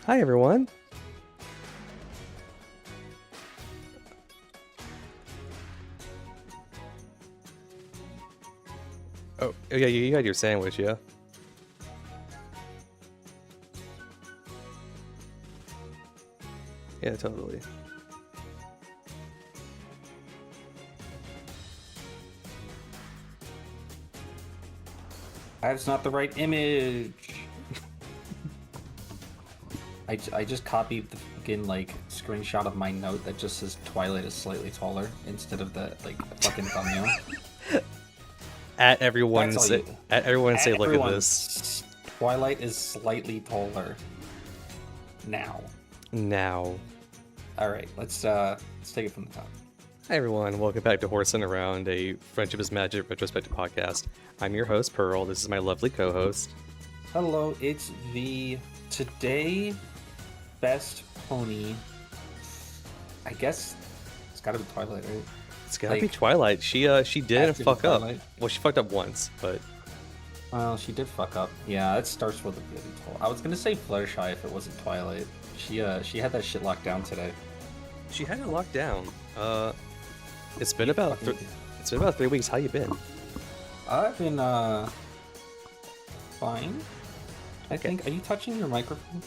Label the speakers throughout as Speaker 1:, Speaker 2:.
Speaker 1: Hi, everyone. Oh, yeah, you had your sandwich, yeah? Yeah, totally.
Speaker 2: That's not the right image. I just copied the fucking screenshot of my note that just says Twilight is slightly taller instead of the fucking thumbnail.
Speaker 1: At everyone,
Speaker 2: That's all you.
Speaker 1: say, look at
Speaker 2: Everyone,
Speaker 1: this.
Speaker 2: Twilight is slightly taller. Now.
Speaker 1: Now.
Speaker 2: All right, let's take it from the top.
Speaker 1: Hi, everyone. Welcome back to Horsin Around, a Friendship is Magic Retrospective podcast. I'm your host, Pearl. This is my lovely co-host.
Speaker 2: Hello, it's V. Today, best pony. I guess it's gotta be Twilight, right?
Speaker 1: It's gotta be Twilight. She didn't fuck up. Well, she fucked up once, but...
Speaker 2: Well, she did fuck up. Yeah, it starts with a really tall. I was gonna say Fluttershy if it wasn't Twilight. She had that shit locked down today.
Speaker 1: She had it locked down. It's been about 3 weeks. How you been?
Speaker 2: I've been fine. I think. Are you touching your microphone?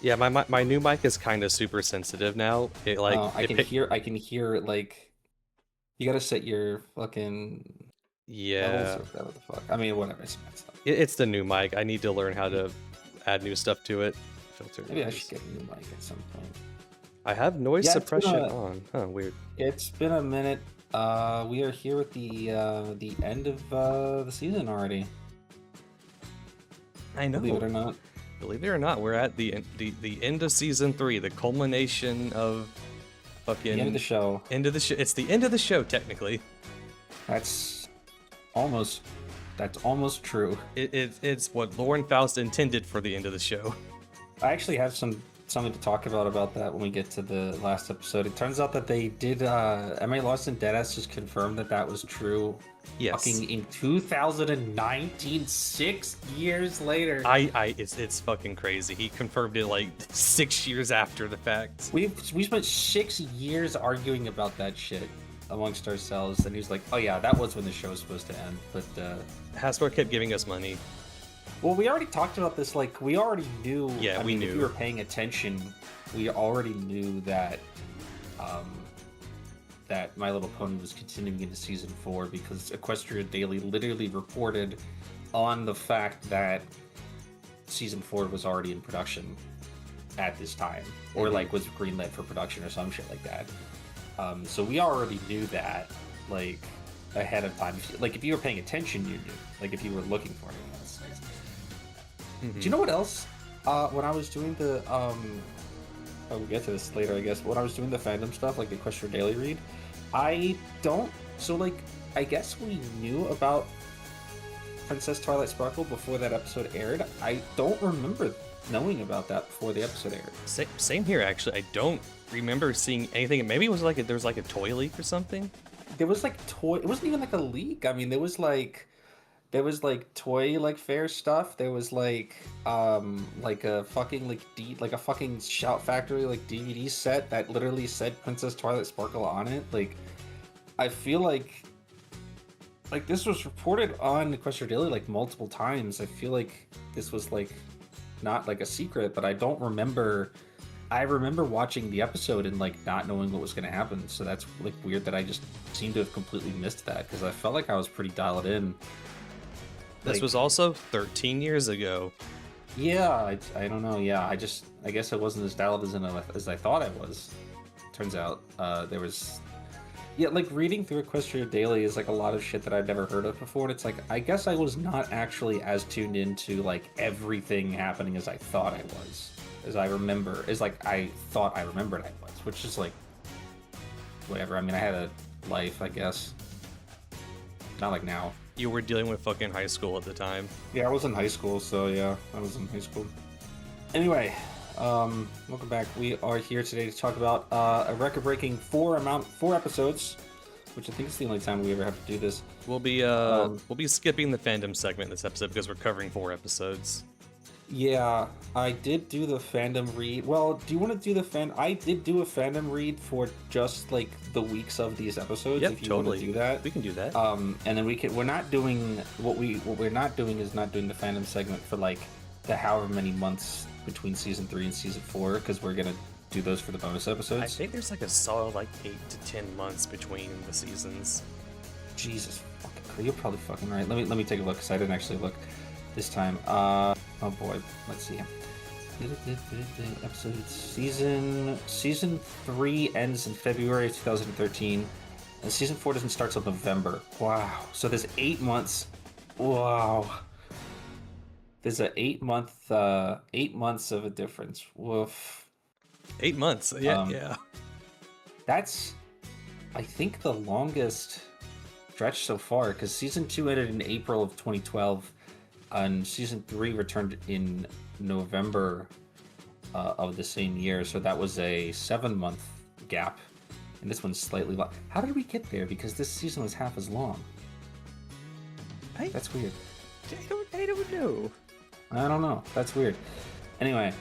Speaker 1: Yeah, my new mic is kind of super sensitive now.
Speaker 2: I can hear like. You gotta set your fucking.
Speaker 1: Yeah.
Speaker 2: Levels or whatever the fuck. I mean, whatever.
Speaker 1: It's the new mic. I need to learn how to add new stuff to it. Filter.
Speaker 2: Maybe I should get a new mic at some point.
Speaker 1: I have noise suppression on. Huh, weird.
Speaker 2: It's been a minute. We are here with the end of the season already.
Speaker 1: I know.
Speaker 2: Believe it or not.
Speaker 1: Believe it or not, we're at the end of season 3, the culmination of fucking
Speaker 2: the end of the show.
Speaker 1: End of the show. It's the end of the show, technically.
Speaker 2: That's almost true.
Speaker 1: It's what Lauren Faust intended for the end of the show.
Speaker 2: I actually have something to talk about that when we get to the last episode. It turns out that they did M.A. Lawson Deadass just confirmed that was true.
Speaker 1: Yes.
Speaker 2: Fucking in 2019, 6 years later.
Speaker 1: It's fucking crazy. He confirmed it like 6 years after the fact.
Speaker 2: We spent 6 years arguing about that shit amongst ourselves, and he was like, "Oh yeah, that was when the show was supposed to end." But
Speaker 1: Hasbro kept giving us money.
Speaker 2: Well, we already talked about this. Like, we already knew.
Speaker 1: Yeah, we knew.
Speaker 2: If you were paying attention, we already knew that that My Little Pony was continuing into season 4 because Equestria Daily literally reported on the fact that season 4 was already in production at this time, or like was greenlit for production or some shit like that. So we already knew that, like, ahead of time. Like, if you were paying attention, you knew. Like, if you were looking for it. Do you know what else? When I was doing the we'll get to this later, I guess. When I was doing the fandom stuff, like the Equestria Daily read, I guess we knew about Princess Twilight Sparkle before that episode aired. I don't remember knowing about that before the episode aired.
Speaker 1: Same here, actually. I don't remember seeing anything. Maybe it was like there was like a toy leak or something.
Speaker 2: There was like it wasn't even like a leak. I mean, there was like toy fair stuff. There was like a fucking like a fucking Shout Factory DVD set that literally said Princess Twilight Sparkle on it. Like, I feel like this was reported on Equestria Daily multiple times. I feel like this was not a secret, but I don't remember. I remember watching the episode and not knowing what was going to happen. So that's weird that I just seem to have completely missed that, because I felt like I was pretty dialed in.
Speaker 1: This was also 13 years ago.
Speaker 2: Yeah, I don't know. Yeah, I guess I wasn't as dialed as I thought I was. Turns out there was... Yeah, reading through Equestria Daily is a lot of shit that I've never heard of before. And it's I guess I was not actually as tuned into everything happening as I thought I was. I thought I remembered I was. Which is whatever. I mean, I had a life, I guess. Not like now.
Speaker 1: You were dealing with fucking high school at the time.
Speaker 2: Yeah, I was in high school, so yeah, I was in high school. Anyway, welcome back. We are here today to talk about a record-breaking 4 episodes, which I think is the only time we ever have to do this.
Speaker 1: We'll be skipping the fandom segment in this episode because we're covering 4 episodes.
Speaker 2: Yeah, I did do the fandom read. Well, do you want to do the fan? I did do a fandom read for just like the weeks of these episodes.
Speaker 1: Yep,
Speaker 2: If you want to
Speaker 1: totally.
Speaker 2: do that,
Speaker 1: We can do that.
Speaker 2: and then we can. We're not doing what we're not doing is not doing the fandom segment for like the however many months between season 3 and season 4 because we're gonna do those for the bonus
Speaker 1: I
Speaker 2: episodes.
Speaker 1: think there's like a solid like 8 to 10 months between the seasons.
Speaker 2: Jesus fucking Christ, you're probably fucking right. Let me take a look because I didn't actually look this time. Oh boy, let's see. Episode season 3 ends in February 2013, and season 4 doesn't start till November. Wow. So there's 8 months. Wow. There's a 8 months of a difference. Woof.
Speaker 1: 8 months. Yeah,
Speaker 2: Um,
Speaker 1: yeah.
Speaker 2: That's, I think, the longest stretch so far because season 2 ended in April of 2012, and season 3 returned in November of the same year. So that was a 7-month gap, and this one's slightly long. How did we get there? Because this season was half as long. That's weird.
Speaker 1: I don't know.
Speaker 2: I don't know. That's weird. Anyway,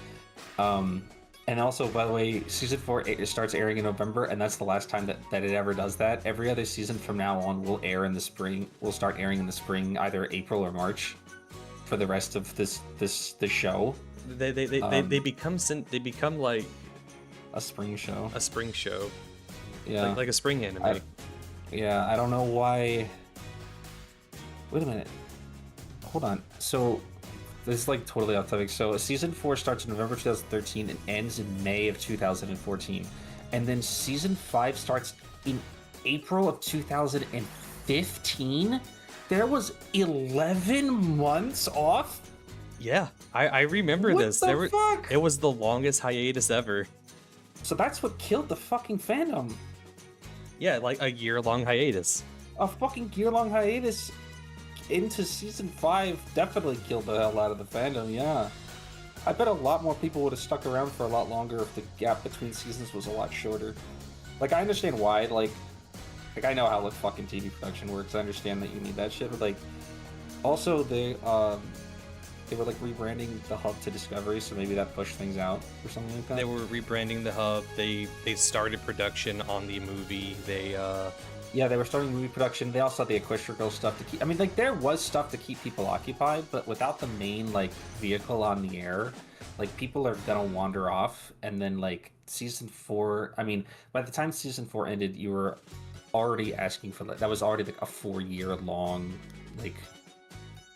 Speaker 2: and also, by the way, season 4 it starts airing in November, and that's the last time that it ever does that. Every other season from now on will air in the spring. Will start airing in the spring, either April or March, for the rest of this show.
Speaker 1: They become like
Speaker 2: A spring show.
Speaker 1: a spring show.
Speaker 2: Yeah.
Speaker 1: Like a spring anime.
Speaker 2: I don't know why. Wait a minute. Hold on. So, this is like totally off topic. So, season 4 starts in November 2013 and ends in May of 2014. And then season 5 starts in April of 2015? There was 11 months off?
Speaker 1: Yeah, I remember
Speaker 2: What
Speaker 1: this.
Speaker 2: the fuck?
Speaker 1: It was the longest hiatus ever.
Speaker 2: So that's what killed the fucking fandom.
Speaker 1: Yeah, like a year-long hiatus.
Speaker 2: A fucking year-long hiatus into season 5 definitely killed the hell out of the fandom, yeah. I bet a lot more people would have stuck around for a lot longer if the gap between seasons was a lot shorter. Like, I understand why, like I know how, like, fucking TV production works. I understand that you need that shit, but, like, also, they were, like, rebranding the hub to Discovery, so maybe that pushed things out or something like that.
Speaker 1: They were rebranding the hub. They started production on the movie.
Speaker 2: Yeah, they were starting movie production. They also had the Equestrial stuff to keep... I mean, like, there was stuff to keep people occupied, but without the main, like, vehicle on the air, like, people are gonna wander off, and then, like, season 4... I mean, by the time season 4 ended, you were already asking for... That was already, like, a 4-year-long, like,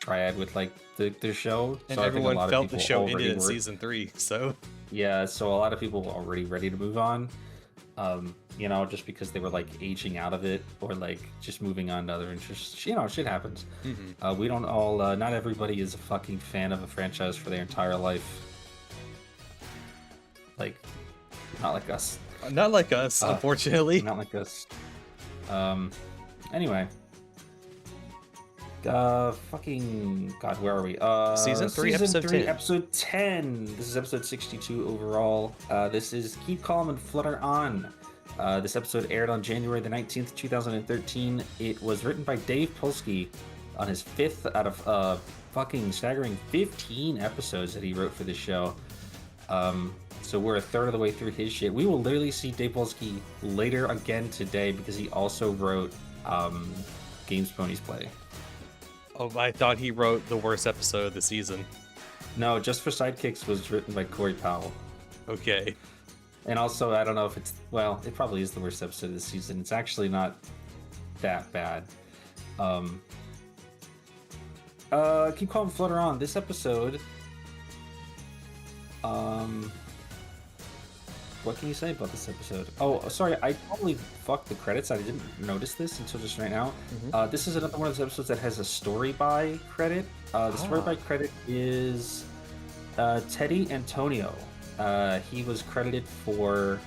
Speaker 2: triad with, like, the show.
Speaker 1: And
Speaker 2: so
Speaker 1: everyone
Speaker 2: I think a lot
Speaker 1: felt
Speaker 2: of
Speaker 1: the
Speaker 2: people
Speaker 1: show
Speaker 2: already
Speaker 1: ended in
Speaker 2: were...
Speaker 1: season 3, so...
Speaker 2: Yeah, so a lot of people were already ready to move on. You know, just because they were like aging out of it or like just moving on to other interests. You know, shit happens.
Speaker 1: Mm-hmm.
Speaker 2: We don't all, not everybody is a fucking fan of a franchise for their entire life. Like, not like us.
Speaker 1: Not like us, unfortunately.
Speaker 2: Not like us. Anyway. Fucking God, where are we?
Speaker 1: Season 3,
Speaker 2: season
Speaker 1: episode
Speaker 2: 3,
Speaker 1: 10.
Speaker 2: episode 10. This is episode 62 overall. This is Keep Calm and Flutter On. This episode aired on January the 19th, 2013. It was written by Dave Polsky on his 5th out of fucking staggering 15 episodes that he wrote for this show. So we're a third of the way through his shit. We will literally see Dave Polsky later again today because he also wrote Games Ponies Play.
Speaker 1: Oh, I thought he wrote the worst episode of the season.
Speaker 2: No, Just for Sidekicks was written by Corey Powell.
Speaker 1: Okay.
Speaker 2: And also, I don't know if it's... Well, it probably is the worst episode of the season. It's actually not that bad. Keep calm, Flutter On. This episode... What can you say about this episode? Oh, sorry, I totally fucked the credits. I didn't notice this until just right now.
Speaker 1: Mm-hmm.
Speaker 2: This is another one of those episodes that has a story by credit. The story by credit is Teddy Antonio. He was credited for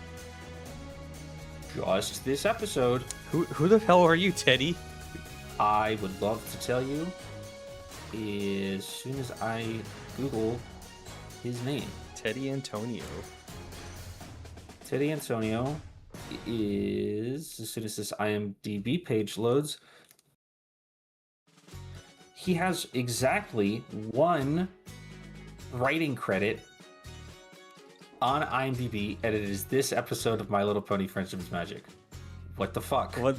Speaker 2: just this episode.
Speaker 1: Who the hell are you, Teddy?
Speaker 2: I would love to tell you as soon as I Google his name.
Speaker 1: Teddy Antonio.
Speaker 2: Teddy Antonio is, as soon as this IMDb page loads, he has exactly one writing credit on IMDb, and it is this episode of My Little Pony: Friendship is Magic. What the fuck?
Speaker 1: What?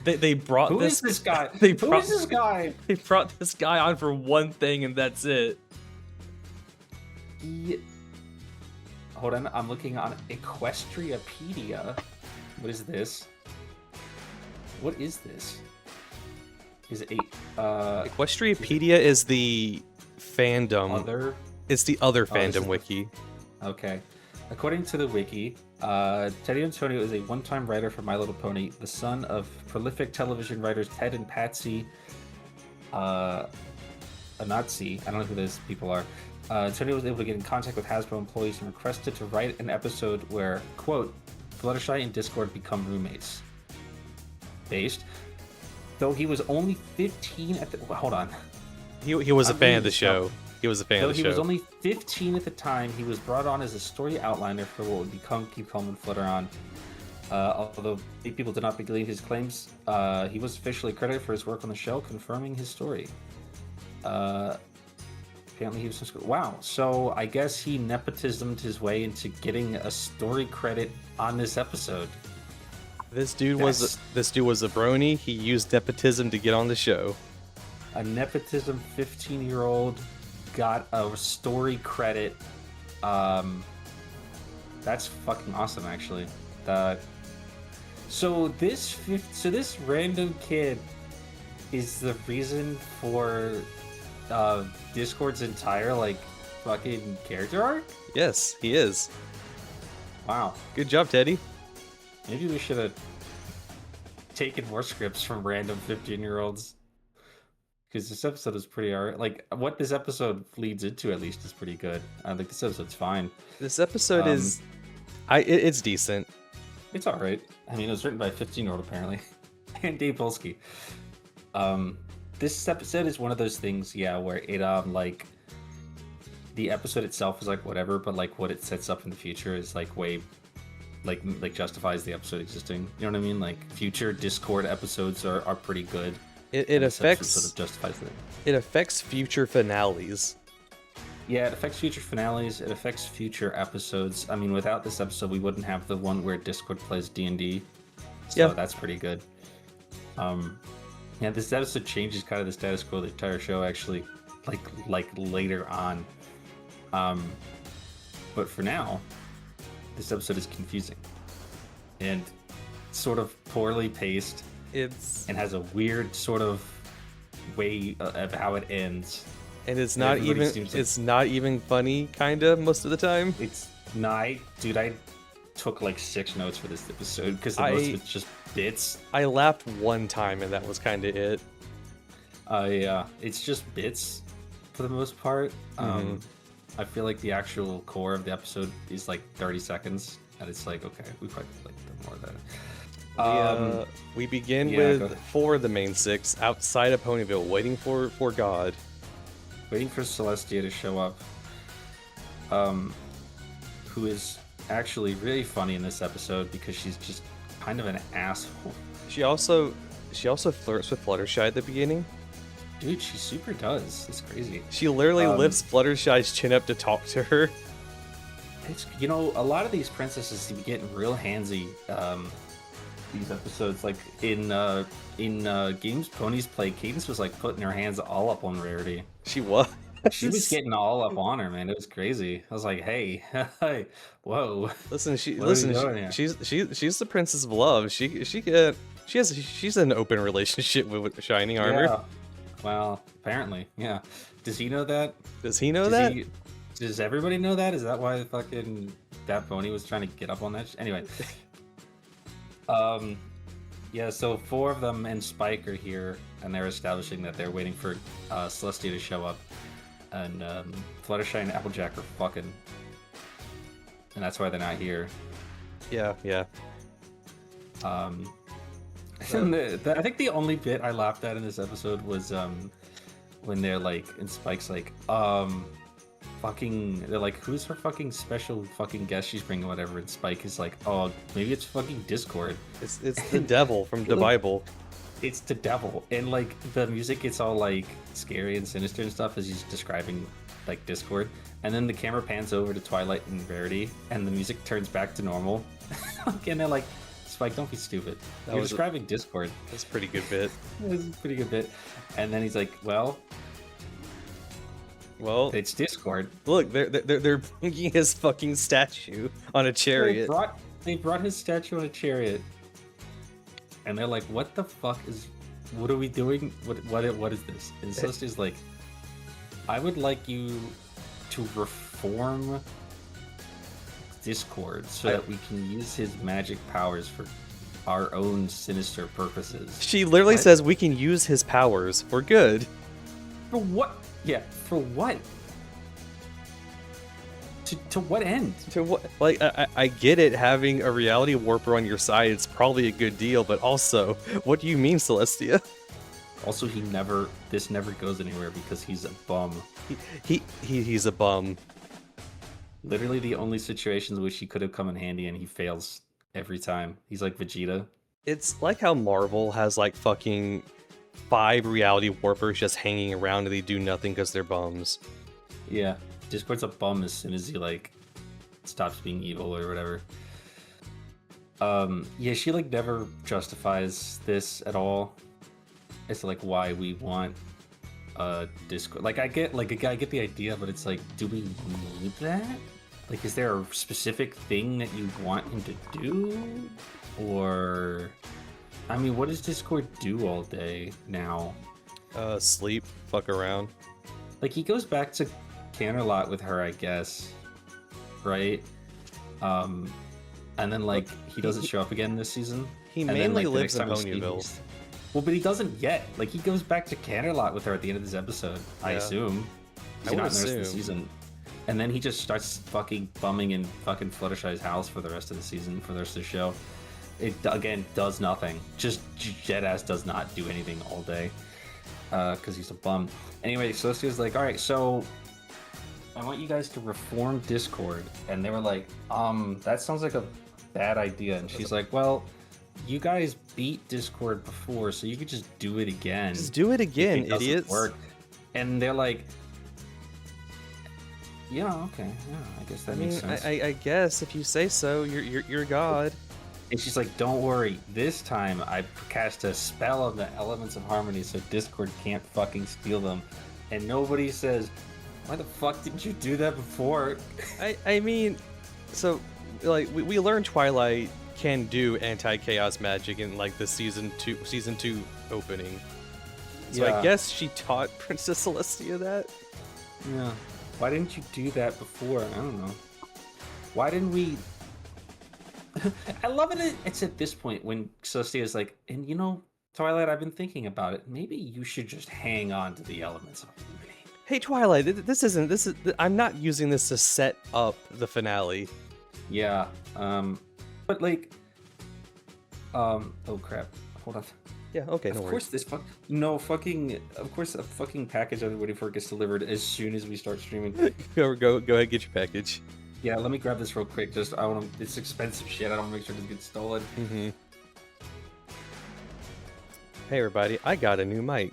Speaker 1: They brought
Speaker 2: Who
Speaker 1: this.
Speaker 2: is this guy?
Speaker 1: Who
Speaker 2: is this guy?
Speaker 1: They brought this guy on for one thing, and that's it.
Speaker 2: Hold on, I'm looking on Equestriapedia. What is this? What is this? Is it
Speaker 1: Equestriapedia is the fandom.
Speaker 2: other?
Speaker 1: It's the other
Speaker 2: this
Speaker 1: fandom
Speaker 2: is
Speaker 1: wiki.
Speaker 2: Okay. According to the wiki, Teddy Antonio is a one-time writer for My Little Pony, the son of prolific television writers Ted and Patsy Anatsi. I don't know who those people are. Antonio was able to get in contact with Hasbro employees and requested to write an episode where, quote, Fluttershy and Discord become roommates. Based. Though he was only 15 at the... Hold on.
Speaker 1: He was a fan of the show. He was a fan of the show.
Speaker 2: Though he was only 15 at the time, he was brought on as a story outliner for what would become Keep Calm and Flutter On. Although people did not believe his claims, he was officially credited for his work on the show, confirming his story. Apparently he was from school. Wow, so I guess he nepotismed his way into getting a story credit on this episode.
Speaker 1: This dude was a brony. He used nepotism to get on the show.
Speaker 2: A nepotism 15-year-old got a story credit. That's fucking awesome, actually. So this random kid is the reason for Discord's entire fucking character arc?
Speaker 1: Yes, he is.
Speaker 2: Wow.
Speaker 1: Good job, Teddy.
Speaker 2: Maybe we should have taken more scripts from random 15-year-olds. Because this episode is pretty alright. Like, what this episode leads into, at least, is pretty good. I think this episode's fine.
Speaker 1: This episode is... it's decent.
Speaker 2: It's alright. I mean, it was written by a 15-year-old, apparently. And Dave Polsky. This episode is one of those things, where it, the episode itself is, whatever, but, what it sets up in the future is, way... justifies the episode existing. You know what I mean? Future Discord episodes are pretty good.
Speaker 1: It affects
Speaker 2: sort of justifies it.
Speaker 1: It affects future finales.
Speaker 2: Yeah, it affects future finales. It affects future episodes. I mean, without this episode, we wouldn't have the one where Discord plays D&D. So that's pretty good. This episode changes kind of the status quo of the entire show, actually, like later on. But for now, this episode is confusing and sort of poorly paced. And has a weird sort of way of how it ends.
Speaker 1: And it's not even funny, kinda, most of the time.
Speaker 2: It's not. Dude, I took 6 notes for this episode because most of it's just bits.
Speaker 1: I laughed one time and that was kinda it.
Speaker 2: Yeah, it's just bits for the most part. I feel like the actual core of the episode is 30 seconds, and it's okay, we probably did more of that.
Speaker 1: We begin with 4 of the main 6 outside of Ponyville, waiting for God.
Speaker 2: Waiting for Celestia to show up. Who is actually really funny in this episode because she's just kind of an asshole. She also
Speaker 1: flirts with Fluttershy at the beginning.
Speaker 2: Dude, she super does. It's crazy.
Speaker 1: She literally lifts Fluttershy's chin up to talk to her.
Speaker 2: It's a lot of these princesses seem to be getting real handsy. These episodes, in games Ponies Play, Cadence was putting her hands all up on Rarity.
Speaker 1: She was.
Speaker 2: She was getting all up on her, man. It was crazy. I was like, hey, whoa.
Speaker 1: Listen, she's the princess of love. She's an open relationship with Shining Armor.
Speaker 2: Yeah. Well, apparently, yeah. Does he know that?
Speaker 1: Does he know that?
Speaker 2: Does everybody know that? Is that why fucking that pony was trying to get up on that? Anyway. So 4 of them and Spike are here, and they're establishing that they're waiting for Celestia to show up, and Fluttershy and Applejack are fucking, and that's why they're not here.
Speaker 1: Yeah.
Speaker 2: I think the only bit I laughed at in this episode was when they're and Spike's they're who's her fucking special fucking guest she's bringing, whatever, and Spike is oh, maybe it's fucking Discord.
Speaker 1: It's the devil from the Bible.
Speaker 2: It's the devil, and the music gets all scary and sinister and stuff as he's describing like Discord, and then the camera pans over to Twilight and Rarity, and the music turns back to normal. And they're like, Spike, don't be stupid. You're describing Discord.
Speaker 1: That's a pretty good bit.
Speaker 2: It's a pretty good bit. And then he's like, well, it's Discord.
Speaker 1: Look, they're bringing his fucking statue on a chariot.
Speaker 2: They brought his statue on a chariot, and they're like, what the fuck what are we doing? What is this? And Celestia's like, I would like you to reform Discord so that we can use his magic powers for our own sinister purposes.
Speaker 1: She literally says we can use his powers for good.
Speaker 2: For what? Yeah, for what? To what end?
Speaker 1: To what? Like, I get it, having a reality warper on your side, it's probably a good deal, but also, what do you mean, Celestia?
Speaker 2: Also, this never goes anywhere because he's a bum.
Speaker 1: He's a bum.
Speaker 2: Literally the only situations which he could have come in handy, and he fails every time. He's like Vegeta.
Speaker 1: It's like how Marvel has like fucking 5 reality warpers just hanging around and they do nothing because they're bums.
Speaker 2: Yeah, Discord's a bum as soon as he like stops being evil or whatever. Yeah, she like never justifies this at all. It's like why we want Discord. Like I get the idea, but it's like, do we need that? Like, is there a specific thing that you want him to do? Or, I mean, what does Discord do all day now?
Speaker 1: Sleep, fuck around.
Speaker 2: Like, he goes back to Canterlot with her, I guess, right? And then like he doesn't show up again this season.
Speaker 1: He mainly lives in Ponyville.
Speaker 2: Well, but he doesn't yet. Like, he goes back to Canterlot with her at the end of this episode, I assume.
Speaker 1: I would
Speaker 2: not in the rest of the
Speaker 1: assume.
Speaker 2: season. And then he just starts fucking bumming in fucking Fluttershy's house for the rest of the season, for the rest of the show. It, again, does nothing. Just Jed-ass does not do anything all day. Because he's a bum. Anyway, Celestia's like, alright, so I want you guys to reform Discord. And they were like, that sounds like a bad idea. And she's like, well, you guys beat Discord before, so you could just do it again.
Speaker 1: Just do it again,
Speaker 2: it
Speaker 1: idiots.
Speaker 2: Work. And they're like, yeah, okay, yeah, I guess that makes sense.
Speaker 1: I guess if you say so, you're God.
Speaker 2: And she's like, don't worry, this time I cast a spell on the elements of harmony so Discord can't fucking steal them. And nobody says, why the fuck didn't you do that before?
Speaker 1: I mean, so like we learned Twilight can do anti-chaos magic in like the season 2 opening. So
Speaker 2: Yeah.
Speaker 1: I guess she taught Princess Celestia that.
Speaker 2: Yeah. Why didn't you do that before? I don't know. Why didn't we... I love it. It's at this point when Celestia is like, and you know, Twilight, I've been thinking about it. Maybe you should just hang on to the elements of harmony.
Speaker 1: Hey Twilight, I'm not using this to set up the finale.
Speaker 2: Yeah. But like, oh crap. Hold on.
Speaker 1: Yeah, okay, no
Speaker 2: Of
Speaker 1: worries.
Speaker 2: course this of course a fucking package I've been waiting for gets delivered as soon as we start streaming.
Speaker 1: Go ahead, get your package.
Speaker 2: Yeah, let me grab this real quick. Just it's expensive shit. I don't want to make sure it gets stolen.
Speaker 1: Mm-hmm. Hey everybody, I got a new mic.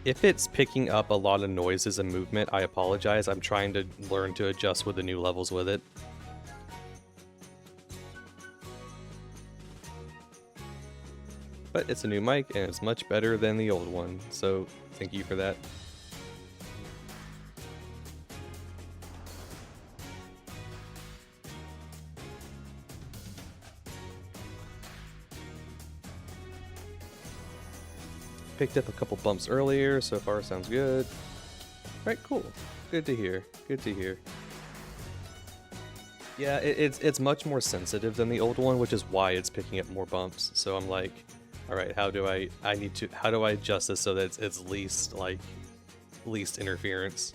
Speaker 1: If it's picking up a lot of noises and movement, I apologize. I'm trying to learn to adjust with the new levels with it. But it's a new mic and it's much better than the old one, so thank you for that. Picked up a couple bumps earlier, so far sounds good. Right, cool. Good to hear. Good to hear. Yeah, it's much more sensitive than the old one, which is why it's picking up more bumps. So I'm like, all right, how do I adjust this so that it's least interference?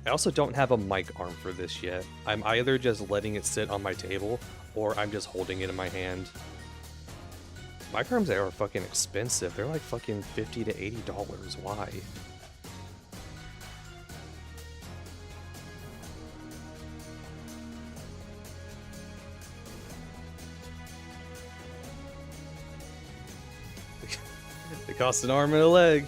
Speaker 1: I also don't have a mic arm for this yet. I'm either just letting it sit on my table or I'm just holding it in my hand. Mic arms are fucking expensive. They're like fucking $50 to $80. Why? It costs an arm and a leg.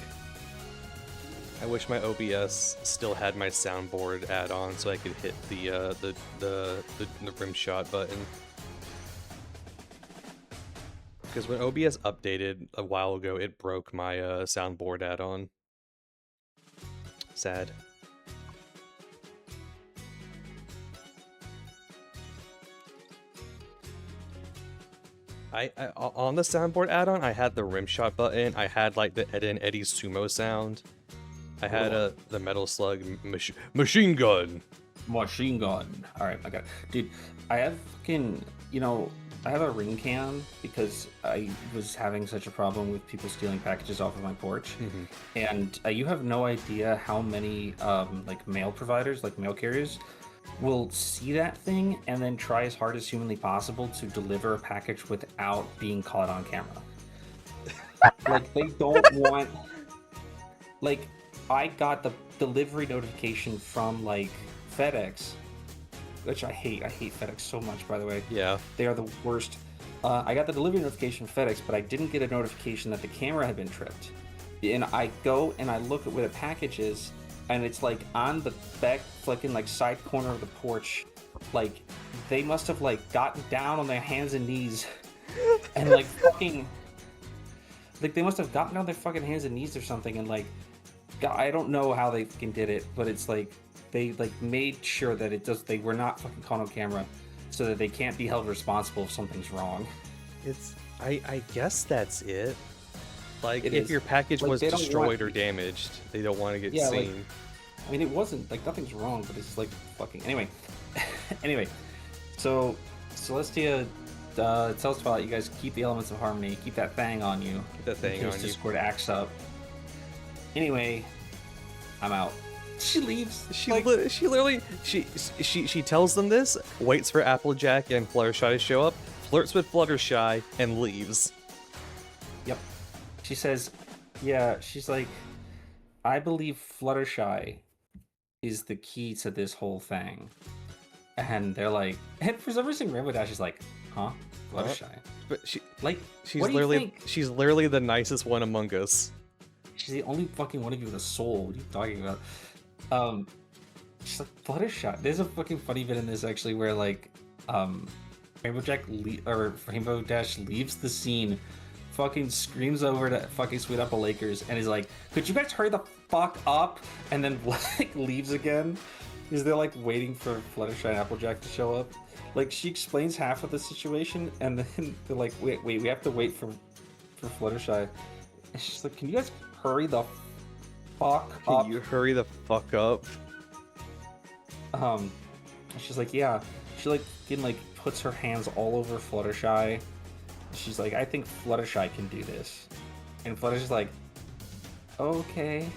Speaker 1: I wish my OBS still had my soundboard add-on so I could hit the rim shot button. Because when OBS updated a while ago, it broke my soundboard add-on. Sad. I on the soundboard add-on, I had the rim shot button. I had like the Ed and Eddie sumo sound. I had the Metal Slug machine gun.
Speaker 2: Machine gun. All right, I got it. Dude, I have fucking, I have a ring cam because I was having such a problem with people stealing packages off of my porch. And you have no idea how many like mail providers, like mail carriers, will see that thing and then try as hard as humanly possible to deliver a package without being caught on camera. Like, they don't want... Like, I got the delivery notification from, like, FedEx, which I hate. I hate FedEx so much, by the way.
Speaker 1: Yeah.
Speaker 2: They are the worst. I got the delivery notification from FedEx, but I didn't get a notification that the camera had been tripped. And I go and I look at where the package is, and it's like on the back, fucking like side corner of the porch. Like, they must have like gotten down on their hands and knees and like fucking, like they must have gotten down their fucking hands and knees or something, and like, God, I don't know how they fucking did it, but it's like they like made sure that they were not fucking caught on camera, so that they can't be held responsible if something's wrong.
Speaker 1: I guess that's it. Like,
Speaker 2: It
Speaker 1: if
Speaker 2: is.
Speaker 1: your package
Speaker 2: Like,
Speaker 1: was
Speaker 2: they don't
Speaker 1: destroyed
Speaker 2: want-
Speaker 1: or damaged, they don't want to get
Speaker 2: Yeah, like-
Speaker 1: seen.
Speaker 2: I mean, it wasn't like nothing's wrong, but it's like fucking anyway. Anyway, so Celestia tells Twilight, you guys keep the elements of harmony, keep that thing on you.
Speaker 1: Keep that thing
Speaker 2: in case
Speaker 1: on you.
Speaker 2: Discord acts up. Anyway, I'm out. She leaves.
Speaker 1: She
Speaker 2: like,
Speaker 1: literally tells them this, waits for Applejack and Fluttershy to show up, flirts with Fluttershy, and leaves.
Speaker 2: Yep. She says, yeah, she's like, I believe Fluttershy is the key to this whole thing. And they're like, and for some reason Rainbow Dash is like, huh? Fluttershy?
Speaker 1: But
Speaker 2: She's
Speaker 1: what do you
Speaker 2: literally,
Speaker 1: think? She's literally the nicest one among us.
Speaker 2: She's the only fucking one of you with a soul. What are you talking about? She's like, Fluttershy. There's a fucking funny bit in this actually where like, Rainbow Dash leaves the scene, fucking screams over to fucking Sweet Apple Lakers, and is like, could you guys hurry the fuck up? And then like leaves again. Because they're like waiting for Fluttershy and Applejack to show up. Like, she explains half of the situation, and then they're like, wait, we have to wait for Fluttershy. And she's like, can you guys hurry the fuck up?
Speaker 1: Can you hurry the fuck up?
Speaker 2: And she's like, yeah. She like puts her hands all over Fluttershy. She's like, I think Fluttershy can do this. And Fluttershy's like, okay.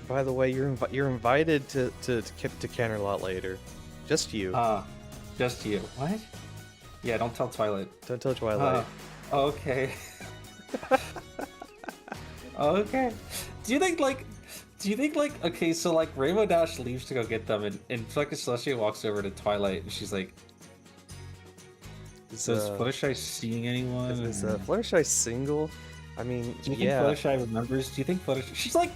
Speaker 1: By the way, you're invited to Canterlot later. Just you.
Speaker 2: Just you. What? Yeah, don't tell Twilight.
Speaker 1: Don't tell Twilight.
Speaker 2: Okay. Okay. Do you think okay, so like Rainbow Dash leaves to go get them, and fucking Celestia walks over to Twilight, and she's like, is Fluttershy seeing anyone?
Speaker 1: Is Fluttershy single? I mean,
Speaker 2: do you think
Speaker 1: yeah.
Speaker 2: Fluttershy remembers? Do you think Fluttershy? She's like,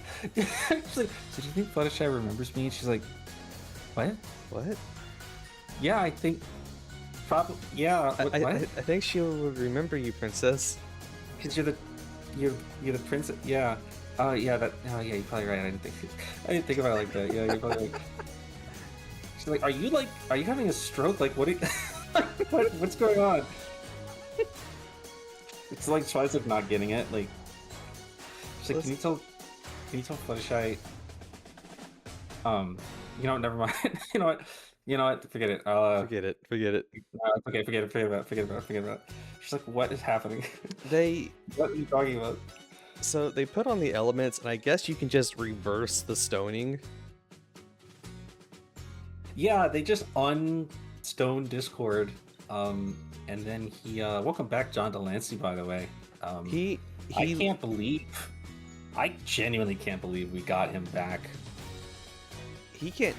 Speaker 2: so do you think Fluttershy remembers me? And she's like, what?
Speaker 1: What?
Speaker 2: Yeah, I think. Probably. Yeah. What?
Speaker 1: I think she would remember you, princess.
Speaker 2: Because you're the princess. Yeah. Oh yeah. Oh yeah. You're probably right. I didn't think about it like that. Yeah. You're probably right. She's like, are you having a stroke? Like, what? What's going on? It's like Twilight's like not getting it. Like, she's like, can you tell Fluttershy? You know what? Never mind. You know what? Forget it.
Speaker 1: Forget it.
Speaker 2: Okay, forget it. She's like, what is happening? What are you talking about?
Speaker 1: So they put on the elements, and I guess you can just reverse the stoning.
Speaker 2: Yeah, they just unstone Discord. And then he welcome back John Delancey, by the way. I genuinely can't believe we got him back.
Speaker 1: You can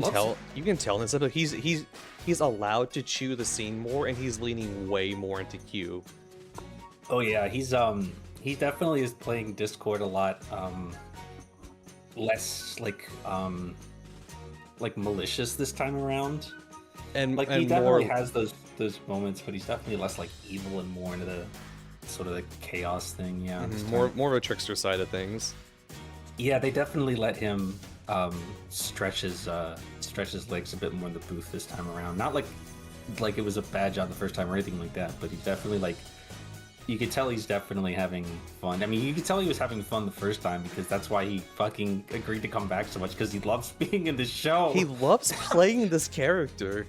Speaker 1: tell in this episode he's allowed to chew the scene more, and he's leaning way more into Q.
Speaker 2: Oh yeah, he definitely is playing Discord a lot. less like malicious this time around.
Speaker 1: and
Speaker 2: Like he
Speaker 1: and
Speaker 2: definitely
Speaker 1: more
Speaker 2: has those moments, but he's definitely less like evil and more into the sort of the chaos thing. Yeah, this time.
Speaker 1: more of a trickster side of things.
Speaker 2: Yeah, they definitely let him stretch his legs a bit more in the booth this time around. Not like it was a bad job the first time or anything like that, but he definitely like you could tell he's definitely having fun. I mean, you could tell he was having fun the first time because that's why he fucking agreed to come back so much because he loves being in the show.
Speaker 1: He loves playing this character.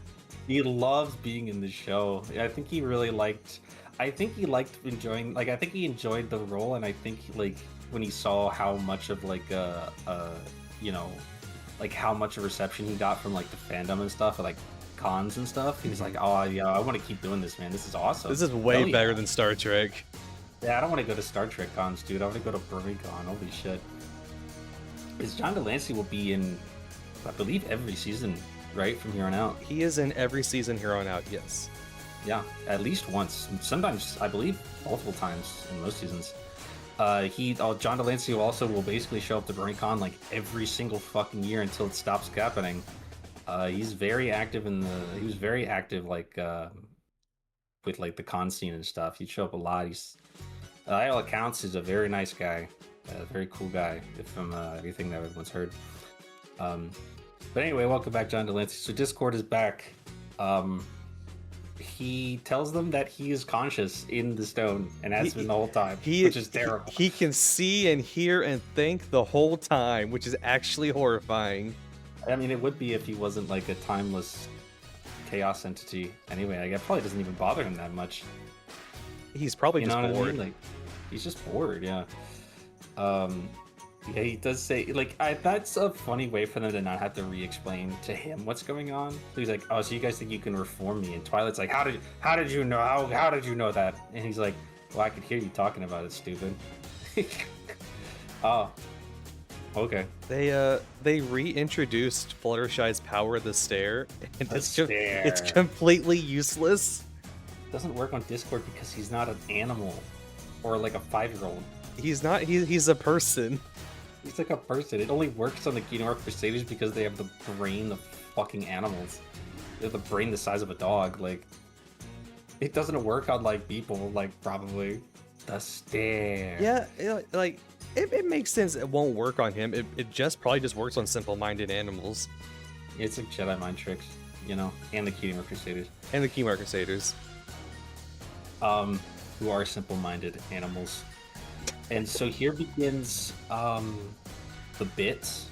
Speaker 2: He loves being in the show. I think he really liked. I think he liked enjoying. Like, I think he enjoyed the role, and I think like when he saw how much of like you know, like how much of reception he got from like the fandom and stuff, like cons and stuff. He was like, oh yeah, I want to keep doing this, man. This is awesome.
Speaker 1: This is way
Speaker 2: Hell yeah.
Speaker 1: better than Star Trek.
Speaker 2: Yeah, I don't want to go to Star Trek cons, dude. I want to go to BronyCon. Holy shit. Is John Delancey will be in, I believe, every season, right, from here on out.
Speaker 1: He is in every season here on out, yes.
Speaker 2: Yeah, at least once. Sometimes, I believe, multiple times in most seasons. John Delancey will basically show up to BronyCon like every single fucking year until it stops happening. He's very active he was very active like with like the con scene and stuff. He'd show up a lot. He's by all accounts, he's a very nice guy, a very cool guy, from everything that everyone's heard. But anyway, welcome back, John Delancey. So Discord is back. He tells them that he is conscious in the stone and has been the whole time, which is terrible.
Speaker 1: He can see and hear and think the whole time, which is actually horrifying.
Speaker 2: I mean, it would be if he wasn't like a timeless chaos entity. Anyway, I guess probably doesn't even bother him that much.
Speaker 1: He's probably just bored.
Speaker 2: What I mean? Like, he's just bored, yeah. Yeah, he does say, like, that's a funny way for them to not have to re-explain to him what's going on. He's like, oh, so you guys think you can reform me? And Twilight's like, how did you know? How did you know that? And he's like, well, I could hear you talking about it, stupid. Oh, okay.
Speaker 1: They reintroduced Fluttershy's power of the stare, and it's
Speaker 2: Stare.
Speaker 1: completely useless.
Speaker 2: Doesn't work on Discord because he's not an animal or like a 5-year-old.
Speaker 1: He's not. He's a person.
Speaker 2: He's like a person. It only works on the Kingdom Hearts Crusaders because they have the brain of fucking animals. They have the brain the size of a dog. Like, it doesn't work on like people. Like, probably the stare.
Speaker 1: Yeah, it makes sense. It won't work on him. It just probably just works on simple-minded animals.
Speaker 2: It's like Jedi mind tricks, you know, and the Kingdom Hearts Crusaders.
Speaker 1: And the Keymark Crusaders.
Speaker 2: Who are simple-minded animals. And so here begins the bits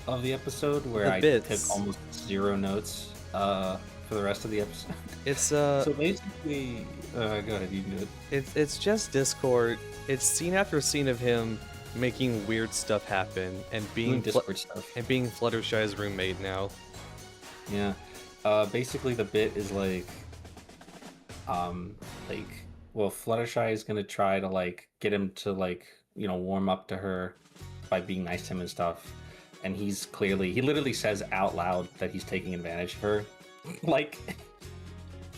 Speaker 2: of the episode where I took almost 0 notes for the rest of the episode.
Speaker 1: It's
Speaker 2: so basically, go ahead, you can do it.
Speaker 1: It's just Discord. It's scene after scene of him making weird stuff happen and being
Speaker 2: Discord stuff
Speaker 1: and being Fluttershy's roommate now.
Speaker 2: Yeah. Basically the bit is like well, Fluttershy is gonna try to like get him to like, you know, warm up to her by being nice to him and stuff. And he literally says out loud that he's taking advantage of her. Like,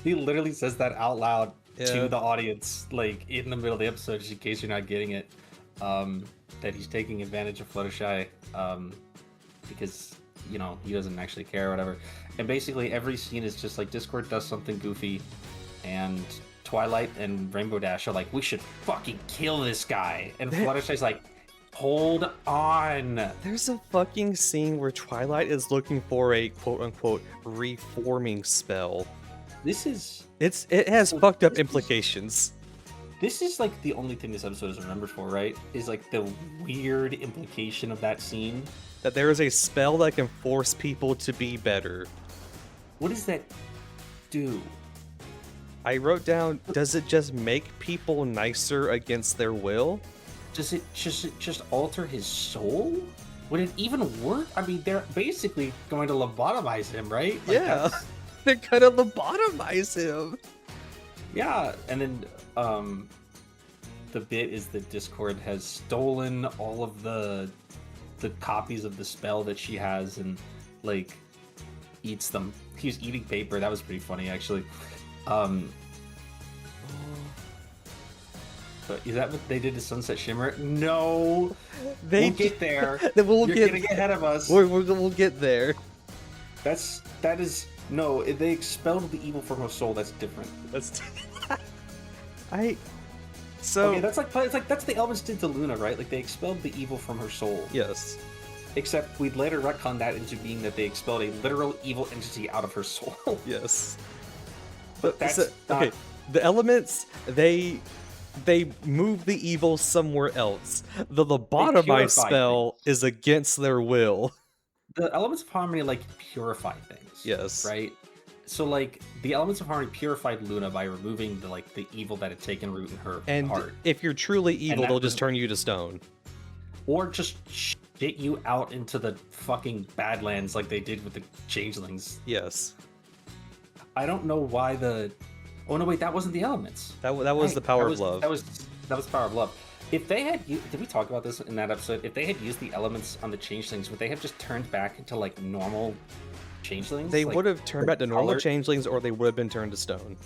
Speaker 2: he literally says that out loud to the audience, like in the middle of the episode, just in case you're not getting it. That he's taking advantage of Fluttershy, because, you know, he doesn't actually care or whatever. And basically every scene is just like Discord does something goofy, and Twilight and Rainbow Dash are like, we should fucking kill this guy. And Fluttershy's like, hold on.
Speaker 1: There's a fucking scene where Twilight is looking for a quote-unquote reforming spell. It has fucked up implications.
Speaker 2: This is like the only thing this episode is remembered for, right? Is like the weird implication of that scene.
Speaker 1: That there is a spell that can force people to be better.
Speaker 2: What does that do?
Speaker 1: I wrote down, does it just make people nicer against their will?
Speaker 2: Does it just alter his soul? Would it even work? I mean, they're basically going to lobotomize him, right? Like,
Speaker 1: yeah, they're gonna lobotomize him.
Speaker 2: Yeah, and then the bit is that Discord has stolen all of the copies of the spell that she has and like eats them. He's eating paper. That was pretty funny, actually. Is that what they did to Sunset Shimmer? No,
Speaker 1: They
Speaker 2: we'll get there.
Speaker 1: we'll
Speaker 2: You're
Speaker 1: get
Speaker 2: getting ahead of us.
Speaker 1: we'll get there.
Speaker 2: That is no. They expelled the evil from her soul. That's different.
Speaker 1: That's so
Speaker 2: Okay, that's that's the Elements did to Luna, right? Like they expelled the evil from her soul.
Speaker 1: yes.
Speaker 2: Except we'd later retcon that into being that they expelled a literal evil entity out of her soul.
Speaker 1: Yes.
Speaker 2: But that's not...
Speaker 1: okay. The elements they move the evil somewhere else. The lobotomize spell is against their will.
Speaker 2: The Elements of Harmony like purify things.
Speaker 1: Yes.
Speaker 2: Right? So like the Elements of Harmony purified Luna by removing the evil that had taken root in her heart.
Speaker 1: And if you're truly evil, they'll just turn you to stone. Or
Speaker 2: just shit you out into the fucking Badlands like they did with the Changelings.
Speaker 1: Yes.
Speaker 2: I don't know why the... Oh no, wait, that wasn't the Elements.
Speaker 1: That was the power of love.
Speaker 2: That was power of love. If they had... Did we talk about this in that episode? If they had used the Elements on the Changelings, would they have just turned back into like normal Changelings?
Speaker 1: They
Speaker 2: like,
Speaker 1: would have turned back to normal
Speaker 2: color...
Speaker 1: Changelings, or they would have been turned to stone.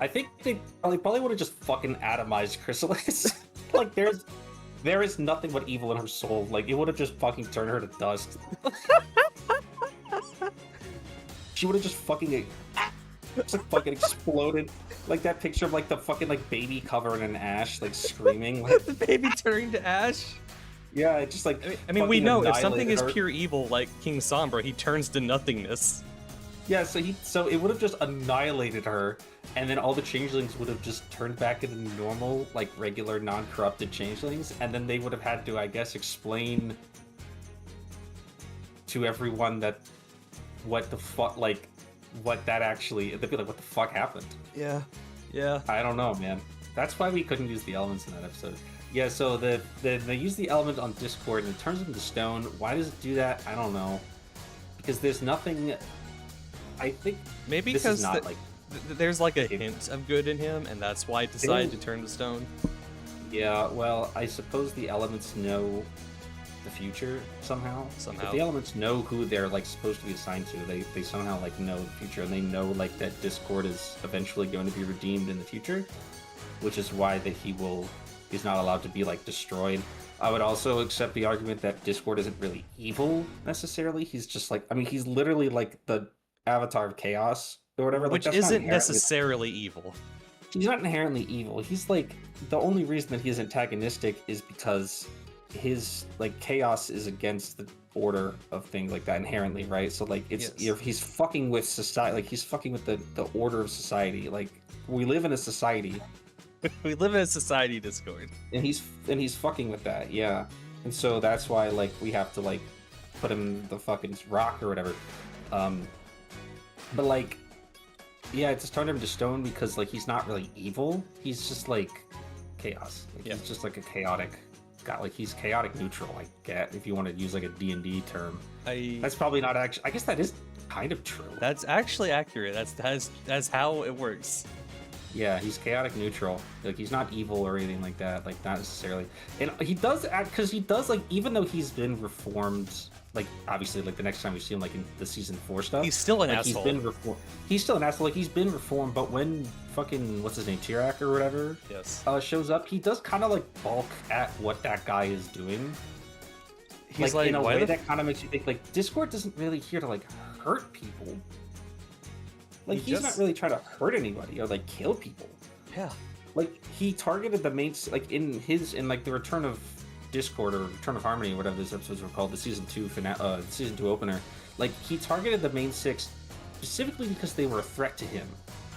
Speaker 2: I think they probably would have just fucking atomized Chrysalis. Like there is nothing but evil in her soul. Like, it would have just fucking turned her to dust. She would have just fucking exploded. Like that picture of like the fucking like baby covered in ash, like screaming. Like...
Speaker 1: The baby turning to ash?
Speaker 2: Yeah, it just like...
Speaker 1: I mean, we know if something is pure evil, like King Sombra, he turns to nothingness.
Speaker 2: Yeah, so it would have just annihilated her, and then all the changelings would have just turned back into normal, like regular, non-corrupted changelings, and then they would have had to, I guess, explain to everyone that what the fuck, like, what that actually... They'd be like, what the fuck happened?
Speaker 1: Yeah. Yeah.
Speaker 2: I don't know, man. That's why we couldn't use the elements in that episode. Yeah, so they use the element on Discord, and it turns them to stone. Why does it do that? I don't know. Because there's nothing... I think
Speaker 1: maybe because there's like a hint of good in him, and that's why it decided to turn to stone.
Speaker 2: Yeah, well, I suppose the elements know the future somehow. If the elements know who they're like supposed to be assigned to, they somehow like know the future, and they know like that Discord is eventually going to be redeemed in the future, which is why he's not allowed to be like destroyed. I would also accept the argument that Discord isn't really evil necessarily. He's just like, I mean, he's literally like the avatar of chaos or whatever,
Speaker 1: which
Speaker 2: like,
Speaker 1: isn't necessarily evil.
Speaker 2: He's not inherently evil. He's like, the only reason that he's antagonistic is because his like chaos is against the order of things like that inherently, right? So like it's he's fucking with society, like he's fucking with the order of society. Like we live in a society.
Speaker 1: We live in a society, Discord,
Speaker 2: and he's fucking with that, yeah. And so that's why like we have to like put him in the fucking rock or whatever. But like, yeah, it just turned him to stone because like he's not really evil. He's just like chaos. Like, he's just like a chaotic guy. Like he's chaotic neutral. I get if you want to use like a D&D term. That's probably not actually. I guess that is kind of true.
Speaker 1: That's actually accurate. That's how it works.
Speaker 2: Yeah, he's chaotic neutral. Like he's not evil or anything like that. Like not necessarily. And he does act because he does like even though he's been reformed. Like obviously, like the next time we see him, like in the season 4 stuff,
Speaker 1: he's still an
Speaker 2: He's
Speaker 1: asshole.
Speaker 2: been reformed. He's still an asshole. Like he's been reformed, but when fucking what's his name, Tirak or whatever, shows up, he does kind of like balk at what that guy is doing. He's like in a way that kind of makes you think like Discord isn't really here to like hurt people. Like he's not really trying to hurt anybody or like kill people.
Speaker 1: Yeah.
Speaker 2: Like he targeted the main like in like the Return of Discord or Return of Harmony or whatever those episodes were called, the season 2 opener. Like he targeted the main 6 specifically because they were a threat to him,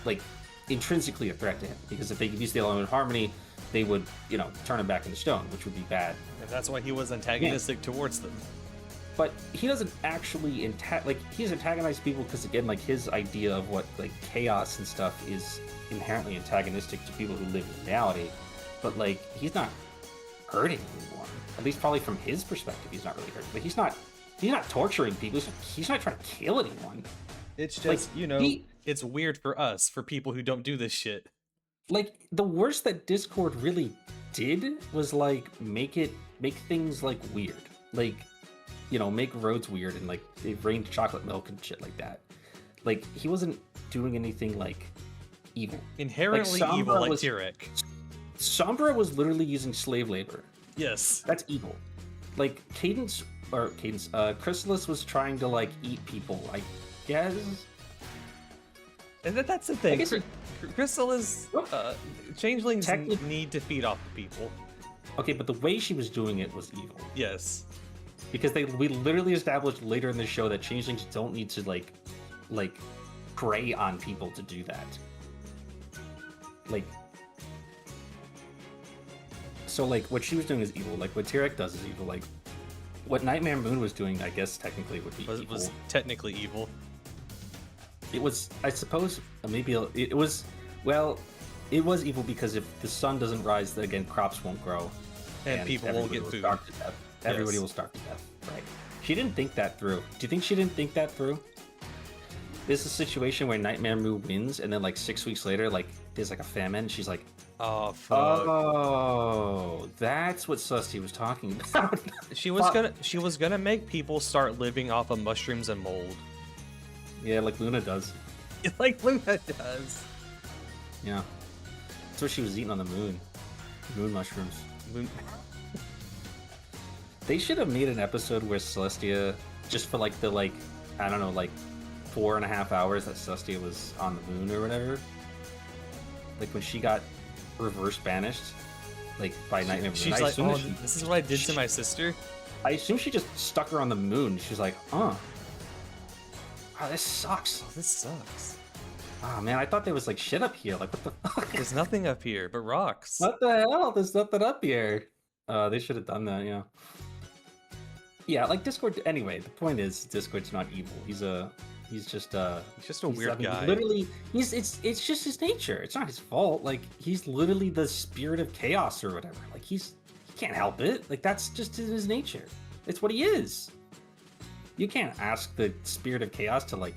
Speaker 2: like intrinsically a threat to him. Because if they could use the element of harmony, they would, you know, turn him back into stone, which would be bad.
Speaker 1: And that's why he was antagonistic towards them.
Speaker 2: But he doesn't actually he's antagonized people because again, like his idea of what like chaos and stuff is inherently antagonistic to people who live in reality. But like he's not hurting anyone. At least probably from his perspective, he's not really hurting. But he's not torturing people. He's not trying to kill anyone.
Speaker 1: It's just it's weird for us, for people who don't do this shit.
Speaker 2: Like the worst that Discord really did was like make things like weird. Like, you know, make roads weird and like it rained chocolate milk and shit like that. Like he wasn't doing anything like evil.
Speaker 1: Inherently
Speaker 2: like,
Speaker 1: evil like Tirak.
Speaker 2: Sombra was literally using slave labor.
Speaker 1: Yes.
Speaker 2: That's evil. Like Chrysalis was trying to like eat people, I guess.
Speaker 1: And that's the thing.
Speaker 2: guess
Speaker 1: Crystal is changelings
Speaker 2: Technically-
Speaker 1: need to feed off the people.
Speaker 2: Okay, but the way she was doing it was evil.
Speaker 1: Yes.
Speaker 2: Because we literally established later in the show that changelings don't need to like prey on people to do that. Like, so like what she was doing is evil. Like what Tyrek does is evil. Like what Nightmare Moon was doing, I guess technically would be evil.
Speaker 1: Was technically evil.
Speaker 2: It was, I suppose, maybe it was. Well, it was evil because if the sun doesn't rise, then again crops won't grow,
Speaker 1: And people won't
Speaker 2: everybody
Speaker 1: get
Speaker 2: will
Speaker 1: food.
Speaker 2: starve to death. Everybody
Speaker 1: Yes.
Speaker 2: will starve to death. Right. She didn't think that through. Do you think she didn't think that through? This is a situation where Nightmare Moo wins, and then like 6 weeks later, like there's like a famine. She's like,
Speaker 1: Oh fuck.
Speaker 2: "Oh, that's what Celestia was talking about."
Speaker 1: She was
Speaker 2: Fuck.
Speaker 1: gonna make people start living off of mushrooms and mold.
Speaker 2: Yeah, like Luna does.
Speaker 1: Like Luna does.
Speaker 2: Yeah, that's what she was eating on the moon. Moon mushrooms. They should have made an episode where Celestia, just for like the I don't know, like 4.5 hours that Celestia was on the moon or whatever. Like when she got reverse banished, like by Nightmare Moon.
Speaker 1: She's
Speaker 2: I
Speaker 1: like,
Speaker 2: assume
Speaker 1: oh,
Speaker 2: she-
Speaker 1: this is what I did to my sister.
Speaker 2: I assume she just stuck her on the moon. She's like, wow, this sucks.
Speaker 1: Oh, this sucks.
Speaker 2: Oh man, I thought there was like shit up here. Like what the fuck?
Speaker 1: There's nothing up here but rocks.
Speaker 2: What the hell? There's nothing up here. They should have done that, yeah. Yeah, like Discord. Anyway, the point is, Discord's not evil. He's just a
Speaker 1: weird guy.
Speaker 2: Literally, it's just his nature. It's not his fault. Like he's literally the spirit of chaos or whatever. Like he can't help it. Like that's just his nature. It's what he is. You can't ask the spirit of chaos to like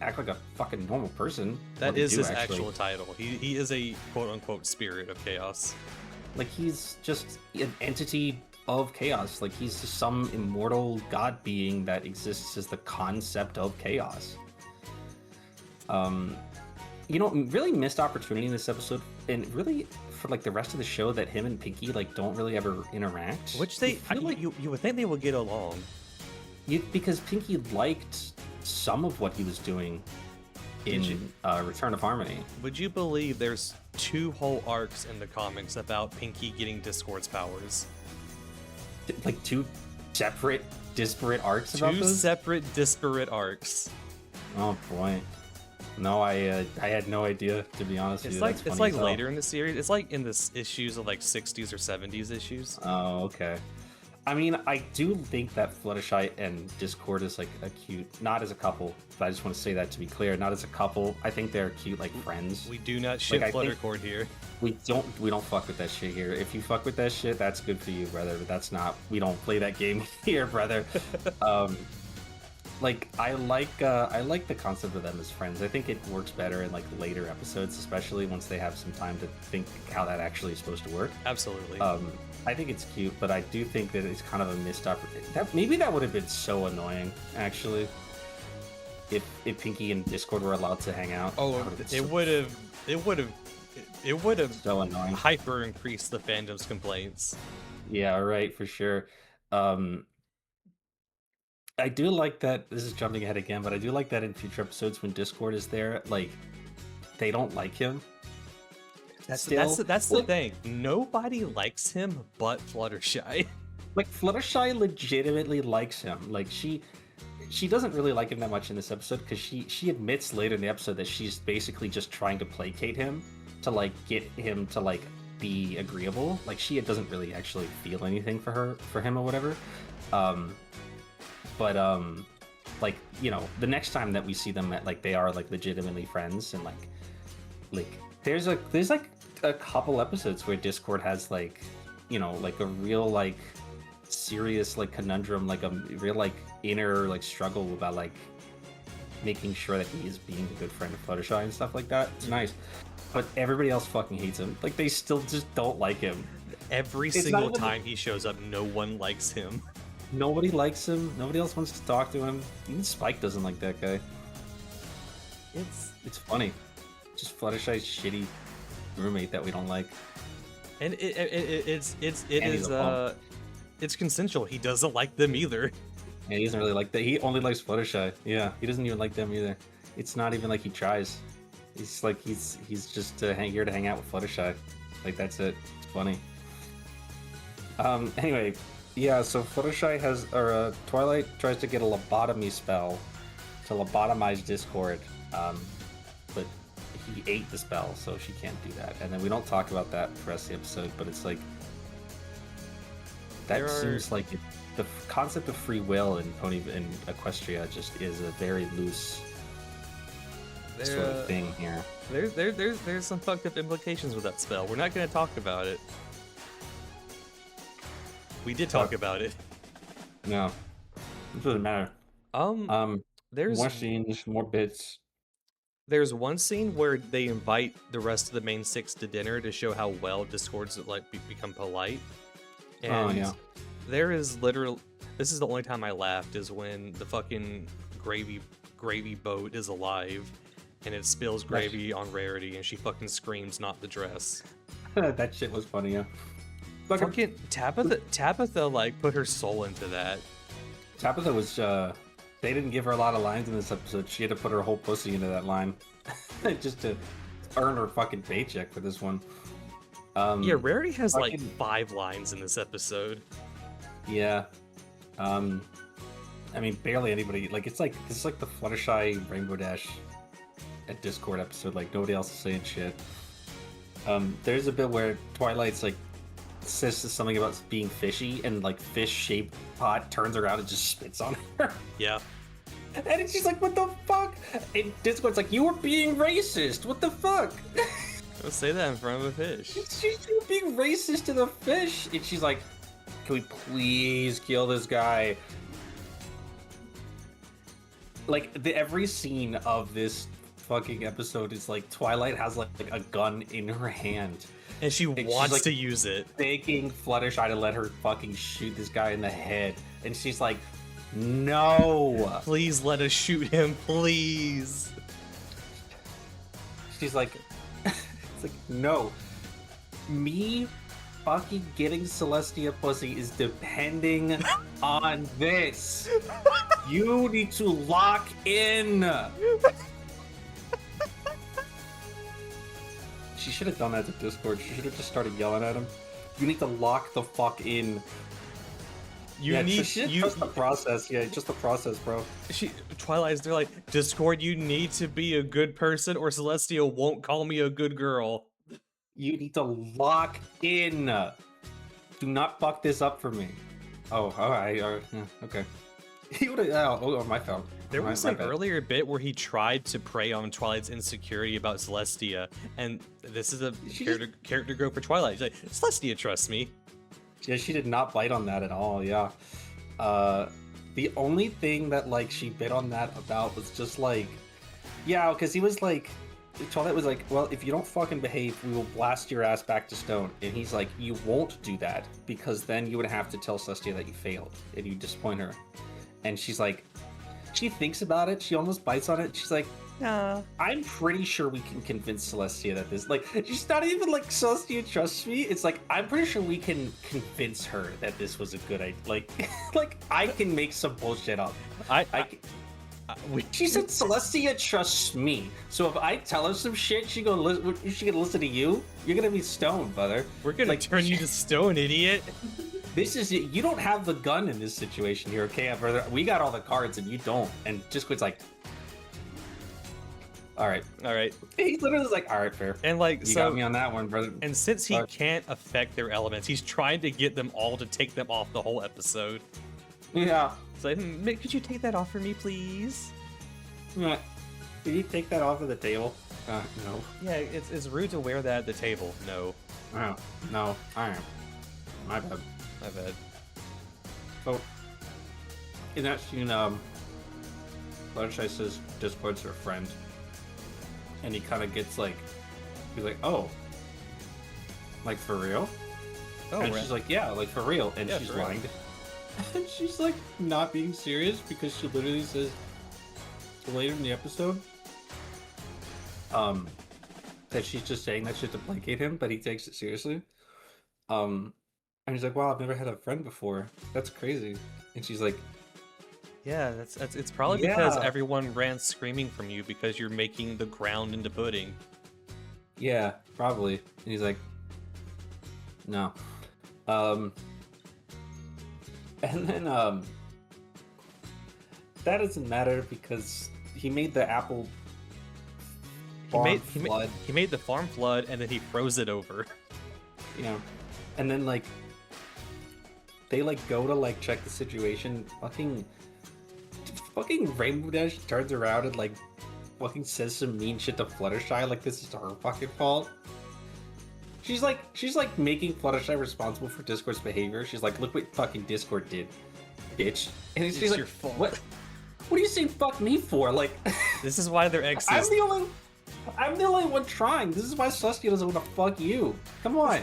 Speaker 2: act like a fucking normal person.
Speaker 1: That
Speaker 2: What they
Speaker 1: is
Speaker 2: do,
Speaker 1: his
Speaker 2: actually.
Speaker 1: actual title. He is a quote unquote spirit of chaos.
Speaker 2: Like he's just an entity of chaos. Like he's just some immortal god being that exists as the concept of chaos. Really missed opportunity in this episode, and really for like the rest of the show that him and Pinky like don't really ever interact.
Speaker 1: Which they,
Speaker 2: You feel like
Speaker 1: you would think they would get along.
Speaker 2: because Pinky liked some of what he was doing
Speaker 1: Did you?
Speaker 2: in Return of Harmony.
Speaker 1: Would you believe there's 2 whole arcs in the comics about Pinky getting Discord's powers?
Speaker 2: Like 2 separate, disparate arcs about
Speaker 1: 2
Speaker 2: those.
Speaker 1: separate, disparate arcs.
Speaker 2: Oh boy. No, I had no idea, to be honest with
Speaker 1: It's
Speaker 2: you.
Speaker 1: like
Speaker 2: That's
Speaker 1: it's
Speaker 2: funny
Speaker 1: like
Speaker 2: as hell.
Speaker 1: later in the series. It's like in the issues of like 60s or 70s issues.
Speaker 2: Oh, okay. I mean, I do think that Fluttershy and Discord is like a cute, not as a couple, but I just want to say that to be clear, not as a couple. I think they're cute like friends.
Speaker 1: We do not ship
Speaker 2: I think-
Speaker 1: Fluttercord here.
Speaker 2: We don't fuck with that shit here. If you fuck with that shit, that's good for you, brother. But that's not. We don't play that game here, brother. Like I like the concept of them as friends. I think it works better in like later episodes, especially once they have some time to think how that actually is supposed to work.
Speaker 1: Absolutely.
Speaker 2: I think it's cute, but I do think that it's kind of a missed opportunity. That would have been so annoying, actually. If Pinky and Discord were allowed to hang out.
Speaker 1: Oh,
Speaker 2: that would've been
Speaker 1: it would have
Speaker 2: so annoying.
Speaker 1: hyper increased the fandom's complaints.
Speaker 2: Yeah, right, for sure. I do like that. This is jumping ahead again, but I do like that in future episodes when Discord is there, like they don't like him.
Speaker 1: That's
Speaker 2: Still,
Speaker 1: the
Speaker 2: like-
Speaker 1: thing. Nobody likes him but Fluttershy.
Speaker 2: Like Fluttershy legitimately likes him. Like she doesn't really like him that much in this episode because she admits later in the episode that she's basically just trying to placate him to like get him to like be agreeable. Like she doesn't really actually feel anything for him or whatever. But like the next time that we see them at like they are like legitimately friends and like there's like a couple episodes where Discord has like like a real like serious like conundrum, like a real like inner like struggle about like making sure that he is being a good friend of Fluttershy and stuff like that. It's nice, but everybody else fucking hates him. Like they still just don't like him.
Speaker 1: Every
Speaker 2: It's not
Speaker 1: single
Speaker 2: even-
Speaker 1: time he shows up, no one likes him.
Speaker 2: Nobody likes him. Nobody else wants to talk to him. Even Spike doesn't like that guy. It's funny. Just Fluttershy's shitty roommate that we don't like.
Speaker 1: And it
Speaker 2: And he's
Speaker 1: is
Speaker 2: a bum.
Speaker 1: it's consensual. He doesn't like them either.
Speaker 2: Yeah, he doesn't really like that. He only likes Fluttershy. Yeah, he doesn't even like them either. It's not even like he tries. He's like he's just here to hang out with Fluttershy. Like that's it. It's funny. Anyway, yeah. So Fluttershy has Twilight tries to get a lobotomy spell to lobotomize Discord. But he ate the spell, so she can't do that. And then we don't talk about that for the rest of the episode. But it's like that seems like the concept of free will in Equestria just is a very loose sort of thing here.
Speaker 1: There's some fucked up implications with that spell. We're not going to talk about it. We did talk about it.
Speaker 2: No, it doesn't matter.
Speaker 1: There's
Speaker 2: more scenes, more bits.
Speaker 1: There's one scene where they invite the rest of the main six to dinner to show how well Discords like become polite. And there is literally, this is the only time I laughed, is when the fucking gravy boat is alive and it spills gravy on Rarity and she fucking screams, "Not the dress."
Speaker 2: That shit was funny, yeah.
Speaker 1: Fucking Tabitha like put her soul into that.
Speaker 2: Tabitha was they didn't give her a lot of lines in this episode. She had to put her whole pussy into that line just to earn her fucking paycheck for this one.
Speaker 1: Yeah, Rarity has like 5 lines in this episode.
Speaker 2: Yeah. I mean, barely anybody. Like, this is like the Fluttershy Rainbow Dash at Discord episode. Like, nobody else is saying shit. There's a bit where Twilight's like says something about being fishy, and like fish-shaped pot turns around and just spits on her.
Speaker 1: Yeah.
Speaker 2: And she's like, "What the fuck?" And Discord's like, "You were being racist. What the fuck?"
Speaker 1: Don't say that in front of a fish.
Speaker 2: She's being racist to the fish, and she's like, "Can we please kill this guy?" Like every scene of this fucking episode is like Twilight has like a gun in her hand,
Speaker 1: and she wants
Speaker 2: like,
Speaker 1: to use it,
Speaker 2: begging Fluttershy to let her fucking shoot this guy in the head, and she's like, "No,
Speaker 1: please let us shoot him, please."
Speaker 2: She's like, "It's like, no, me fucking getting Celestia pussy is depending on this. You need to lock in." She should have done that to Discord. She should have just started yelling at him. You need to lock the fuck in. Just the process. Yeah, just the process, bro.
Speaker 1: Twilight's they're like, "Discord, you need to be a good person or Celestia won't call me a good girl.
Speaker 2: You need to lock in. Do not fuck this up for me." Oh, alright, yeah, okay. He would have. Oh, my fault.
Speaker 1: There was
Speaker 2: my
Speaker 1: an
Speaker 2: bad.
Speaker 1: earlier bit where he tried to prey on Twilight's insecurity about Celestia, and this is a character growth for Twilight. She's like, "Celestia trusts me."
Speaker 2: Yeah, she did not bite on that at all. Yeah. The only thing that like she bit on that about was just like, yeah, because he was like, Twilight was like, "Well, if you don't fucking behave, we will blast your ass back to stone." And he's like, "You won't do that because then you would have to tell Celestia that you failed and you disappoint her." And she's like, she thinks about it. She almost bites on it. She's like,
Speaker 1: "Nah,
Speaker 2: I'm pretty sure we can convince Celestia that this, like, she's not even like, Celestia trusts me. It's like, I'm pretty sure we can convince her that this was a good idea. Like I can make some bullshit up. She said Celestia trusts me. So if I tell her some shit, she gonna listen to you. You're gonna be stoned, brother.
Speaker 1: We're gonna turn you to stone, idiot."
Speaker 2: This is it. You don't have the gun in this situation here, okay, brother? We got all the cards and you don't. And just quits like, all right. He literally was like, "All right, fair."
Speaker 1: And like,
Speaker 2: you got me on that one, brother.
Speaker 1: And since he can't affect their elements, he's trying to get them all to take them off the whole episode.
Speaker 2: Yeah.
Speaker 1: It's like, "Could you take that off for me, please?"
Speaker 2: Yeah. Did you take that off of the table? No.
Speaker 1: Yeah, it's rude to wear that at the table. No.
Speaker 2: Oh, no. I am. My bad.
Speaker 1: My bad.
Speaker 2: So, in that scene, Fluttershy says Discord's her friend. And he kind of gets like, he's like, "Oh, like for real?"
Speaker 1: Oh,
Speaker 2: and she's like, "Yeah, like for real." And
Speaker 1: Yeah,
Speaker 2: she's
Speaker 1: for real.
Speaker 2: lying. And she's like not being serious because she literally says later in the episode, that she's just saying that shit to placate him, but he takes it seriously. And he's like, "Wow, I've never had a friend before. That's crazy." And she's like,
Speaker 1: Yeah, that's it's probably because
Speaker 2: "Yeah,
Speaker 1: everyone ran screaming from you because you're making the ground into pudding.
Speaker 2: yeah, probably." And he's like, "No." Um, and then that doesn't matter because he made the apple
Speaker 1: He
Speaker 2: farm
Speaker 1: made he made
Speaker 2: flood,
Speaker 1: he made the farm flood and then he froze it over.
Speaker 2: you know, and then like they like go to like check the situation. Fucking Rainbow Dash turns around and like fucking says some mean shit to Fluttershy like this is her fucking fault. She's like making Fluttershy responsible for Discord's behavior. She's like, look what fucking Discord did, bitch. And she's
Speaker 1: It's
Speaker 2: like,
Speaker 1: your fault.
Speaker 2: what are you saying fuck me for? Like
Speaker 1: This is why they're
Speaker 2: I'm
Speaker 1: exes.
Speaker 2: the only one trying. This is why Celestia doesn't want to fuck you. Come on.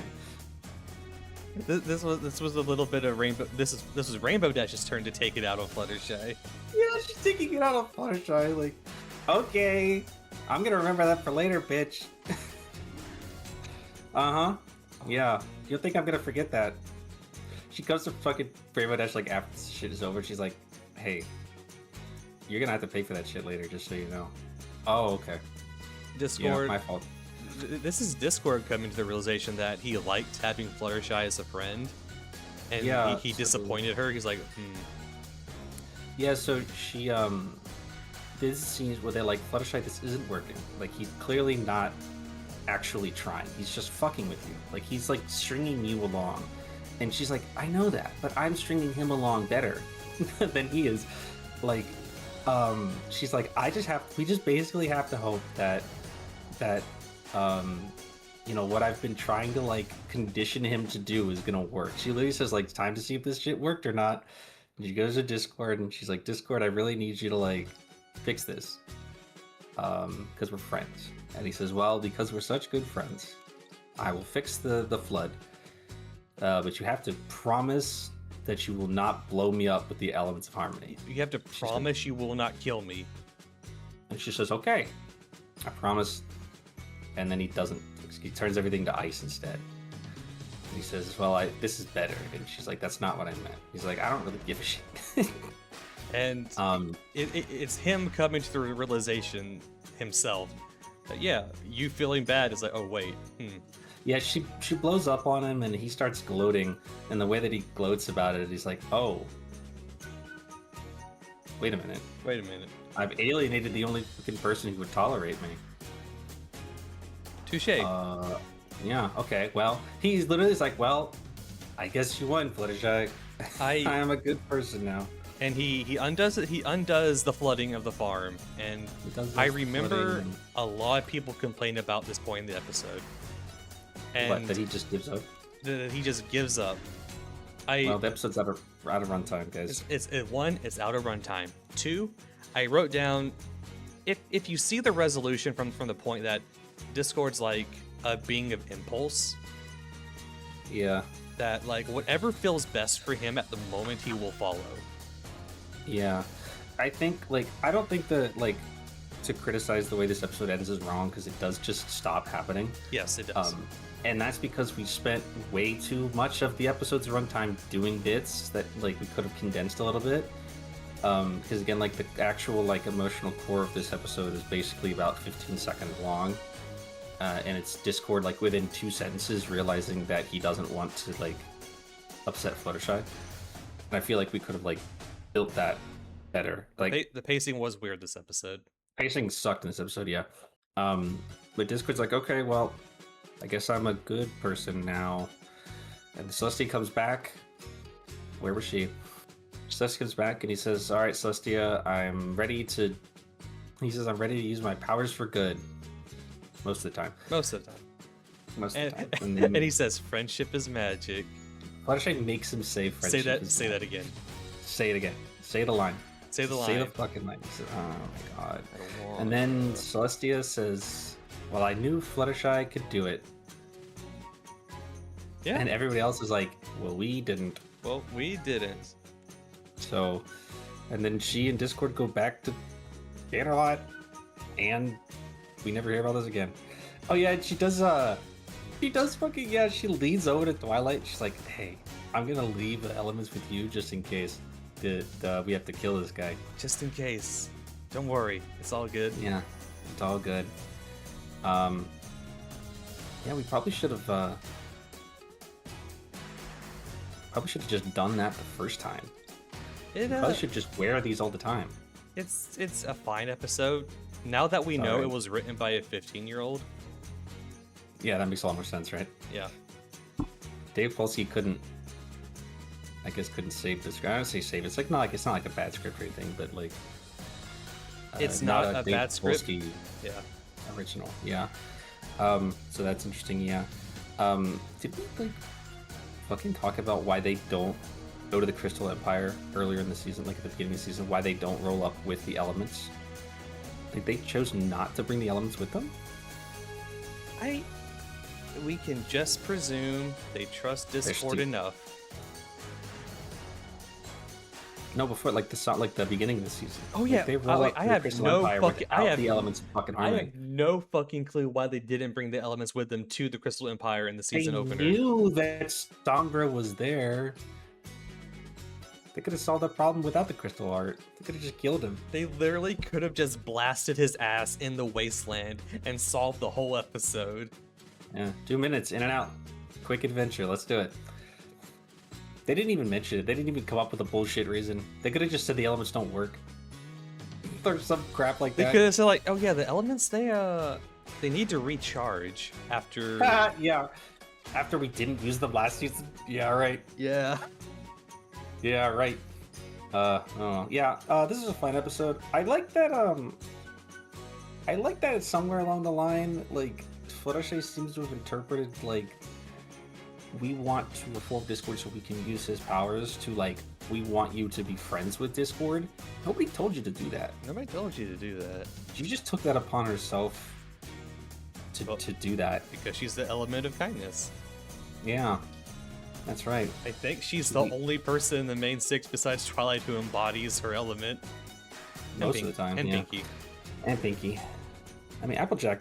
Speaker 1: This was a little bit of Rainbow. This was Rainbow Dash's turn to take it out on Fluttershy.
Speaker 2: Yeah, she's taking it out on Fluttershy. Like, okay, I'm gonna remember that for later, bitch. Uh-huh. Yeah. You'll think I'm gonna forget that. She comes to fucking Rainbow Dash like after this shit is over. She's like, hey, you're gonna have to pay for that shit later, just so you know. Oh, okay. Yeah,
Speaker 1: Discord.
Speaker 2: my fault.
Speaker 1: This is Discord coming to the realization that he liked having Fluttershy as a friend, and
Speaker 2: Yeah,
Speaker 1: he
Speaker 2: so-
Speaker 1: disappointed her. He's like,
Speaker 2: Yeah, so she this scenes where they're like, Fluttershy, this isn't working. Like he's clearly not actually trying. He's just fucking with you. Like he's like stringing you along. And she's like, I know that, but I'm stringing him along better than he is. Like, she's like, we just basically have to hope that you know, what I've been trying to like condition him to do is gonna work. She literally says like, it's time to see if this shit worked or not. And she goes to Discord and she's like, Discord, I really need you to like fix this. Because we're friends. And he says, well, because we're such good friends, I will fix the flood. But you have to promise that you will not blow me up with the elements of harmony.
Speaker 1: you have to promise you will not kill me.
Speaker 2: And she says, okay, I promise. And then he doesn't. He turns everything to ice instead. And he says, well, this is better. And she's like, that's not what I meant. He's like, I don't really give a shit.
Speaker 1: And it's him coming to the realization himself that, yeah, you feeling bad is like, oh, wait.
Speaker 2: Yeah, she blows up on him and he starts gloating. And the way that he gloats about it, he's like, oh, wait a minute.
Speaker 1: Wait a minute.
Speaker 2: I've alienated the only fucking person who would tolerate me.
Speaker 1: Touche.
Speaker 2: Yeah, okay. Well, he's literally like, well, I guess you won, Fluttershy. I am a good person now.
Speaker 1: And he undoes it. He undoes the flooding of the farm, and I remember a lot of people complain about this point in the episode. And
Speaker 2: what, that he just gives up?
Speaker 1: That he just gives up.
Speaker 2: Well, the episode's out of runtime, guys.
Speaker 1: It's one, it's out of runtime. Two, I wrote down, if you see the resolution from the point that Discord's like a being of impulse.
Speaker 2: Yeah.
Speaker 1: That like whatever feels best for him at the moment, he will follow.
Speaker 2: Yeah, I think like I don't think that like to criticize the way this episode ends is wrong because it does just stop happening.
Speaker 1: Yes, it does.
Speaker 2: And that's because we spent way too much of the episode's runtime doing bits that like we could have condensed a little bit. Because again, like the actual like emotional core of this episode is basically about 15 seconds long, and it's Discord like within 2 sentences realizing that he doesn't want to like upset Fluttershy. And I feel like we could have like built that better. Like
Speaker 1: the pacing was weird this episode.
Speaker 2: Pacing sucked in this episode, yeah. But Discord's like, okay, well, I guess I'm a good person now. And Celestia comes back. Where was she? Celestia comes back and he says, all right, Celestia, I'm ready to use my powers for good. Most of the time.
Speaker 1: Most of the time.
Speaker 2: Most of the time.
Speaker 1: And he says, friendship is magic.
Speaker 2: Fluttershy makes him say friendship
Speaker 1: Say that again.
Speaker 2: Say it again. Say the line.
Speaker 1: Say the line.
Speaker 2: Say the fucking line. Says, oh my god. And then Celestia says, well, I knew Fluttershy could do it.
Speaker 1: Yeah.
Speaker 2: And everybody else is like, well, we didn't.
Speaker 1: Well, we didn't.
Speaker 2: So, and then she and Discord go back to Bannerlot, and we never hear about this again. Oh yeah, she does She does fucking, yeah, she leans over to Twilight. She's like, hey, I'm gonna leave the elements with you just in case we have to kill this guy.
Speaker 1: Just in case. Don't worry, it's all good.
Speaker 2: Yeah, it's all good. Yeah, we probably should have just done that the first time. Probably should just wear these all the time.
Speaker 1: It's a fine episode. Now that we know it was written by a 15-year-old.
Speaker 2: Yeah, that makes a lot more sense, right?
Speaker 1: Yeah.
Speaker 2: Dave Polsky couldn't save the script. I don't say save. It's like it's not like a bad script or anything, but like
Speaker 1: it's not a bad script.
Speaker 2: Polsky
Speaker 1: yeah.
Speaker 2: Original. Yeah. So that's interesting. Yeah. Did we like fucking talk about why they don't go to the Crystal Empire earlier in the season, like at the beginning of the season? Why they don't roll up with the elements? Like they chose not to bring the elements with them.
Speaker 1: We can just presume they trust Discord enough.
Speaker 2: No, before like the beginning of the season.
Speaker 1: Oh yeah,
Speaker 2: they roll up
Speaker 1: I have
Speaker 2: Crystal
Speaker 1: no
Speaker 2: Empire
Speaker 1: fucking. I have
Speaker 2: the elements of fucking
Speaker 1: I
Speaker 2: harmony.
Speaker 1: have no fucking clue why they didn't bring the elements with them to the Crystal Empire in the season opener.
Speaker 2: They knew that Sombra was there. They could have solved that problem without the crystal art. They could have just killed him.
Speaker 1: They literally could have just blasted his ass in the wasteland and solved the whole episode.
Speaker 2: Yeah, 2 minutes in and out. Quick adventure. Let's do it. They didn't even mention it. They didn't even come up with a bullshit reason. They could have just said the elements don't work. Or some crap like
Speaker 1: They
Speaker 2: that.
Speaker 1: could have said like, oh yeah, the elements they need to recharge after.
Speaker 2: Yeah. After we didn't use them last season. Yeah, right.
Speaker 1: Yeah.
Speaker 2: Yeah, right. This is a fun episode. I like that it's somewhere along the line, like, Fluttershy seems to have interpreted, like, we want to reform Discord so we can use his powers to, like, we want you to be friends with Discord. Nobody told you to do that.
Speaker 1: Nobody told you to do that.
Speaker 2: She just took that upon herself to do that.
Speaker 1: Because she's the element of kindness.
Speaker 2: Yeah. That's right.
Speaker 1: I think she's the only person in the main six besides Twilight who embodies her element.
Speaker 2: Most of the time,
Speaker 1: and
Speaker 2: yeah.
Speaker 1: Pinky.
Speaker 2: And Pinky. I mean, Applejack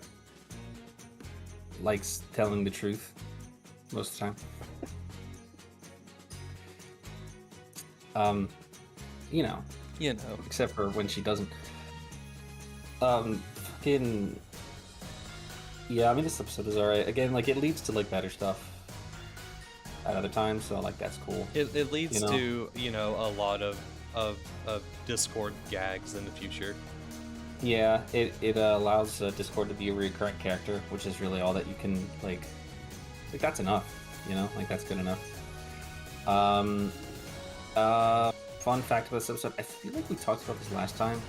Speaker 2: likes telling the truth most of the time. You know. Except for when she doesn't. Fucking. Yeah, I mean, this episode is alright. Again, like, it leads to, like, better stuff at other times, so, like, that's cool.
Speaker 1: It leads to, a lot of Discord gags in the future.
Speaker 2: Yeah, it allows Discord to be a recurrent character, which is really all that you can, like that's enough, like, that's good enough. Fun fact about this episode, I feel like we talked about this last time.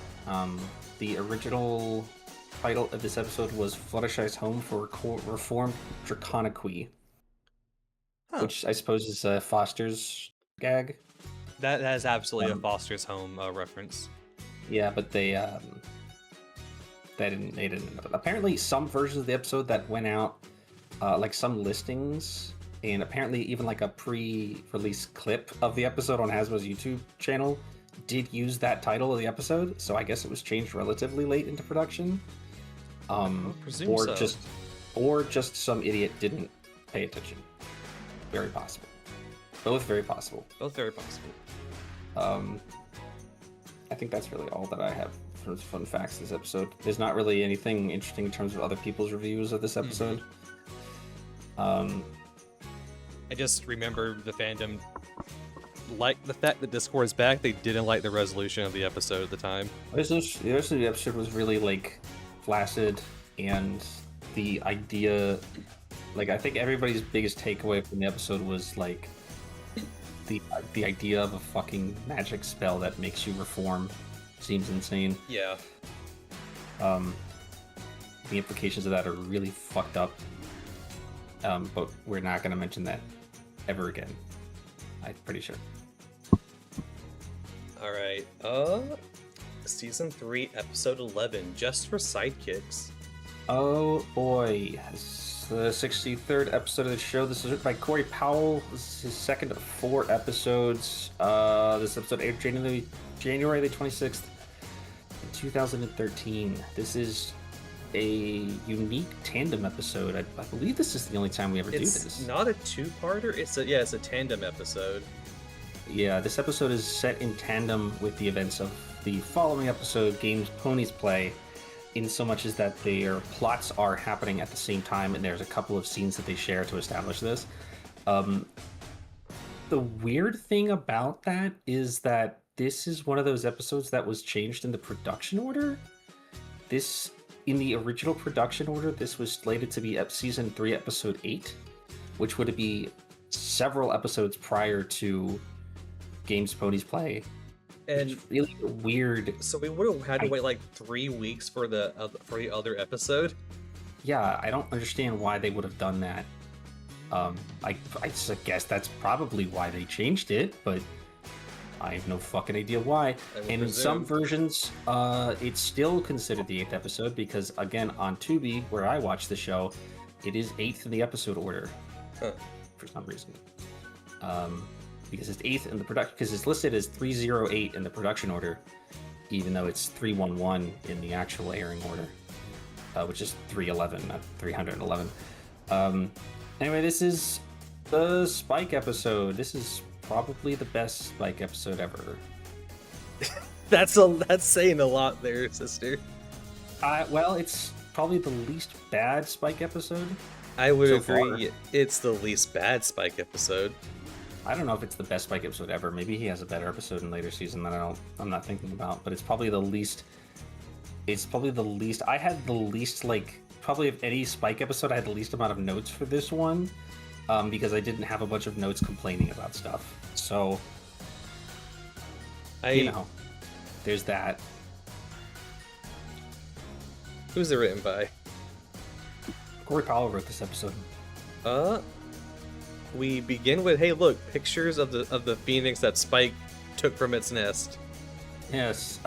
Speaker 2: The original title of this episode was Fluttershy's Home for Reformed Draconiqui, which I suppose is Foster's gag.
Speaker 1: That is absolutely a Foster's Home reference.
Speaker 2: Yeah, but they didn't know that. Apparently, some versions of the episode that went out, like some listings, and apparently even like a pre-release clip of the episode on Hasbro's YouTube channel did use that title of the episode. So I guess it was changed relatively late into production. Or just some idiot didn't pay attention. Very possible. Both very possible.
Speaker 1: Both very possible.
Speaker 2: I think that's really all that I have for fun facts this episode. There's not really anything interesting in terms of other people's reviews of this episode.
Speaker 1: I just remember the fandom liked the fact that Discord is back. They didn't like the resolution of the episode at the time.
Speaker 2: The rest of the episode was really, like, flaccid, and the idea, like, I think everybody's biggest takeaway from the episode was, like, the idea of a fucking magic spell that makes you reform seems insane.
Speaker 1: Yeah.
Speaker 2: The implications of that are really fucked up. But we're not going to mention that ever again. I'm pretty sure.
Speaker 1: All right. Season 3, episode 11, Just for Sidekicks.
Speaker 2: Oh boy. This is the 63rd episode of the show. This is written by Corey Powell. This is his second of 4 episodes. This episode aired January the 26th, 2013. This is a unique tandem episode. I believe this is the only time we ever do
Speaker 1: It's
Speaker 2: this.
Speaker 1: not a two-parter. It's a tandem episode.
Speaker 2: Yeah, this episode is set in tandem with the events of the following episode, Games Ponies Play, in so much as that their plots are happening at the same time, and there's a couple of scenes that they share to establish this. The weird thing about that is that this is one of those episodes that was changed in the production order. This, in the original production order, this was slated to be season 3, episode 8, which would be several episodes prior to Games Ponies Play.
Speaker 1: And
Speaker 2: it's really weird.
Speaker 1: So we would have had to wait like 3 weeks for the other episode.
Speaker 2: Yeah, I don't understand why they would have done that. I guess that's probably why they changed it, but I have no fucking idea why. And in some versions, it's still considered the 8th episode because, again, on Tubi, where I watch the show, it is 8th in the episode order for some reason. Because it's 8th in the production, because it's listed as 308 in the production order, even though it's 311 in the actual airing order, which is 311, not 311. Anyway, this is the Spike episode. This is probably the best Spike episode ever.
Speaker 1: That's saying a lot there, sister.
Speaker 2: Well, it's probably the least bad Spike episode.
Speaker 1: I would agree. Far. It's the least bad Spike episode.
Speaker 2: I don't know if it's the best Spike episode ever. Maybe he has a better episode in later season that I'm not thinking about. But it's probably the least. It's probably the least. I had the least, like, probably of any Spike episode, I had the least amount of notes for this one, because I didn't have a bunch of notes complaining about stuff. So, you know, there's that.
Speaker 1: Who's it written by?
Speaker 2: Corey Powell wrote this episode.
Speaker 1: We begin with, hey, look, pictures of the phoenix that Spike took from its nest.
Speaker 2: Yes,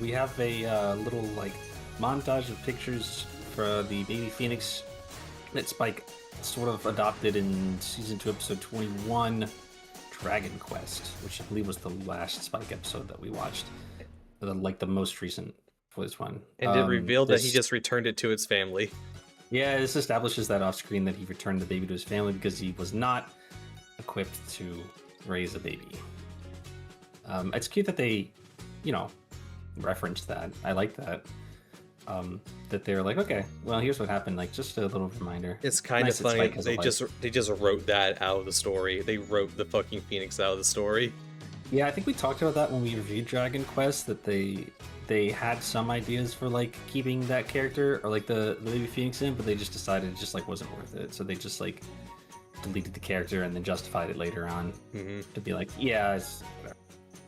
Speaker 2: we have a little, like, montage of pictures for the baby phoenix that Spike sort of adopted in season 2, episode 21, Dragon Quest, which I believe was the last Spike episode that we watched, the most recent for this one.
Speaker 1: And it revealed that he just returned it to its family. Yeah,
Speaker 2: this establishes that off screen that he returned the baby to his family because he was not equipped to raise a baby. It's cute that they, referenced that. I like that. That they're like, okay, well, here's what happened. Like, just a little reminder.
Speaker 1: It's kind of funny. They just wrote that out of the story. They wrote the fucking Phoenix out of the story.
Speaker 2: Yeah, I think we talked about that when we reviewed Dragon Quest, that they had some ideas for, like, keeping that character or, like, the baby Phoenix in, but they just decided it just, like, wasn't worth it. So they just, like, deleted the character and then justified it later on to be like, yeah, it's whatever.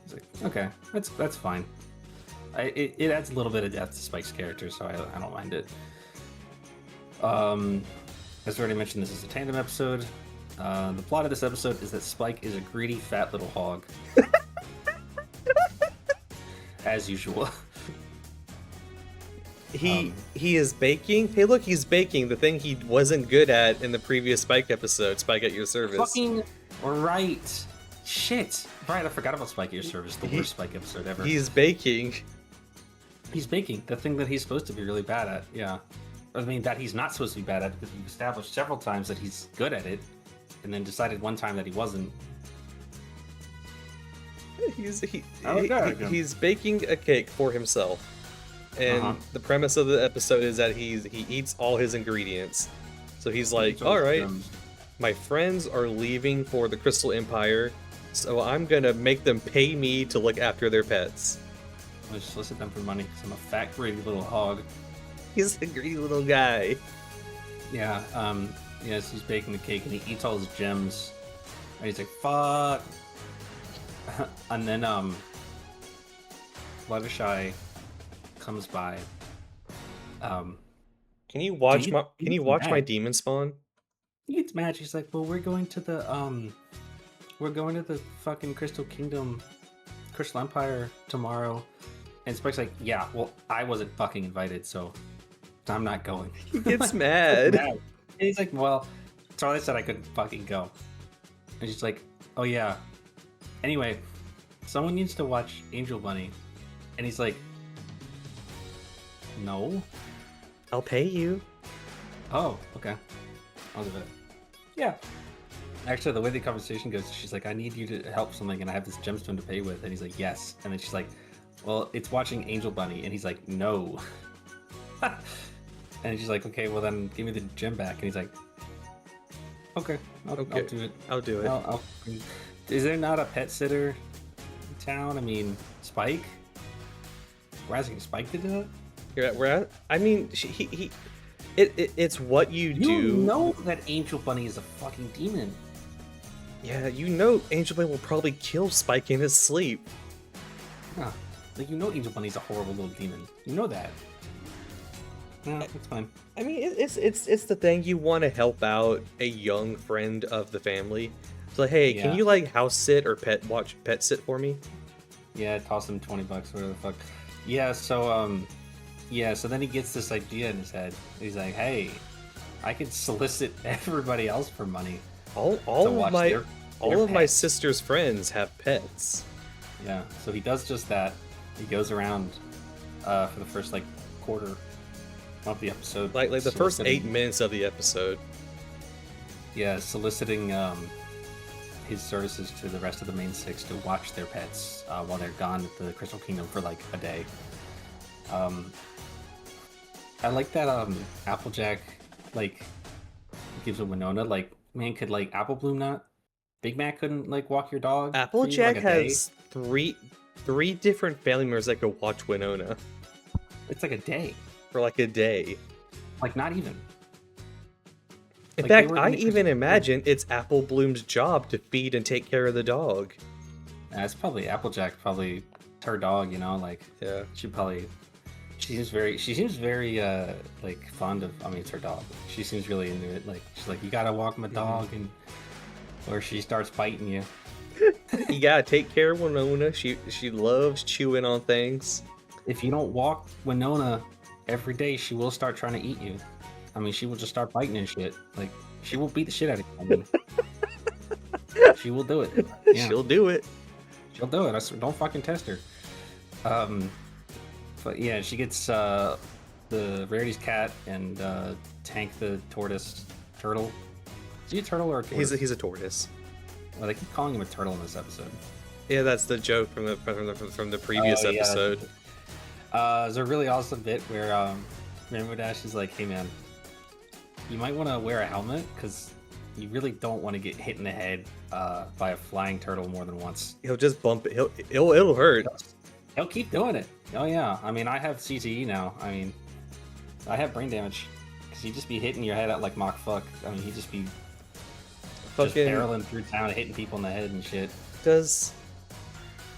Speaker 2: It's like, okay, that's fine. It adds a little bit of depth to Spike's character, so I don't mind it. As I already mentioned, this is a tandem episode. The plot of this episode is that Spike is a greedy, fat little hog. As usual.
Speaker 1: He is baking. Hey, look, he's baking the thing he wasn't good at in the previous Spike episode, Spike at Your Service.
Speaker 2: Fucking right. Shit. Right, I forgot about Spike at Your Service, the worst Spike episode ever.
Speaker 1: He's baking.
Speaker 2: He's baking, the thing that he's supposed to be really bad at, yeah. I mean, that he's not supposed to be bad at, because we've established several times that he's good at it, and then decided one time that he wasn't.
Speaker 1: He's baking a cake for himself. And the premise of the episode is that he eats all his ingredients. So he's like, all right, my friends are leaving for the Crystal Empire, so I'm gonna make them pay me to look after their pets.
Speaker 2: I just solicit them for money because I'm a fat, greedy little hog.
Speaker 1: He's a greedy little guy.
Speaker 2: Yeah, yes, he's baking the cake and he eats all his gems. And he's like, fuck. And then, Fluttershy comes by.
Speaker 1: Can you watch my demon spawn?
Speaker 2: He gets mad. She's like, well, we're going to the fucking Crystal Kingdom, Crystal Empire tomorrow. And Spike's like, yeah, well, I wasn't fucking invited, so I'm not going.
Speaker 1: He gets mad.
Speaker 2: And he's like, well, Charlie said I couldn't fucking go. And she's like, oh yeah. Anyway, someone needs to watch Angel Bunny. And he's like, no.
Speaker 1: I'll pay you.
Speaker 2: Oh, okay. I'll do it. Yeah. Actually, the way the conversation goes, she's like, I need you to help something, and I have this gemstone to pay with. And he's like, yes. And then she's like, well, it's watching Angel Bunny. And he's like, no. And she's like, okay, well then give me the gem back. And he's like, okay, I'll do it.
Speaker 1: I'll do it.
Speaker 2: Is there not a pet sitter in town? I mean, Spike? We're asking Spike to do it?
Speaker 1: I mean, it's what you do.
Speaker 2: You know that Angel Bunny is a fucking demon.
Speaker 1: Yeah, you know Angel Bunny will probably kill Spike in his sleep.
Speaker 2: Huh. Like, you know Angel Bunny's a horrible little demon. You know that. Yeah, it's fine.
Speaker 1: I mean, it's the thing, you want to help out a young friend of the family. It's like, hey, can you like house sit or pet sit for me?
Speaker 2: Yeah, toss him $20, whatever the fuck. Yeah, so so then he gets this idea in his head. He's like, hey, I could solicit everybody else for money.
Speaker 1: All of my sister's friends have pets.
Speaker 2: Yeah, so he does just that. He goes around for the first like quarter of the episode,
Speaker 1: like the first 8 minutes of the episode.
Speaker 2: Yeah, soliciting his services to the rest of the main six to watch their pets while they're gone at the Crystal Kingdom for like a day. I like that Applejack like gives a Winona like, man, could like Apple Bloom not? Big Mac couldn't like walk your dog?
Speaker 1: Applejack has three different family members that could watch Winona.
Speaker 2: It's like a day.
Speaker 1: For like a day.
Speaker 2: Like not even.
Speaker 1: In fact, I even imagine it's Apple Bloom's job to feed and take care of the dog.
Speaker 2: It's probably Applejack, probably her dog, you know, like
Speaker 1: yeah.
Speaker 2: She seems very like fond of, I mean, it's her dog. She seems really into it. Like she's like, you gotta walk my dog, and or she starts biting you.
Speaker 1: You gotta take care of Winona. She loves chewing on things.
Speaker 2: If you don't walk Winona every day, she will start trying to eat you. I mean, she will just start biting and shit. Like, she will beat the shit out of you. I mean, she will do it. Yeah.
Speaker 1: She'll do it.
Speaker 2: She'll do it. Don't fucking test her. But yeah, she gets the Rarity's cat and Tank the tortoise turtle. Is he a turtle or a tortoise?
Speaker 1: He's a tortoise.
Speaker 2: Well, they keep calling him a turtle in this episode.
Speaker 1: Yeah, that's the joke from the previous episode.
Speaker 2: There's a really awesome bit where Rainbow Dash is like, hey man, you might want to wear a helmet because you really don't want to get hit in the head by a flying turtle more than once.
Speaker 1: He'll just bump it. It'll hurt.
Speaker 2: He'll keep doing it. Oh yeah. I mean, I have CTE now. I mean, I have brain damage because he'd just be hitting your head out like Mach fuck. I mean, he'd just be just barreling through town, hitting people in the head and shit.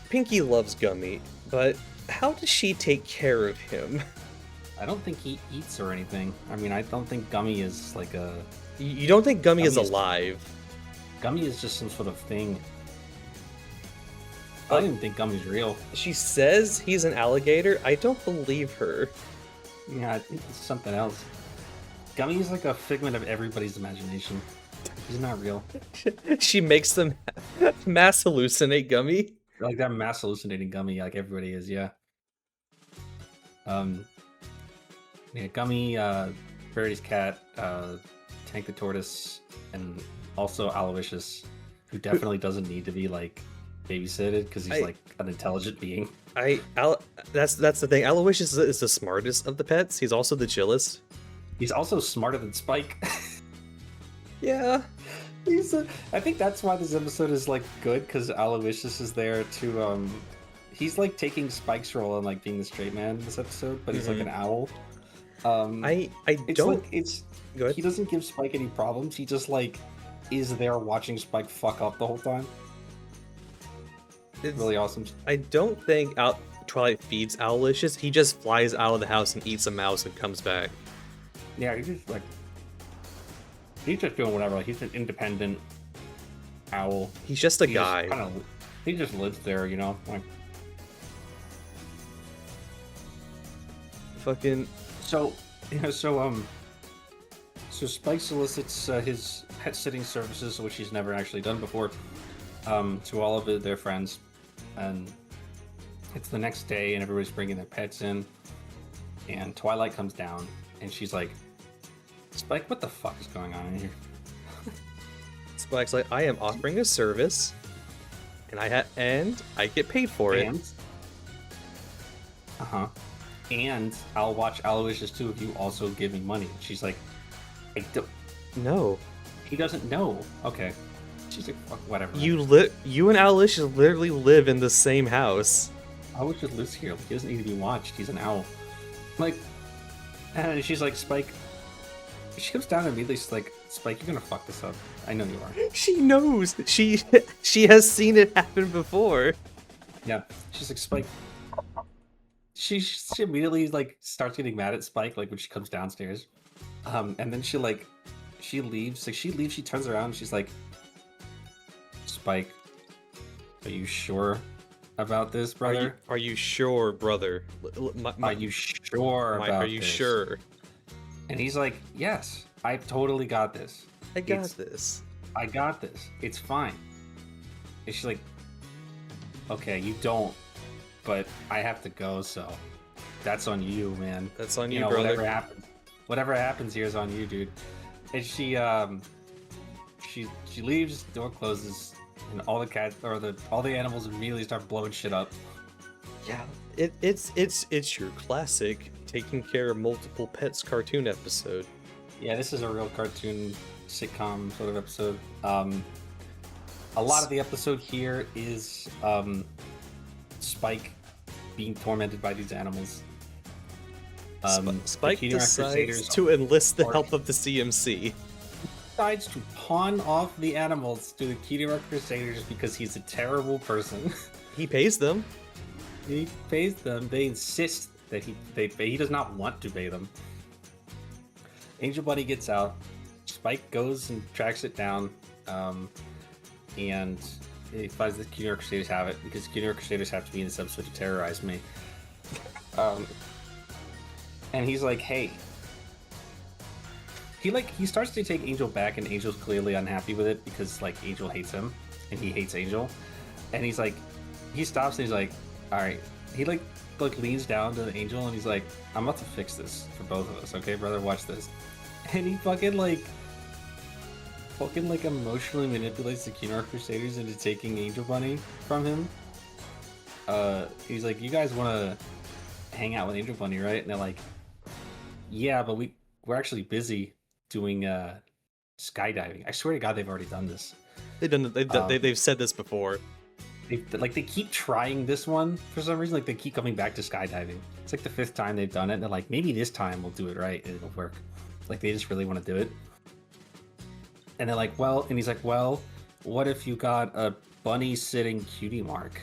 Speaker 1: Pinky loves Gummy, but how does she take care of him?
Speaker 2: I don't think he eats or anything. I mean, I don't think Gummy is like a...
Speaker 1: You don't think Gummy is alive?
Speaker 2: Gummy is just some sort of thing. I don't even think Gummy's real.
Speaker 1: She says he's an alligator. I don't believe her.
Speaker 2: Yeah, I think it's something else. Gummy is like a figment of everybody's imagination. He's not real.
Speaker 1: She makes them mass hallucinate Gummy.
Speaker 2: Like that mass hallucinating Gummy, like everybody is, yeah. Yeah, Gummy, Verity's cat, Tank the tortoise, and also Aloysius, who definitely doesn't need to be like babysitted because he's like an intelligent being.
Speaker 1: That's the thing. Aloysius is the smartest of the pets. He's also the chillest.
Speaker 2: He's also smarter than Spike.
Speaker 1: Yeah.
Speaker 2: I think that's why this episode is like good, because Aloysius is there to he's like taking Spike's role and like being the straight man in this episode, but he's like an owl. He doesn't give Spike any problems. He just like is there watching Spike fuck up the whole time. It's really awesome.
Speaker 1: I don't think Twilight feeds Aloysius. He just flies out of the house and eats a mouse and comes back.
Speaker 2: Yeah, he's just doing whatever. Like, he's an independent owl.
Speaker 1: He's just a guy.
Speaker 2: He just lives there, you know. Like,
Speaker 1: fucking.
Speaker 2: So Spike solicits his pet sitting services, which he's never actually done before, to all of their friends, and it's the next day, and everybody's bringing their pets in, and Twilight comes down, and she's like, Spike, what the fuck is going on in here?
Speaker 1: Spike's like, I am offering a service, and I get paid for it.
Speaker 2: And I'll watch Aloysius too if you also give me money. She's like, I don't.
Speaker 1: No.
Speaker 2: He doesn't know. Okay. She's like, fuck, whatever.
Speaker 1: You and Aloysius literally live in the same house.
Speaker 2: Aloysius lives here. He doesn't need to be watched. He's an owl. Like, and she's like, Spike. She comes down and immediately she's like, Spike, you're gonna fuck this up. I know you are.
Speaker 1: She knows. She has seen it happen before.
Speaker 2: Yeah. She's like, Spike. She immediately like starts getting mad at Spike like when she comes downstairs. And then she leaves. Like she leaves, she turns around and she's like, Spike, are you sure about this, brother?
Speaker 1: Are you sure, brother?
Speaker 2: Are you sure about this?
Speaker 1: Are you sure?
Speaker 2: And he's like, yes, I totally got this.
Speaker 1: I got this.
Speaker 2: I got this. It's fine. And she's like, okay, you don't, but I have to go, so that's on you, man.
Speaker 1: That's on you, brother.
Speaker 2: Whatever happens here is on you, dude. And she leaves, door closes, and all the cats or all the animals immediately start blowing shit up.
Speaker 1: Yeah, it's your classic taking care of multiple pets cartoon episode.
Speaker 2: Yeah, this is a real cartoon sitcom sort of episode. A lot of the episode here is Spike being tormented by these animals.
Speaker 1: Spike decides to enlist the help of the CMC.
Speaker 2: Decides to pawn off the animals to the Cutie Mark Crusaders because he's a terrible person.
Speaker 1: He pays them.
Speaker 2: He pays them. They insist that they pay. He does not want to pay them. Angel Bunny gets out. Spike goes and tracks it down. And he finds that Cutie Mark Crusaders have it because Cutie Mark Crusaders have to be in this episode to terrorize me. And he's like, hey. He starts to take Angel back, and Angel's clearly unhappy with it because like Angel hates him, and he hates Angel. And he's like, he stops and he's like, all right. He like leans down to the Angel and he's like, I'm about to fix this for both of us, okay, brother? Watch this. And he fucking emotionally manipulates the Cutie Mark Crusaders into taking Angel Bunny from him. He's like, you guys want to hang out with Angel Bunny, right? And they're like, yeah, but we're actually busy doing skydiving. I swear to God, they've already done this.
Speaker 1: They've said this before.
Speaker 2: They keep trying this one for some reason. Like they keep coming back to skydiving. It's like the 5th time they've done it. And they're like, maybe this time we'll do it right and it'll work. Like they just really want to do it. And they're like, well, and he's like, well, what if you got a bunny sitting Cutie Mark?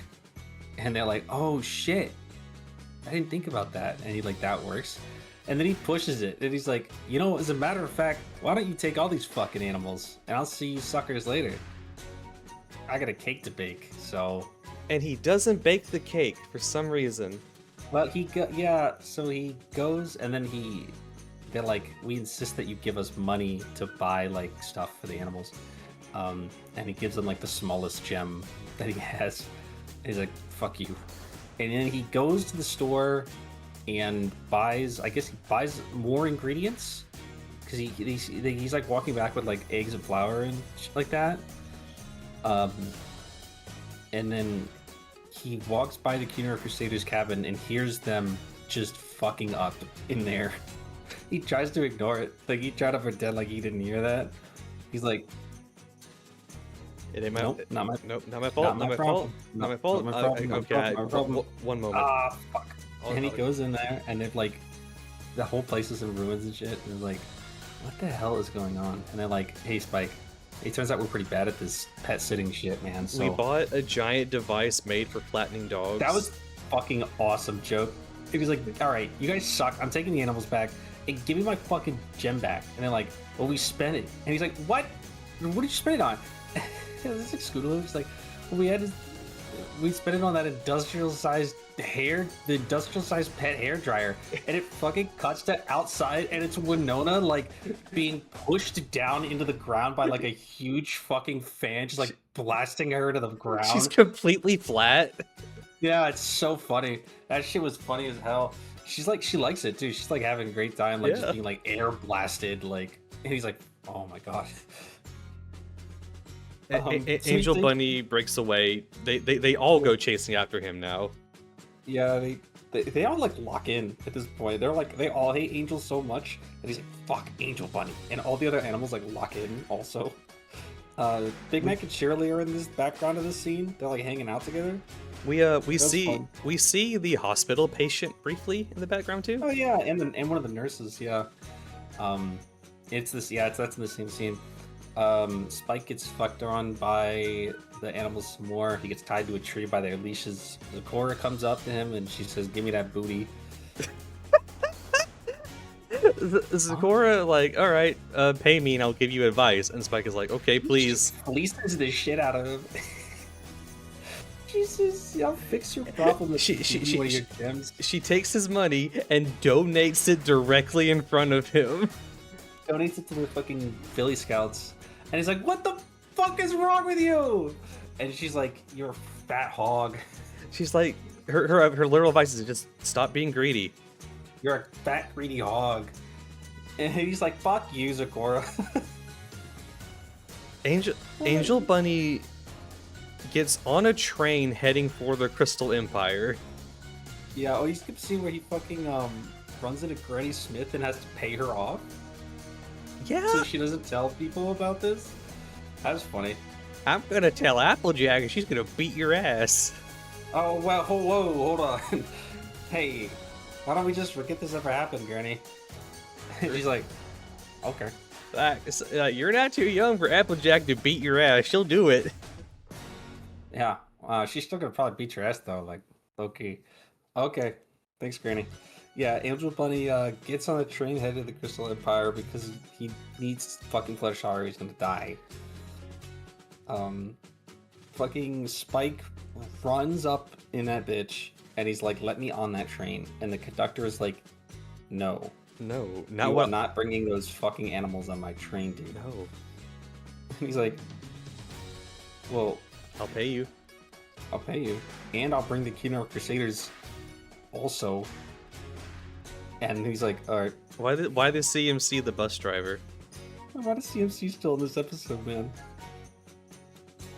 Speaker 2: And they're like, oh shit, I didn't think about that. And he's like, that works. And then he pushes it, and he's like, you know, as a matter of fact, why don't you take all these fucking animals, and I'll see you suckers later. I got a cake to bake, so...
Speaker 1: And he doesn't bake the cake for some reason.
Speaker 2: Well, so he goes, and then they're like, we insist that you give us money to buy, like, stuff for the animals. And he gives them, like, the smallest gem that he has. And he's like, fuck you. And then he goes to the store and buys more ingredients because he's like walking back with like eggs and flour and shit like that. And then he walks by the Cutie Mark Crusaders cabin and hears them just fucking up in there. He tries to ignore it, like he tried to pretend like he didn't hear that. He's like,
Speaker 1: it ain't my
Speaker 2: nope, not my
Speaker 1: fault.
Speaker 2: Not my
Speaker 1: fault. Okay,
Speaker 2: problem.
Speaker 1: One moment.
Speaker 2: Ah, fuck. And he goes in there, and they're like, the whole place is in ruins and shit. And they're like, what the hell is going on? And they're like, hey, Spike, it turns out we're pretty bad at this pet sitting shit, man. So
Speaker 1: we bought a giant device made for flattening dogs.
Speaker 2: That was fucking awesome joke. He was like, all right, you guys suck. I'm taking the animals back. And give me my fucking gem back. And they're like, well, we spent it. And he's like, what? What did you spend it on? This like Scootaloo. He's like, well, we spent it on that industrial-sized pet hair dryer, and it fucking cuts to outside, and it's Winona like being pushed down into the ground by like a huge fucking fan, just like blasting her to the ground.
Speaker 1: She's completely flat.
Speaker 2: Yeah, it's so funny. That shit was funny as hell. she's like, she likes it too. She's like having a great time, like just
Speaker 1: Yeah.
Speaker 2: being like air blasted, like, and he's like, oh my god. So
Speaker 1: Angel
Speaker 2: they,
Speaker 1: Bunny breaks away. They all go chasing after him now.
Speaker 2: yeah, they all like lock in at this point. They're like, they all hate Angel so much that he's like, fuck Angel Bunny, and all the other animals like lock in also. Big Mac and Shirley are in this background of this scene. They're like hanging out together.
Speaker 1: We
Speaker 2: That's
Speaker 1: see
Speaker 2: fun.
Speaker 1: we see the hospital patient briefly in the background too.
Speaker 2: Oh yeah, and one of the nurses, yeah. It's this, yeah, that's in the same scene. Spike gets fucked on by the animals some more. He gets tied to a tree by their leashes. Zakora comes up to him and she says, "Give me that booty."
Speaker 1: Zakora like, all right, pay me and I'll give you advice. And Spike is like, okay, please.
Speaker 2: She fleeces the shit out of him. She says, "Yeah, fix your problem." With one of your gems.
Speaker 1: She takes his money and donates it directly in front of him.
Speaker 2: Donates it to the fucking Philly Scouts, and he's like, "What the fuck is wrong with you?" And she's like, "You're a fat hog.
Speaker 1: She's like, her literal advice is just stop being greedy.
Speaker 2: You're a fat greedy hog." And he's like, "Fuck you, Zakora."
Speaker 1: Angel Bunny gets on a train heading for the Crystal Empire.
Speaker 2: Yeah, oh, you skip scene where he fucking runs into Granny Smith and has to pay her off,
Speaker 1: Yeah,
Speaker 2: so she doesn't tell people about this. That was funny.
Speaker 1: I'm gonna tell Applejack and she's gonna beat your ass.
Speaker 2: Oh well, whoa, hold on. Hey, why don't we just forget this ever happened, Granny? And she's like, okay.
Speaker 1: You're not too young for Applejack to beat your ass. She'll do it.
Speaker 2: Yeah, she's still gonna probably beat your ass though, like, okay. Okay, thanks, Granny. Yeah, Angel Bunny gets on a train headed to the Crystal Empire because he needs fucking Fluttershy or he's gonna die. Fucking Spike runs up in that bitch and he's like, "Let me on that train." And the conductor is like, "No,
Speaker 1: No,
Speaker 2: you
Speaker 1: not
Speaker 2: are
Speaker 1: what.
Speaker 2: not bringing those fucking animals on my train, dude."
Speaker 1: No,
Speaker 2: And he's like, "Well,
Speaker 1: I'll pay you.
Speaker 2: I'll pay you, and I'll bring the Kino Crusaders also." And he's like, "All right."
Speaker 1: Why the CMC the bus driver?
Speaker 2: Why does CMC still in this episode, man?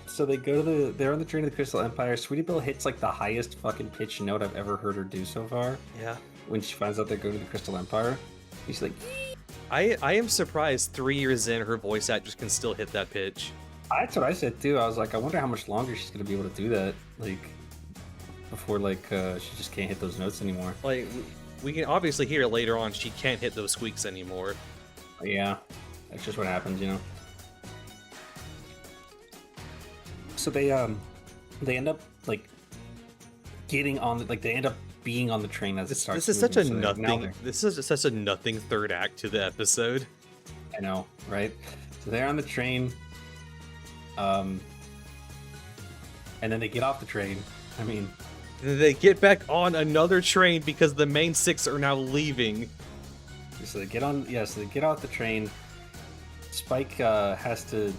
Speaker 2: So they're on the train to the Crystal Empire. Sweetie Belle hits like the highest fucking pitch note I've ever heard her do so far.
Speaker 1: Yeah.
Speaker 2: When she finds out they're going to the Crystal Empire, she's like,
Speaker 1: I am surprised 3 years in her voice actors can still hit that pitch.
Speaker 2: that's what I said too. I was like, I wonder how much longer she's gonna be able to do that, like, before like she just can't hit those notes anymore.
Speaker 1: Like, we can obviously hear later on she can't hit those squeaks anymore.
Speaker 2: Yeah, that's just what happens, you know. So they end up like getting on, like they end up being on the train as it starts.
Speaker 1: This is such a
Speaker 2: moving, so now
Speaker 1: nothing.
Speaker 2: they're-
Speaker 1: This is such a nothing third act to the episode.
Speaker 2: I know, right? So they're on the train, and then they get off the train. I mean,
Speaker 1: Then they get back on another train because the main six are now leaving.
Speaker 2: so they get on. Yeah, so they get off the train. Spike has to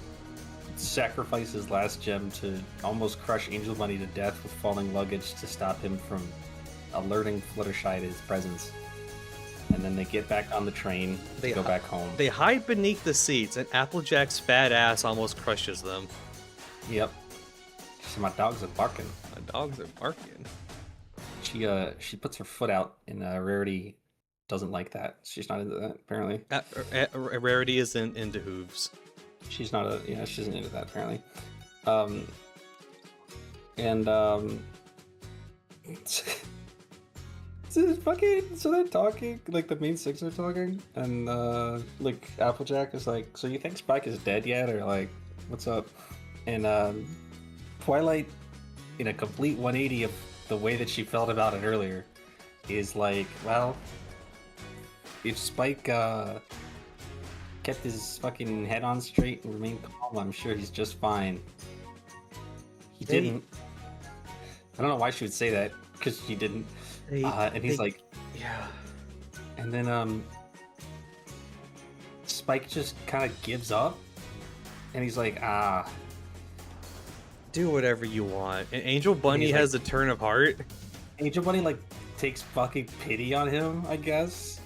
Speaker 2: sacrifice his last gem to almost crush Angel Bunny to death with falling luggage to stop him from alerting Fluttershy to his presence. And then they get back on the train to go back home.
Speaker 1: They hide beneath the seats, and Applejack's fat ass almost crushes them.
Speaker 2: Yep. So my dogs are barking.
Speaker 1: My dogs are barking.
Speaker 2: She puts her foot out, and Rarity doesn't like that. She's not into that, apparently.
Speaker 1: Rarity isn't into hooves.
Speaker 2: She isn't into that, apparently. So they're talking, like the main six are talking, and like Applejack is like, "So you think Spike is dead yet, or like, what's up?" And Twilight, in a complete 180 of the way that she felt about it earlier, is like, well, if Spike kept his fucking head on straight and remained calm, I'm sure he's just fine. He didn't. I don't know why she would say that, because she didn't. And he's like,
Speaker 1: yeah.
Speaker 2: And then Spike just kind of gives up, and he's like,
Speaker 1: Do whatever you want. And Angel Bunny
Speaker 2: he's
Speaker 1: has a turn of heart.
Speaker 2: Angel Bunny like takes fucking pity on him, I guess.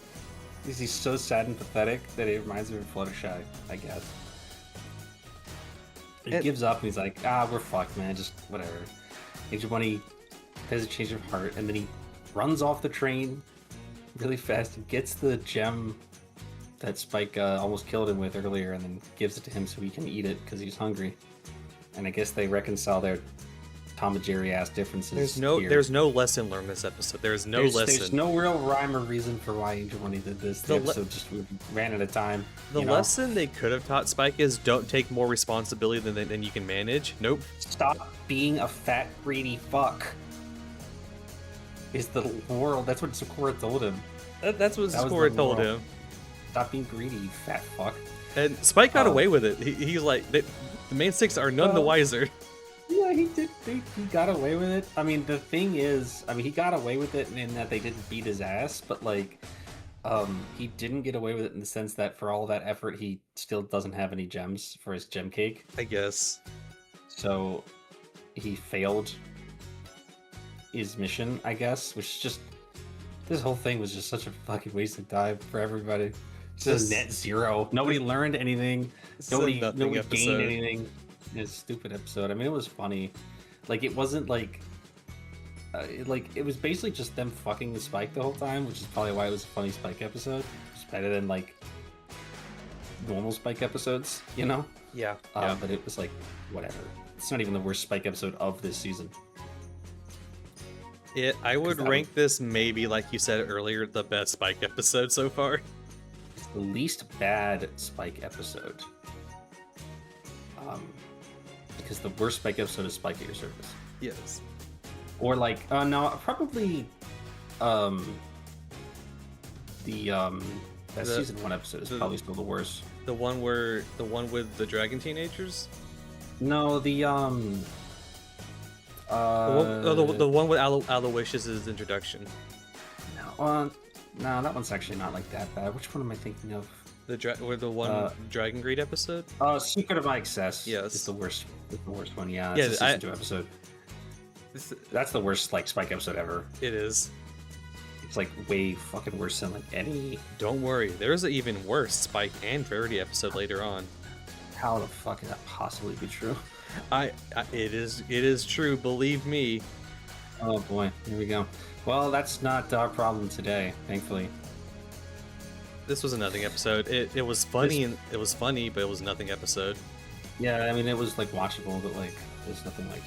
Speaker 2: Because he's so sad and pathetic that it reminds me of Fluttershy, I guess. He gives up and he's like, we're fucked, man, just whatever. Agent Bunny has a change of heart, and then he runs off the train really fast and gets the gem that Spike almost killed him with earlier, and then gives it to him so he can eat it because he's hungry. And I guess they reconcile their Tom and Jerry ass differences.
Speaker 1: There's no lesson learned this episode. There's lesson.
Speaker 2: There's no real rhyme or reason for why Angel Bunny did this. The episode just ran out of time.
Speaker 1: The lesson they could have taught Spike is don't take more responsibility than you can manage. Nope.
Speaker 2: Stop being a fat greedy fuck. Is the world? That's what Sakura told him.
Speaker 1: That's what Sakura told him.
Speaker 2: Stop being greedy, you fat fuck.
Speaker 1: And Spike got away with it. He's like, the main six are none the wiser.
Speaker 2: Yeah, he did. He got away with it. I mean, the thing is, he got away with it in that they didn't beat his ass, but like, he didn't get away with it in the sense that for all that effort, he still doesn't have any gems for his gem cake.
Speaker 1: I guess.
Speaker 2: So, he failed his mission, I guess, which just, this whole thing was just such a fucking waste of time for everybody. It's just net zero. Nobody learned anything. Nobody gained anything. It's a stupid episode. I mean, it was funny. Like, it wasn't like it was basically just them fucking the Spike the whole time, which is probably why it was a funny Spike episode. It's better than like normal Spike episodes, you know?
Speaker 1: Yeah.
Speaker 2: But it was like, whatever. It's not even the worst Spike episode of this season.
Speaker 1: I would rank this maybe, like you said earlier, the best Spike episode so far.
Speaker 2: It's the least bad Spike episode. Because the worst Spike episode is Spike at Your Service.
Speaker 1: Yes.
Speaker 2: Or like, no, probably that season 1 episode is probably still the worst.
Speaker 1: The one with the dragon teenagers?
Speaker 2: No, the
Speaker 1: one with Aloysius' introduction.
Speaker 2: No, that one's actually not like that bad. Which one am I thinking of?
Speaker 1: The Dragon Greed episode?
Speaker 2: Secret of My Excess.
Speaker 1: Yes.
Speaker 2: It's the worst one, yeah.
Speaker 1: Yeah,
Speaker 2: it's a season 2 episode. That's the worst like Spike episode ever.
Speaker 1: It is.
Speaker 2: It's like way fucking worse than like any.
Speaker 1: Don't worry, there's an even worse Spike and Verity episode later on.
Speaker 2: How the fuck can that possibly be true?
Speaker 1: It is true, believe me.
Speaker 2: Oh boy, here we go. Well, that's not our problem today, thankfully.
Speaker 1: This was a nothing episode. It was funny and it was funny, but it was a nothing episode.
Speaker 2: Yeah, I mean it was like watchable, but like there's nothing like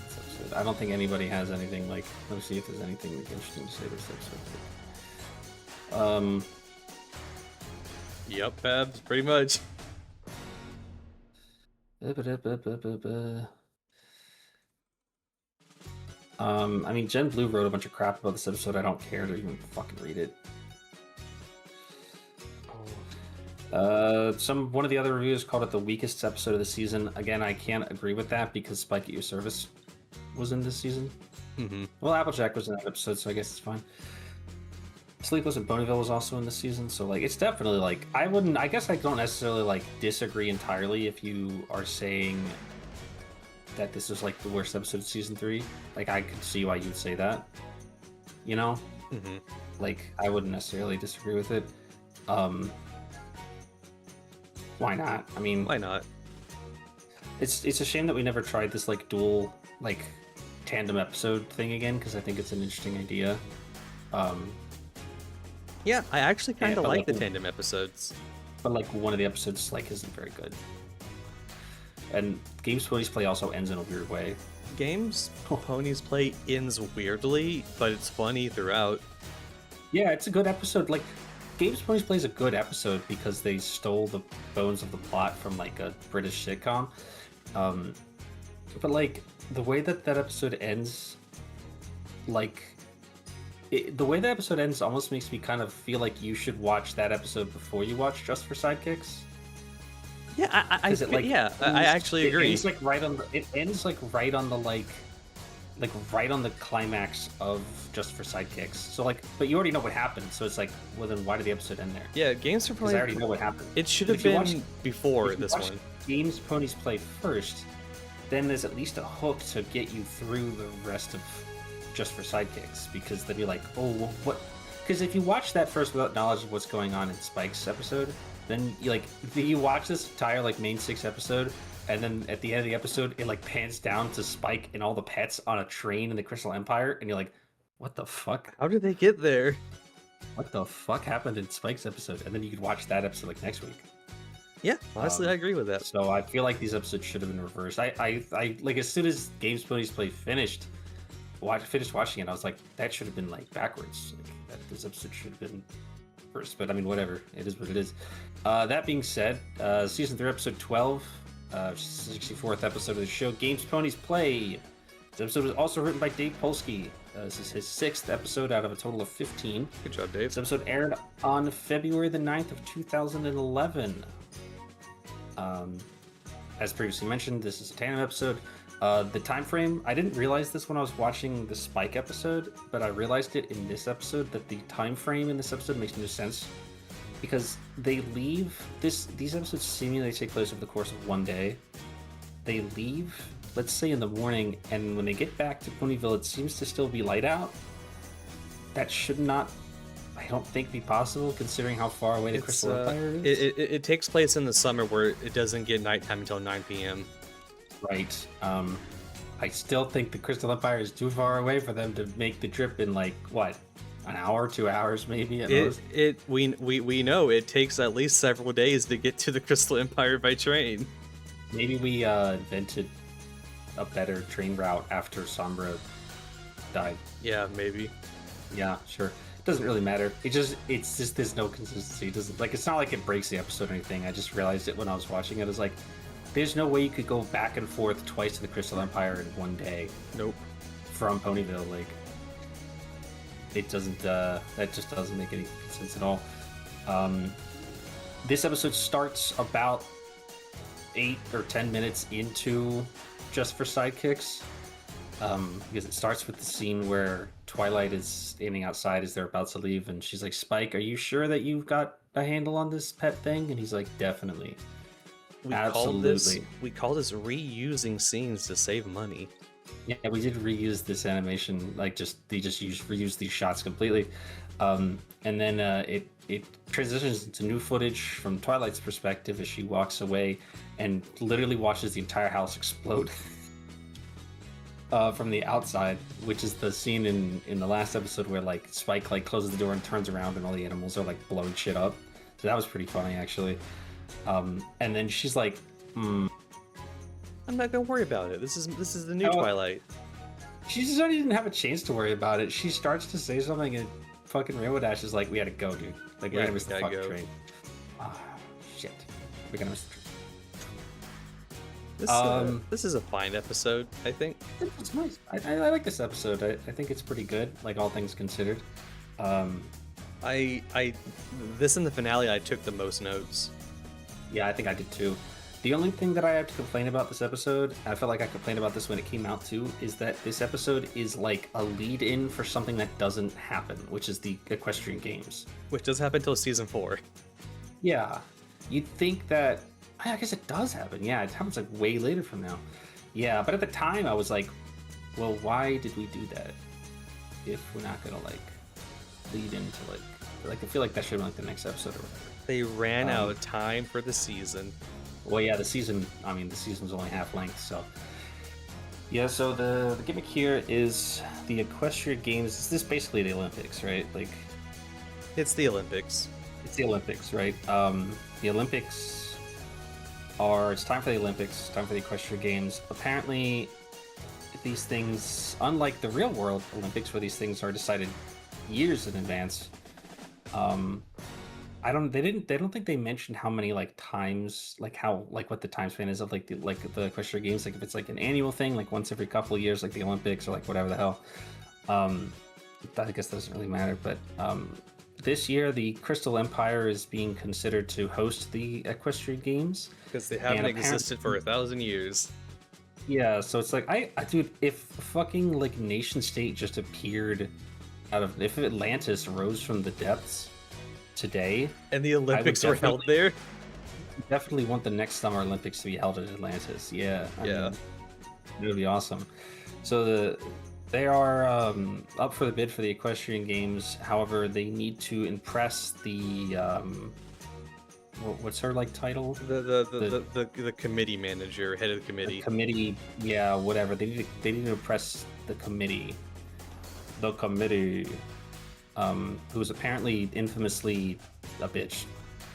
Speaker 2: this episode. I don't think anybody has anything like. Let me see if there's anything interesting to say this episode.
Speaker 1: Yep, Babs, pretty much.
Speaker 2: I mean, Jen Blue wrote a bunch of crap about this episode. I don't care to even fucking read it. One of the other reviewers called it the weakest episode of the season. Again, I can't agree with that because Spike at Your Service was in this season.
Speaker 1: Mm-hmm.
Speaker 2: Well, Applejack was in that episode, so I guess it's fine. Sleepless in Ponyville was also in this season, so like it's definitely like I guess I don't necessarily like disagree entirely if you are saying that this is like the worst episode of season 3. Like I could see why you'd say that. You know?
Speaker 1: Mm-hmm.
Speaker 2: Like I wouldn't necessarily disagree with it. Why not? I mean,
Speaker 1: why not?
Speaker 2: It's a shame that we never tried this like dual like tandem episode thing again because I think it's an interesting idea.
Speaker 1: Yeah, I actually kind of like the tandem episodes.
Speaker 2: But like one of the episodes like isn't very good. And Games Ponies Play also ends in a weird way.
Speaker 1: Games Ponies Play ends weirdly, but it's funny throughout.
Speaker 2: Yeah, it's a good episode. Like Games Ponies Play is a good episode because they stole the bones of the plot from like a British sitcom. But like the way that episode ends, like the way the episode ends almost makes me kind of feel like you should watch that episode before you watch Just for Sidekicks.
Speaker 1: Yeah, I actually agree.
Speaker 2: It ends like right on the climax of Just for Sidekicks. So like, but you already know what happened. So it's like, well then why did the episode end there?
Speaker 1: Yeah, Games for Play.
Speaker 2: I already know what happened.
Speaker 1: It should have been before this one.
Speaker 2: Games Ponies Play first, then there's at least a hook to get you through the rest of just for sidekicks, because they'd be like, oh, well, what? Because if you watch that first without knowledge of what's going on in Spike's episode, then you watch this entire like main 6 episode, and then at the end of the episode, it like pans down to Spike and all the pets on a train in the Crystal Empire, and you're like, what the fuck?
Speaker 1: How did they get there?
Speaker 2: What the fuck happened in Spike's episode? And then you could watch that episode like next week.
Speaker 1: Yeah, honestly, I agree with that.
Speaker 2: So I feel like these episodes should have been reversed. I like as soon as Games Ponies Play finished watching it, I was like, that should have been like backwards. Like, this episode should have been first. But I mean, whatever. It is what it is. That being said, season 3, episode 12, 64th episode of the show, Games Ponies Play. This episode was also written by Dave Polsky. This is his 6th episode out of a total of 15.
Speaker 1: Good job, Dave.
Speaker 2: This episode aired on February the 9th of 2011. As previously mentioned, this is a tandem episode. The time frame, I didn't realize this when I was watching the Spike episode, but I realized it in this episode that the time frame in this episode makes no sense, because they leave these episodes seemingly take place over the course of one day. They leave, let's say, in the morning, and when they get back to Ponyville, it seems to still be light out. That should not, I don't think, be possible considering how far away the Crystal Empire is.
Speaker 1: It takes place in the summer where it doesn't get nighttime until 9 p.m.
Speaker 2: Right. I still think the Crystal Empire is too far away for them to make the trip in like what, an hour, 2 hours, maybe at most.
Speaker 1: We know it takes at least several days to get to the Crystal Empire by train.
Speaker 2: Maybe we invented a better train route after Sombra died.
Speaker 1: Yeah, maybe.
Speaker 2: Yeah, sure. It doesn't really matter. It's just there's no consistency. It doesn't, like, it's not like it breaks the episode or anything. I just realized it when I was watching it. I was like, there's no way you could go back and forth twice to the Crystal Empire in one day.
Speaker 1: Nope.
Speaker 2: From Ponyville, like, it doesn't. That just doesn't make any sense at all. This episode starts about 8 or 10 minutes into Just for Sidekicks, because it starts with the scene where Twilight is standing outside as they're about to leave, and she's like, "Spike, are you sure that you've got a handle on this pet thing?" And he's like, "Definitely." Absolutely.
Speaker 1: We call this reusing scenes to save money.
Speaker 2: Yeah, we did reuse this animation. Like, they just reused these shots completely, and then it transitions into new footage from Twilight's perspective as she walks away and literally watches the entire house explode from the outside, which is the scene in the last episode where like Spike like closes the door and turns around and all the animals are like blowing shit up. So that was pretty funny, actually. And then she's like,
Speaker 1: I'm not gonna worry about it. This is the new Twilight.
Speaker 2: She just already didn't have a chance to worry about it. She starts to say something and fucking Rainbow Dash is like, "We gotta go, dude. Like, we're gonna miss the fucking train." Ah, shit. We're gonna miss the train.
Speaker 1: This is a fine episode, I think.
Speaker 2: It's nice. I like this episode. I think it's pretty good, like, all things considered.
Speaker 1: This and the finale, I took the most notes.
Speaker 2: Yeah, I think I did too. The only thing that I have to complain about this episode, and I felt like I complained about this when it came out too, is that this episode is like a lead-in for something that doesn't happen, which is the Equestrian Games.
Speaker 1: Which does happen until season 4.
Speaker 2: Yeah. You'd think that, I guess it does happen. Yeah, it happens like way later from now. Yeah, but at the time I was like, well, why did we do that if we're not gonna like lead into like I feel like that should have been like the next episode or whatever.
Speaker 1: They ran out of time for the season.
Speaker 2: Well, yeah, the season's only half length, so. Yeah, so the gimmick here is the Equestrian Games. This is basically the Olympics, right? Like,
Speaker 1: it's the Olympics.
Speaker 2: It's the Olympics, right? The Olympics it's time for the Olympics, it's time for the Equestrian Games. Apparently, these things, unlike the real world Olympics, where these things are decided years in advance, I don't think they mentioned how many like times, like how, like what the time span is of like the Equestrian Games, like if it's like an annual thing, like once every couple of years, like the Olympics or like whatever the hell. I guess that doesn't really matter, but this year the Crystal Empire is being considered to host the Equestrian Games
Speaker 1: because they haven't existed for 1,000 years.
Speaker 2: Yeah, so it's like dude, if fucking like nation state just appeared if Atlantis rose from the depths today
Speaker 1: and the Olympics were held there,
Speaker 2: definitely want the next Summer Olympics to be held at Atlantis. Yeah, I mean, it would be awesome. So They are up for the bid for the Equestrian Games. However, they need to impress the what's her like title?
Speaker 1: The committee manager, head of the committee.
Speaker 2: The committee, yeah, whatever. They need to impress the committee. The committee, who's apparently infamously a bitch.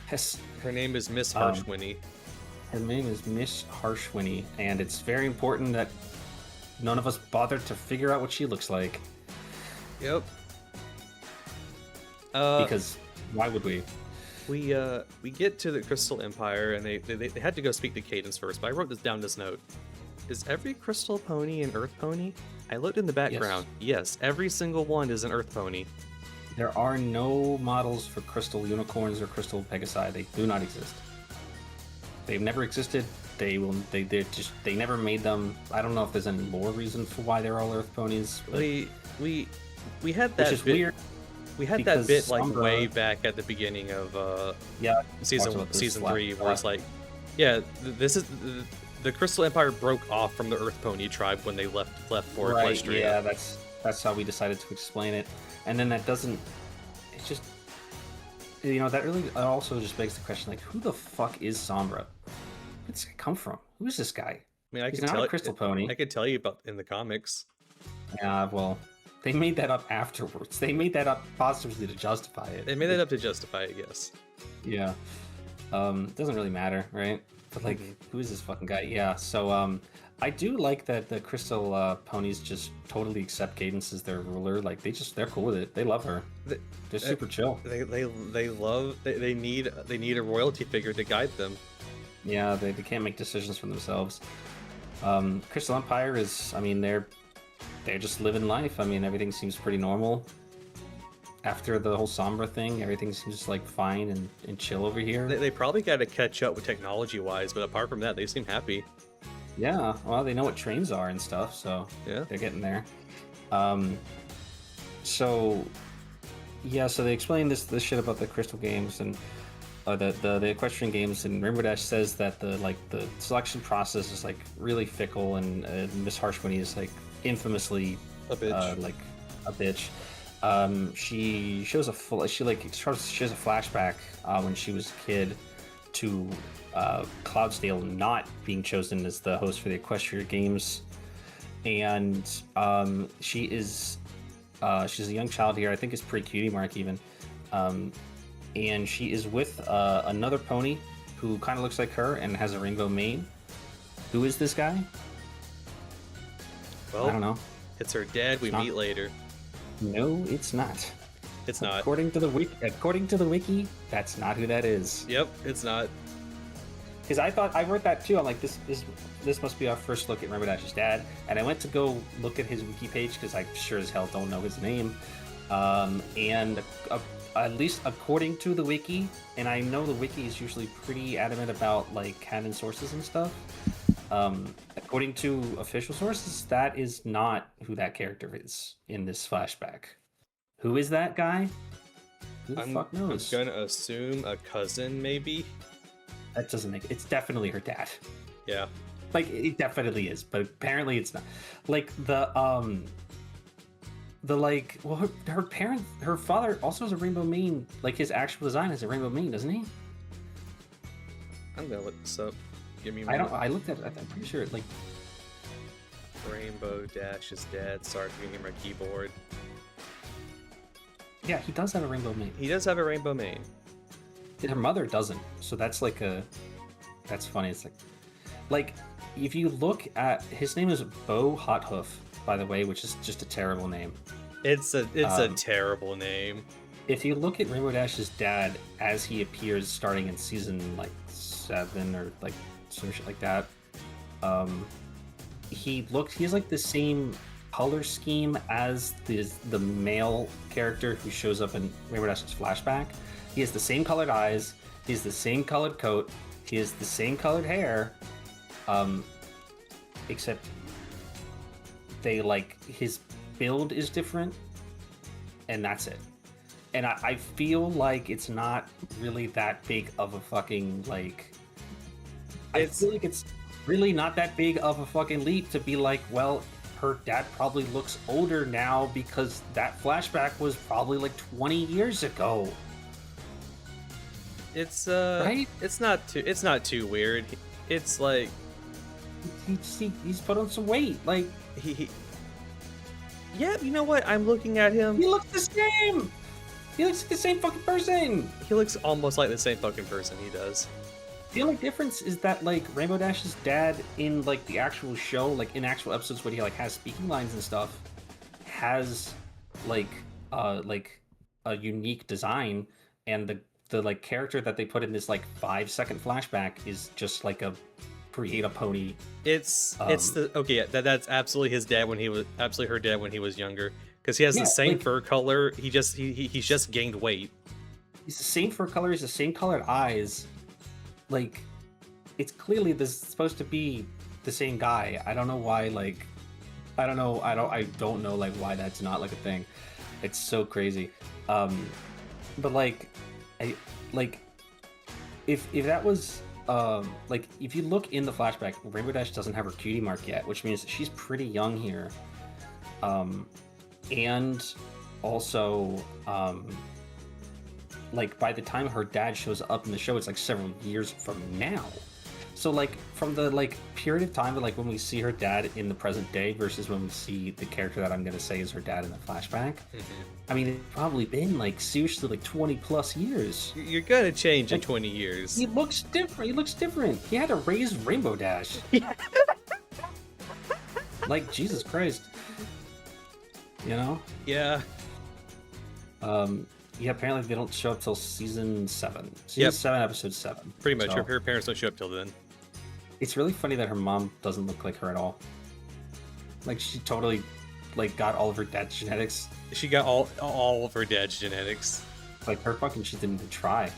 Speaker 2: Yes.
Speaker 1: Her name is Miss Harshwinny.
Speaker 2: Her name is Miss Harshwinny, and it's very important that none of us bothered to figure out what she looks like.
Speaker 1: Yep.
Speaker 2: Because why would we?
Speaker 1: We get to the Crystal Empire, and they had to go speak to Cadence first, but I wrote this down this note. Is every Crystal Pony an Earth Pony? I looked in the background. Yes, every single one is an Earth Pony.
Speaker 2: There are no models for Crystal Unicorns or Crystal Pegasi. They do not exist. They've never existed. They never made them. I don't know if there's any lore reason for why they're all Earth Ponies. But...
Speaker 1: We had that
Speaker 2: which is
Speaker 1: bit.
Speaker 2: Weird.
Speaker 1: We had that bit like way back at the beginning of season 3, where it's like, yeah, this is the Crystal Empire broke off from the Earth Pony tribe when they left for Equestria.
Speaker 2: Yeah, that's how we decided to explain it, and then that doesn't. It just, that really also just begs the question, like, who the fuck is Sombra? Where did this guy come from? Who is this guy?
Speaker 1: I mean,
Speaker 2: He's not a Crystal Pony.
Speaker 1: I could tell you about in the comics.
Speaker 2: Yeah, well. They made that up afterwards. They made that up positively to justify it.
Speaker 1: They made that up to justify it, yes.
Speaker 2: Yeah. It doesn't really matter, right? But like, who is this fucking guy? Yeah. So I do like that the Crystal Ponies just totally accept Cadence as their ruler. Like they're cool with it. They love her. They're super chill.
Speaker 1: They need a royalty figure to guide them.
Speaker 2: Yeah, they can't make decisions for themselves. Crystal Empire is, I mean, they're just living life. I mean, everything seems pretty normal. After the whole Sombra thing, everything seems like fine and chill over here.
Speaker 1: They probably got to catch up with technology-wise, but apart from that, they seem happy.
Speaker 2: Yeah, well, they know what trains are and stuff, so
Speaker 1: yeah,
Speaker 2: they're getting there. So they explain this shit about the Crystal Games and the Equestrian Games, and Rainbow Dash says that the selection process is like really fickle, and Miss Harshwinny is like infamously
Speaker 1: a bitch.
Speaker 2: A bitch. She shows a flashback when she was a kid to Cloudsdale not being chosen as the host for the Equestria Games, and she's a young child here. I think it's pre-cutie mark even, and she is with another pony who kind of looks like her and has a rainbow mane. Who is this guy?
Speaker 1: Well,
Speaker 2: I don't know.
Speaker 1: It's her dad. We meet later.
Speaker 2: No, it's not.
Speaker 1: It's not.
Speaker 2: According to the wiki, that's not who that is.
Speaker 1: Yep, it's not.
Speaker 2: Because I wrote that too. I'm like, this must be our first look at Rainbow Dash's dad. And I went to go look at his wiki page because I sure as hell don't know his name. And at least according to the wiki, and I know the wiki is usually pretty adamant about like canon sources and stuff. According to official sources, that is not who that character is in this flashback. Who is that guy? Who the fuck knows?
Speaker 1: I'm gonna assume a cousin, maybe.
Speaker 2: That doesn't make it. It's definitely her dad.
Speaker 1: Yeah.
Speaker 2: Like it definitely is, but apparently it's not. Like her father also has a rainbow mane. Like his actual design has a rainbow mane, doesn't he?
Speaker 1: I'm gonna look this up. Give me.
Speaker 2: I looked at it. I'm pretty sure. Like
Speaker 1: Rainbow Dash's dad. Sorry for getting my keyboard.
Speaker 2: Yeah, he does have a rainbow mane.
Speaker 1: He does have a rainbow mane.
Speaker 2: Her mother doesn't. So that's like that's funny. It's like if you look at his name is Bo Hothoof, by the way, which is just a terrible name.
Speaker 1: It's a terrible name.
Speaker 2: If you look at Rainbow Dash's dad as he appears starting in season like 7 or like some shit like that, he has like the same color scheme as the male character who shows up in Rainbow Dash's flashback. He has the same colored eyes, he has the same colored coat, he has the same colored hair, except his build is different, and that's it. And I feel like it's not really that big of a fucking I feel like it's really not that big of a fucking leap to be like, well, her dad probably looks older now because that flashback was probably like 20 years ago.
Speaker 1: It's
Speaker 2: Right?
Speaker 1: it's not too weird. It's like
Speaker 2: He's put on some weight. Like,
Speaker 1: he yeah, you know what? I'm looking at him.
Speaker 2: he looks the same. He looks like the same fucking person.
Speaker 1: He looks almost like the same fucking person he does.
Speaker 2: The only difference is that like Rainbow Dash's dad in like the actual show, like in actual episodes when he like has speaking lines and stuff, has like a unique design, and the like character that they put in this like 5-second flashback is just like a create a pony.
Speaker 1: It's the okay, yeah, that's absolutely his dad when he was absolutely her dad when he was younger, because he has
Speaker 2: Yeah,
Speaker 1: the same
Speaker 2: like-
Speaker 1: fur color. He's just gained weight.
Speaker 2: He's the same fur color, he's the same colored eyes. Like, it's clearly this supposed to be the same guy. I don't know why. Like, I don't know like why that's not like a thing. It's so crazy. But like, I like if that was like if you look in the flashback, Rainbow Dash doesn't have her cutie mark yet, which means she's pretty young here. And also like by the time her dad shows up in the show, it's like several years from now. So like from the like period of time of like when we see her dad in the present day versus when we see the character that I'm gonna say is her dad in the flashback, I mean it's probably been like seriously like 20 plus years.
Speaker 1: You're gonna change in
Speaker 2: Like,
Speaker 1: 20 years.
Speaker 2: He looks different. He looks different. He had to raise Rainbow Dash. Like Jesus Christ. You know?
Speaker 1: Yeah.
Speaker 2: Yeah, apparently they don't show up till season 7. Season
Speaker 1: Yep.
Speaker 2: 7, episode 7.
Speaker 1: Pretty much.
Speaker 2: So,
Speaker 1: Her parents don't show up till then.
Speaker 2: it's really funny that her mom doesn't look like her at all. Like she totally like got all of her dad's genetics.
Speaker 1: She got all of her dad's genetics.
Speaker 2: Like her fucking she didn't even try.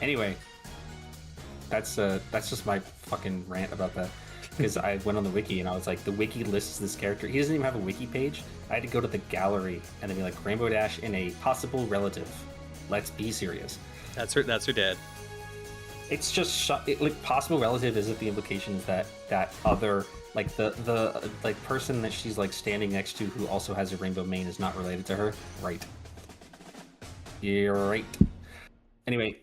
Speaker 2: Anyway, that's just my fucking rant about that. Because I went on the wiki and I was like, the wiki lists this character. He doesn't even have a wiki page. I had to go to the gallery and then be like, Rainbow Dash in a possible relative. Let's be serious.
Speaker 1: That's her dad.
Speaker 2: It's just like possible relative isn't the implication is that other like the like person that she's like standing next to who also has a rainbow mane is not related to her, right? You're right. Anyway,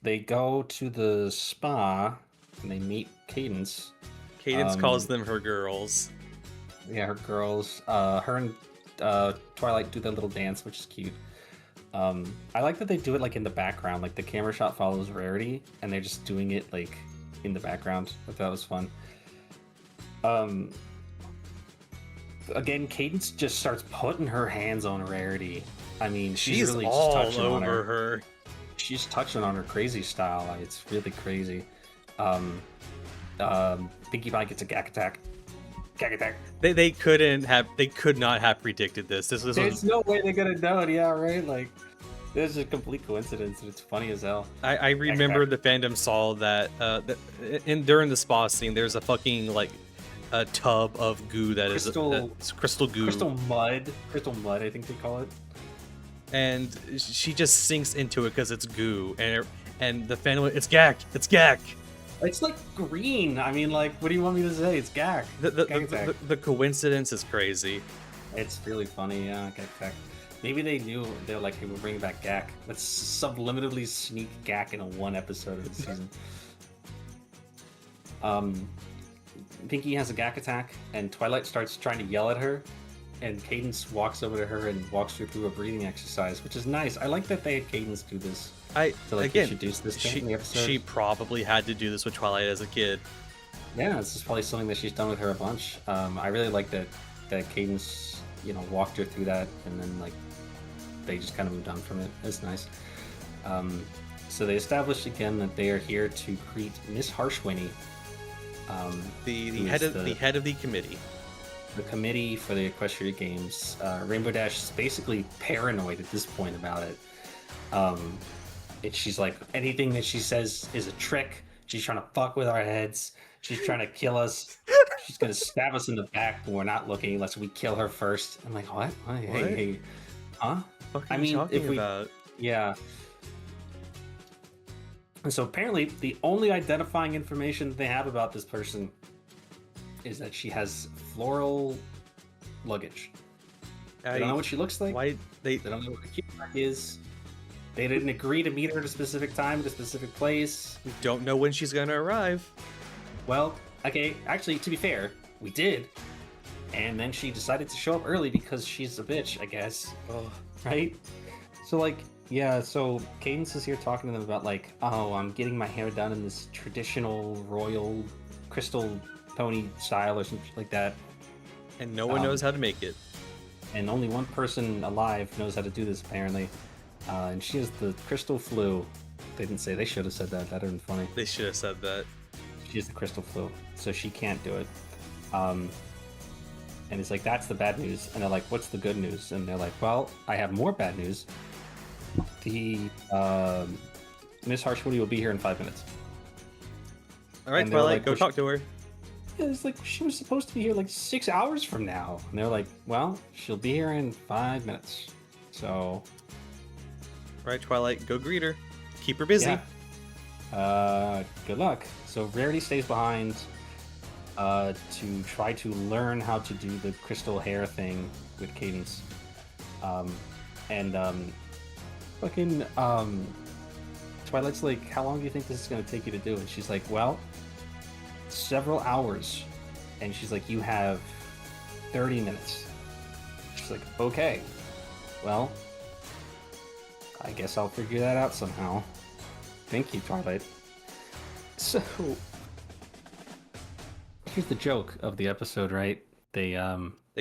Speaker 2: they go to the spa and they meet Cadence.
Speaker 1: Cadence calls them her girls.
Speaker 2: Yeah, her girls. Her and Twilight do their little dance, which is cute. I like that they do it like in the background, like the camera shot follows Rarity, and they're just doing it like in the background. I thought that was fun. Again, Cadence just starts putting her hands on Rarity. I mean, she's really
Speaker 1: all
Speaker 2: just touching on
Speaker 1: over her.
Speaker 2: She's touching on her crazy style. It's really crazy. Pinkie Pie gets a gag attack. Gag attack.
Speaker 1: They could not have predicted this. This
Speaker 2: There's
Speaker 1: was
Speaker 2: no way they're gonna know it. Yeah, right. Like, this is a complete coincidence, and it's funny as hell.
Speaker 1: I remember the fandom saw that during the spa scene. There's a fucking like a tub of goo that is crystal goo.
Speaker 2: Crystal mud. I think they call it.
Speaker 1: And she just sinks into it because it's goo, and the fandom, it's Gak.
Speaker 2: It's like green. I mean, like, what do you want me to say? It's Gak.
Speaker 1: The coincidence is crazy.
Speaker 2: It's really funny, yeah. Gak. Maybe they knew. They're like, hey, we're bringing back Gak. Let's subliminally sneak Gak in a one episode of the season. Pinkie has a Gak attack, and Twilight starts trying to yell at her, and Cadence walks over to her and walks her through a breathing exercise, which is nice. I like that they had Cadence do this. To like introduce this thing in the episode.
Speaker 1: She probably had to do this with Twilight as a kid.
Speaker 2: Yeah, this is probably something that she's done with her a bunch. I really like that Cadence, walked her through that, and then like they just kind of moved on from it. It's nice. So they established again that they are here to greet Miss Harshwinny,
Speaker 1: the head of the committee.
Speaker 2: The committee for the Equestria Games. Rainbow Dash is basically paranoid at this point about it. She's like, anything that she says is a trick. She's trying to fuck with our heads. She's trying to kill us. She's gonna stab us in the back when we're not looking unless we kill her first. I'm like, what? Hey, huh?
Speaker 1: What are you talking about?
Speaker 2: Yeah. And so apparently the only identifying information they have about this person is that she has floral luggage. They don't know what she looks like.
Speaker 1: Why
Speaker 2: They don't know what the cute mark is. They didn't agree to meet her at a specific time, at a specific place.
Speaker 1: we don't know when she's gonna arrive.
Speaker 2: Well, okay, actually, to be fair, we did. And then she decided to show up early because she's a bitch, I guess.
Speaker 1: Oh,
Speaker 2: Right? So, like, yeah, so Cadence is here talking to them about, like, oh, I'm getting my hair done in this traditional royal crystal pony style or something like that.
Speaker 1: and no one knows how to make it.
Speaker 2: And only one person alive knows how to do this, apparently. And she has the crystal flu. They didn't say, they should have said that. That'd have been funny.
Speaker 1: They should have said that.
Speaker 2: She has the crystal flu, so she can't do it. And it's like, that's the bad news. And they're like, what's the good news? And they're like, well, I have more bad news. The Miss Harshwoody will be here in 5 minutes.
Speaker 1: All right,
Speaker 2: And they're
Speaker 1: Twilight,
Speaker 2: like,
Speaker 1: go
Speaker 2: well,
Speaker 1: talk to her.
Speaker 2: Yeah, it's like, she was supposed to be here like 6 hours from now. And they're like, well, she'll be here in 5 minutes. So,
Speaker 1: All right, Twilight, go greet her. Keep her busy.
Speaker 2: yeah. Good luck. So Rarity stays behind to try to learn how to do the crystal hair thing with Cadence. Twilight's like, how long do you think this is going to take you to do? And she's like, well, several hours. And she's like, you have 30 minutes. She's like, okay, well, I guess I'll figure that out somehow. Thank you, Twilight. So, here's the joke of the episode, right? They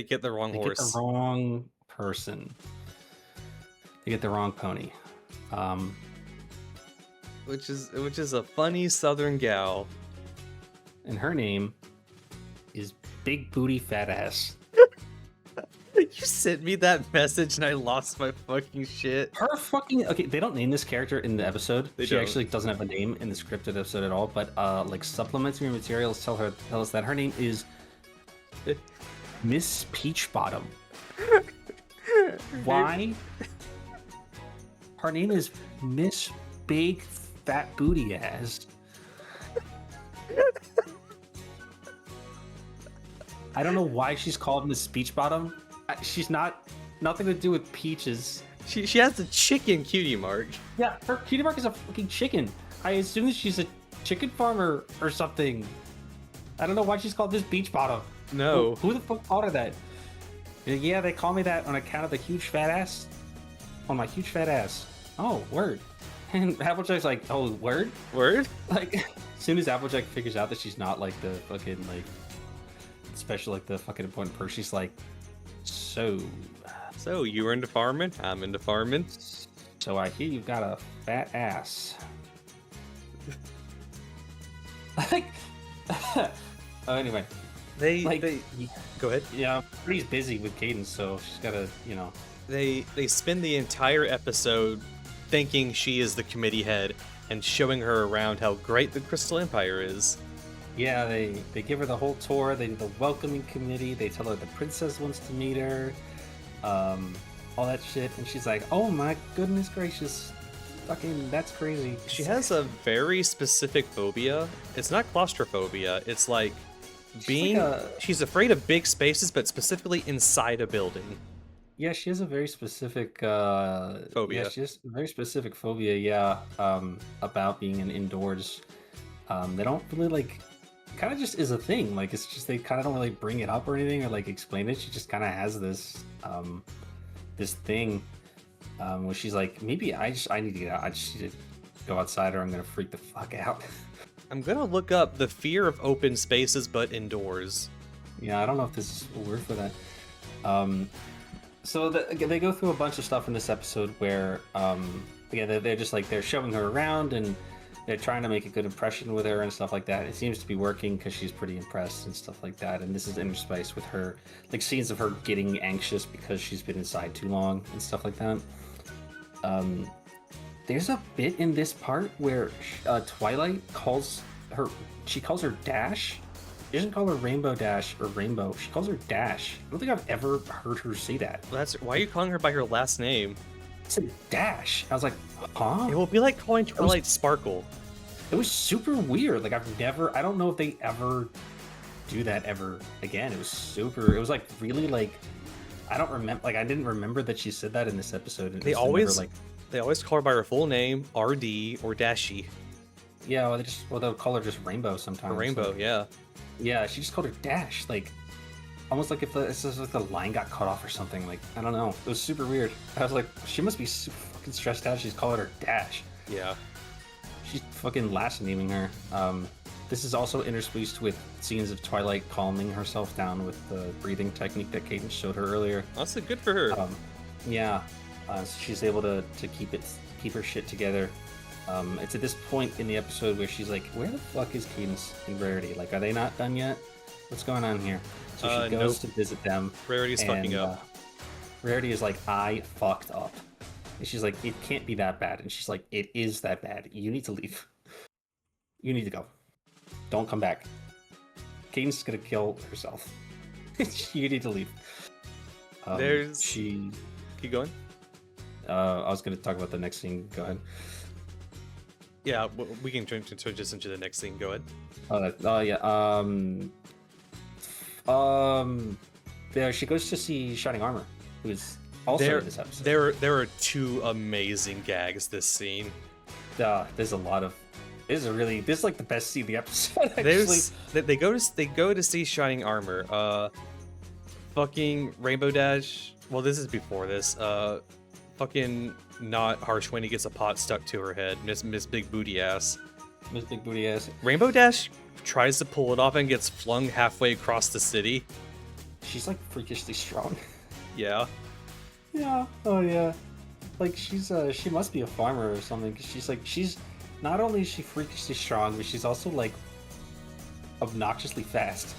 Speaker 1: get the wrong horse.
Speaker 2: get the wrong person. They get the wrong pony.
Speaker 1: Which is a funny Southern gal.
Speaker 2: And her name is Big Booty Fat Ass.
Speaker 1: You sent me that message and I lost my fucking shit.
Speaker 2: Her fucking okay. They don't name this character in the episode.
Speaker 1: They
Speaker 2: she
Speaker 1: don't.
Speaker 2: actually doesn't have a name in the scripted episode at all. But like supplementary materials tell us that her name is Miss Peach Bottom. Why? Her name is Miss Big Fat Booty Ass. I don't know why she's called Miss Peach Bottom. She's nothing to do with peaches.
Speaker 1: She has a chicken cutie mark.
Speaker 2: Yeah, her cutie mark is a fucking chicken. I assume that she's a chicken farmer or something. I don't know why she's called Miss Peach Bottom.
Speaker 1: No.
Speaker 2: Who the fuck called her that? Yeah, they call me that on account of the huge fat ass. On my huge fat ass. Oh, word. And Applejack's like, oh, word?
Speaker 1: Word?
Speaker 2: Like, as soon as Applejack figures out that she's not like the fucking like special, like the fucking important person, she's like, so
Speaker 1: you were into farming? I'm into farming.
Speaker 2: So I hear you've got a fat ass. Like, anyway,
Speaker 1: They go ahead.
Speaker 2: yeah, Pretty's busy with Cadence, so she's gotta,
Speaker 1: They spend the entire episode thinking she is the committee head and showing her around how great the Crystal Empire is.
Speaker 2: Yeah, they give her the whole tour. They do the welcoming committee. They tell her the princess wants to meet her, all that shit, and she's like, "Oh my goodness gracious, fucking that's crazy."
Speaker 1: She has a very specific phobia. It's not claustrophobia. It's like being. She's afraid of big spaces, but specifically inside a building.
Speaker 2: Yeah, she has a very specific phobia. Yeah, she has a very specific phobia. Yeah, about being in indoors. They don't really like. Kind of just is a thing. Like it's just they kind of don't really bring it up or anything or like explain it. She just kind of has this this thing where she's like, maybe I need to get out. I just need to go outside or I'm gonna freak the fuck out.
Speaker 1: I'm gonna look up the fear of open spaces but indoors.
Speaker 2: Yeah, I don't know if this is a word for that. So they go through a bunch of stuff in this episode where they're just like they're showing her around and they're trying to make a good impression with her and stuff like that. It seems to be working because she's pretty impressed and stuff like that. And this is interspiced with her, like scenes of her getting anxious because she's been inside too long and stuff like that. There's a bit in this part where Twilight calls her Dash. She doesn't call her Rainbow Dash or Rainbow. She calls her Dash. I don't think I've ever heard her say that.
Speaker 1: Why are you calling her by her last name?
Speaker 2: It's a Dash. I was like, huh?
Speaker 1: It will be like calling Twilight Sparkle.
Speaker 2: It was super weird. Like I don't know if they ever do that ever again. It was super. It was like really like I don't remember. Like I didn't remember that she said that in this episode. And
Speaker 1: They
Speaker 2: just never,
Speaker 1: always
Speaker 2: like
Speaker 1: they always call her by her full name, RD or Dashi.
Speaker 2: yeah. Well they'll call her just Rainbow sometimes.
Speaker 1: Or Rainbow,
Speaker 2: like,
Speaker 1: yeah.
Speaker 2: yeah. She just called her Dash. Like almost like if it's just like the line got cut off or something. Like I don't know. It was super weird. I was like, she must be super fucking stressed out. She's calling her Dash.
Speaker 1: Yeah.
Speaker 2: She's fucking last naming her. This is also interspersed with scenes of Twilight calming herself down with the breathing technique that Cadence showed her earlier.
Speaker 1: That's good for her.
Speaker 2: Yeah, so she's able to keep her shit together. It's at this point in the episode where she's like, "Where the fuck is Cadence and Rarity? Like, are they not done yet? What's going on here?" So she goes to visit them.
Speaker 1: Rarity's fucking up.
Speaker 2: Rarity is like, "I fucked up," and she's like, "It can't be that bad." And she's like, "It is that bad. You need to leave. You need to go. Don't come back. Cadence is gonna kill herself. You need to leave."
Speaker 1: Keep going.
Speaker 2: I was gonna talk about the next scene. Go ahead.
Speaker 1: Yeah, we can turn just into the next scene. Go ahead.
Speaker 2: Yeah. There she goes to see Shining Armor, who's also in this episode.
Speaker 1: There are two amazing gags this scene.
Speaker 2: There's a lot of. This is like the best scene of the episode. Actually.
Speaker 1: They go to see Shining Armor. Fucking Rainbow Dash. Well, this is before this. Fucking not harsh when he gets a pot stuck to her head. Miss Big Booty Ass.
Speaker 2: Miss Big Booty Ass.
Speaker 1: Rainbow Dash tries to pull it off and gets flung halfway across the city.
Speaker 2: She's like freakishly strong.
Speaker 1: Yeah.
Speaker 2: Yeah. Oh yeah. Like she must be a farmer or something. Cause she's not only is she freakishly strong, but she's also like obnoxiously fast.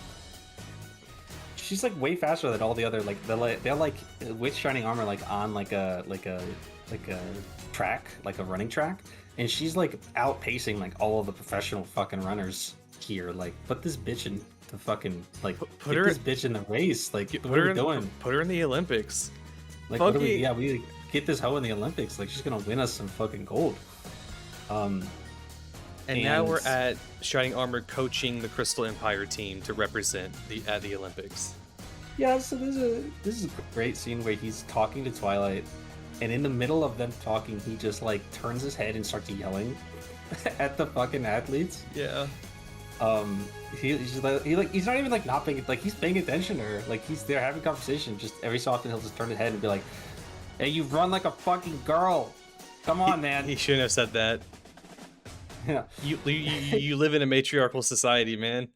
Speaker 2: She's like way faster than all the other they're like with Shining Armor like on like a track, like a running track, and she's like outpacing like all of the professional fucking runners here. Like put this bitch in the fucking like put this bitch in the race. Like what are we doing?
Speaker 1: Put her in the Olympics.
Speaker 2: Like what are we? Yeah, we get this hoe in the Olympics. Like she's gonna win us some fucking gold. And
Speaker 1: now we're at Shining Armor coaching the Crystal Empire team to represent at the Olympics.
Speaker 2: Yeah, so this is a great scene where he's talking to Twilight, and in the middle of them talking, he just like turns his head and starts yelling at the fucking athletes.
Speaker 1: Yeah.
Speaker 2: He's not even like not paying, like he's paying attention to her. Like he's there having conversation. Just every so often he'll just turn his head and be like, "Hey, you run like a fucking girl. Come on, man."
Speaker 1: He shouldn't have said that.
Speaker 2: Yeah.
Speaker 1: You live in a matriarchal society, man.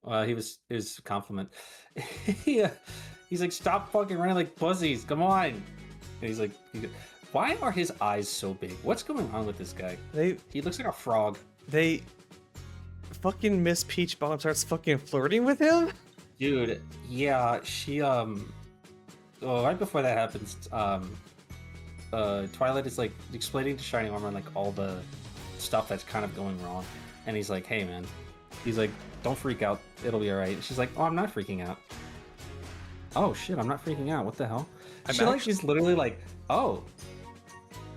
Speaker 2: It was a compliment. Yeah. He's like, "Stop fucking running like pussies. Come on." And he's like, "Why are his eyes so big? What's going on with this guy? He looks like a frog."
Speaker 1: Fucking Miss Peach Bottom starts fucking flirting with him?
Speaker 2: Dude, yeah, she well, right before that happens, Twilight is like explaining to Shining Armor like all the stuff that's kind of going wrong, and he's like, "Hey man," he's like, "Don't freak out, it'll be alright." She's like, "Oh, I'm not freaking out." "Oh shit, I'm not freaking out, what the hell?" She's literally like, oh,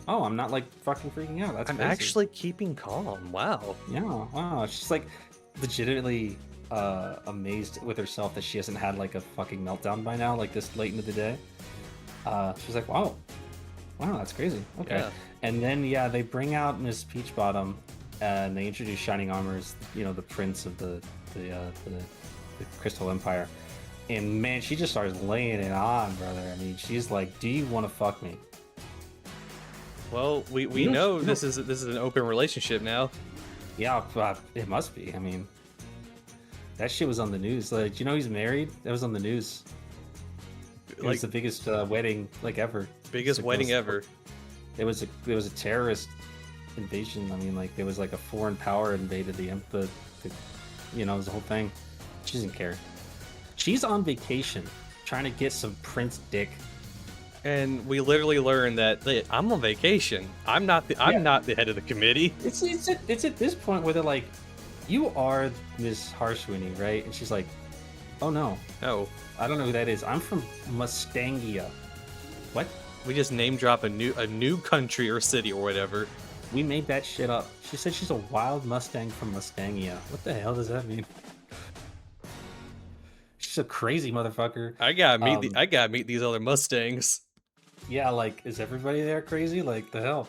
Speaker 2: I'm not like fucking freaking out. That's
Speaker 1: I'm
Speaker 2: crazy.
Speaker 1: actually keeping calm. Wow.
Speaker 2: Yeah, wow. She's like legitimately amazed with herself that she hasn't had like a fucking meltdown by now, like this late into the day. She's like, wow, that's crazy. Okay. Yeah. And then they bring out Miss Peachbottom, and they introduce Shining Armor as, you know, the prince of the Crystal Empire. And man, she just starts laying it on, brother. I mean, she's like, "Do you want to fuck me?"
Speaker 1: Well, we know this is an open relationship now.
Speaker 2: Yeah, it must be. I mean, that shit was on the news. Like, you know, he's married. That was on the news. It was the biggest wedding like ever.
Speaker 1: Biggest wedding ever.
Speaker 2: It was a terrorist invasion. I mean, like there was like a foreign power invaded the you know, it was the whole thing. She doesn't care. She's on vacation trying to get some prince dick.
Speaker 1: And we literally learned that I'm on vacation. I'm not the head of the committee.
Speaker 2: It's at this point where they're like, "You are Miss Harswini, right?" And she's like, "Oh no, I don't know who that is. I'm from Mustangia." What?
Speaker 1: We just name drop a new country or city or whatever.
Speaker 2: We made that shit up. She said she's a wild Mustang from Mustangia. What the hell does that mean? she's a crazy motherfucker.
Speaker 1: I gotta meet these other Mustangs.
Speaker 2: Yeah, like, is everybody there crazy? Like, the hell?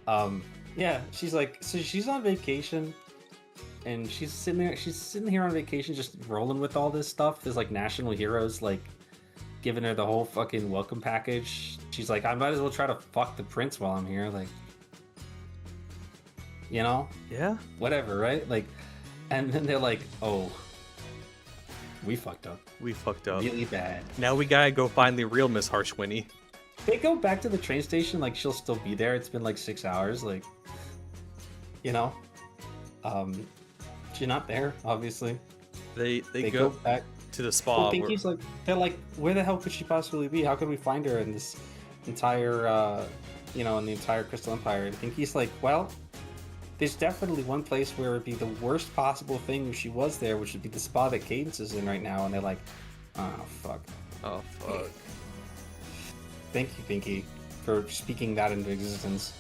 Speaker 2: Um, yeah, she's like, so she's on vacation, and she's sitting here on vacation, just rolling with all this stuff. There's like national heroes, like, giving her the whole fucking welcome package. She's like, I might as well try to fuck the prince while I'm here, like, you know,
Speaker 1: Yeah.
Speaker 2: whatever, right? Like, and then they're like, oh, we fucked up,
Speaker 1: We fucked up.
Speaker 2: really bad.
Speaker 1: Now we gotta go find the real Miss Harshwinny.
Speaker 2: They go back to the train station, like she'll still be there. It's been like 6 hours, like, you know. She's not there, obviously.
Speaker 1: They
Speaker 2: They
Speaker 1: go
Speaker 2: go back.
Speaker 1: to the
Speaker 2: Well,
Speaker 1: spa.
Speaker 2: Pinky's like, they're like, where the hell could she possibly be? How could we find her in this entire, you know, in the entire Crystal Empire? And Pinky's like, well, there's definitely one place where it'd be the worst possible thing if she was there, which would be the spa that Cadence is in right now. And they're like, oh fuck.
Speaker 1: Oh fuck.
Speaker 2: Thank you, Pinky, for speaking that into existence.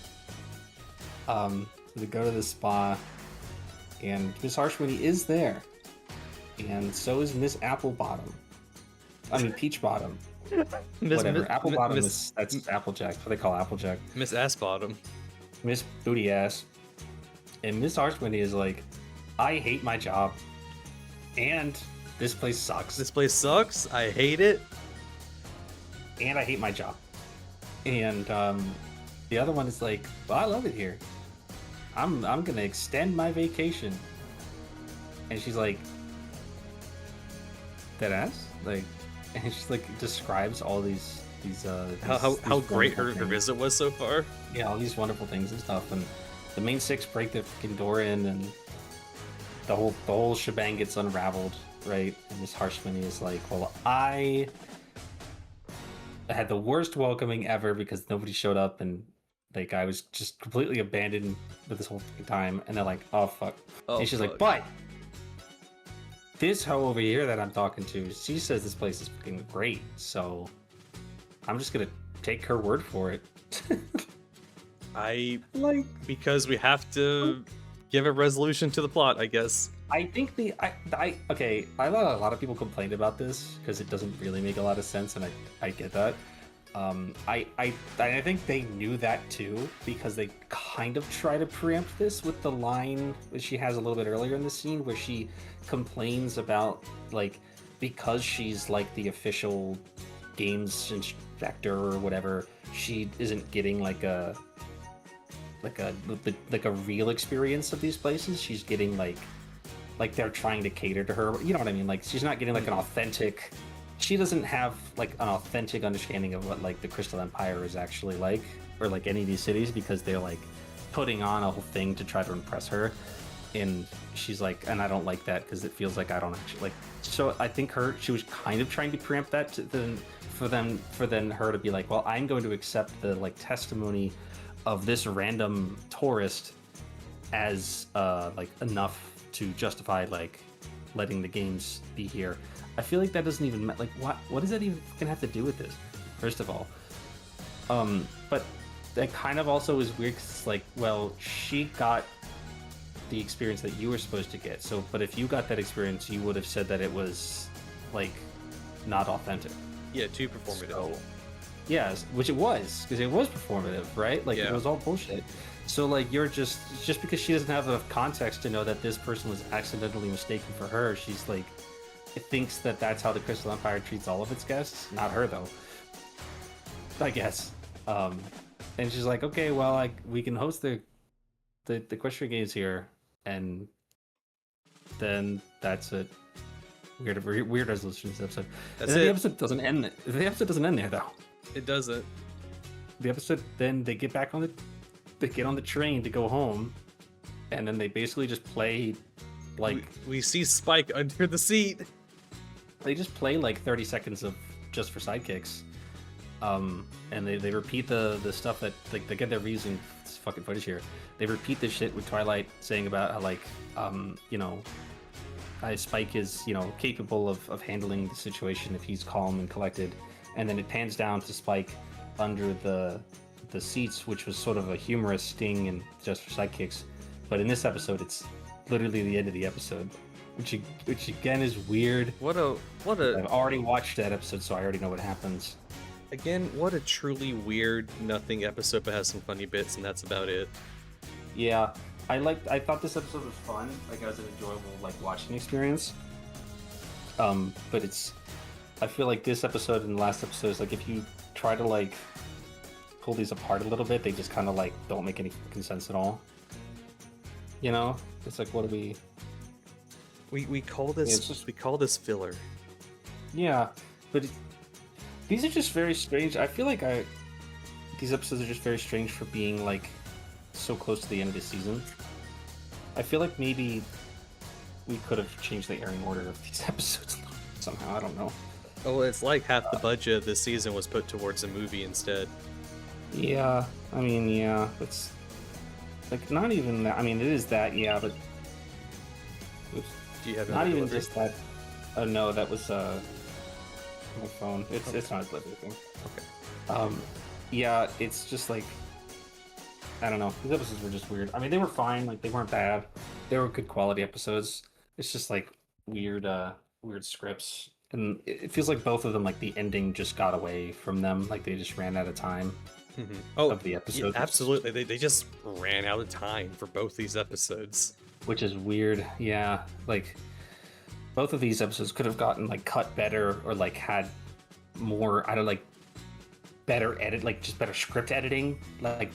Speaker 2: They go to the spa, and Miss Harshwinny is there, and so is Miss Applebottom. I mean Peach Bottom. Whatever. Applebottom is that's Applejack. What they call Applejack.
Speaker 1: Miss Assbottom.
Speaker 2: Miss Booty Ass, and Miss Harshwinny is like, I hate my job, and this place sucks,
Speaker 1: This place sucks. I hate it.
Speaker 2: and I hate my job. And the other one is like, well, I love it here. I'm gonna extend my vacation. And she's like, that ass? Like, and she's like describes all these
Speaker 1: How great her
Speaker 2: wonderful things.
Speaker 1: visit was so far.
Speaker 2: Yeah, all these wonderful things and stuff. And the main six break the fucking door in, and the whole shebang gets unraveled, right? And Miss Harshmany is like, well, I had the worst welcoming ever because nobody showed up, and like I was just completely abandoned with this whole fucking time. And they're like, oh fuck.
Speaker 1: Oh,
Speaker 2: and she's like,
Speaker 1: fuck.
Speaker 2: but this hoe over here that I'm talking to, she says this place is fucking great, so I'm just gonna take her word for it.
Speaker 1: I
Speaker 2: Like,
Speaker 1: because we have to give a resolution to the plot, I guess.
Speaker 2: I think okay, I know a lot of people complained about this because it doesn't really make a lot of sense, and I get that. I think they knew that too, because they kind of try to preempt this with the line that she has a little bit earlier in the scene where she complains about, like, because she's like the official games inspector or whatever, she isn't getting like a real experience of these places. She's getting like they're trying to cater to her, you know what I mean? Like, she's not getting like an authentic, she doesn't have like an authentic understanding of what like the Crystal Empire is actually like, or like any of these cities, because they're like putting on a whole thing to try to impress her. And she's like, and I don't like that because it feels like I don't actually like. So I think she was kind of trying to preempt that for then her to be like, well, I'm going to accept the like testimony of this random tourist as like enough to justify like letting the games be here. I feel like that doesn't even like what does that even fucking have to do with this? First of all, but that kind of also is weird because it's like, well, she got the experience that you were supposed to get. So, but if you got that experience, you would have said that it was like not authentic.
Speaker 1: Yeah, too performative.
Speaker 2: So, yeah, which it was, because it was performative, right? Like,
Speaker 1: Yeah.
Speaker 2: it was all bullshit. So like, you're just because she doesn't have enough context to know that this person was accidentally mistaken for her, she's like, it thinks that that's how the Crystal Empire treats all of its guests. Not her though, I guess. And she's like, okay, well, like, we can host the equestrian games here, and then that's it. Weird resolution to this episode.
Speaker 1: That's
Speaker 2: and then
Speaker 1: it.
Speaker 2: the episode doesn't end. The episode doesn't end there though.
Speaker 1: It doesn't.
Speaker 2: The episode, then they get back on the train to go home, and then they basically just play like
Speaker 1: We see Spike under the seat.
Speaker 2: they just play like 30 seconds of Just for Sidekicks, and they repeat the stuff that like they get their reason. This fucking footage here. They repeat the shit with Twilight saying about how like you know, Spike is, you know, capable of handling the situation if he's calm and collected, and then it pans down to Spike under the seats, which was sort of a humorous sting and Just for Sidekicks. But in this episode, it's literally the end of the episode, which again is weird.
Speaker 1: What a
Speaker 2: I've already watched that episode, so I already know what happens.
Speaker 1: again, what a truly weird nothing episode, but has some funny bits, and that's about it.
Speaker 2: Yeah, I thought this episode was fun. Like, it was an enjoyable like watching experience. But I feel like this episode and the last episode is like if you try to like pull these apart a little bit, they just kind of like don't make any fucking sense at all. You know, it's like what do we?
Speaker 1: We call this we call this filler.
Speaker 2: Yeah, but these are just very strange. I feel like these episodes are just very strange for being like so close to the end of the season. I feel like maybe we could have changed the airing order of these episodes somehow. I don't know.
Speaker 1: Oh, it's like half the budget of this season was put towards a movie instead.
Speaker 2: Yeah, I mean, yeah, it's like not even that. I mean, it is that, yeah, but oops,
Speaker 1: Do you have
Speaker 2: not even
Speaker 1: delivery?
Speaker 2: just that. Oh no, that was my phone. It's not a delivery thing.
Speaker 1: Okay.
Speaker 2: Yeah, it's just like I don't know. These episodes were just weird. I mean, they were fine. Like they weren't bad. They were good quality episodes. It's just like weird, weird scripts, and it feels like both of them, like the ending just got away from them. Like they just ran out of time
Speaker 1: Oh,
Speaker 2: of the
Speaker 1: yeah,
Speaker 2: episode.
Speaker 1: absolutely. They just ran out of time for both these episodes.
Speaker 2: Which is weird. Yeah, like both of these episodes could have gotten like cut better or like had more. I don't like better edit, like just better script editing. Like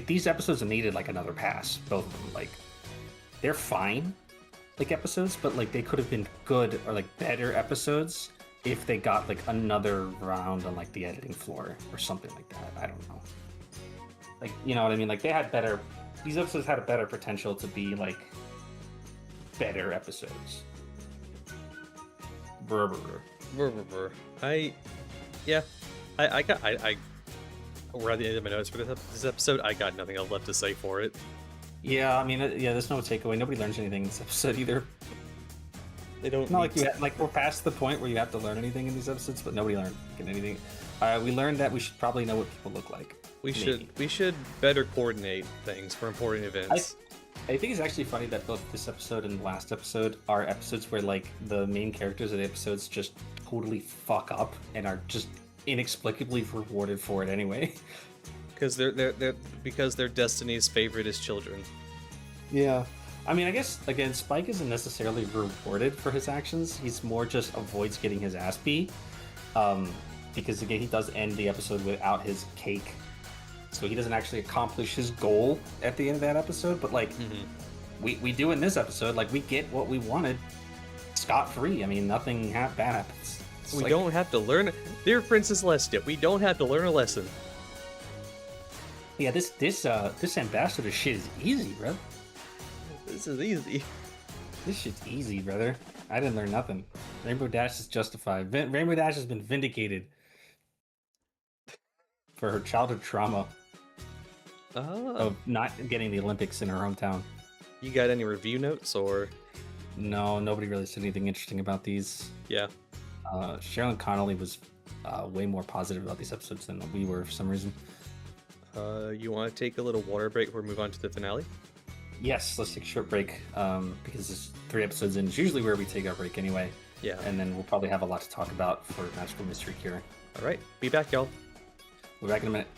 Speaker 2: these episodes needed like another pass. Both of them, like they're fine, like episodes, but like they could have been good or like better episodes if they got like another round on like the editing floor or something like that. I don't know. Like you know what I mean? Like they had better. These episodes had a better potential to be like better episodes. Brr, brr, brr.
Speaker 1: I we're at the end of my notes for this episode. I got nothing else left to say for it.
Speaker 2: Yeah, I mean, yeah. There's no takeaway. Nobody learns anything in this episode either.
Speaker 1: They don't.
Speaker 2: Not like like we're past the point where you have to learn anything in these episodes, but nobody learned anything. We learned that we should probably know what people look like.
Speaker 1: We should better coordinate things for important events.
Speaker 2: I think it's actually funny that both this episode and the last episode are episodes where like the main characters of the episodes just totally fuck up and are just inexplicably rewarded for it anyway.
Speaker 1: Because because their destiny's favorite is children.
Speaker 2: Yeah. I mean, I guess, again, Spike isn't necessarily rewarded for his actions. He's more just avoids getting his ass beat. Because, again, he does end the episode without his cake. So he doesn't actually accomplish his goal at the end of that episode. But, like, we do in this episode. Like, we get what we wanted scot-free. I mean, nothing bad happens.
Speaker 1: We don't have to learn... Dear Princess Lestia, we don't have to learn a lesson.
Speaker 2: Yeah, this ambassador shit is easy, bro.
Speaker 1: This is easy.
Speaker 2: This shit's easy, brother. I didn't learn nothing. Rainbow Dash is justified. Rainbow Dash has been vindicated for her childhood trauma of not getting the Olympics in her hometown.
Speaker 1: You got any review notes, or...?
Speaker 2: No, nobody really said anything interesting about these.
Speaker 1: Yeah.
Speaker 2: Sherilyn Connolly was way more positive about these episodes than we were for some reason.
Speaker 1: You want to take a little water break before we move on to the finale?
Speaker 2: Yes, let's take a short break because there's 3 episodes in. It's usually where we take our break anyway.
Speaker 1: Yeah.
Speaker 2: And then we'll probably have a lot to talk about for Magical Mystery Cure.
Speaker 1: All right. Be back, y'all.
Speaker 2: We'll be back in a minute.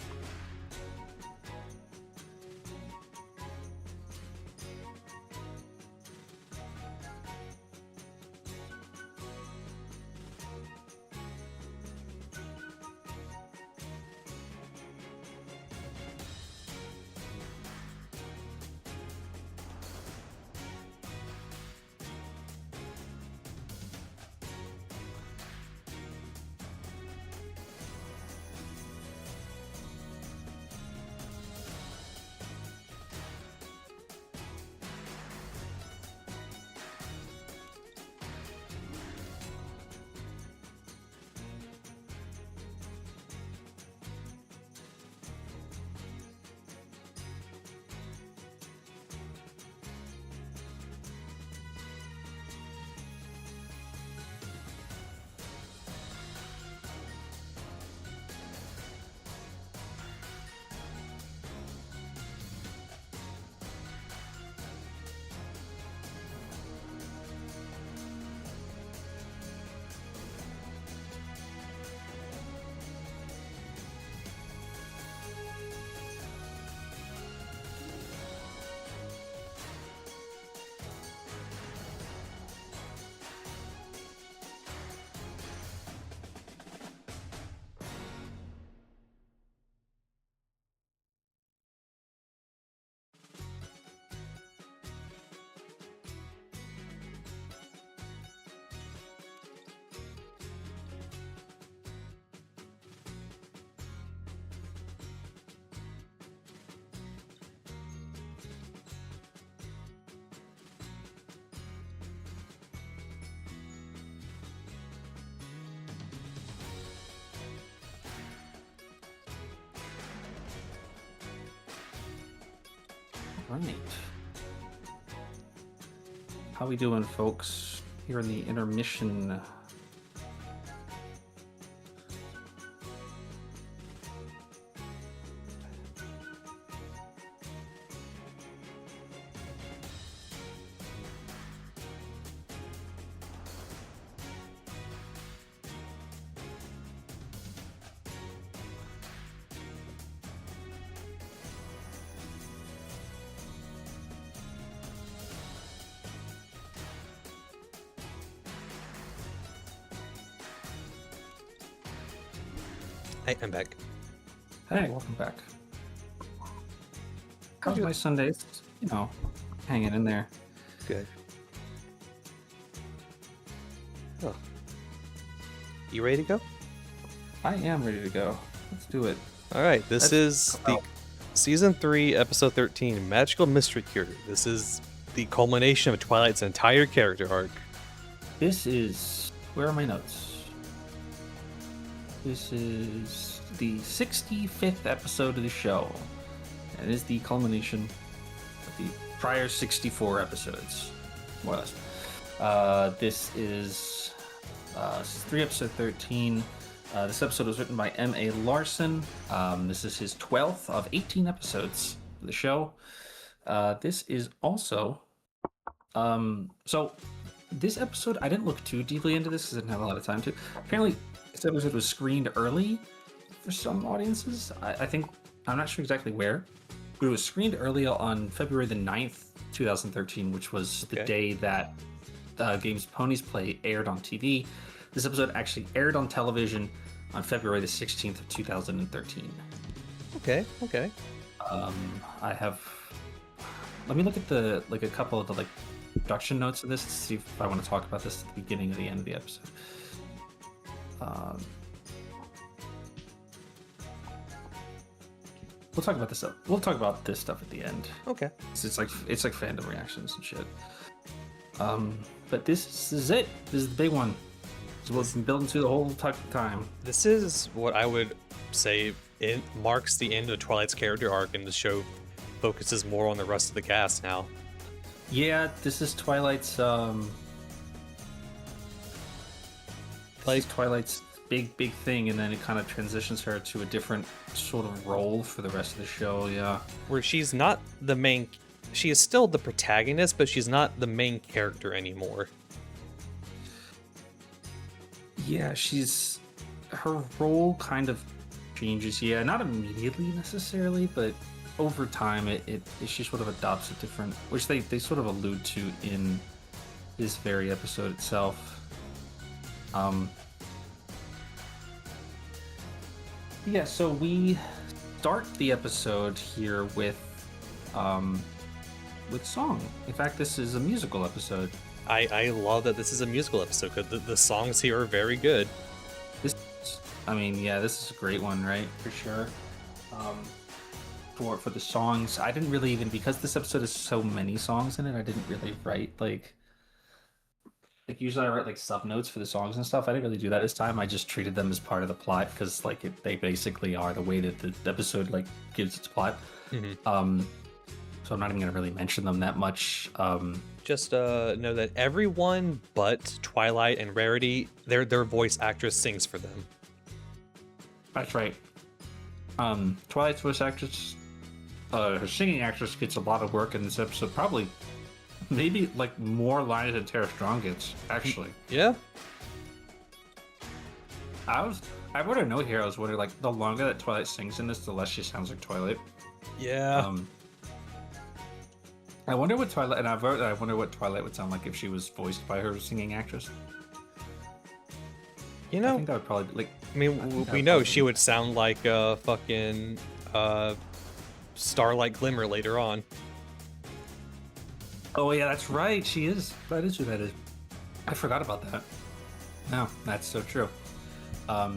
Speaker 2: Right. How we doing, folks? Here in the intermission.
Speaker 1: Hey, I'm back.
Speaker 2: Hey, welcome back. How's my Sundays? You know, hanging in there.
Speaker 1: Good. Oh. You ready to go?
Speaker 2: I am ready to go. Let's do it.
Speaker 1: All right, this is the Season 3, Episode 13, Magical Mystery Cure. This is the culmination of Twilight's entire character arc.
Speaker 2: This is... Where are my notes? This is the 65th episode of the show. And it is the culmination of the prior 64 episodes, more or less. This is 3 episode 13. This episode was written by M.A. Larson. This is his 12th of 18 episodes of the show. This is also... So, this episode, I didn't look too deeply into this because I didn't have a lot of time to. Apparently, this episode was screened early for some audiences. I think, I'm not sure exactly where, but it was screened early on February the 9th, 2013, which was the day that Games Ponies Play aired on TV. This episode actually aired on television on February the 16th of 2013.
Speaker 1: Okay.
Speaker 2: I have... Let me look at a couple of the production notes of this to see if I want to talk about this at the beginning or the end of the episode. We'll talk about this. We'll talk about this stuff at the end.
Speaker 1: Okay.
Speaker 2: It's like fandom reactions and shit. But this is it. This is the big one. It's what's been building to the whole time.
Speaker 1: This is what I would say it marks the end of Twilight's character arc, and the show focuses more on the rest of the cast now.
Speaker 2: Yeah, this is Twilight's Twilight's big thing, and then it kind of transitions her to a different sort of role for the rest of the show. Yeah,
Speaker 1: where she's not the main, she is still the protagonist, but she's not the main character anymore. Yeah,
Speaker 2: her role kind of changes. Yeah, not immediately necessarily, but over time she sort of adopts a different, which they sort of allude to in this very episode itself. Yeah, so we start the episode here with song. In fact, this is a musical episode.
Speaker 1: I love that this is a musical episode because the songs here are very good.
Speaker 2: This is a great one, right? For sure. For the songs, I didn't really even, because this episode has so many songs in it, I didn't really write like usually I write sub notes for the songs and stuff. I didn't really do that this time. I just treated them as part of the plot because they basically are the way that the episode gives its plot.
Speaker 1: Mm-hmm.
Speaker 2: So I'm not even gonna really mention them that much.
Speaker 1: Just know that everyone but Twilight and Rarity, their voice actress sings for them.
Speaker 2: That's right. Twilight's voice actress, her singing actress gets a lot of work in this episode. Probably, maybe more lines than Tara Strong gets. Actually,
Speaker 1: yeah.
Speaker 2: I wrote a note here. I was wondering, the longer that Twilight sings in this, the less she sounds like Twilight.
Speaker 1: Yeah.
Speaker 2: I wonder what Twilight, and I wonder what Twilight would sound like if she was voiced by her singing actress.
Speaker 1: You know,
Speaker 2: I think that would probably
Speaker 1: we know she would sound like a fucking Starlight Glimmer later on.
Speaker 2: Oh yeah, that's right. She is. That is who that is. I forgot about that. No, that's so true. So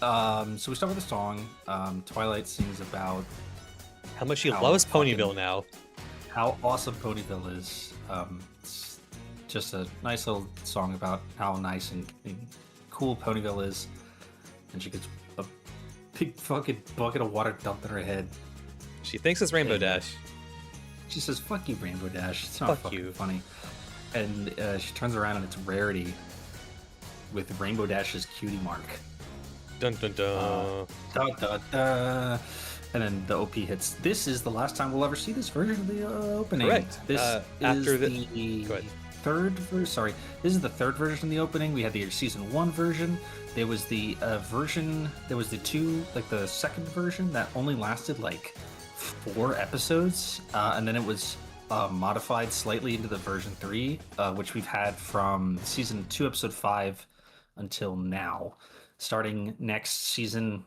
Speaker 2: we start with a song. Twilight sings about
Speaker 1: how much she loves Ponyville now.
Speaker 2: How awesome Ponyville is. It's just a nice little song about how nice and cool Ponyville is. And she gets a big fucking bucket of water dumped in her head.
Speaker 1: She thinks it's Rainbow
Speaker 2: And
Speaker 1: Dash.
Speaker 2: she says, "Fuck you, Rainbow Dash. It's not
Speaker 1: Fuck
Speaker 2: fucking
Speaker 1: you."
Speaker 2: funny." And she turns around and it's Rarity with Rainbow Dash's cutie mark.
Speaker 1: Dun dun dun.
Speaker 2: Da, da, da. And then the OP hits. This is the last time we'll ever see this version of the opening.
Speaker 1: Correct.
Speaker 2: This
Speaker 1: After
Speaker 2: is
Speaker 1: the go ahead.
Speaker 2: third version. Sorry, this is the third version of the opening. We had the season 1 version. There was the version. There was the the second version that only lasted like 4 episodes, and then it was modified slightly into the version 3, which we've had from season 2, episode 5 until now. Starting next season,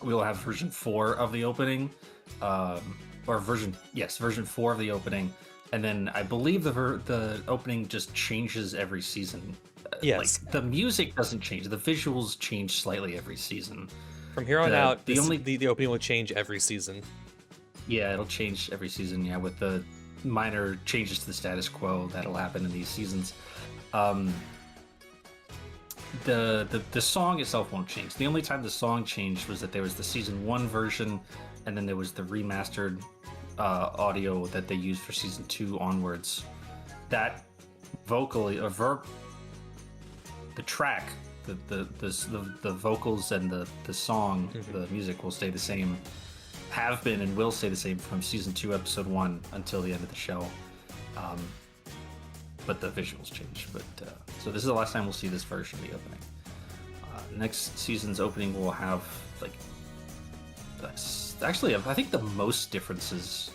Speaker 2: we will have version 4 of the opening, version 4 of the opening, and then I believe the opening just changes every season.
Speaker 1: Yes,
Speaker 2: like the music doesn't change, the visuals change slightly every season.
Speaker 1: From here on out, the opening will change every season.
Speaker 2: Yeah, it'll change every season. Yeah, with the minor changes to the status quo that'll happen in these seasons. The song itself won't change. The only time the song changed was that there was the season 1 version, and then there was the remastered audio that they used for season 2 onwards. That vocally, the track, the vocals and the song, the music will stay the same. Have been and will stay the same from season 2, episode 1 until the end of the show. But the visuals change. But so this is the last time we'll see this version of the opening. Next season's opening will have like actually I think the most differences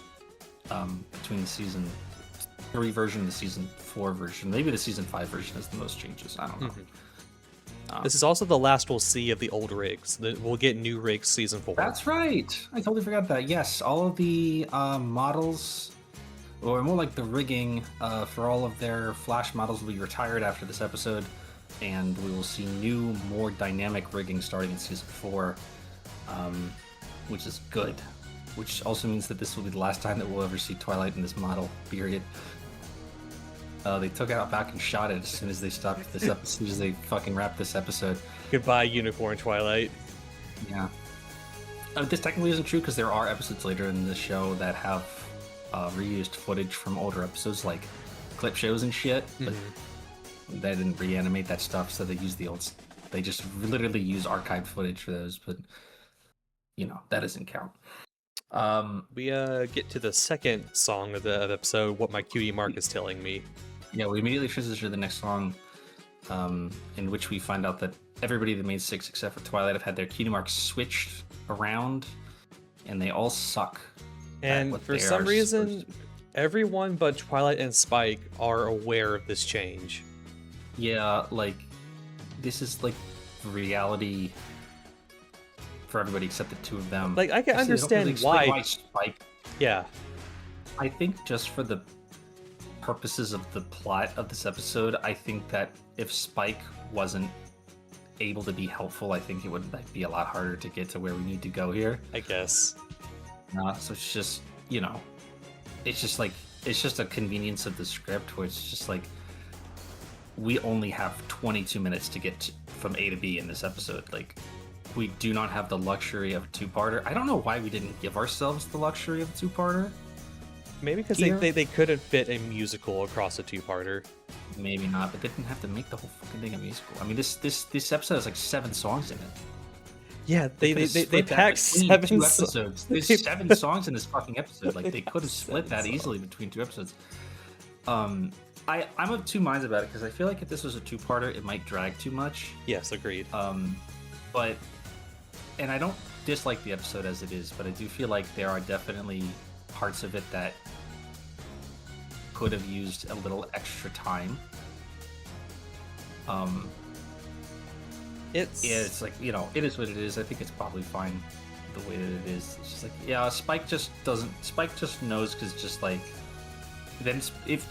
Speaker 2: between the season 3 version and the season 4 version. Maybe the season 5 version has the most changes. I don't know.
Speaker 1: This is also the last we'll see of the old rigs. We'll get new rigs season 4.
Speaker 2: That's right. I totally forgot that. Yes, all of the models, or more like the rigging for all of their Flash models will be retired after this episode, and we will see new, more dynamic rigging starting in season 4, which is good. Which also means that this will be the last time that we'll ever see Twilight in this model, period. They took it out back and shot it as soon as they stopped this episode, as soon as they fucking wrapped this episode.
Speaker 1: Goodbye, Unicorn Twilight.
Speaker 2: Yeah. This technically isn't true because there are episodes later in the show that have reused footage from older episodes, like clip shows and shit. But they didn't reanimate that stuff, so they used the old. They just literally use archived footage for those, but that doesn't count.
Speaker 1: We get to the second song of the episode. What my cutie mark is telling me.
Speaker 2: Yeah, we immediately transition to the next song, in which we find out that everybody, the main 6 except for Twilight, have had their cutie marks switched around, and they all suck.
Speaker 1: And for some reason, everyone but Twilight and Spike are aware of this change.
Speaker 2: Yeah, like, this is like reality for everybody except the 2 of them.
Speaker 1: Like, I can understand why
Speaker 2: Spike.
Speaker 1: Yeah.
Speaker 2: I think just for the purposes of the plot of this episode, I think that if Spike wasn't able to be helpful, I think it would be a lot harder to get to where we need to go here.
Speaker 1: I guess.
Speaker 2: So it's just, it's just a convenience of the script where it's just like, we only have 22 minutes to get from A to B in this episode. Like, we do not have the luxury of a 2-parter. I don't know why we didn't give ourselves the luxury of a 2-parter.
Speaker 1: Maybe because they couldn't fit a musical across a 2-parter.
Speaker 2: Maybe not, but they didn't have to make the whole fucking thing a musical. I mean, this episode has like 7 songs in it.
Speaker 1: Yeah, they packed 7
Speaker 2: episodes. There's 7 songs in this fucking episode. Like, they could have split that easily between 2 episodes. I'm of 2 minds about it because I feel like if this was a 2-parter, it might drag too much.
Speaker 1: Yes, agreed.
Speaker 2: And I don't dislike the episode as it is, but I do feel like there are definitely parts of it that could have used a little extra time. It's like, it is what it is. I think it's probably fine the way that it is. It's just like, yeah, Spike just knows, because just like, then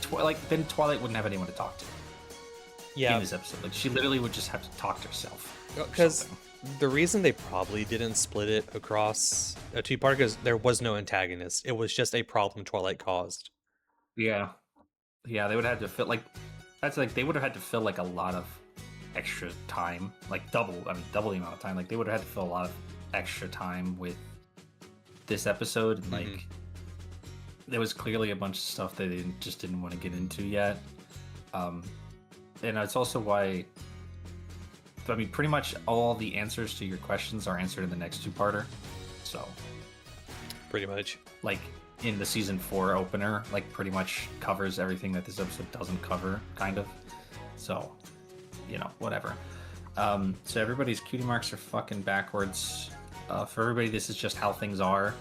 Speaker 2: Twilight wouldn't have anyone to talk to.
Speaker 1: Yeah.
Speaker 2: In this episode, like, she literally would just have to talk to herself.
Speaker 1: Because the reason they probably didn't split it across a 2-part is there was no antagonist. It was just a problem Twilight caused.
Speaker 2: Yeah, they would have had to fill they would have had to fill like a lot of extra time, like double the amount of time. Like, they would have had to fill a lot of extra time with this episode, and
Speaker 1: Mhm.
Speaker 2: like there was clearly a bunch of stuff that they didn't want to get into yet. And it's also why, I mean, pretty much all the answers to your questions are answered in the next two-parter. So,
Speaker 1: Pretty much.
Speaker 2: like in the season 4 opener, like pretty much covers everything that this episode doesn't cover, kind of. So, you know, whatever. So everybody's cutie marks are fucking backwards. For everybody, this is just how things are.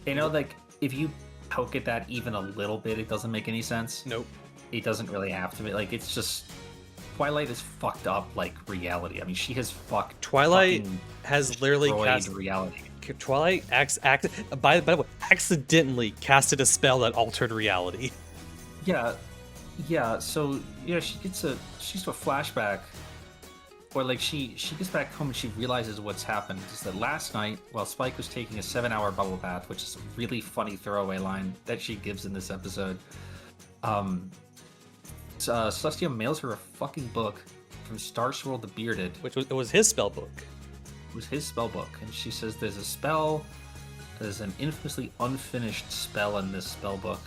Speaker 2: You know, like if you poke at that even a little bit, it doesn't make any sense.
Speaker 1: Nope.
Speaker 2: It doesn't really have to be. Like, it's just Twilight is fucked up like reality. I mean, she has
Speaker 1: Twilight
Speaker 2: fucking
Speaker 1: has literally
Speaker 2: destroyed
Speaker 1: cast
Speaker 2: reality.
Speaker 1: Twilight by the way, accidentally casted a spell that altered reality.
Speaker 2: Yeah, yeah. So yeah, she's to a flashback, or like she gets back home and she realizes what's happened. Is that last night while Spike was taking a 7-hour bubble bath, which is a really funny throwaway line that she gives in this episode. Celestia mails her a fucking book from Star Swirl the Bearded.
Speaker 1: It was his spell book.
Speaker 2: It was his spell book, and she says there's a spell, there's an infamously unfinished spell in this spell book,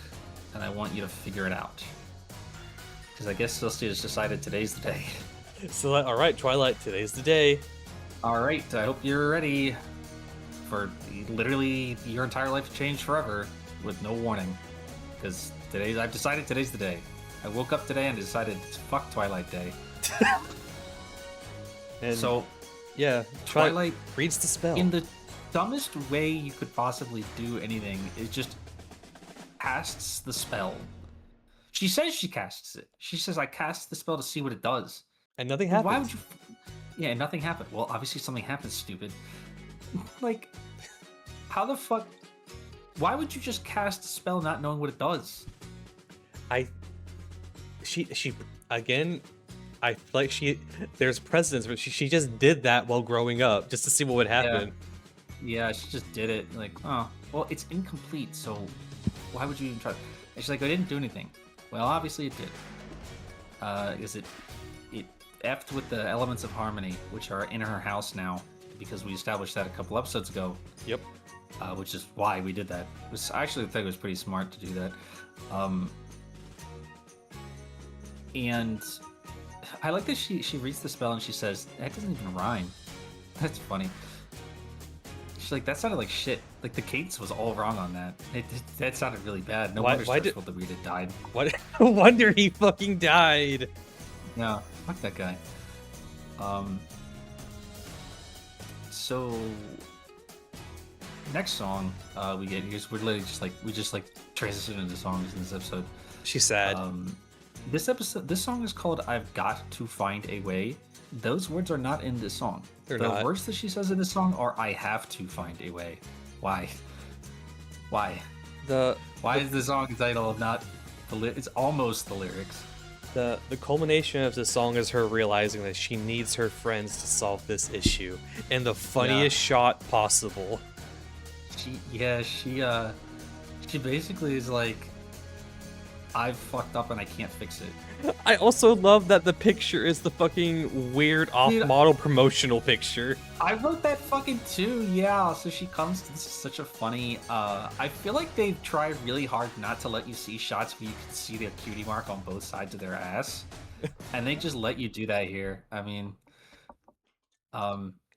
Speaker 2: and I want you to figure it out. Because I guess Celestia has decided today's the day.
Speaker 1: So, all right, Twilight, today's the day.
Speaker 2: All right, I hope you're ready for literally your entire life to change forever with no warning. Because I've decided today's the day. I woke up today and decided it's fuck Twilight Day.
Speaker 1: And
Speaker 2: so,
Speaker 1: yeah,
Speaker 2: Twilight
Speaker 1: reads the spell.
Speaker 2: in the dumbest way you could possibly do anything. It just casts the spell. She says she casts it. She says, I cast the spell to see what it does.
Speaker 1: And nothing happened.
Speaker 2: Why would you... Yeah, nothing happened. Well, obviously something happened, stupid. Like, how the fuck... Why would you just cast a spell not knowing what it does?
Speaker 1: She again, I feel like there's precedence, but she just did that while growing up, just to see what would happen.
Speaker 2: Yeah, she just did it. Like, oh, well, it's incomplete, so why would you even try? And she's like, I didn't do anything. Well, obviously it did. Because it effed with the elements of harmony, which are in her house now, because we established that a couple episodes ago.
Speaker 1: Yep.
Speaker 2: Which is why we did that. I actually think it was pretty smart to do that. And I like that she reads the spell and she says, that doesn't even rhyme. That's funny. She's like, that sounded like shit. Like, the cadence was all wrong on that. That sounded really bad. No wonder Starfield the Bearded died.
Speaker 1: What? No wonder he fucking died.
Speaker 2: Yeah, fuck that guy. So next song we get here's we're literally just transition into songs in this episode.
Speaker 1: She's sad.
Speaker 2: This song is called I've Got to Find a Way. Those words are not in this song.
Speaker 1: They're
Speaker 2: the
Speaker 1: not.
Speaker 2: words that she says in this song are I have to find a way. Why is the song title not it's almost the lyrics.
Speaker 1: The culmination of the song is her realizing that she needs her friends to solve this issue in the funniest shot possible.
Speaker 2: She basically is like, I've fucked up and I can't fix it.
Speaker 1: I also love that the picture is the fucking weird off-model promotional picture.
Speaker 2: I wrote that fucking too, yeah. So she comes, this is such a funny, I feel like they've tried really hard not to let you see shots where you can see their cutie mark on both sides of their ass. And they just let you do that here. I mean,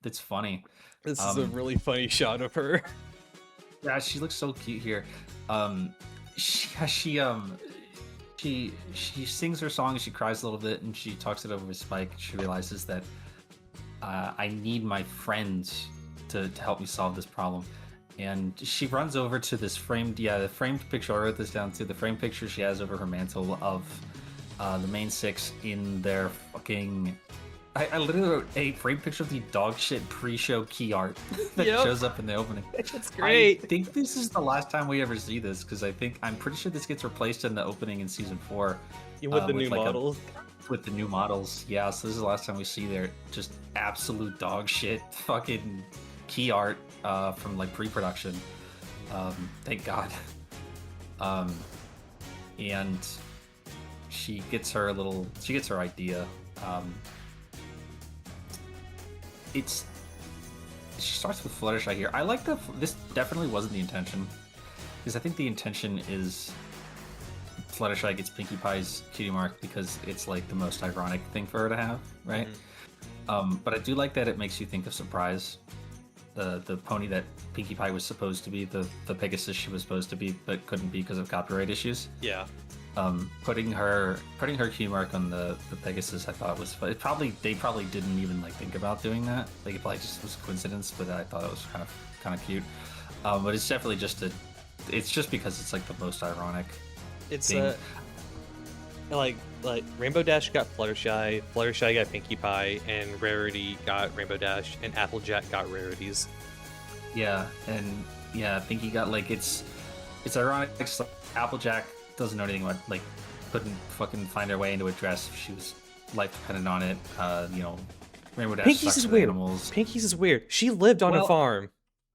Speaker 2: it's funny.
Speaker 1: This is a really funny shot of her.
Speaker 2: Yeah, she looks so cute here. She sings her song and she cries a little bit and she talks it over with Spike. She realizes that I need my friends to help me solve this problem. And she runs over to this framed picture. I wrote this down too. The framed picture she has over her mantle of the main six in their fucking... I literally wrote a framed picture of the dog shit pre-show key art that shows up in the opening.
Speaker 1: It's great.
Speaker 2: I think this is the last time we ever see this because I'm pretty sure this gets replaced in the opening in season 4
Speaker 1: with the new models.
Speaker 2: With the new models, yeah. So this is the last time we see their just absolute dog shit fucking key art from like pre-production. Thank God. And she gets her idea. she starts with Fluttershy here. I like the. This definitely wasn't the intention, because I think the intention is Fluttershy gets Pinkie Pie's cutie mark because it's like the most ironic thing for her to have, right? But I do like that it makes you think of Surprise, the pony that Pinkie Pie was supposed to be, the Pegasus she was supposed to be, but couldn't be because of copyright issues.
Speaker 1: Yeah.
Speaker 2: Putting her cutie mark on the Pegasus, I thought was fun. They probably didn't even like think about doing that. Like it probably just was a coincidence, but I thought it was kind of cute. But it's definitely it's just because it's like the most ironic.
Speaker 1: It's
Speaker 2: thing.
Speaker 1: like Rainbow Dash got Fluttershy, Fluttershy got Pinkie Pie, and Rarity got Rainbow Dash, and Applejack got Rarities.
Speaker 2: Yeah, and yeah, Pinkie got like it's ironic. It's like Applejack doesn't know anything about, like, couldn't fucking find her way into a dress. She was life dependent on it. Rainbow Dash
Speaker 1: Pinky's
Speaker 2: sucks
Speaker 1: is
Speaker 2: with
Speaker 1: weird.
Speaker 2: animals.
Speaker 1: Pinky's is weird. She lived on a farm.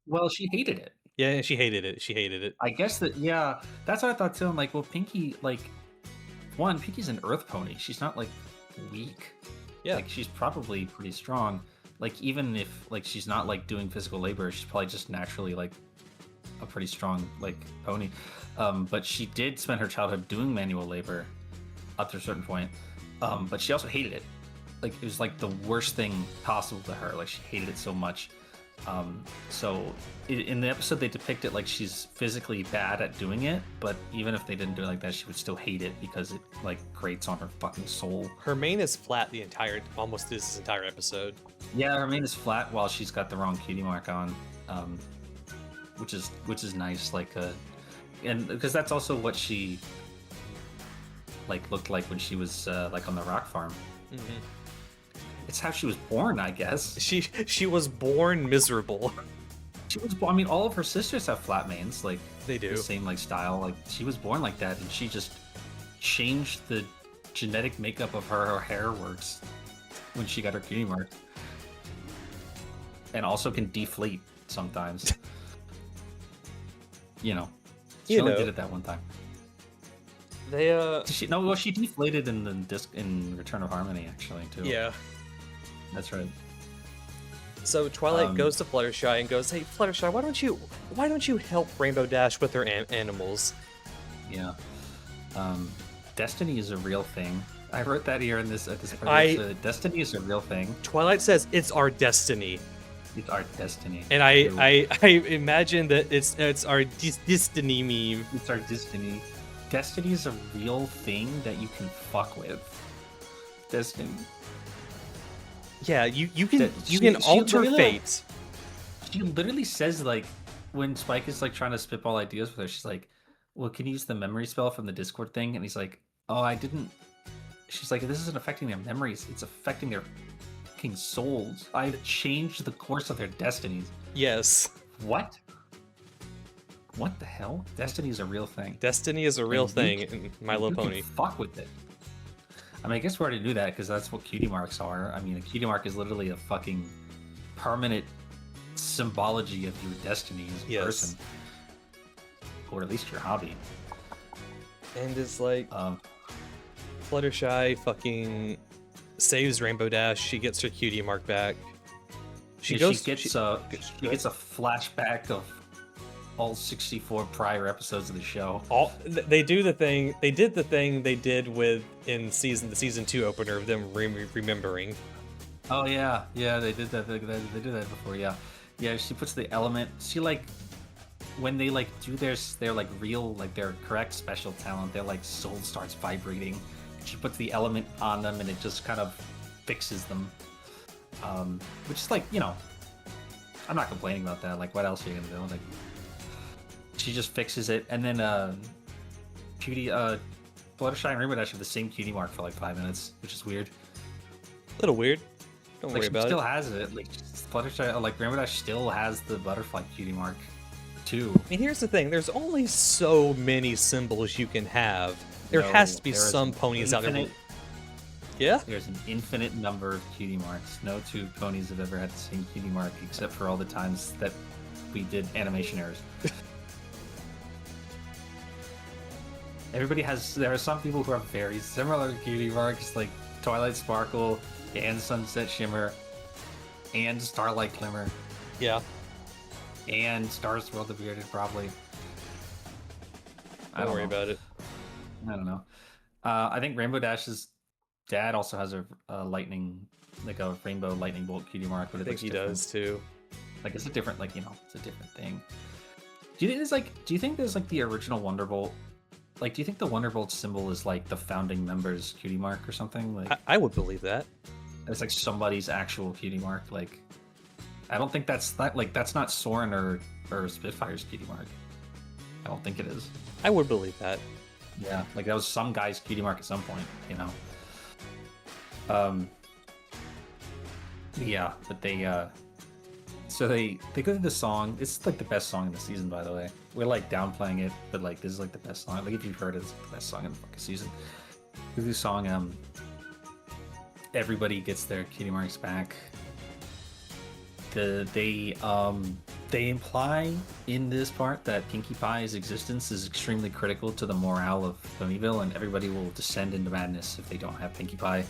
Speaker 2: Well, she hated it.
Speaker 1: Yeah, and she hated it. She hated it.
Speaker 2: I guess that's what I thought too. I'm like, well, Pinkie, like, one, Pinkie's an earth pony. She's not like weak.
Speaker 1: Yeah.
Speaker 2: Like, she's probably pretty strong. Like, even if like she's not like doing physical labor, she's probably just naturally like a pretty strong like pony. But she did spend her childhood doing manual labor up to a certain point. But she also hated it. Like, it was like the worst thing possible to her. Like, she hated it so much. In the episode, they depict it like she's physically bad at doing it, but even if they didn't do it like that, she would still hate it because it like grates on her fucking soul.
Speaker 1: Her mane is flat almost this entire episode.
Speaker 2: Yeah, her mane is flat while she's got the wrong cutie mark on, which is nice. Like, and because that's also what she like looked like when she was like on the rock farm.
Speaker 1: Mm-hmm.
Speaker 2: It's how she was born, I guess.
Speaker 1: She was born miserable.
Speaker 2: She was. I mean, all of her sisters have flat manes, like
Speaker 1: they do.
Speaker 2: The same like style. Like, she was born like that, and she just changed the genetic makeup of her hair works when she got her cutie mark, and also can deflate sometimes. She only did it that one time. She deflated in Return of Harmony actually too.
Speaker 1: Yeah.
Speaker 2: That's right.
Speaker 1: So Twilight goes to Fluttershy and goes, "Hey, Fluttershy, why don't you help Rainbow Dash with her animals?"
Speaker 2: Yeah. Destiny is a real thing. I wrote that here at this part. Destiny is a real thing.
Speaker 1: Twilight says it's our destiny.
Speaker 2: It's our destiny.
Speaker 1: And I imagine that it's our destiny meme.
Speaker 2: It's our destiny. Destiny is a real thing that you can fuck with. Destiny.
Speaker 1: Yeah, you can alter fate.
Speaker 2: She literally says, like, when Spike is like trying to spitball ideas with her, she's like, "Well, can you use the memory spell from the Discord thing?" And he's like, "Oh, I didn't." She's like, "This isn't affecting their memories; it's affecting their fucking souls. I've changed the course of their destinies."
Speaker 1: Yes.
Speaker 2: What? What the hell? Destiny is a real thing.
Speaker 1: Destiny is a real thing in My Little Pony.
Speaker 2: Fuck with it. I mean, I guess we already knew that because that's what cutie marks are. I mean, a cutie mark is literally a fucking permanent symbology of your destiny as a person. Or at least your hobby.
Speaker 1: And it's like, Fluttershy fucking saves Rainbow Dash. She gets her cutie mark back. She gets a flashback of all 64 prior episodes of the show. They did the thing they did in the season 2 opener of them remembering.
Speaker 2: Oh yeah, they did that. They did that before. Yeah. She puts the element. She like when they like do their like real like their correct special talent. Their like soul starts vibrating. She puts the element on them and it just kind of fixes them. Which is like, I'm not complaining about that. Like, what else are you gonna do? Like, she just fixes it, and then Fluttershy and Rainbow Dash have the same cutie mark for like 5 minutes, which is weird.
Speaker 1: A little weird. Don't worry about it.
Speaker 2: She still has it. Like, Fluttershy, like Rainbow Dash still has the butterfly cutie mark too.
Speaker 1: I mean, here's the thing: there's only so many symbols you can have. There has to be some ponies out there. Yeah?
Speaker 2: There's an infinite number of cutie marks. No two ponies have ever had the same cutie mark, except for all the times that we did animation errors. There are some people who have very similar cutie marks, like Twilight Sparkle and Sunset Shimmer and Starlight Glimmer.
Speaker 1: Yeah.
Speaker 2: And Stars World the Bearded, probably.
Speaker 1: Don't worry about it.
Speaker 2: I don't know. I think Rainbow Dash's dad also has a lightning, like a rainbow lightning bolt cutie mark, but
Speaker 1: I think he does too.
Speaker 2: Like it's a different, like, you know, it's a different thing. Do you think there's like, do you think there's like the original Wonderbolt? Like, do you think the Wonderbolt symbol is like the founding member's cutie mark or something? Like,
Speaker 1: I would believe that.
Speaker 2: it's like somebody's actual cutie mark. Like, I don't think that's not like that's not Soren or Spitfire's cutie mark. I don't think it is.
Speaker 1: I would believe that.
Speaker 2: Yeah, like that was some guy's cutie mark at some point, you know. Yeah, but so they go through the song. It's like the best song in the season, by the way. We're like downplaying it, but like this is like the best song. Like if you've heard it, it's the best song in the fucking season. Through the song, everybody gets their cutie marks back. They imply in this part that Pinkie Pie's existence is extremely critical to the morale of Ponyville, and everybody will descend into madness if they don't have Pinkie Pie.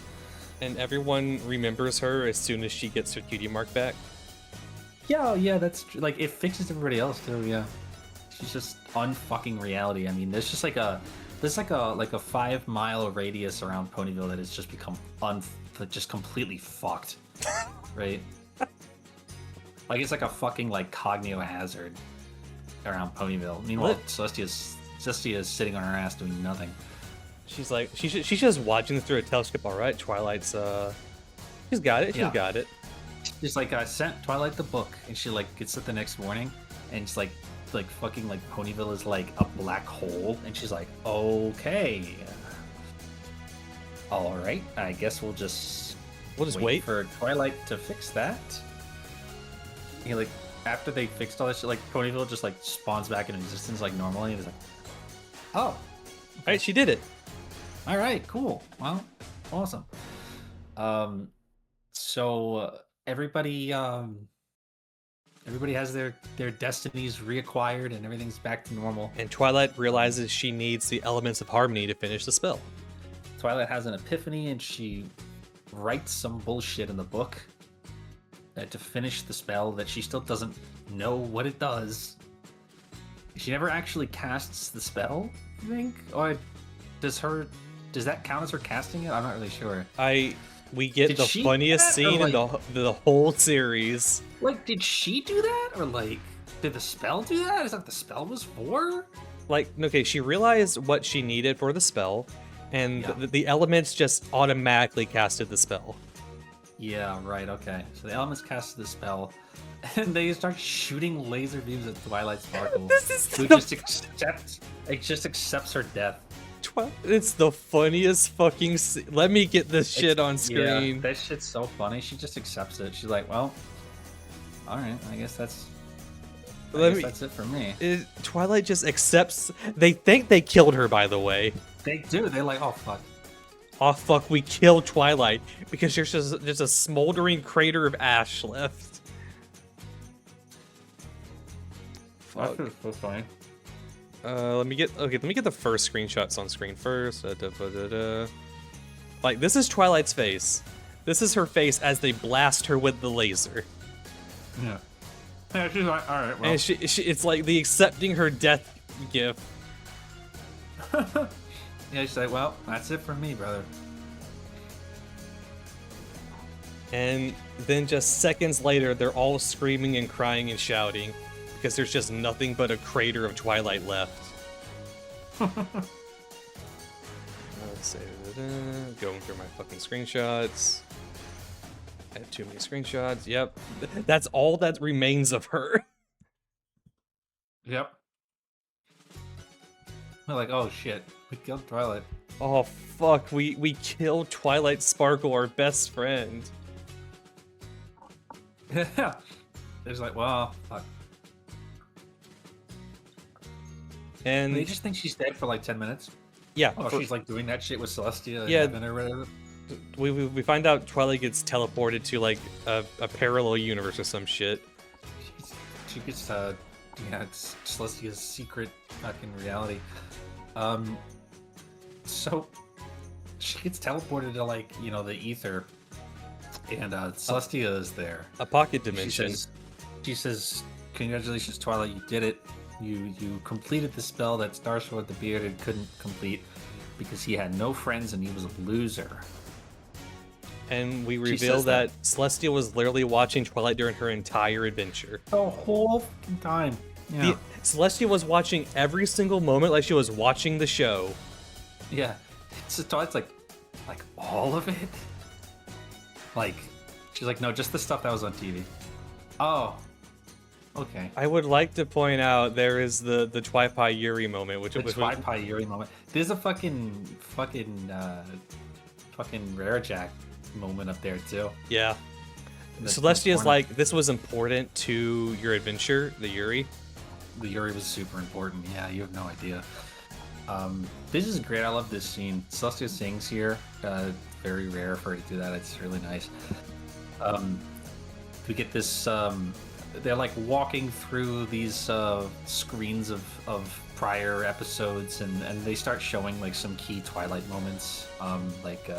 Speaker 1: And everyone remembers her as soon as she gets her cutie mark back.
Speaker 2: Yeah, that's true. Like it fixes everybody else too. Yeah, she's just unfucking reality. I mean, there's like a 5-mile radius around Ponyville that has just become just completely fucked, right? Like it's like a fucking like cognito hazard around Ponyville. Meanwhile, Celestia is sitting on her ass doing nothing.
Speaker 1: She's like, she's just watching through a telescope. All right, Twilight's she's got it. She's got it.
Speaker 2: She's like, I sent Twilight the book, and she like gets it the next morning, and it's like fucking like Ponyville is like a black hole, and she's like, okay, all right, I guess we'll just wait for Twilight to fix that. You know, like after they fixed all that shit, like Ponyville just like spawns back into existence like normally, and it's like, oh,
Speaker 1: all right, she did it.
Speaker 2: All right, cool. Well, awesome. So everybody has their destinies reacquired, and everything's back to normal.
Speaker 1: And Twilight realizes she needs the elements of harmony to finish the spell.
Speaker 2: Twilight has an epiphany, and she writes some bullshit in the book to finish the spell that she still doesn't know what it does. She never actually casts the spell, I think, or does that count as her casting it? I'm not really sure.
Speaker 1: We get the funniest scene in the whole series.
Speaker 2: Like, did she do that, or like, did the spell do that? Is that what the spell was for?
Speaker 1: Like, okay, she realized what she needed for the spell, and the elements just automatically casted the spell.
Speaker 2: Yeah, right. Okay, so the elements casted the spell, and they start shooting laser beams at Twilight Sparkle. Who just accepts her death.
Speaker 1: It's the funniest fucking. Let me get this shit on screen.
Speaker 2: Yeah, that shit's so funny. She just accepts it. She's like, well, all right. I guess that's it for me.
Speaker 1: Twilight just accepts. They think they killed her, by the way.
Speaker 2: They do. They're like, oh fuck.
Speaker 1: Oh fuck, we killed Twilight because there's just a smoldering crater of ash left. Fuck.
Speaker 2: That's so funny.
Speaker 1: Let me get the first screenshots on screen first. Like, this is Twilight's face. This is her face as they blast her with the laser.
Speaker 2: Yeah. Yeah, she's like, all right, well.
Speaker 1: And it's like the accepting her death gift.
Speaker 2: Yeah, she's like, well, that's it for me, brother.
Speaker 1: And then just seconds later, they're all screaming and crying and shouting because there's just nothing but a crater of Twilight left. Let's see. Going through my fucking screenshots. I have too many screenshots. Yep. That's all that remains of her.
Speaker 2: Yep. We're like, oh shit, we killed Twilight.
Speaker 1: Oh fuck, we killed Twilight Sparkle, our best friend.
Speaker 2: Yeah. It's like, well, fuck.
Speaker 1: And
Speaker 2: they just think she's dead for like 10 minutes.
Speaker 1: Yeah.
Speaker 2: Oh, she's like doing that shit with Celestia.
Speaker 1: Yeah.
Speaker 2: Or whatever.
Speaker 1: We find out Twilight gets teleported to like a parallel universe or some shit.
Speaker 2: She gets it's Celestia's secret fucking reality. So she gets teleported to like, you know, the ether, and Celestia is there.
Speaker 1: A pocket dimension.
Speaker 2: She says, "Congratulations, Twilight, you did it. You completed the spell that Starsword the Bearded couldn't complete because he had no friends and he was a loser."
Speaker 1: And we
Speaker 2: She
Speaker 1: reveal
Speaker 2: says
Speaker 1: that Celestia was literally watching Twilight during her entire adventure.
Speaker 2: the whole fucking time. Yeah.
Speaker 1: Celestia was watching every single moment like she was watching the show.
Speaker 2: Yeah. So Twilight's like all of it? Like, she's like, no, just the stuff that was on TV. Oh. Okay.
Speaker 1: I would like to point out there is the Twi-Pi Yuri moment, which
Speaker 2: The
Speaker 1: was
Speaker 2: Twi-Pi Yuri moment. There's a fucking Rare Jack moment up there too.
Speaker 1: Yeah.
Speaker 2: That's
Speaker 1: Celestia's
Speaker 2: important.
Speaker 1: like, this was important to your adventure, the Yuri.
Speaker 2: The Yuri was super important. Yeah, you have no idea. This is great. I love this scene. Celestia sings here. Very rare for her to do that. It's really nice. We get this. They're like walking through these screens of prior episodes, and they start showing like some key Twilight moments, like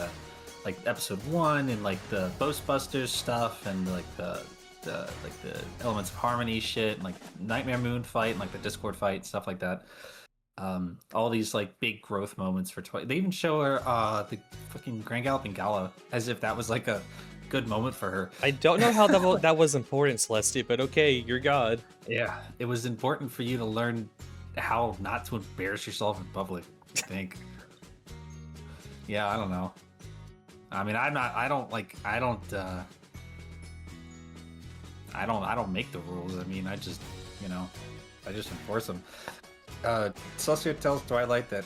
Speaker 2: episode 1 and like the Ghostbusters stuff, and like the Elements of Harmony shit, and like Nightmare Moon fight, and like the Discord fight, stuff like that. All these like big growth moments for Twilight. They even show her the fucking Grand Galloping Gala as if that was like a good moment for her.
Speaker 1: I don't know how that was important, Celestia, but okay, you're God.
Speaker 2: Yeah, it was important for you to learn how not to embarrass yourself in public, I think. Yeah, I don't know. I mean, I don't make the rules. I mean, I just enforce them. Celestia tells Twilight that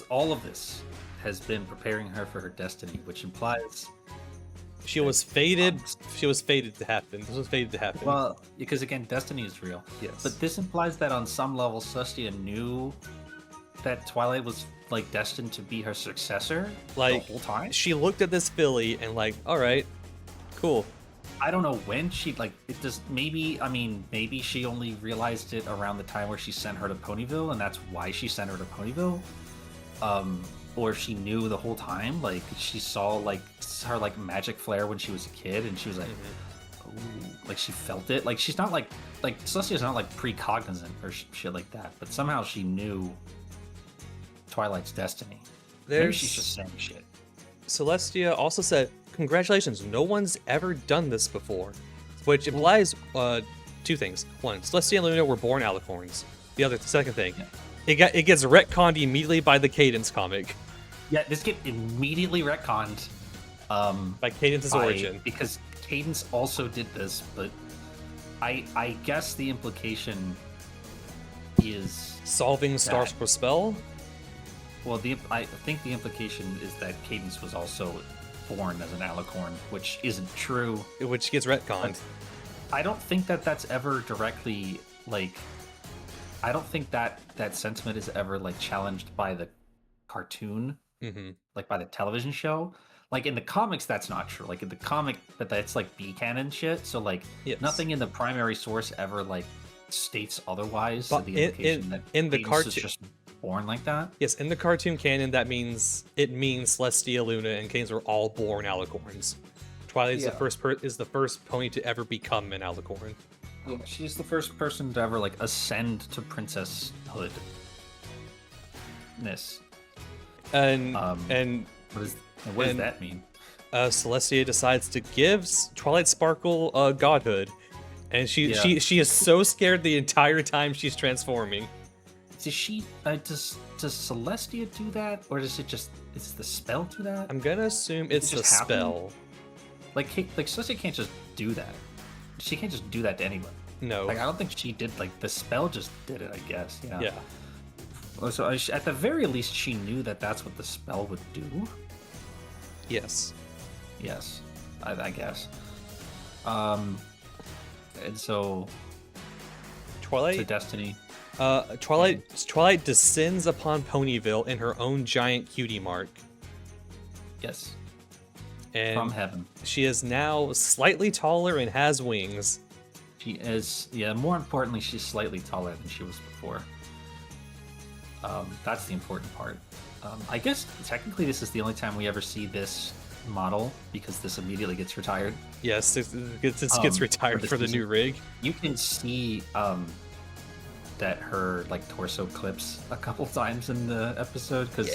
Speaker 2: all of this has been preparing her for her destiny, which implies
Speaker 1: She was fated. She was fated to happen. This was fated to happen.
Speaker 2: well, because again, destiny is real.
Speaker 1: Yes.
Speaker 2: But this implies that on some level, Celestia knew that Twilight was like destined to be her successor
Speaker 1: like
Speaker 2: the whole time.
Speaker 1: she looked at this filly and like, all right, cool.
Speaker 2: I don't know when she like it just maybe she only realized it around the time where she sent her to Ponyville, and that's why she sent her to Ponyville. Or if she knew the whole time, like she saw like her like magic flare when she was a kid, and she was like, ooh, like she felt it. Like she's not like Celestia's not like precognizant or shit like that, but somehow she knew Twilight's destiny. Maybe she's just saying shit.
Speaker 1: Celestia also said, "Congratulations, no one's ever done this before," which implies two things. One, Celestia and Luna were born alicorns. The second thing, it gets retconned immediately by the Cadence comic.
Speaker 2: Yeah, this get immediately retconned
Speaker 1: by Cadence's origin,
Speaker 2: because Cadence also did this, but I guess the implication is
Speaker 1: solving Starscroll spell.
Speaker 2: Well, I think the implication is that Cadence was also born as an alicorn, which isn't true.
Speaker 1: Which gets retconned.
Speaker 2: I don't think that's ever directly like. I don't think that sentiment is ever like challenged by the cartoon, like by the television show. Like in the comics, that's not true. Like in the comic, that's like B canon shit. So like nothing in the primary source ever like states otherwise.
Speaker 1: But
Speaker 2: the implication that
Speaker 1: in the cartoon,
Speaker 2: just born like that.
Speaker 1: Yes, in the cartoon canon, that means Celestia, Luna, and Cadence were all born alicorns. Twilight is the first pony to ever become an alicorn.
Speaker 2: Yeah, she's the first person to ever like ascend to princesshood.
Speaker 1: And
Speaker 2: what does that mean?
Speaker 1: Celestia decides to give Twilight Sparkle godhood, and she is so scared the entire time she's transforming.
Speaker 2: Does Celestia do that, or does the spell do that?
Speaker 1: I'm gonna assume it's the spell.
Speaker 2: Like Celestia can't just do that. She can't just do that to anyone.
Speaker 1: No.
Speaker 2: Like I don't think she did. Like the spell just did it, I guess. Yeah.
Speaker 1: Yeah.
Speaker 2: So at the very least, she knew that that's what the spell would do.
Speaker 1: Yes.
Speaker 2: Yes, I guess. And so.
Speaker 1: Twilight.
Speaker 2: To Destiny.
Speaker 1: Twilight descends upon Ponyville in her own giant cutie mark.
Speaker 2: Yes.
Speaker 1: And
Speaker 2: from heaven.
Speaker 1: She is now slightly taller and has wings.
Speaker 2: She is, more importantly, she's slightly taller than she was before. That's the important part. I guess technically this is the only time we ever see this model because this immediately gets retired.
Speaker 1: Yes, this gets retired for the new rig.
Speaker 2: You can see that her like torso clips a couple times in the episode because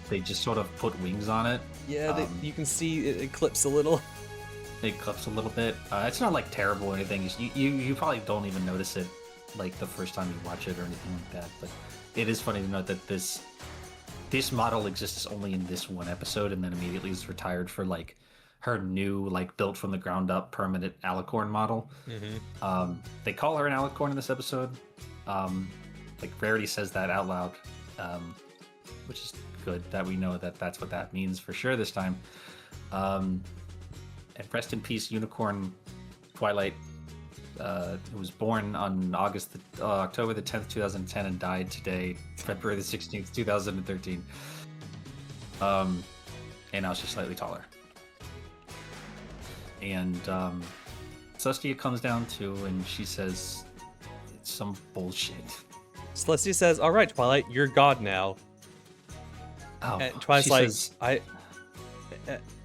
Speaker 2: they just sort of put wings on it.
Speaker 1: Yeah, you can see it clips a little.
Speaker 2: It clips a little bit. It's not like terrible or anything. You probably don't even notice it like the first time you watch it or anything like that. But it is funny to note that this model exists only in this one episode and then immediately is retired for like her new like built from the ground up permanent alicorn model. They call her an alicorn in this episode. Like Rarity says that out loud, which is good that we know that that's what that means for sure this time. And rest in peace, Unicorn Twilight, who was born on October the 10th, 2010, and died today, February the 16th, 2013. And now she's slightly taller. And Celestia comes down too, and she says it's some bullshit.
Speaker 1: Celestia says, "All right, Twilight, you're God now."
Speaker 2: Oh,
Speaker 1: and Twilight's like,
Speaker 2: says,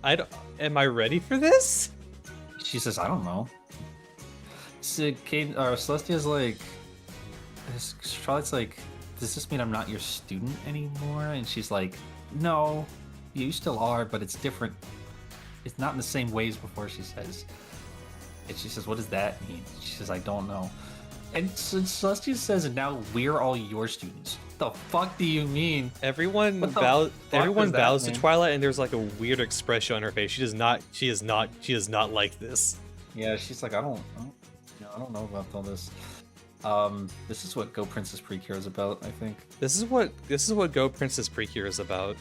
Speaker 1: I don't. Am I ready for this?
Speaker 2: She says, "I don't know." So Celestia's like, Twilight's like, "Does this mean I'm not your student anymore?" And she's like, "No, you still are, but it's different. It's not in the same ways before," she says. And she says, "What does that mean?" She says, "I don't know." And so Celestia says, "And now we're all your students." What the fuck do you mean?
Speaker 1: Everyone bows to Twilight, and there's like a weird expression on her face. She does not like this.
Speaker 2: Yeah, she's like, I don't know about all this. This is what Go Princess Precure is about, I think.
Speaker 1: This is what Go Princess Precure is about.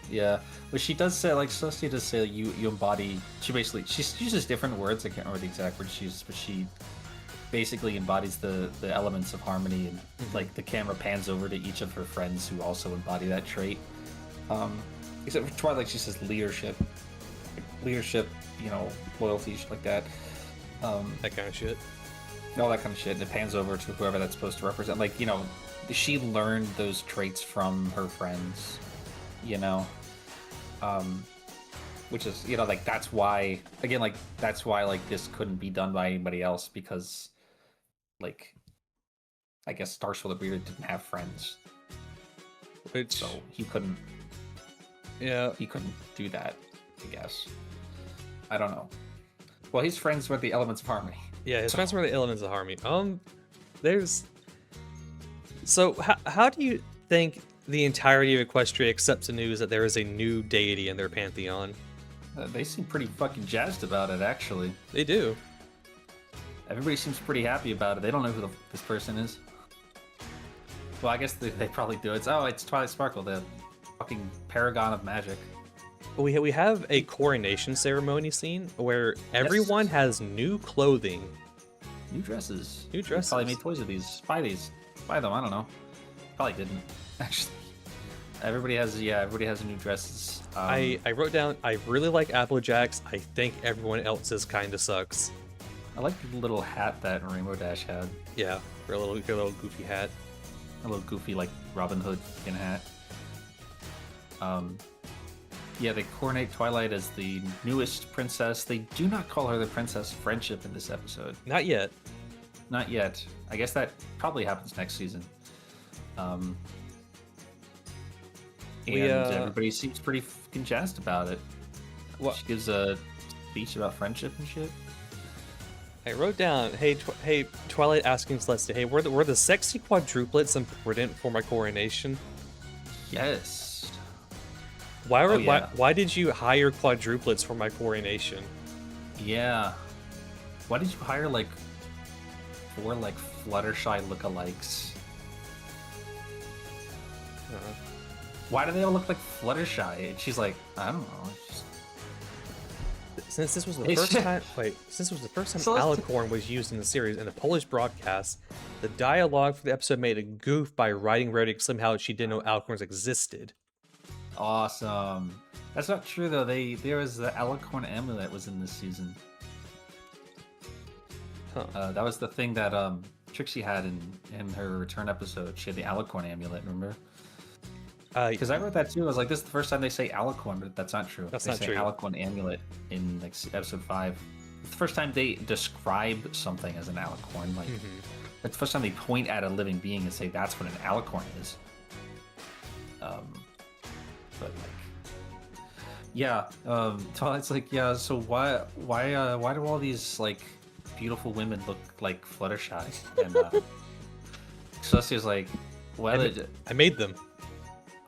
Speaker 2: Yeah, but she does say, like, Celestia does say, you embody. She uses different words. I can't remember the exact words she uses, but she basically embodies the elements of harmony, and like the camera pans over to each of her friends who also embody that trait. Except for Twilight, she says leadership, loyalty, shit like that.
Speaker 1: That kind of shit.
Speaker 2: All that kind of shit. And it pans over to whoever that's supposed to represent. Like, she learned those traits from her friends, which is, like, that's why, again, like, like, this couldn't be done by anybody else because, like, I guess Starswell the Bearded didn't have friends. So he couldn't.
Speaker 1: Yeah.
Speaker 2: He couldn't do that, I guess. I don't know. Well, he's friends with the elements of harmony.
Speaker 1: Yeah, his friends were the elements of harmony. So how do you think the entirety of Equestria accepts the news that there is a new deity in their pantheon?
Speaker 2: They seem pretty fucking jazzed about it, actually.
Speaker 1: They do.
Speaker 2: Everybody seems pretty happy about it. They don't know who this person is. Well, I guess they probably do. It's Twilight Sparkle, the fucking paragon of magic.
Speaker 1: We have a coronation ceremony scene where everyone has new clothing.
Speaker 2: New dresses.
Speaker 1: New dresses.
Speaker 2: Probably made toys of these. Buy them, I don't know. Probably didn't, actually. Everybody has new dresses.
Speaker 1: I wrote down, I really like Applejack's. I think everyone else's kind of sucks.
Speaker 2: I like the little hat that Rainbow Dash had.
Speaker 1: Yeah, her little goofy hat.
Speaker 2: A little goofy, like, Robin Hood skin hat. Yeah, they coronate Twilight as the newest princess. They do not call her the Princess Friendship in this episode.
Speaker 1: Not yet.
Speaker 2: Not yet. I guess that probably happens next season. And everybody seems pretty fucking jazzed about it. She gives a speech about friendship and shit.
Speaker 1: I wrote down, hey, Twilight asking Celestia, hey, were the sexy quadruplets important for my coronation?
Speaker 2: Yes.
Speaker 1: Why did you hire quadruplets for my coronation?
Speaker 2: Yeah. Why did you hire, like, 4, like, Fluttershy lookalikes? Why do they all look like Fluttershy? And she's like, I don't know.
Speaker 1: Since this was the first time Alicorn was used in the series in the Polish broadcast, the dialogue for the episode made a goof by writing Rarity somehow she didn't know Alicorns existed.
Speaker 2: Awesome. That's not true though. There was the Alicorn amulet was in this season.
Speaker 1: Huh.
Speaker 2: That was the thing that Trixie had in her return episode. She had the Alicorn amulet, remember? Because I wrote that too. I was like, this is the first time they say alicorn, but that's not true.
Speaker 1: That's
Speaker 2: they
Speaker 1: not
Speaker 2: say
Speaker 1: true.
Speaker 2: alicorn amulet in like episode 5. It's the first time they describe something as an alicorn. Like, it's the first time they point at a living being and say that's what an alicorn is. But like, yeah. Twilight's like, yeah. So why do all these like beautiful women look like Fluttershy? And Celestia's like, well,
Speaker 1: I made them.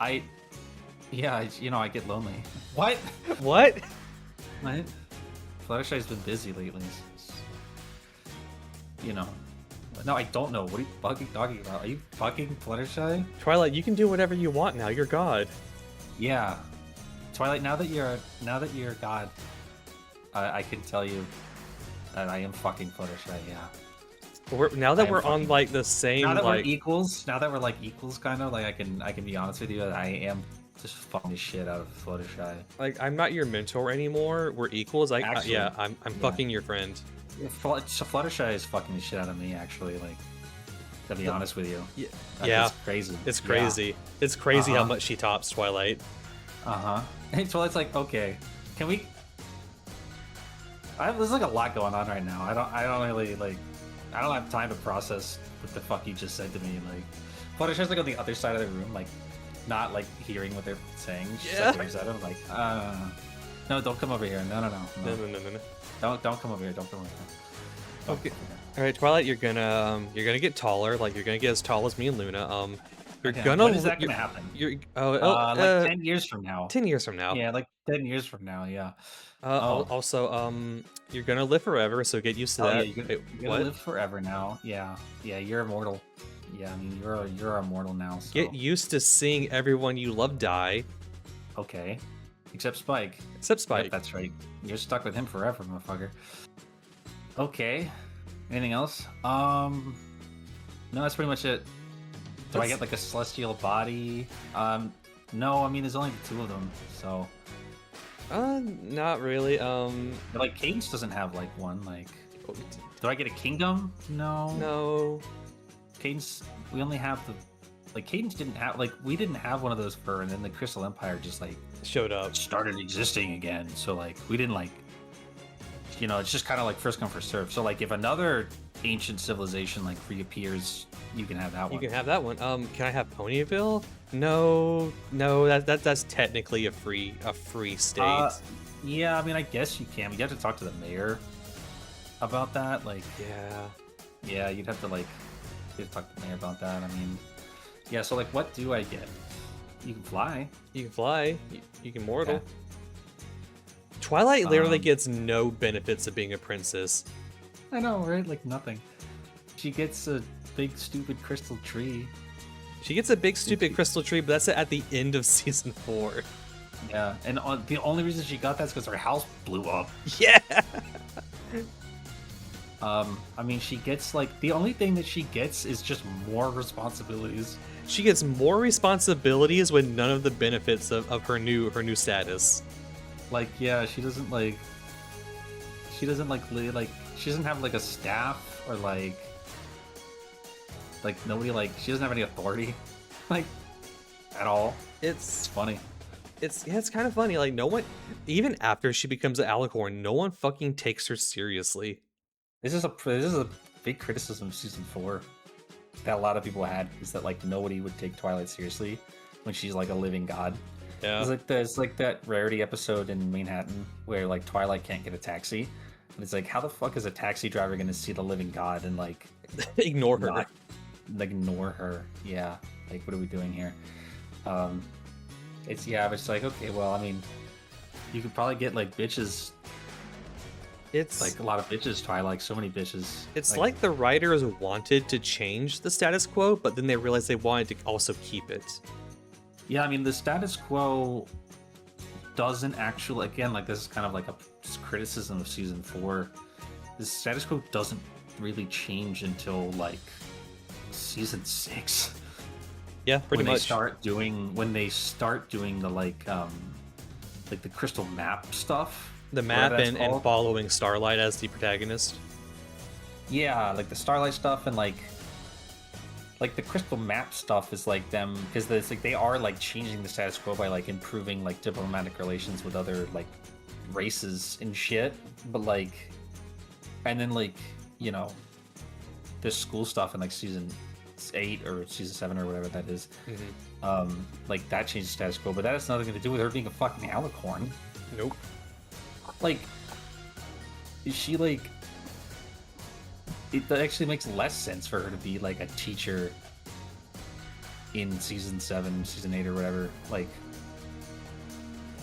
Speaker 2: I get lonely. What?
Speaker 1: What?
Speaker 2: What? Fluttershy's been busy lately. No, I don't know. What are you fucking talking about? Are you fucking Fluttershy?
Speaker 1: Twilight, you can do whatever you want now. You're God.
Speaker 2: Yeah, Twilight. Now that you're God, I can tell you that I am fucking Fluttershy. Yeah.
Speaker 1: Now that we're on like the same,
Speaker 2: now that
Speaker 1: like
Speaker 2: we're equals, kind of like I can be honest with you. I am just fucking the shit out of Fluttershy.
Speaker 1: like I'm not your mentor anymore. We're equals.
Speaker 2: Actually,
Speaker 1: yeah, I'm fucking your friend.
Speaker 2: So Fluttershy is fucking the shit out of me, actually. Like, to be honest with you.
Speaker 1: Yeah.
Speaker 2: It's crazy.
Speaker 1: It's crazy. Yeah. It's crazy how much she tops Twilight.
Speaker 2: And Twilight's like, okay, can we? There's like a lot going on right now. I don't really like. I don't have time to process what the fuck you just said to me. Like, Fluttershy's like on the other side of the room, like, not like hearing what they're saying. She just, like, waves at him, like, no, don't come over here. No. Don't come over here. Don't come over here.
Speaker 1: Okay. All right, Twilight, you're gonna get taller. Like you're gonna get as tall as me and Luna. You're gonna.
Speaker 2: When is that gonna happen? Like 10 years from now.
Speaker 1: 10 years from now.
Speaker 2: Yeah, like 10 years from now. Yeah.
Speaker 1: Also, you're gonna live forever, so get used to that.
Speaker 2: Yeah, you're gonna live forever now. Yeah, you're immortal. Yeah, I mean you're immortal now. So.
Speaker 1: Get used to seeing everyone you love die.
Speaker 2: Okay. Except Spike.
Speaker 1: Yep,
Speaker 2: that's right. You're stuck with him forever, motherfucker. Okay. Anything else? No, that's pretty much it. Do I get like a celestial body? No, I mean there's only the 2 of them, so.
Speaker 1: Not really.
Speaker 2: Like Cadence doesn't have like one. Like, do I get a kingdom? No.
Speaker 1: No.
Speaker 2: Cadence, we only have the. Like Cadence didn't have we didn't have one of those and then the Crystal Empire just like
Speaker 1: showed up,
Speaker 2: started existing again. So like we didn't like, it's just kind of like first come first serve. So like if another ancient civilization like reappears, you can have that one.
Speaker 1: You can have that one. Can I have Ponyville? No. That's technically a free state.
Speaker 2: Yeah, I mean I guess you can. You have to talk to the mayor about that. Like yeah, you'd have to talk to the mayor about that. I mean. Yeah, so like, what do I get? You can fly.
Speaker 1: You can fly. You can mortal. Okay. Twilight literally gets no benefits of being a princess.
Speaker 2: I know, right? Like nothing. She gets a big stupid crystal tree.
Speaker 1: She gets a big stupid crystal tree, but that's at the end of season 4.
Speaker 2: Yeah, and the only reason she got that is because her house blew up.
Speaker 1: Yeah.
Speaker 2: I mean, she gets the only thing that she gets is just more responsibilities.
Speaker 1: She gets more responsibilities with none of the benefits of her new status.
Speaker 2: Like, yeah, she doesn't she doesn't have like a staff or like nobody she doesn't have any authority at all. It's funny.
Speaker 1: It's kind of funny. Like no one, even after she becomes an alicorn, no one fucking takes her seriously.
Speaker 2: This is a big criticism of season 4 that a lot of people had, is that nobody would take Twilight seriously when she's like a living god.
Speaker 1: Yeah.
Speaker 2: There's that Rarity episode in Manhattan where Twilight can't get a taxi, and it's how the fuck is a taxi driver gonna see the living god and
Speaker 1: ignore her?
Speaker 2: Ignore her. Yeah. What are we doing here? It's okay. Well, I mean, you could probably get bitches. It's a lot of bitches, Twilight, so many bitches.
Speaker 1: It's like the writers wanted to change the status quo, but then they realized they wanted to also keep it.
Speaker 2: Yeah, I mean, the status quo doesn't actually, again, this is kind of a criticism of season 4. The status quo doesn't really change until season 6.
Speaker 1: Yeah, pretty much.
Speaker 2: When they start doing the the crystal map stuff.
Speaker 1: The map and following Starlight as the protagonist.
Speaker 2: Yeah, the Starlight stuff and like the crystal map stuff is like them because it's like they are like changing the status quo by like improving like diplomatic relations with other like races and shit. But like, and then like you know, this school stuff in like season 8 or season 7 or whatever that is. Like that changed the status quo, but that has nothing to do with her being a fucking alicorn.
Speaker 1: Nope.
Speaker 2: Like, is she like? It actually makes less sense for her to be like a teacher in season 7, season 8, or whatever. Like,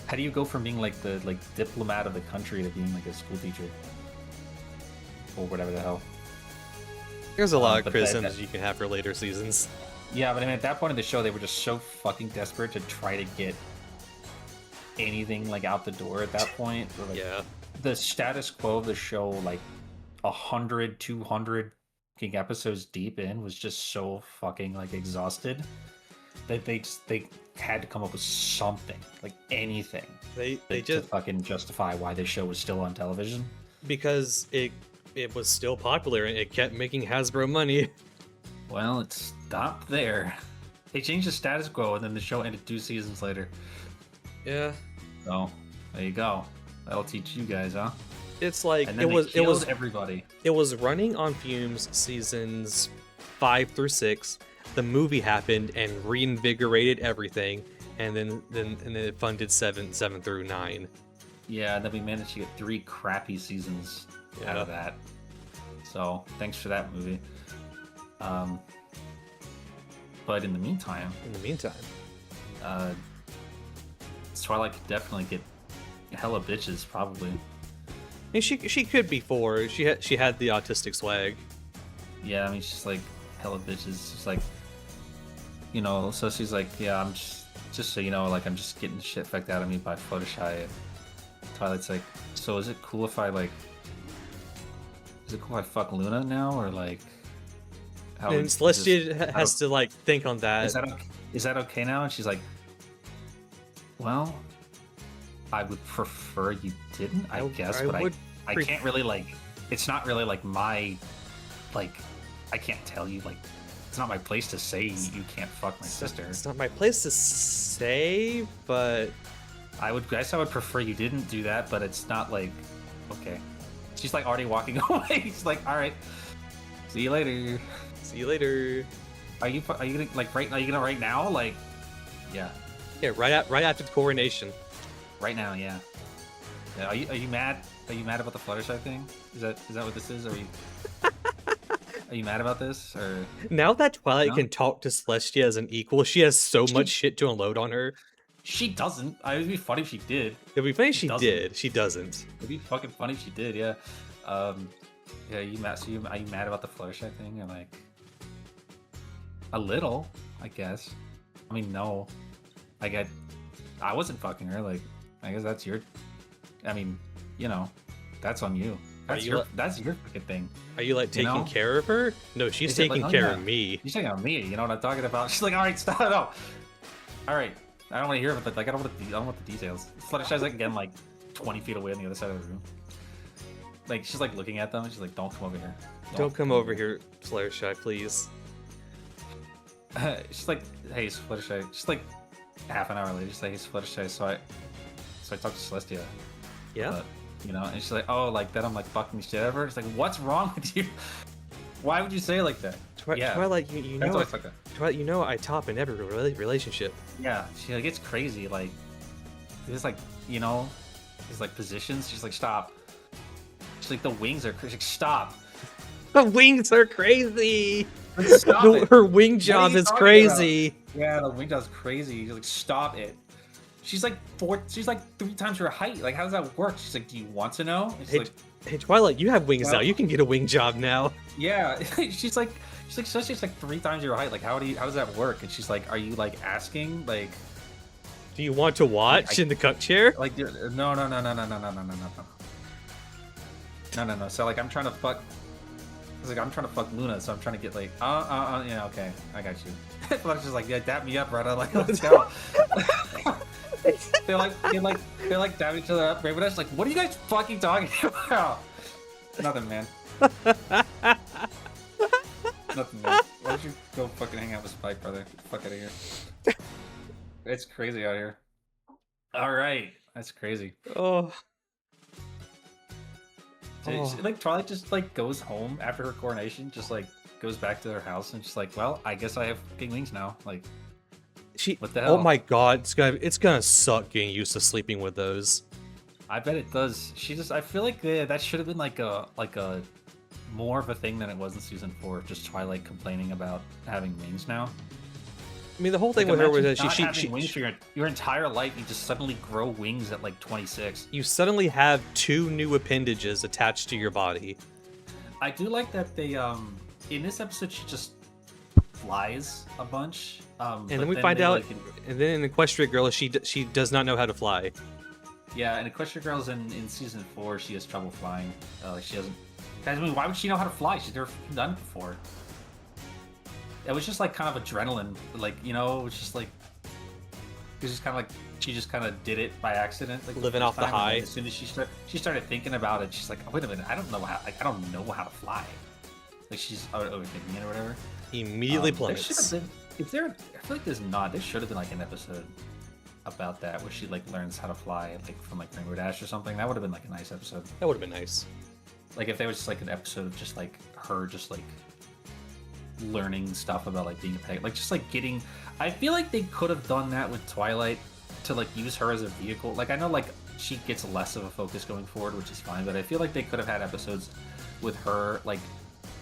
Speaker 2: how do you go from being like the diplomat of the country to being like a school teacher or whatever the hell?
Speaker 1: There's a lot of criticisms you can have for later seasons.
Speaker 2: Yeah, but I mean, at that point in the show, they were just so fucking desperate to try to get anything like out the door at that point. Like,
Speaker 1: Yeah.
Speaker 2: The status quo of the show, like 100, 200 fucking episodes deep in, was just so fucking like exhausted that they had to come up with something, like anything.
Speaker 1: They
Speaker 2: to
Speaker 1: just
Speaker 2: fucking justify why this show was still on television.
Speaker 1: Because it was still popular and it kept making Hasbro money.
Speaker 2: Well, it stopped there. They changed the status quo, and then the show ended 2 seasons later.
Speaker 1: Yeah.
Speaker 2: So there you go. That'll teach you guys, huh?
Speaker 1: It's like
Speaker 2: And then it was everybody.
Speaker 1: It was running on FiM's seasons 5 through 6. The movie happened and reinvigorated everything, and then it funded 7 through 9.
Speaker 2: Yeah, and then we managed to get 3 crappy seasons out of that. So thanks for that movie. But in the meantime, Twilight could definitely get hella bitches, probably.
Speaker 1: I mean, she could be 4. She had the autistic swag.
Speaker 2: Yeah, I mean, she's like hella bitches. She's like, you know, so she's like, yeah, I'm just so you know, like I'm just getting shit fucked out of me by Fluttershy. And Twilight's like, so is it cool if I fuck Luna now, or like? How
Speaker 1: And Celestia has to like think on that.
Speaker 2: Is that okay now? And she's like, well, I would prefer you didn't, I guess, but I can't really like. It's not really like my, like, I can't tell you, like, it's not my place to say you can't fuck my sister.
Speaker 1: It's not my place to say, but
Speaker 2: I would prefer you didn't do that, but it's not like, okay. She's like already walking away. She's like, all right, see you later.
Speaker 1: See you later.
Speaker 2: Are you gonna like right? Are you gonna right now? Like, yeah.
Speaker 1: Yeah, right after the coronation.
Speaker 2: Right now, yeah. Yeah. Are you mad? Are you mad about the Fluttershy thing? Is that what this is? Are you mad about this? Or
Speaker 1: now that Twilight can talk to Celestia as an equal, she has so much shit to unload on her.
Speaker 2: She doesn't. It would be funny if she did.
Speaker 1: It'd be funny if she did. She doesn't.
Speaker 2: It'd be fucking funny if she did. Yeah. Yeah. You mad? So are you mad about the Fluttershy thing? Or like a little, I guess. I mean, no. I wasn't fucking her. Like, I guess that's your. I mean, you know, that's on you. That's your fucking thing.
Speaker 1: Are you like taking care of her? No, she's taking care of me.
Speaker 2: She's taking care of me. You know what I'm talking about? She's like, all right, stop. No. All right. I don't want to hear it, but like, I don't want the details. Fluttershy's like again, like 20 feet away on the other side of the room. Like she's like looking at them, and she's like, "Don't come over here.
Speaker 1: Don't come over here, Fluttershy, please."
Speaker 2: She's like, "Hey, Fluttershy." She's like, half an hour later, she's like, "Hey, Fluttershy." So I talked to Celestia.
Speaker 1: Yeah.
Speaker 2: You know, and she's like, "Oh, like that? I'm like fucking shit ever." It's like, "What's wrong with you? Why would you say it like that?"
Speaker 1: Twilight, you know, Twilight, you know, I top in every relationship.
Speaker 2: Yeah, she like gets crazy. Like, it's like, you know, these like positions. She's like, "Stop." She's like, "The wings are crazy." Like, "Stop."
Speaker 1: The wings are crazy.
Speaker 2: Stop it.
Speaker 1: Her wing job is crazy.
Speaker 2: Yeah, the wing job's crazy. She's like, "Stop it." She's like 3 times her height. Like, how does that work? She's like, "Do you want to know?"
Speaker 1: Hey, Twilight, you have wings now. You can get a wing job now.
Speaker 2: Yeah, she's like 3 times your height. Like, how does that work? And she's like, "Are you like asking like,
Speaker 1: do you want to watch in the cuck chair?"
Speaker 2: Like, no. No. So like, I'm trying to fuck. It's like I'm trying to fuck Luna, so I'm trying to get like, yeah, okay, I got you. Flutter's just like, yeah, dap me up, brother. Like, let's go. They like dab each other up. But I'm like, what are you guys fucking talking about? Nothing, man. Nothing, man. Why don't you go fucking hang out with Spike, brother? Get the fuck out of here. It's crazy out here. All right, that's crazy.
Speaker 1: Oh.
Speaker 2: Like Twilight just like goes home after her coronation, just like goes back to their house and just like, well, I guess I have king wings now. Like, what the hell?
Speaker 1: Oh my god, it's gonna suck getting used to sleeping with those.
Speaker 2: I bet it does. I feel like that should have been like a more of a thing than it was in season 4. Just Twilight complaining about having wings now.
Speaker 1: I mean, the whole thing with her was that she
Speaker 2: wings for your entire life. You just suddenly grow wings at like 26.
Speaker 1: You suddenly have 2 new appendages attached to your body.
Speaker 2: I do like that they in this episode she just flies a bunch.
Speaker 1: And then we find out, and then in Equestria Girl, she does not know how to fly.
Speaker 2: Yeah, in Equestria Girls in season 4, she has trouble flying. She doesn't. Guys, I mean, why would she know how to fly? She's never done it before. It was just like kind of adrenaline, like, you know, it was just like it was just kind of like she just kind of did it by accident, like
Speaker 1: living off the high.
Speaker 2: As soon as she started thinking about it, she's like, oh, wait a minute, I don't know how to fly. Like she's overthinking it or whatever.
Speaker 1: Immediately plummets.
Speaker 2: I feel like there should have been like an episode about that where she like learns how to fly like from like Rainbow Dash or something. That would have been like a nice episode.
Speaker 1: That would have been nice.
Speaker 2: Like if there was just like an episode of just like her just like learning stuff about like being a peg, like just like getting. I feel like they could have done that with Twilight to like use her as a vehicle. Like I know like she gets less of a focus going forward, which is fine, but I feel like they could have had episodes with her like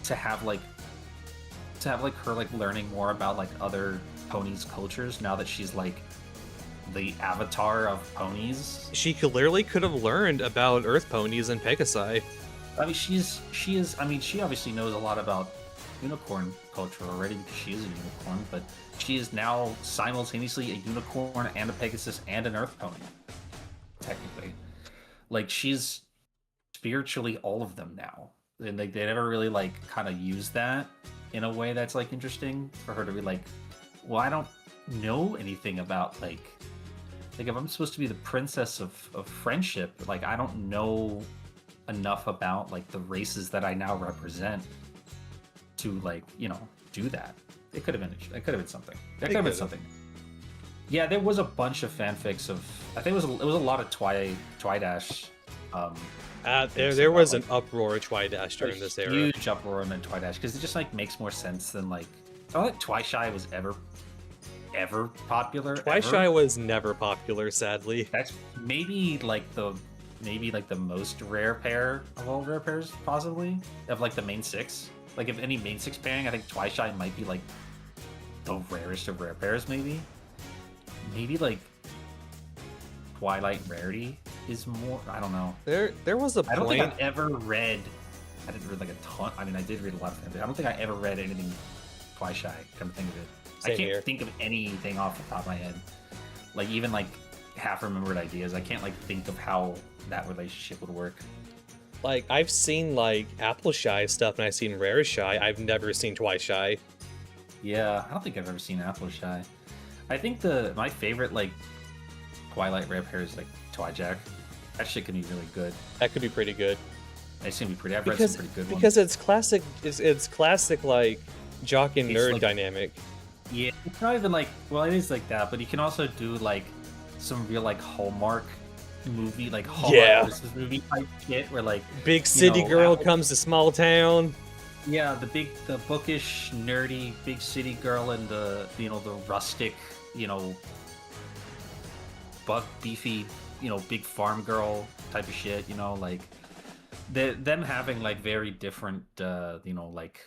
Speaker 2: to have her like learning more about like other ponies' cultures now that she's like the avatar of ponies.
Speaker 1: She clearly could have learned about Earth ponies and Pegasi.
Speaker 2: I mean, she obviously knows a lot about unicorn culture already because she is a unicorn, but she is now simultaneously a unicorn and a Pegasus and an Earth pony. Technically, like she's spiritually all of them now, and like they never really like kind of use that in a way that's like interesting for her to be like, well, I don't know anything about like if I'm supposed to be the princess of friendship, like I don't know enough about like the races that I now represent to like, you know, do that. It could have been something. That could have been something. Yeah, there was a bunch of fanfics of. I think it was a lot of Twidash.
Speaker 1: There was an uproar of Twidash during this era.
Speaker 2: Huge uproar in Twidash because it just like makes more sense than like. I don't think Twishy was ever popular.
Speaker 1: Twishy was never popular, sadly.
Speaker 2: That's maybe like the most rare pair of all rare pairs, possibly of like the main 6. Like if any main 6 pairing, I think Twishy might be like the rarest of rare pairs. Maybe like Twilight Rarity is more. I don't know.
Speaker 1: There was a point.
Speaker 2: I don't think I've ever read. I didn't read like a ton. I mean, I did read a lot of fanfic. I don't think I ever read anything Twishy. Come to think of it, I can't think of anything off the top of my head. Like even like half remembered ideas. I can't like think of how that relationship would work.
Speaker 1: Like I've seen like Apple Shy stuff and I've seen Rare Shy. I've never seen Twishy.
Speaker 2: Yeah, I don't think I've ever seen Apple Shy. I think my favorite like Twilight rare pair is like Twijack. That shit can be really good.
Speaker 1: That could be pretty good.
Speaker 2: It's gonna be pretty. I've read some pretty good ones.
Speaker 1: Because it's classic. It's classic like jock and nerd
Speaker 2: like,
Speaker 1: dynamic.
Speaker 2: Yeah, it's not even like. Well, it is like that, but you can also do like some real like Hallmark movie, like Hallmark Christmas movie type shit, where like
Speaker 1: big city girl comes to small town.
Speaker 2: Yeah, the bookish, nerdy big city girl and the the rustic, beefy, big farm girl type of shit. Like them having like very different, like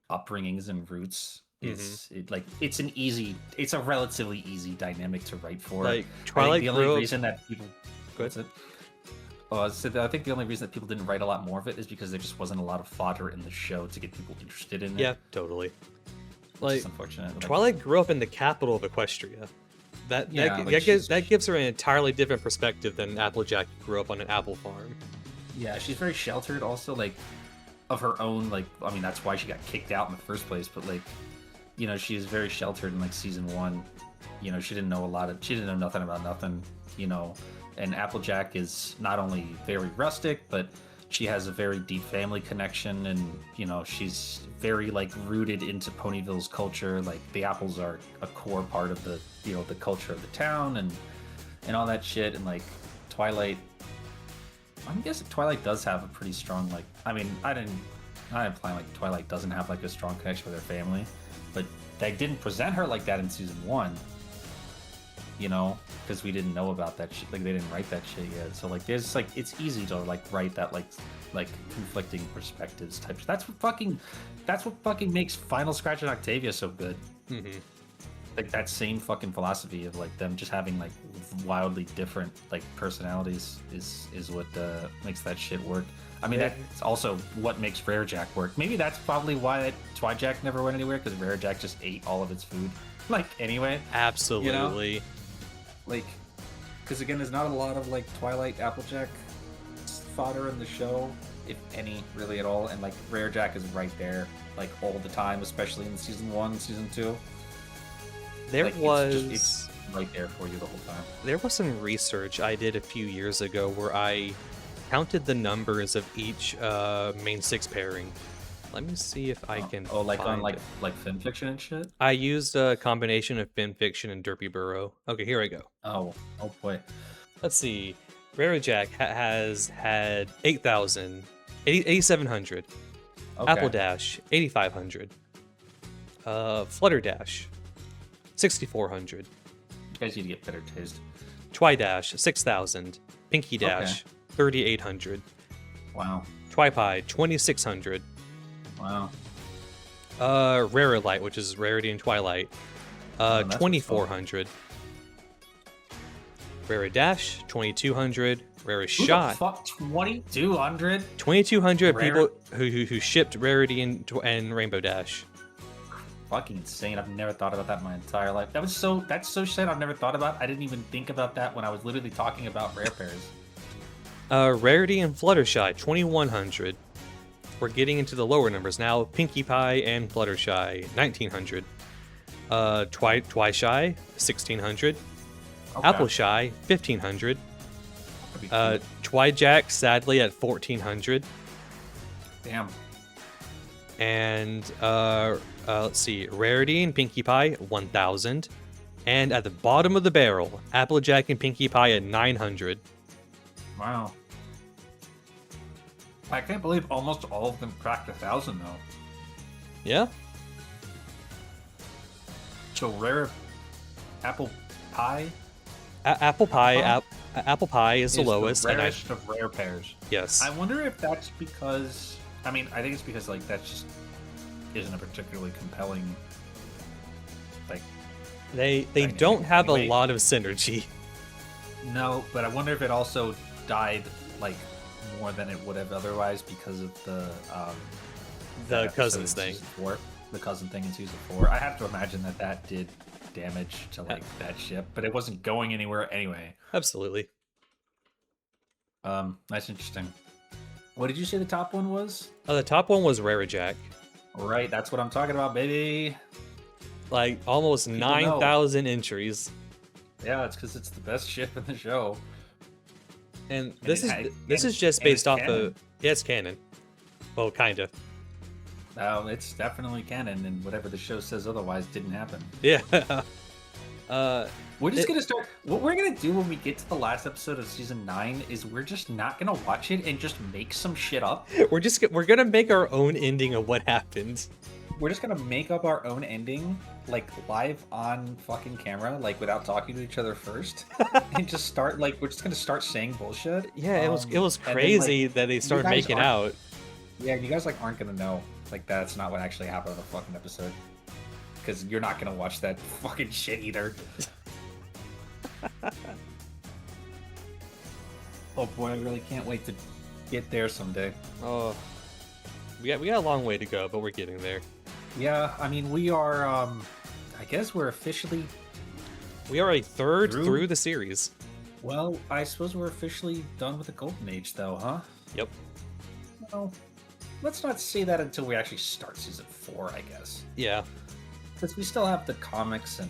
Speaker 2: upbringings and roots. It's it's a relatively easy dynamic to write for.
Speaker 1: Like Twilight,
Speaker 2: the only reason that people. I think the only reason that people didn't write a lot more of it is because there just wasn't a lot of fodder in the show to get people interested in it.
Speaker 1: Yeah, totally.
Speaker 2: Like, unfortunate.
Speaker 1: Twilight grew up in the capital of Equestria. That gives her an entirely different perspective than Applejack grew up on an apple farm.
Speaker 2: Yeah, she's very sheltered. Also, like of her own. Like, I mean, that's why she got kicked out in the first place. But like, she is very sheltered in like season 1. She didn't know nothing about nothing. And Applejack is not only very rustic, but she has a very deep family connection, and you know she's very like rooted into Ponyville's culture. Like the apples are a core part of the the culture of the town and all that shit. And like Twilight, I guess Twilight does have a pretty strong like. I mean, I didn't imply like Twilight doesn't have like a strong connection with her family, but they didn't present her like that in season 1. You know, because we didn't know about that shit. Like they didn't write that shit yet. So like there's like it's easy to like write that like conflicting perspectives type. That's what fucking makes Final Scratch and Octavia so good.
Speaker 1: Mm-hmm.
Speaker 2: Like that same fucking philosophy of like them just having like wildly different like personalities is what makes that shit work. I mean, that's also what makes Rare Jack work. Maybe that's probably why Jack never went anywhere, because Rare Jack just ate all of its food. Like anyway,
Speaker 1: Absolutely.
Speaker 2: You know? Like, because again, there's not a lot of like Twilight Applejack fodder in the show, if any, really at all. And like Rare Jack is right there, like all the time, especially in season 1, season 2.
Speaker 1: There
Speaker 2: like,
Speaker 1: was
Speaker 2: it's right there for you the whole time.
Speaker 1: There was some research I did a few years ago where I counted the numbers of each main 6 pairing. Let me see if I can.
Speaker 2: Like on
Speaker 1: find
Speaker 2: like fan fiction and shit.
Speaker 1: I used a combination of fan fiction and Derpy Burrow. Okay, here I go.
Speaker 2: Oh boy.
Speaker 1: Let's see. Rare Jack has had 8,700.
Speaker 2: Okay.
Speaker 1: Apple Dash 8,500. Flutter Dash 6,400.
Speaker 2: You guys need to get better taste.
Speaker 1: Twi Dash 6,000. Pinky Dash 3,800.
Speaker 2: Wow.
Speaker 1: Twipie 2,600.
Speaker 2: Wow.
Speaker 1: Rare Light, which is Rarity and Twilight, 2,400. Rare Dash 2,200. Rare Shy.
Speaker 2: Who the fuck? 2,200.
Speaker 1: 2,200 people who shipped Rarity and Rainbow Dash.
Speaker 2: Fucking insane. I've never thought about that in my entire life. That's so shit I've never thought about. I didn't even think about that when I was literally talking about rare pairs.
Speaker 1: Rarity and Fluttershy 2,100. We're getting into the lower numbers now. Pinkie Pie and Fluttershy 1,900. Twi Shy 1,600.
Speaker 2: Okay.
Speaker 1: Apple Shy 1,500. Twi Jack sadly at 1,400.
Speaker 2: Damn.
Speaker 1: And let's see, Rarity and Pinkie Pie 1,000. And at the bottom of the barrel, Applejack and Pinkie Pie at 900.
Speaker 2: Wow. I can't believe almost all of them cracked 1,000 though.
Speaker 1: Yeah.
Speaker 2: So rare apple pie.
Speaker 1: Apple Pie. Apple Pie is the lowest.
Speaker 2: The rarest of rare pairs.
Speaker 1: Yes.
Speaker 2: I wonder if that's because. I mean, I think it's because like that just isn't a particularly compelling. Like.
Speaker 1: They don't have a lot of synergy.
Speaker 2: No, but I wonder if it also died like more than it would have otherwise because of the
Speaker 1: cousins thing.
Speaker 2: The cousin thing in season 4. I have to imagine that did damage to like that ship, but it wasn't going anywhere anyway.
Speaker 1: Absolutely.
Speaker 2: That's interesting. What did you say the top one was?
Speaker 1: The top one was Rare Jack.
Speaker 2: Right, that's what I'm talking about, baby.
Speaker 1: Like almost 9,000 entries.
Speaker 2: Yeah, it's because it's the best ship in the show.
Speaker 1: And this is just based off of it's canon. Well, kind of.
Speaker 2: No, it's definitely canon, and whatever the show says otherwise didn't happen.
Speaker 1: Yeah.
Speaker 2: We're just gonna start. What we're gonna do when we get to the last episode of season 9 is we're just not gonna watch it and just make some shit up.
Speaker 1: We're gonna make our own ending of what happened.
Speaker 2: We're just gonna make up our own ending, like live on fucking camera, like without talking to each other first, and just start like we're just gonna start saying bullshit.
Speaker 1: Yeah, it was crazy that they started making out.
Speaker 2: Yeah, you guys like aren't gonna know like that's not what actually happened in the fucking episode, because you're not gonna watch that fucking shit either. Oh boy, I really can't wait to get there someday.
Speaker 1: Oh, we got a long way to go, but we're getting there.
Speaker 2: Yeah, I mean we are. I guess we're officially.
Speaker 1: We are a third through the series.
Speaker 2: Well, I suppose we're officially done with the Golden Age, though, huh?
Speaker 1: Yep.
Speaker 2: Well, let's not say that until we actually start season 4, I guess.
Speaker 1: Yeah.
Speaker 2: Because we still have the comics and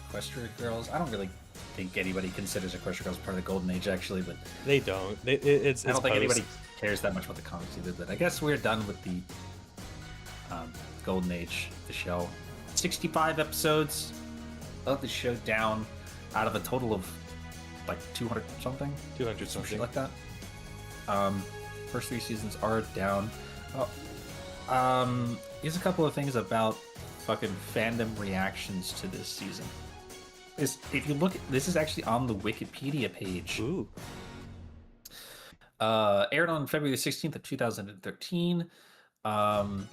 Speaker 2: Equestria Girls. I don't really think anybody considers Equestria Girls part of the Golden Age, actually, but
Speaker 1: they don't. I don't
Speaker 2: think anybody cares that much about the comics either. But I guess we're done with the golden age of the show. 65 episodes of the show down out of a total of like 200 something.
Speaker 1: 200
Speaker 2: Some shit
Speaker 1: something.
Speaker 2: like that. First 3 seasons are down. Here's a couple of things about fucking fandom reactions to this season. If you look at this, is actually on the Wikipedia page.
Speaker 1: Ooh.
Speaker 2: Aired on February 16th of 2013. On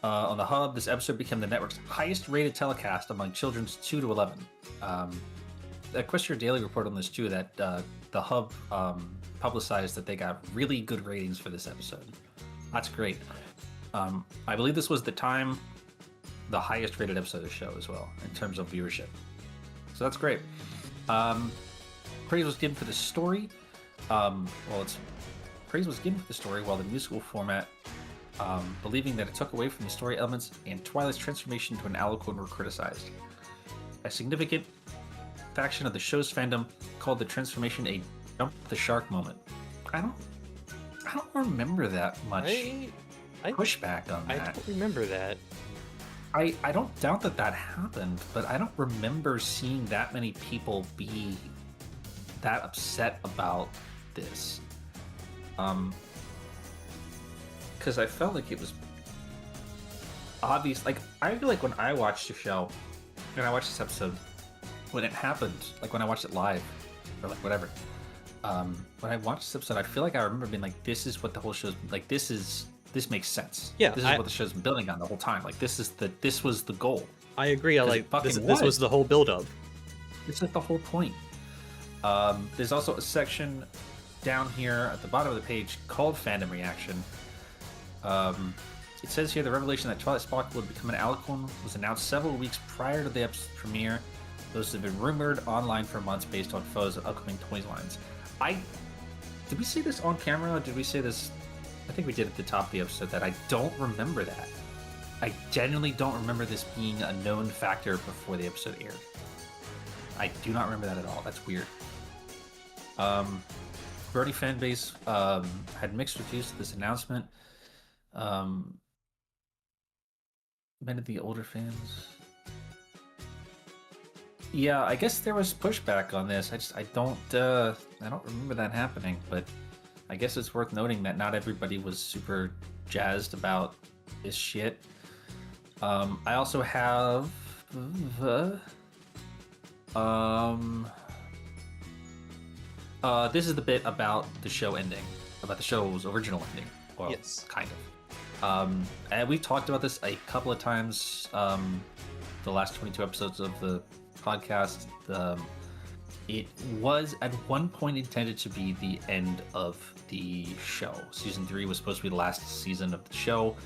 Speaker 2: the Hub, this episode became the network's highest rated telecast among children's 2 to 11. Equestria Daily reported on this too, that the Hub publicized that they got really good ratings for this episode. That's great. I believe this was the highest rated episode of the show as well in terms of viewership. So that's great. Praise was given for the story. Praise was given for the story while the musical format, believing that it took away from the story elements and Twilight's transformation to an alicorn were criticized. A significant faction of the show's fandom called the transformation a jump the shark moment. I don't remember that much pushback on that.
Speaker 1: I don't remember that.
Speaker 2: I don't doubt that happened, but I don't remember seeing that many people be that upset about this. Because I felt like it was obvious. Like, I feel like when I watched the show, when I watched this episode, when it happened, like when I watched it live, or like whatever, when I watched this episode, I feel like I remember being like, this is what the whole show's like. This makes sense.
Speaker 1: Yeah,
Speaker 2: this is what the show's been building on the whole time. Like, this was the goal.
Speaker 1: I agree. I like
Speaker 2: fucking
Speaker 1: this was the whole build-up.
Speaker 2: It's like the whole point. There's also a section down here at the bottom of the page called Fandom Reaction. It says here the revelation that Twilight Sparkle would become an alicorn was announced several weeks prior to the episode's premiere. Those have been rumored online for months based on photos of upcoming toys lines. Did we say this on camera, or did we say this? I think we did at the top of the episode that I don't remember that. I genuinely don't remember this being a known factor before the episode aired. I do not remember that at all. That's weird. Brody fanbase had mixed reviews to this announcement. Many of the older fans. Yeah, I guess there was pushback on this. I don't remember that happening, but I guess it's worth noting that not everybody was super jazzed about this shit. I also have this is the bit about the show ending, about the show's original ending. Well, yes, kind of. And we've talked about this a couple of times. The last 22 episodes of the podcast. It was at one point intended to be the end of the show. Season 3 was supposed to be the last season of the show,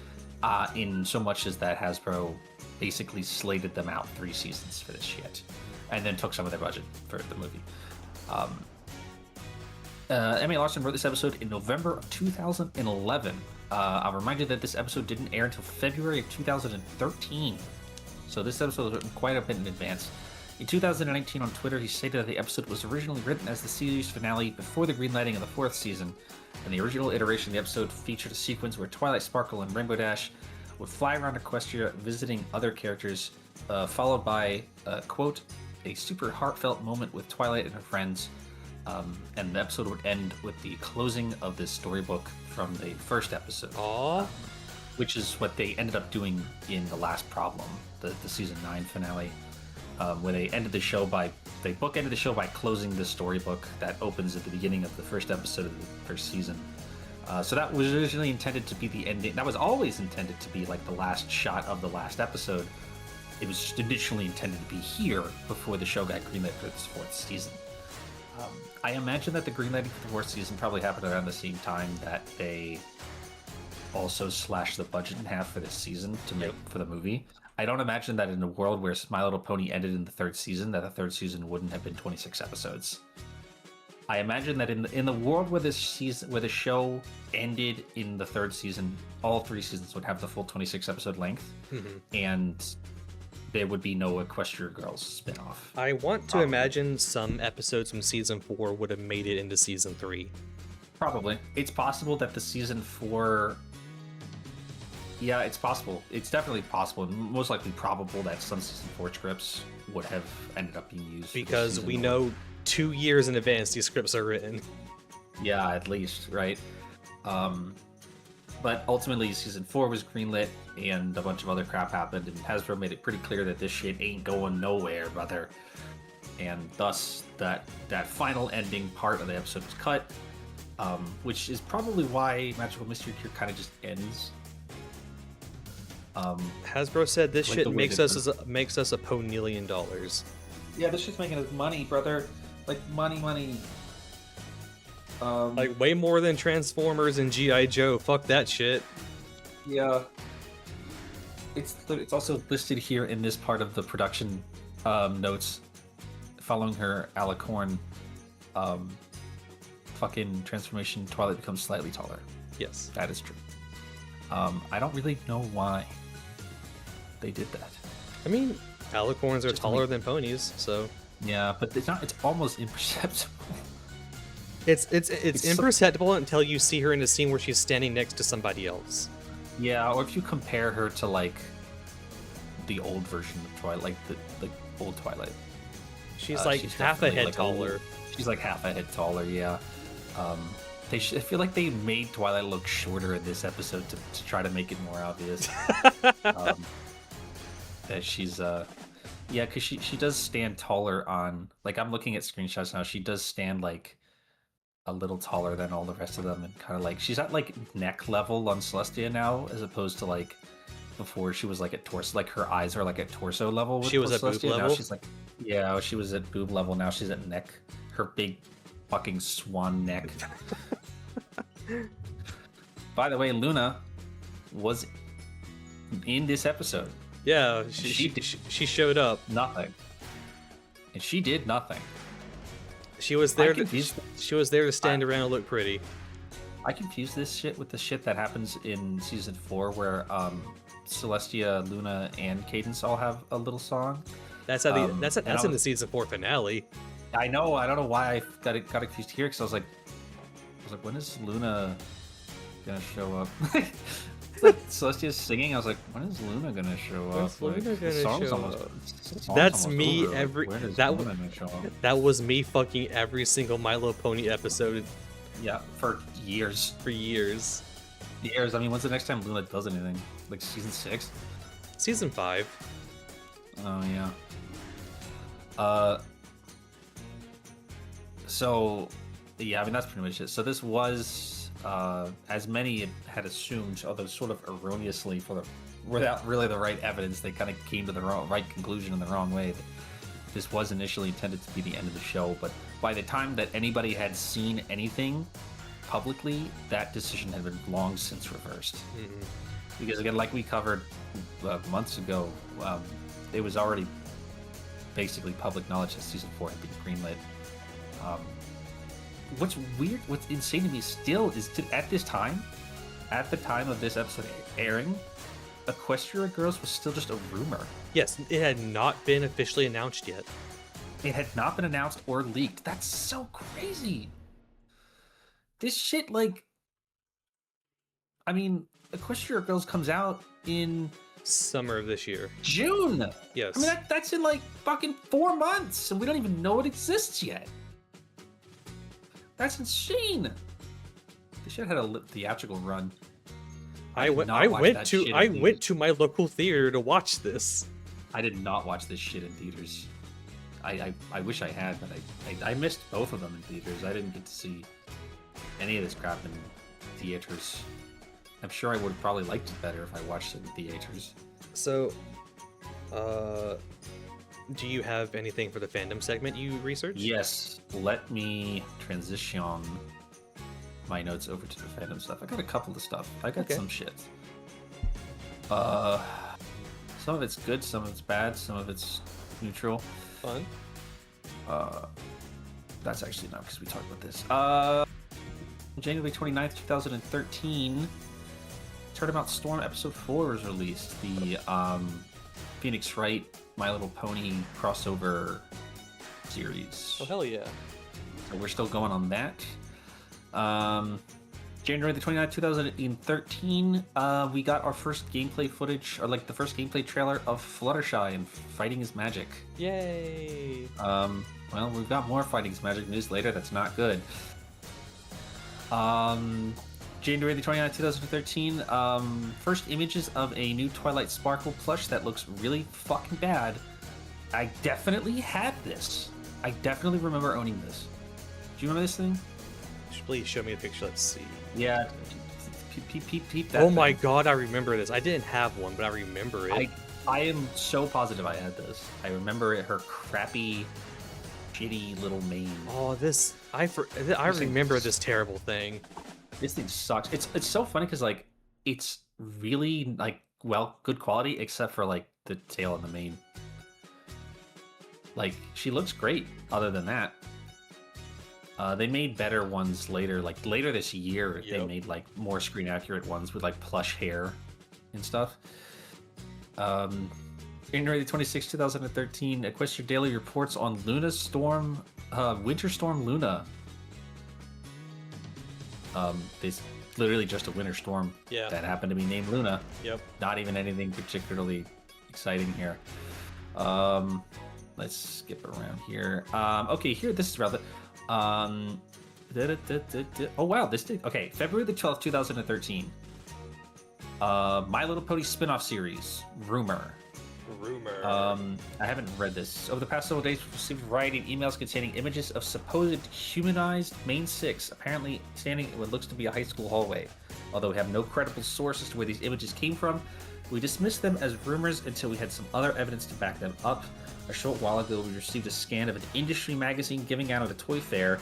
Speaker 2: in so much as that Hasbro basically slated them out 3 seasons for this shit, and then took some of their budget for the movie. Emmy Larson wrote this episode in November of 2011. I'll remind you that this episode didn't air until February of 2013. So this episode was written quite a bit in advance. In 2019 on Twitter, he stated that the episode was originally written as the series finale before the greenlighting of the 4th season, and the original iteration of the episode featured a sequence where Twilight Sparkle and Rainbow Dash would fly around Equestria visiting other characters, followed by, quote, a super heartfelt moment with Twilight and her friends, and the episode would end with the closing of this storybook from the first episode.
Speaker 1: Aww.
Speaker 2: Which is what they ended up doing in The Last Problem, the season 9 finale, where they ended the show they bookended the show by closing the storybook that opens at the beginning of the first episode of the first season. So that was originally intended to be the ending. That was always intended to be like the last shot of the last episode. It was initially intended to be here before the show got greenlit for its 4th season. I imagine that the greenlighting for the 4th season probably happened around the same time that they also slashed the budget in half for this season to make for the movie. I don't imagine that in a world where My Little Pony ended in the 3rd season, that the 3rd season wouldn't have been 26 episodes. I imagine that in the world where the show ended in the 3rd season, all 3 seasons would have the full 26 episode length, and there would be no Equestria Girls spin-off.
Speaker 1: I want to imagine some episodes from season 4 would have made it into season 3.
Speaker 2: Probably. It's possible that the season 4. Yeah, it's possible. It's definitely possible. Most likely probable that some season 4 scripts would have ended up being used.
Speaker 1: Because we know 2 years in advance these scripts are written.
Speaker 2: Yeah, at least, right? But ultimately, season 4 was greenlit, and a bunch of other crap happened, and Hasbro made it pretty clear that this shit ain't going nowhere, brother. And thus, that final ending part of the episode was cut, which is probably why Magical Mystery Cure kind of just ends.
Speaker 1: Hasbro said this
Speaker 2: like
Speaker 1: shit makes us $1 poniillion.
Speaker 2: Yeah, this shit's making us money, brother. Like money.
Speaker 1: Like way more than Transformers and G.I. Joe. Fuck that shit.
Speaker 2: Yeah. It's also listed here in this part of the production notes. Following her alicorn fucking transformation, Twilight becomes slightly taller.
Speaker 1: Yes.
Speaker 2: That is true. I don't really know why they did that.
Speaker 1: I mean, alicorns are taller than ponies, so...
Speaker 2: Yeah, but it's not. It's almost imperceptible.
Speaker 1: It's imperceptible until you see her in a scene where she's standing next to somebody else.
Speaker 2: Yeah, or if you compare her to like the old version of Twilight, like the old Twilight.
Speaker 1: She's half a head
Speaker 2: like
Speaker 1: taller.
Speaker 2: She's like half a head taller, yeah. I feel like they made Twilight look shorter in this episode to try to make it more obvious. That she's yeah, because she does stand taller on, like, I'm looking at screenshots now. She does stand like a little taller than all the rest of them, and kind of like she's at like neck level on Celestia now, as opposed to like before she was like at torso. Like her eyes are like at torso level.
Speaker 1: She was at boob level.
Speaker 2: Now she's like, yeah, she was at boob level. Now she's at neck. Her big fucking swan neck. By the way, Luna was in this episode.
Speaker 1: Yeah, she showed up.
Speaker 2: Nothing. And she did nothing.
Speaker 1: She was there she was there to stand around and look pretty.
Speaker 2: I confuse this shit with the shit that happens in season 4 where Celestia, Luna, and Cadence all have a little song.
Speaker 1: That's how that's in the season 4 finale.
Speaker 2: I know. I don't know why I got confused here, because I was like, when is Luna gonna show up? Celestia's singing. I was like, when is Luna gonna show up?
Speaker 1: That's me every. That was me fucking every single My Little Pony episode.
Speaker 2: Yeah, for years.
Speaker 1: For years.
Speaker 2: Years. I mean, when's the next time Luna does anything? Like season 6?
Speaker 1: Season 5.
Speaker 2: Oh yeah. So, yeah, I mean, that's pretty much it. So this was, as many had assumed, although sort of erroneously, without really the right evidence, they kind of came to the right conclusion in the wrong way. This was initially intended to be the end of the show, but by the time that anybody had seen anything publicly, that decision had been long since reversed. Mm-hmm. Because again, like we covered months ago, it was already basically public knowledge that season 4 had been greenlit. What's weird, what's insane to me still is at the time of this episode airing, Equestria Girls was still just a rumor.
Speaker 1: Yes, it had not been officially announced yet.
Speaker 2: It had not been announced or leaked. That's so crazy. This shit, like, I mean, Equestria Girls comes out in
Speaker 1: summer of this year.
Speaker 2: June.
Speaker 1: Yes.
Speaker 2: I mean, that's in like fucking 4 months, and we don't even know it exists yet. That's insane. This shit had a theatrical run.
Speaker 1: I went to my local theater to watch this.
Speaker 2: I did not watch this shit in theaters. I wish I had, but I missed both of them in theaters. I didn't get to see any of this crap in theaters. I'm sure I would have probably liked it better if I watched it in theaters.
Speaker 1: So, do you have anything for the fandom segment you researched?
Speaker 2: Yes. Let me transition my notes over to the fandom stuff. I got a couple of stuff. I got some shit. Some of it's good, some of it's bad, some of it's neutral.
Speaker 1: Fun.
Speaker 2: That's actually not because we talked about this. January 29th, 2013, Tournament Storm Episode 4 was released. The Phoenix Wright My Little Pony crossover series.
Speaker 1: Oh, hell yeah.
Speaker 2: So we're still going on that. January the 29th, 2013, we got our first gameplay footage, or like the first gameplay trailer of Fluttershy and Fighting is Magic.
Speaker 1: Yay!
Speaker 2: Well, we've got more Fighting is Magic news later. That's not good. January the 29th, 2013, first images of a new Twilight Sparkle plush that looks really fucking bad. I definitely had this. I definitely remember owning this. Do you remember this thing?
Speaker 1: Please show me a picture. Let's see.
Speaker 2: Yeah. Peep that
Speaker 1: Oh my
Speaker 2: thing.
Speaker 1: god, I remember this. I didn't have one, but I remember it.
Speaker 2: I am so positive I had this. I remember her crappy, shitty little mane.
Speaker 1: Oh, this... I remember this terrible thing.
Speaker 2: This thing sucks. It's so funny because like it's really like good quality except for like the tail and the mane. Like she looks great other than that. They made better ones later, like later this year.
Speaker 1: Yep.
Speaker 2: They made like more screen accurate ones with like plush hair and stuff. January 26, 2013, Equestria Daily reports on Luna Storm, Winter Storm Luna. It's literally just a winter storm that happened to be named Luna.
Speaker 1: Yep.
Speaker 2: Not even anything particularly exciting here. Let's skip around here. Okay, here, this is rather... oh wow, this did... Okay, February the 12th, 2013. My Little Pony spin-off series, Rumor. I haven't read this. Over the past several days, we've received a variety of emails containing images of supposed humanized Main 6, apparently standing in what looks to be a high school hallway. Although we have no credible source as to where these images came from, we dismissed them as rumors until we had some other evidence to back them up. A short while ago, we received a scan of an industry magazine giving out at a toy fair,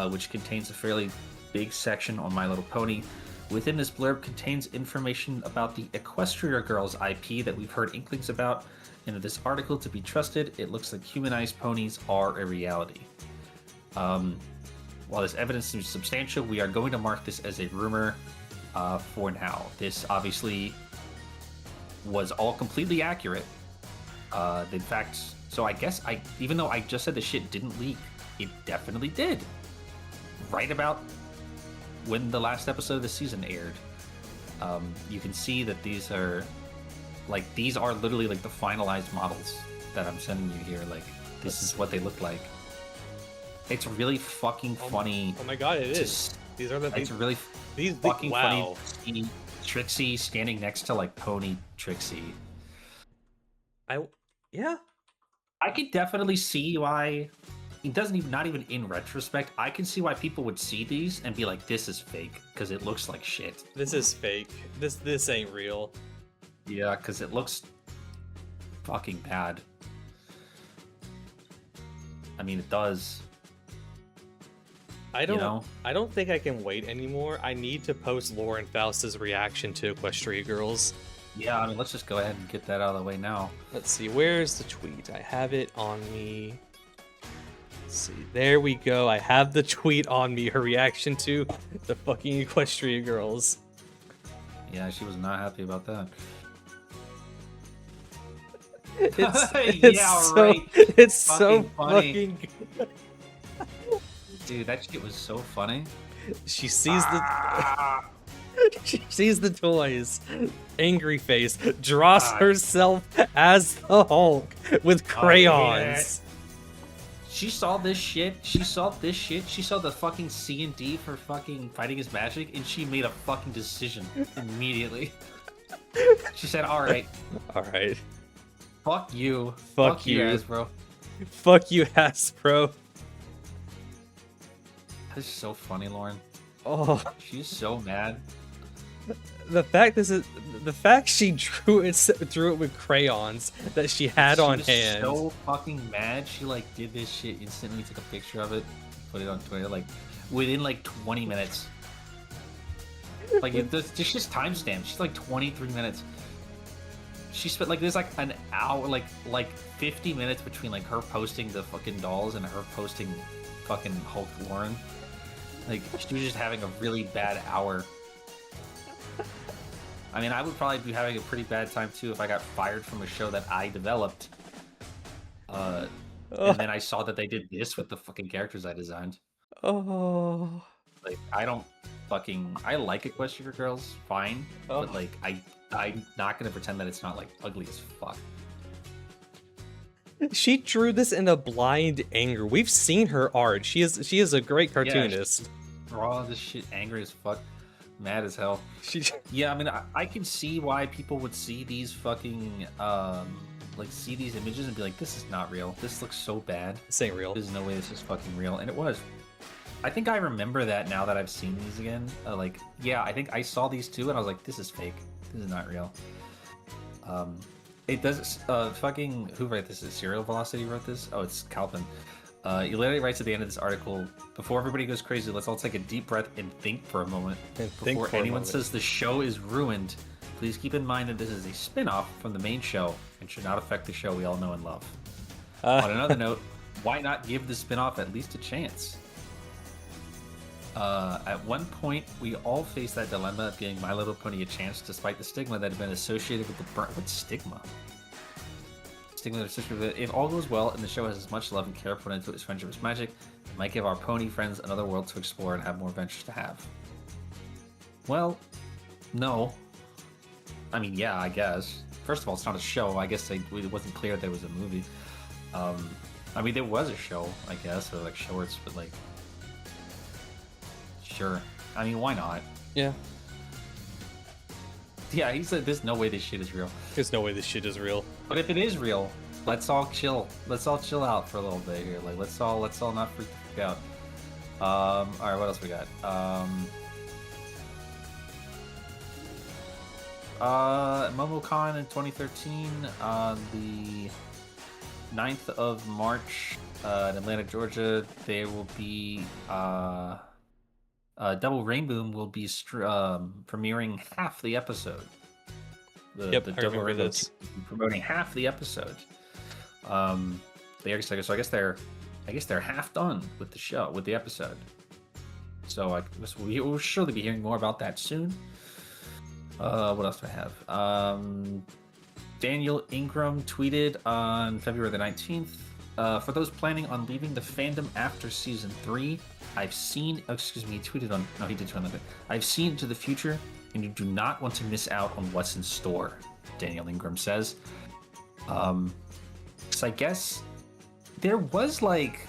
Speaker 2: which contains a fairly big section on My Little Pony. Within this blurb contains information about the Equestria Girls IP that we've heard inklings about. And in this article, to be trusted, it looks like humanized ponies are a reality. While this evidence seems substantial, we are going to mark this as a rumor for now. This obviously was all completely accurate. In fact, so I guess even though I just said the shit didn't leak, it definitely did. Right about when the last episode of the season aired. You can see that these are literally like the finalized models that I'm sending you here. Like, this is what they look like. It's really fucking funny.
Speaker 1: Oh my god, it is. These are the things.
Speaker 2: It's really fucking funny to see Trixie standing next to like Pony Trixie. I could definitely see why. It doesn't even, not even in retrospect, I can see why people would see these and be like, this is fake, because it looks like shit.
Speaker 1: This is fake. This ain't real.
Speaker 2: Yeah, because it looks fucking bad. I mean, it does.
Speaker 1: I don't think I can wait anymore. I need to post Lauren Faust's reaction to Equestria Girls.
Speaker 2: Yeah, I mean, let's just go ahead and get that out of the way now.
Speaker 1: Let's see, where's the tweet? I have it on me. Let's see, there we go. I have the tweet on me, her reaction to the fucking Equestria Girls.
Speaker 2: Yeah, she was not happy about that.
Speaker 1: It's so fucking good.
Speaker 2: Dude, that shit was so funny.
Speaker 1: She sees she sees the toys. Angry face. Draws herself as the Hulk with crayons.
Speaker 2: She saw this shit. She saw the fucking C&D for fucking Fighting is Magic, and she made a fucking decision immediately. She said, alright.
Speaker 1: Alright.
Speaker 2: Fuck you.
Speaker 1: Fuck you,
Speaker 2: Hasbro.
Speaker 1: Fuck you, Hasbro.
Speaker 2: This is so funny, Lauren.
Speaker 1: Oh.
Speaker 2: She's so mad.
Speaker 1: The fact she drew it with crayons that she had on hand.
Speaker 2: So fucking mad. She like did this shit instantly, took a picture of it, put it on Twitter, like within like 20 minutes. Like there's just timestamp. She's like 23 minutes. She spent like there's like an hour, like 50 minutes between like her posting the fucking dolls and her posting fucking Hulk Lauren. Like she was just having a really bad hour. I mean, I would probably be having a pretty bad time too if I got fired from a show that I developed. And then I saw that they did this with the fucking characters I designed.
Speaker 1: Oh.
Speaker 3: Like, I like Equestria Girls, fine, but like I'm not gonna pretend that it's not like ugly as fuck.
Speaker 1: She drew this in a blind anger. We've seen her art. She is a great cartoonist.
Speaker 3: Draw this shit angry as fuck, mad as hell.
Speaker 1: She
Speaker 3: Yeah, I mean, I can see why people would see these fucking like see these images and be like, this is not real. This looks so bad.
Speaker 1: this ain't real.
Speaker 3: There's no way this is fucking real, and it was. I think I remember that now that I've seen these again. Like, yeah, I think I saw these too, and I was like, this is fake. This is not real. It does. Fucking who wrote this? Is Serial Velocity wrote this? Oh, it's Calvin. He literally writes at the end of this article, before everybody goes crazy, let's all take a deep breath and think for a moment. Before anyone says the show is ruined, please keep in mind that this is a spin-off from the main show and should not affect the show we all know and love. On another note, why not give the spin-off at least a chance? At one point, we all faced that dilemma of giving My Little Pony a chance despite the stigma that had been associated with the brand. What stigma? Stigma that associated with it. If all goes well and the show has as much love and care put into its friendship as magic, it might give our pony friends another world to explore and have more adventures to have. Well, no. I mean, yeah, I guess. First of all, it's not a show. I guess it wasn't clear there was a movie. I mean, there was a show, I guess, or like shorts, but like... Sure. I mean, why not?
Speaker 1: Yeah.
Speaker 3: Yeah, he said there's no way this shit is real.
Speaker 1: There's no way this shit is real.
Speaker 3: But if it is real, let's all chill. Let's all chill out for a little bit here. Like, let's all not freak the fuck out. All right, what else we got? MomoCon in 2013 on the 9th of March in Atlanta, Georgia. There will be Double Rainbow will be premiering half the episode. The Double Rainbow is promoting half the episode. So I guess they're half done with the show, with the episode. So we will surely be hearing more about that soon. What else do I have? Daniel Ingram tweeted on February the 19th. For those planning on leaving the fandom after season 3, he tweeted on, no, he did tweet on that. I've seen into the future, and you do not want to miss out on what's in store, Daniel Ingram says. So I guess there was like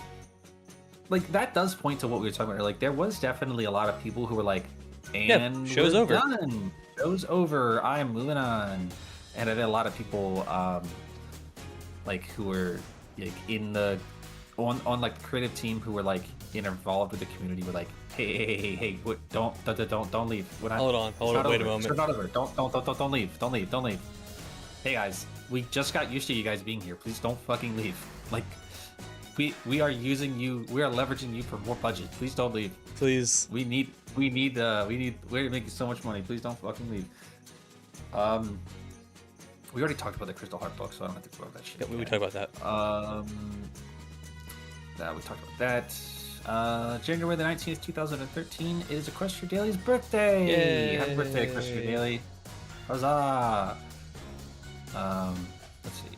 Speaker 3: that does point to what we were talking about. Like, there was definitely a lot of people who were like, and
Speaker 1: show's over.
Speaker 3: Done. Show's over. I'm moving on. And I had a lot of people, like, who were like in the on like the creative team who were like involved with the community. Were like, hey, what, don't leave.
Speaker 1: Hold on, wait a moment.
Speaker 3: It's not over. Don't leave. Hey guys, we just got used to you guys being here. Please don't fucking leave. Like, we are using you. We are leveraging you for more budget. Please don't leave.
Speaker 1: Please.
Speaker 3: We're making so much money. Please don't fucking leave. We already talked about the Crystal Heart book, so I don't have to talk about that shit.
Speaker 1: Yeah, we talked about that.
Speaker 3: We talked about that. January the 19th, 2013 is Equestria Daily's birthday.
Speaker 1: Yay.
Speaker 3: Happy birthday, Equestria Daily. Huzzah! Let's see.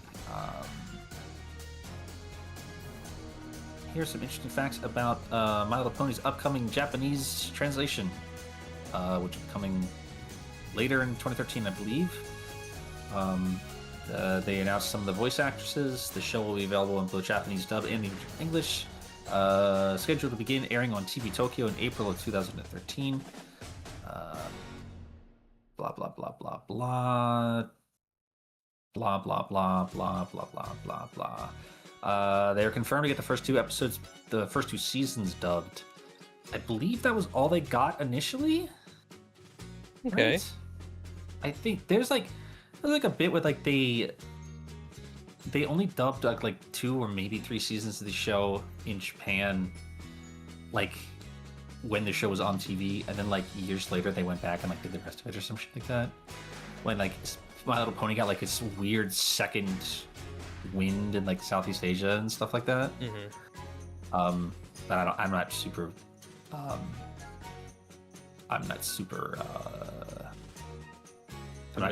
Speaker 3: Here's some interesting facts about My Little Pony's upcoming Japanese translation, which will be coming later in 2013, I believe. They announced some of the voice actresses. The show will be available in both Japanese dub and English. Scheduled to begin airing on TV Tokyo in April of 2013. Blah blah blah blah blah. Blah blah blah blah blah blah blah blah. They are confirmed to get the first two seasons dubbed. I believe that was all they got initially.
Speaker 1: Okay.
Speaker 3: Right? I think there's like a bit with like they only dubbed like 2 or maybe 3 seasons of the show in Japan, like when the show was on TV, and then like years later they went back and like did the rest of it or some shit like that. When like My Little Pony got like this weird second wind in like Southeast Asia and stuff like that.
Speaker 1: Mm-hmm.
Speaker 3: But I'm not super. I'm not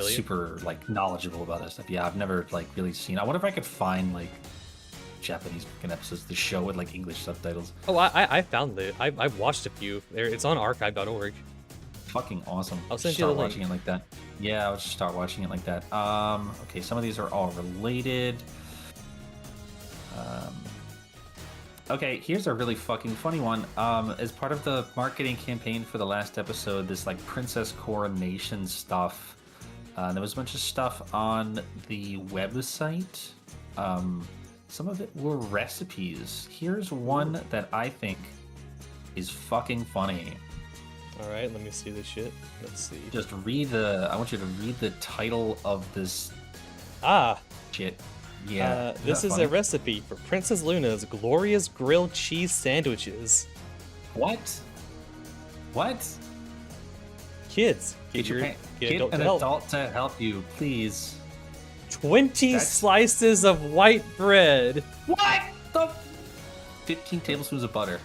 Speaker 3: super like knowledgeable about that stuff. Yeah, I've never like really seen. I wonder if I could find like Japanese fucking episodes of the show with like English subtitles.
Speaker 1: Oh, I found it. I've watched a few. It's on archive.org.
Speaker 3: Fucking awesome.
Speaker 1: I'll send you the link.
Speaker 3: Watching it like that. Yeah, I'll just start watching it like that. Okay, some of these are all related. Okay, here's a really fucking funny one. As part of the marketing campaign for the last episode, this like princess coronation stuff. There was a bunch of stuff on the website. Some of it were recipes. Here's one that I think is fucking funny.
Speaker 1: All right, let me see this shit. Let's see.
Speaker 3: Just read I want you to read the title of this. Shit. Yeah.
Speaker 1: This is a recipe for Princess Luna's glorious grilled cheese sandwiches.
Speaker 3: What? What?
Speaker 1: Kids,
Speaker 3: Get an adult to help you, please.
Speaker 1: 20 slices of white bread.
Speaker 3: What? 15 tablespoons of butter.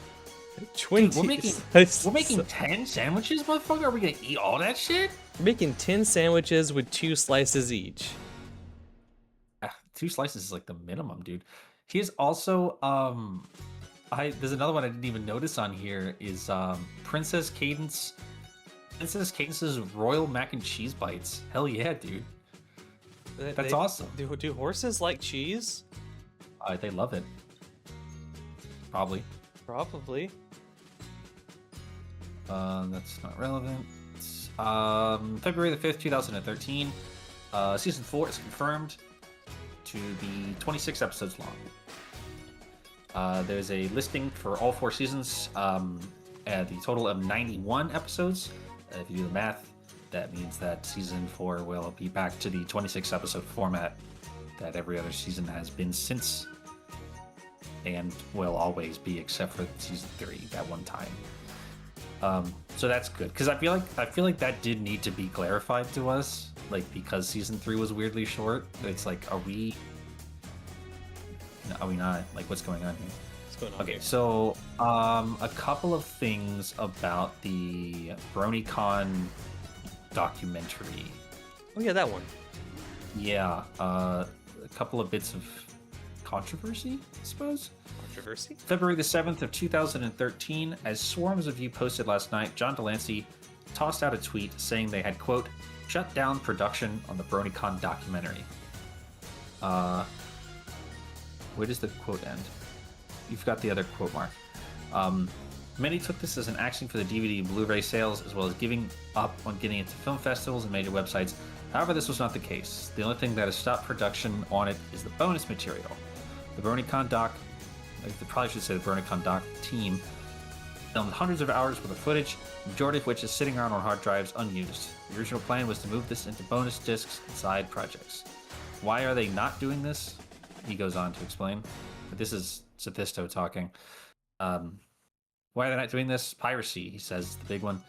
Speaker 1: 20.
Speaker 3: Dude, we're making 10 sandwiches, motherfucker? Are we gonna eat all that shit?
Speaker 1: We're making 10 sandwiches with 2 slices each.
Speaker 3: 2 slices is like the minimum, dude. Here's also there's another one I didn't even notice on here is Princess Cadence's Royal Mac and Cheese Bites. Hell yeah, dude. That's awesome.
Speaker 1: Do horses like cheese?
Speaker 3: They love it. Probably. That's not relevant. February the 5th, 2013. Season 4 is confirmed to be 26 episodes long. There's a listing for all 4 seasons at the total of 91 episodes. If you do the math, that means that season 4 will be back to the 26 episode format that every other season has been since, and will always be, except for season 3 that one time. So that's good, because I feel like that did need to be clarified to us, like, because season 3 was weirdly short. It's like, are we not? Like, what's going on here?
Speaker 1: What's going on?
Speaker 3: Okay, so a couple of things about the BronyCon documentary.
Speaker 1: Oh yeah, that one.
Speaker 3: Yeah, a couple of bits of controversy, I suppose.
Speaker 1: Controversy?
Speaker 3: February the 7th of 2013, as swarms of you posted last night, John Delancey tossed out a tweet saying they had, quote, shut down production on the BronyCon documentary. Where does the quote end? You've got the other quote mark. Many took this as an action for the DVD and Blu-ray sales, as well as giving up on getting it to film festivals and major websites. However, this was not the case. The only thing that has stopped production on it is the bonus material. The BronyCon doc, I probably should say the BronyCon doc team, filmed hundreds of hours worth of footage, the majority of which is sitting around on hard drives unused. The original plan was to move this into bonus discs and side projects. Why are they not doing this? He goes on to explain. But this is Sophisto talking. Why are they not doing this? Piracy, he says, is the big one.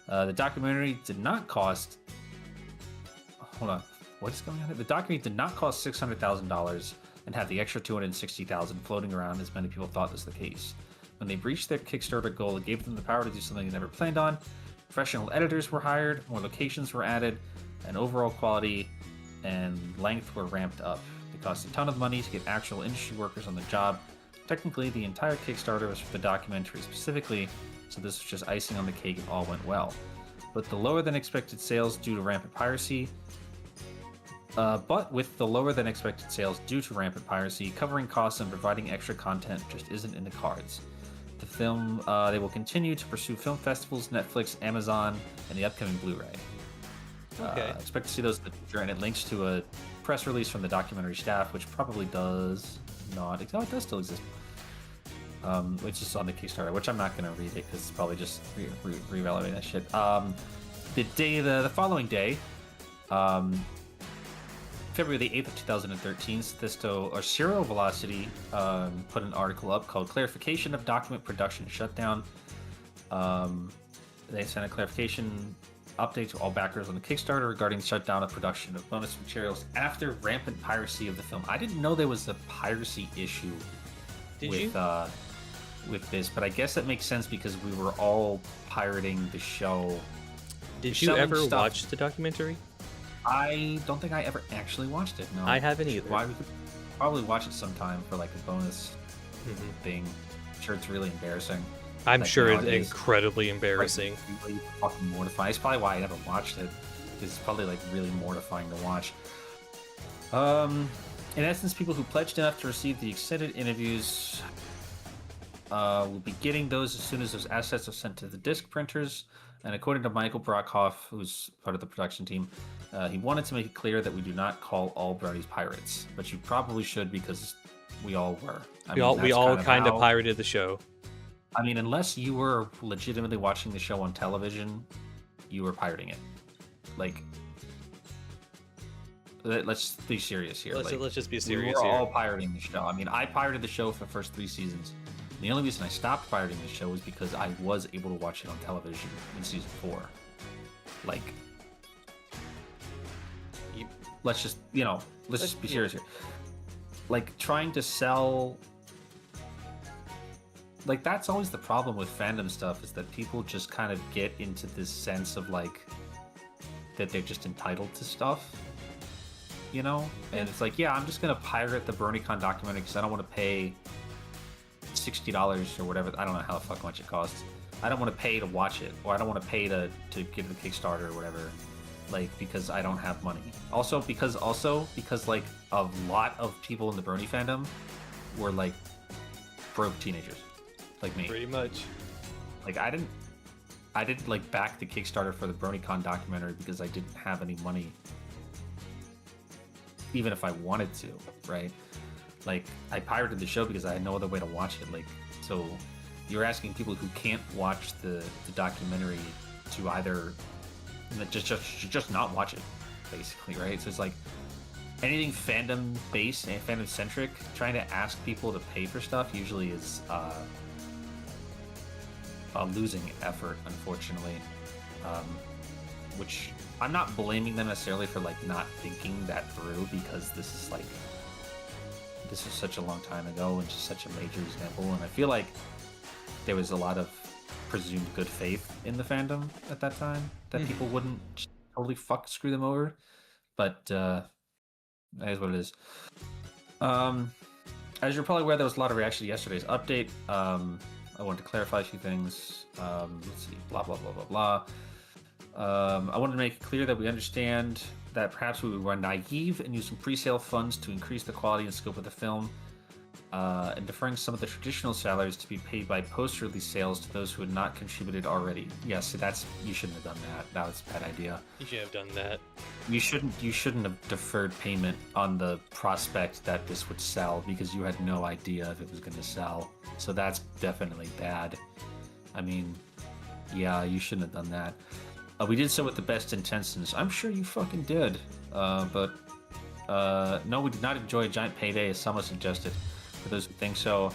Speaker 3: The documentary did not cost... Hold on. What is going on here? The documentary did not cost $600,000 and have the extra $260,000 floating around, as many people thought was the case. When they breached their Kickstarter goal, it gave them the power to do something they never planned on. Professional editors were hired, more locations were added, and overall quality and length were ramped up. It cost a ton of money to get actual industry workers on the job. Technically, the entire Kickstarter was for the documentary specifically, so this was just icing on the cake and all went well. But the lower than expected sales due to rampant piracy, covering costs and providing extra content just isn't in the cards. The film, they will continue to pursue film festivals, Netflix, Amazon, and the upcoming Blu-ray.
Speaker 1: Okay.
Speaker 3: Expect to see those in the future, and it links to a press release from the documentary staff, which probably does not exist. Oh, it does still exist. Which is on the Kickstarter, which I'm not going to read it because it's probably just re-evaluating that shit. The following day, February the 8th of 2013, Serial Velocity put an article up called Clarification of Document Production Shutdown. They sent a clarification update to all backers on the Kickstarter regarding the shutdown of production of bonus materials after rampant piracy of the film. I didn't know there was a piracy issue with this, but I guess that makes sense because we were all pirating the show.
Speaker 1: Did you ever watch the documentary?
Speaker 3: I don't think I ever actually watched it. No,
Speaker 1: I haven't either.
Speaker 3: Why probably watch it sometime for like a bonus thing. I'm sure it's really embarrassing.
Speaker 1: I'm sure it's incredibly embarrassing.
Speaker 3: Like, really fucking mortifying. It's probably why I never watched it. It's probably like really mortifying to watch. In essence, people who pledged enough to receive the extended interviews will be getting those as soon as those assets are sent to the disc printers. And according to Michael Brockhoff, who's part of the production team, he wanted to make it clear that we do not call all brownies pirates, but you probably should because we all were.
Speaker 1: We all kind of pirated the show.
Speaker 3: I mean, unless you were legitimately watching the show on television, you were pirating it. Like, let's be serious here.
Speaker 1: Let's just be serious
Speaker 3: here. We were
Speaker 1: here.
Speaker 3: all pirating the show. I mean, I pirated the show for the first 3 seasons. The only reason I stopped pirating the show was because I was able to watch it on television in season 4. Like, let's just be serious here. Like, trying to sell... Like, that's always the problem with fandom stuff, is that people just kind of get into this sense of, like, that they're just entitled to stuff. You know? And it's like, yeah, I'm just going to pirate the BronyCon documentary because I don't want to pay $60 or whatever. I don't know how the fuck much it costs. I don't want to pay to watch it, or I don't want to pay to get the Kickstarter or whatever, like, because I don't have money. Also because like a lot of people in the Brony fandom were like broke teenagers, like me.
Speaker 1: Pretty much.
Speaker 3: Like I didn't like back the Kickstarter for the BronyCon documentary because I didn't have any money, even if I wanted to, right? Like, I pirated the show because I had no other way to watch it. Like, so you're asking people who can't watch the documentary to either just not watch it, basically, right? So it's like anything fandom based and fandom centric, trying to ask people to pay for stuff usually is a losing effort, unfortunately. Which I'm not blaming them necessarily for like not thinking that through, because this is such a long time ago and just such a major example, and I feel like there was a lot of presumed good faith in the fandom at that time that people wouldn't just totally screw them over, but that is what it is. As you're probably aware, there was a lot of reaction to yesterday's update. I wanted to clarify a few things. Let's see, blah blah blah blah blah. I wanted to make it clear that we understand that perhaps we were naive and used some pre-sale funds to increase the quality and scope of the film, and deferring some of the traditional salaries to be paid by post-release sales to those who had not contributed already. Yes, you shouldn't have done that. That was a bad idea.
Speaker 1: You should have done that.
Speaker 3: You shouldn't have deferred payment on the prospect that this would sell, because you had no idea if it was going to sell. So that's definitely bad. I mean, yeah, you shouldn't have done that. We did so with the best intentions. I'm sure you fucking did. But no, we did not enjoy a giant payday, as some have suggested. For those who think so,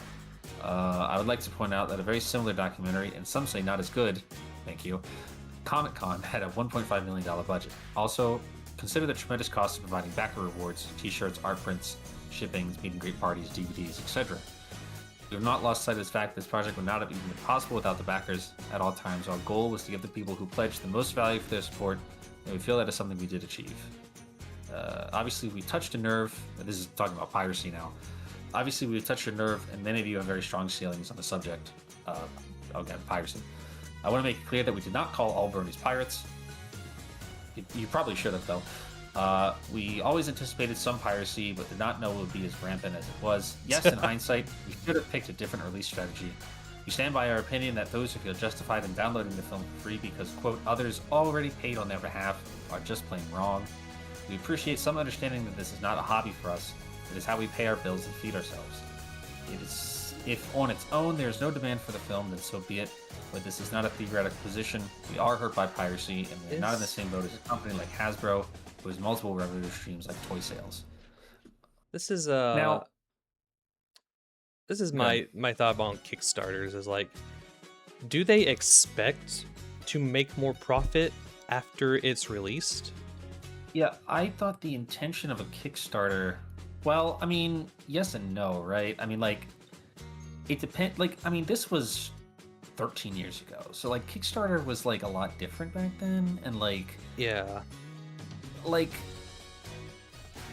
Speaker 3: I would like to point out that a very similar documentary, and some say not as good, thank you, Comic-Con had a $1.5 million budget. Also, consider the tremendous cost of providing backer rewards, t-shirts, art prints, shippings, meet and greet parties, DVDs, etc. We have not lost sight of this fact that this project would not have even been possible without the backers. At all times, our goal was to give the people who pledged the most value for their support, and we feel that is something we did achieve. Obviously, we touched a nerve. This is talking about piracy now. Obviously, we touched a nerve, and many of you have very strong feelings on the subject. Again, piracy. I want to make it clear that we did not call all Bronies pirates. You probably should have, though. We always anticipated some piracy, but did not know it would be as rampant as it was. Yes, in hindsight, we should have picked a different release strategy. We stand by our opinion that those who feel justified in downloading the film for free because, quote, others already paid on their behalf are just plain wrong. We appreciate some understanding that this is not a hobby for us. It is how we pay our bills and feed ourselves. It is, if on its own there is no demand for the film, then so be it. But this is not a theoretical position. We are hurt by piracy, and we're not in the same boat as a company like Hasbro, who has multiple revenue streams like toy sales.
Speaker 1: This is
Speaker 3: now.
Speaker 1: This is my thought on Kickstarters. Is like, do they expect to make more profit after it's released?
Speaker 3: Yeah, I thought the intention of a Kickstarter. Well, I mean, yes and no, right? I mean, like, it depends. Like, I mean, this was 13 years ago, so like Kickstarter was like a lot different back then, and like,
Speaker 1: yeah,
Speaker 3: like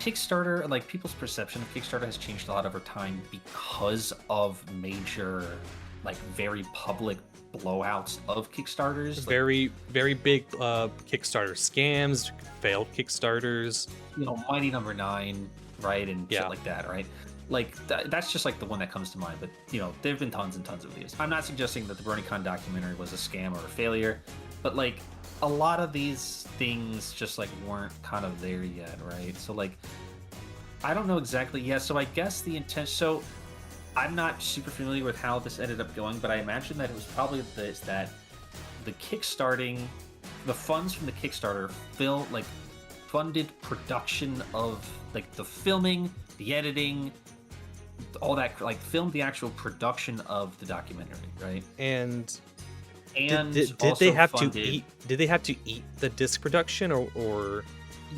Speaker 3: Kickstarter, like people's perception of Kickstarter has changed a lot over time because of major, like very public blowouts of Kickstarters.
Speaker 1: Very, very big Kickstarter scams, failed Kickstarters.
Speaker 3: You know, Mighty Number 9, right, and shit like that, right? Like that's just like the one that comes to mind. But you know, there've been tons and tons of these. I'm not suggesting that the BronyCon documentary was a scam or a failure, but like a lot of these things just like weren't kind of there yet, right? So like, I don't know exactly. Yeah, so I guess the intent. So I'm not super familiar with how this ended up going, but I imagine that it was probably this, that the kickstarting, the funds from the Kickstarter funded production of like the filming, the editing, all that, like filmed the actual production of the documentary, right?
Speaker 1: And
Speaker 3: did
Speaker 1: they have to eat? Did they have to eat the disc production, or was...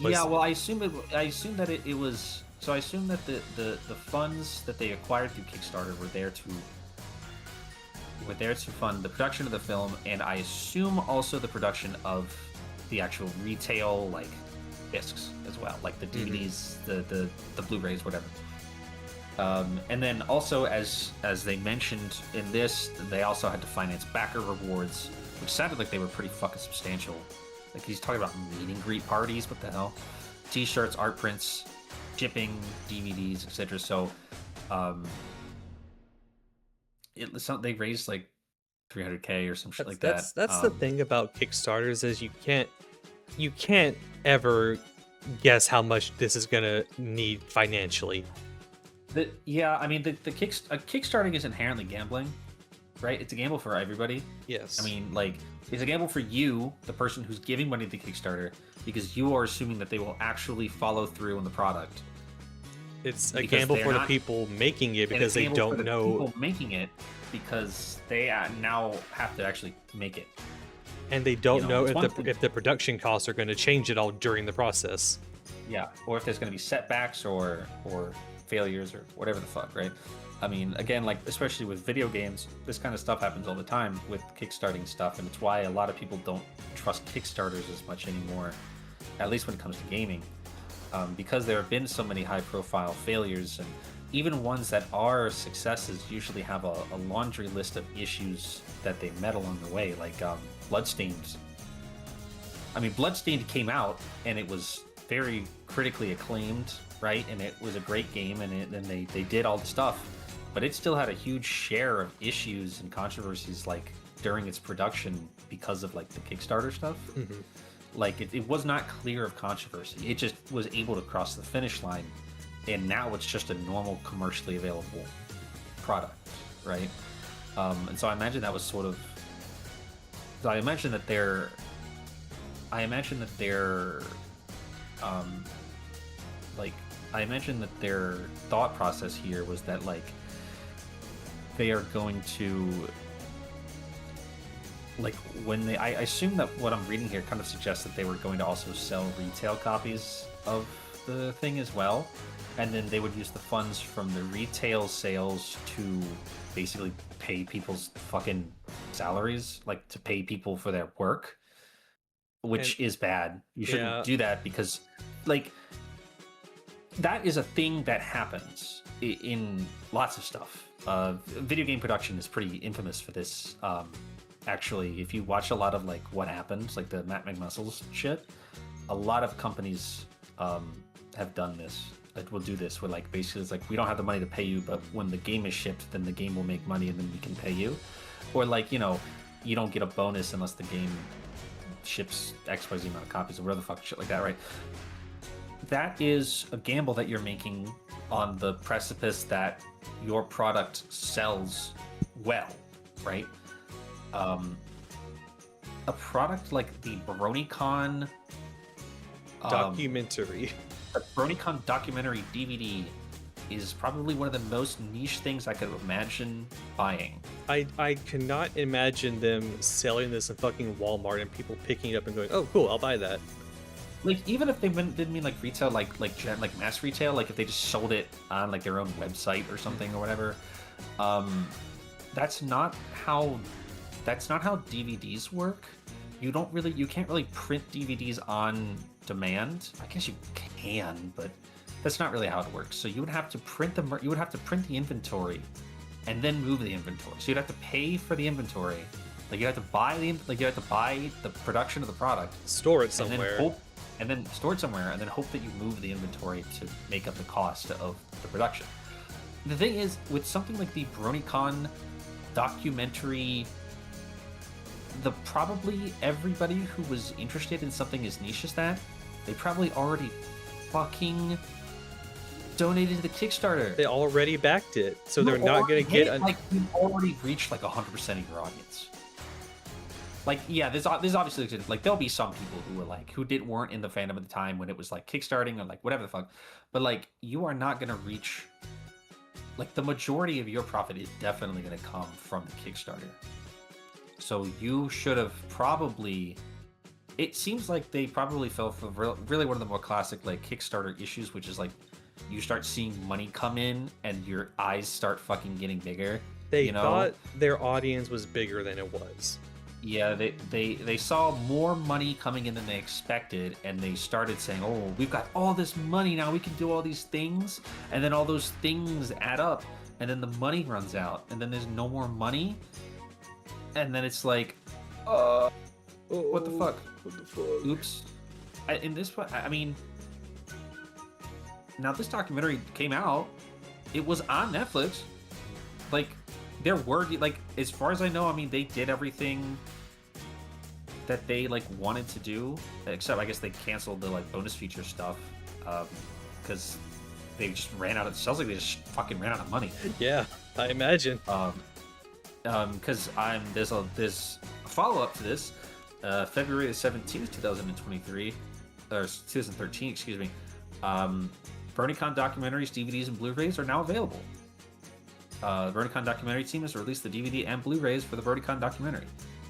Speaker 3: Yeah, well, I assume that it was. So I assume that the funds that they acquired through Kickstarter were there to fund the production of the film, and I assume also the production of the actual retail like discs as well, like the DVDs, the Blu-rays, whatever. And then also, as they mentioned in this, they also had to finance backer rewards, which sounded like they were pretty fucking substantial. Like he's talking about meet and greet parties, what the hell? T-shirts, art prints, shipping, DVDs, etc. So, they raised like $300K or some shit like that.
Speaker 1: That's the thing about Kickstarters is you can't ever guess how much this is gonna need financially.
Speaker 3: I mean, kickstarting is inherently gambling, right? It's a gamble for everybody.
Speaker 1: Yes.
Speaker 3: I mean, like, it's a gamble for you, the person who's giving money to Kickstarter, because you are assuming that they will actually follow through on the product.
Speaker 1: It's a gamble for the people making it because they don't know.
Speaker 3: People making it because they now have to actually make it,
Speaker 1: and they don't know if the production costs are going to change at all during the process.
Speaker 3: Yeah, or if there's going to be setbacks or failures or whatever the fuck, right? I mean, again, like especially with video games, this kind of stuff happens all the time with kickstarting stuff, and it's why a lot of people don't trust Kickstarters as much anymore, at least when it comes to gaming, because there have been so many high-profile failures, and even ones that are successes usually have a laundry list of issues that they met along the way, like Bloodstained. I mean, Bloodstained came out and it was very critically acclaimed, right? And it was a great game, and they did all the stuff, but it still had a huge share of issues and controversies like during its production because of like the Kickstarter stuff. Mm-hmm. Like it was not clear of controversy. It just was able to cross the finish line, and now it's just a normal commercially available product, right? And so I imagine that was sort of. So I imagine that their thought process here was that like they are going to like when they I assume that what I'm reading here kind of suggests that they were going to also sell retail copies of the thing as well, and then they would use the funds from the retail sales to basically pay people's fucking salaries, like to pay people for their work, which is bad. You shouldn't do that because like that is a thing that happens in lots of stuff. Video game production is pretty infamous for this. Actually, if you watch a lot of like What Happened, like the Matt McMuscles shit, a lot of companies have done this. That will do this, where like basically it's like we don't have the money to pay you, but when the game is shipped, then the game will make money and then we can pay you. Or like, you know, you don't get a bonus unless the game ships XYZ amount of copies or whatever the fuck shit like that, right? That is a gamble that you're making on the precipice that your product sells well, right? A product like the BronyCon
Speaker 1: documentary.
Speaker 3: The BronyCon documentary DVD is probably one of the most niche things I could imagine buying.
Speaker 1: I cannot imagine them selling this in fucking Walmart and people picking it up and going, "Oh, cool, I'll buy that."
Speaker 3: Like even if they didn't mean like retail, like mass retail, like if they just sold it on like their own website or something or whatever, that's not how DVDs work. You can't really print DVDs on demand. I guess you can, but That's not really how it works. So you would have to print the inventory, and then move the inventory. So you'd have to pay for the inventory, like you have to buy the production of the product,
Speaker 1: store it somewhere,
Speaker 3: and then store it somewhere, and then hope that you move the inventory to make up the cost of the production. The thing is, with something like the BronyCon documentary, probably everybody who was interested in something as niche as that, they probably already fucking donated to the Kickstarter.
Speaker 1: They already backed it, so they're not going to get...
Speaker 3: Like, you've already reached like 100% of your audience. Like, yeah, there's obviously, like, there'll be some people who were like, weren't in the fandom at the time when it was like kickstarting or like whatever the fuck, but like, you are not going to reach, like, the majority of your profit is definitely going to come from the Kickstarter. So you should have probably, it seems like they probably fell for really one of the more classic like Kickstarter issues, which is like, you start seeing money come in and your eyes start fucking getting bigger.
Speaker 1: They thought their audience was bigger than it was.
Speaker 3: Yeah, they saw more money coming in than they expected, and they started saying, oh, we've got all this money now, we can do all these things, and then all those things add up, and then the money runs out, and then there's no more money, and then it's like, what the fuck?
Speaker 1: What the fuck?
Speaker 3: Oops. In this one, I mean, now this documentary came out, it was on Netflix, like, there were, like, as far as I know, I mean, they did everything that they, like, wanted to do, except I guess they canceled the, like, bonus feature stuff, because they just ran out of, it sounds like they just fucking ran out of money.
Speaker 1: Yeah, I imagine.
Speaker 3: Because there's a follow-up to this, February the 17th, 2023, or 2013, excuse me, BronyCon documentaries, DVDs, and Blu-rays are now available. The BronyCon documentary team has released the DVD and Blu-rays for the BronyCon documentary,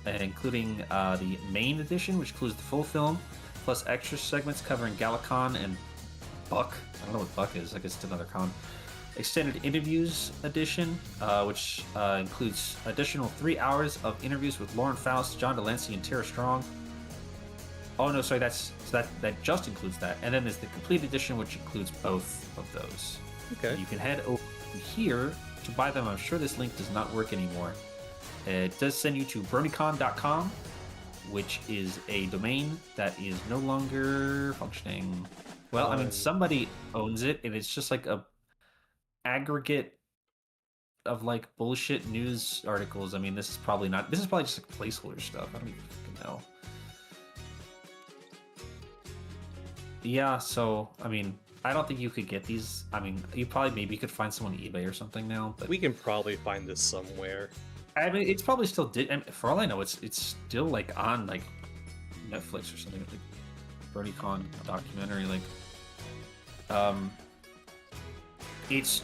Speaker 3: including the main edition, which includes the full film, plus extra segments covering Galacon and Buck. I don't know what Buck is. I guess it's another con. Extended interviews edition, which includes additional 3 hours of interviews with Lauren Faust, John Delancey, and Tara Strong. Oh no, sorry, that just includes that. And then there's the complete edition, which includes both of those.
Speaker 1: Okay.
Speaker 3: You can head over here to buy them. I'm sure this link does not work anymore. It does send you to bronycon.com, which is a domain that is no longer functioning. Well, I mean, somebody owns it, and it's just like a aggregate of like bullshit news articles. I mean, this is probably just like placeholder stuff. I don't even fucking know. Yeah, so I mean, I don't think you could get these. I mean, maybe could find some on eBay or something now, but
Speaker 1: we can probably find this somewhere.
Speaker 3: I mean, it's probably still for all I know, it's still like on like Netflix or something, like BronyCon documentary. Like, it's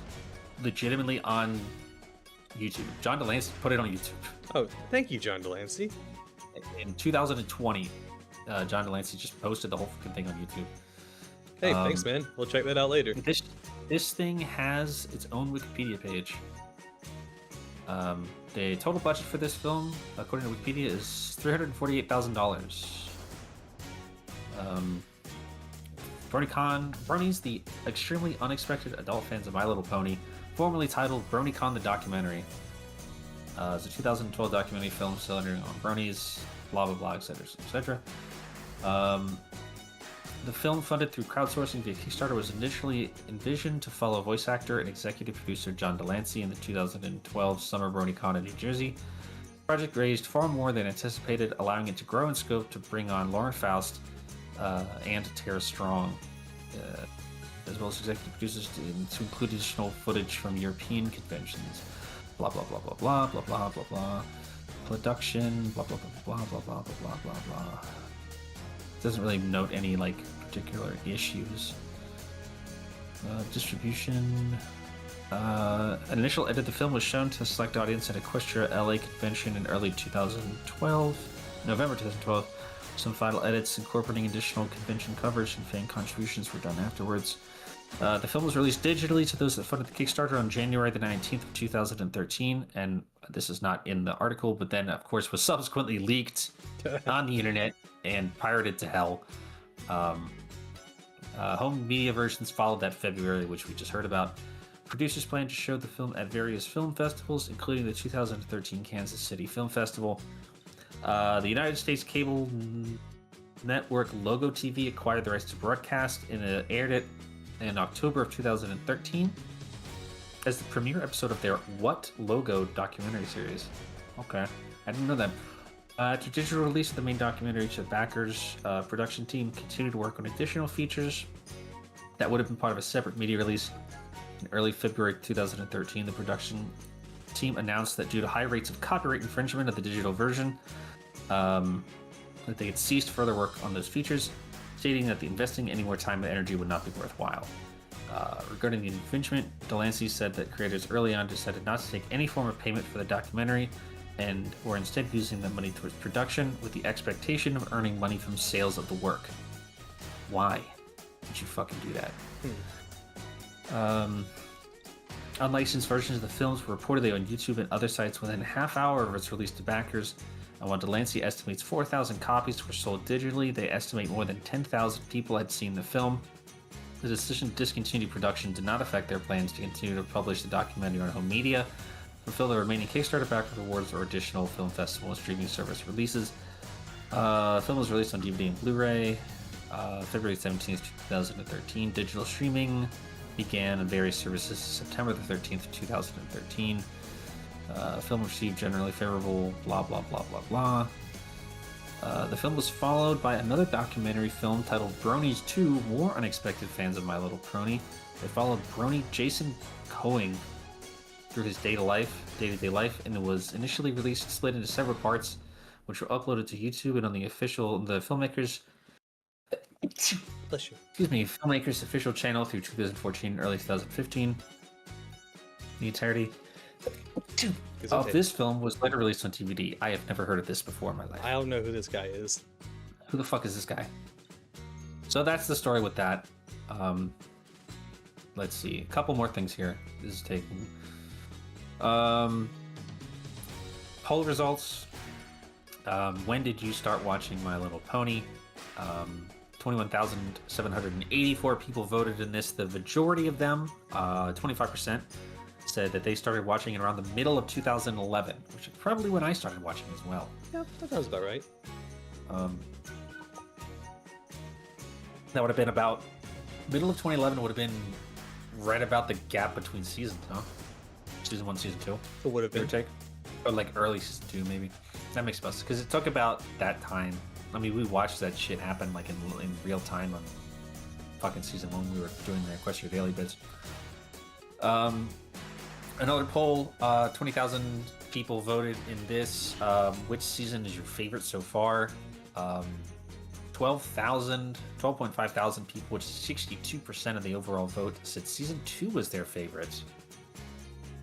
Speaker 3: legitimately on YouTube. John Delancey put it on YouTube.
Speaker 1: Oh, thank you, John Delancey.
Speaker 3: In 2020, John Delancey just posted the whole fucking thing on YouTube.
Speaker 1: Hey, thanks, man. We'll check that out later.
Speaker 3: This thing has its own Wikipedia page. The total budget for this film, according to Wikipedia, is $348,000. Brony's the extremely unexpected adult fans of My Little Pony, formerly titled BronyCon the Documentary. It's a 2012 documentary film centering on bronies, blah blah blah, etc., etc. The film, funded through crowdsourcing via Kickstarter, was initially envisioned to follow voice actor and executive producer John Delancey in the 2012 Summer BronyCon in New Jersey. The project raised far more than anticipated, allowing it to grow in scope to bring on Lauren Faust and Tara Strong, as well as executive producers to include additional footage from European conventions. Blah blah blah blah blah blah blah blah blah. Production. Blah blah blah blah blah blah blah blah blah. Doesn't really note any like particular issues. Distribution. An initial edit of the film was shown to a select audience at Equestria LA convention in early 2012, November 2012. Some final edits incorporating additional convention coverage and fan contributions were done afterwards. The film was released digitally to those that funded the Kickstarter on January the 19th of 2013, and this is not in the article, but then, of course, was subsequently leaked on the internet and pirated to hell. Home media versions followed that February, which we just heard about. Producers plan to show the film at various film festivals, including the 2013 Kansas City Film Festival. The United States cable network Logo TV acquired the rights to broadcast and aired it in October of 2013 as the premiere episode of their What Logo documentary series. Okay, I didn't know that. After digital release of the main documentary, the backers production team continued to work on additional features that would have been part of a separate media release. In early February 2013, the production team announced that due to high rates of copyright infringement of the digital version, that they had ceased further work on those features, stating that investing any more time and energy would not be worthwhile. Regarding the infringement, Delancey said that creators early on decided not to take any form of payment for the documentary and were instead using the money towards production with the expectation of earning money from sales of the work. Why would you fucking do that? Unlicensed versions of the films were reportedly on YouTube and other sites within a half hour of its release to backers. And while Delancey estimates 4,000 copies were sold digitally, they estimate more than 10,000 people had seen the film. The decision to discontinue production did not affect their plans to continue to publish the documentary on home media, fulfill the remaining Kickstarter backer rewards, or additional film festival and streaming service releases. The film was released on DVD and Blu-ray February 17th, 2013. Digital streaming began on various services September the 13th, 2013. Film received generally favorable, blah, blah, blah, blah, blah. The film was followed by another documentary film titled Bronies 2, More Unexpected Fans of My Little Pony. They followed Brony Jason Coing through his day-to-day life, and it was initially released split into several parts, which were uploaded to YouTube and on the filmmakers' official channel through 2014 and early 2015. The entirety of this film was later released on DVD. I have never heard of this before in my life.
Speaker 1: I don't know who this guy is.
Speaker 3: Who the fuck is this guy? So that's the story with that. Let's see. A couple more things here. This is taking... poll results. When did you start watching My Little Pony? 21,784 people voted in this. The majority of them, 25%, said that they started watching it around the middle of 2011, which is probably when I started watching as well.
Speaker 1: Yeah, that sounds about right.
Speaker 3: That would have been about middle of 2011. Would have been right about the gap between seasons, huh? Season 1, Season 2.
Speaker 1: It would have been.
Speaker 3: Take, or like early Season 2, maybe. That makes sense because it took about that time. I mean, we watched that shit happen like in real time on fucking Season 1. We were doing the Equestria Daily bits. Another poll, 20,000 people voted in this. Which season is your favorite so far? 12.5 thousand people, which is 62% of the overall vote, said Season 2 was their favorite.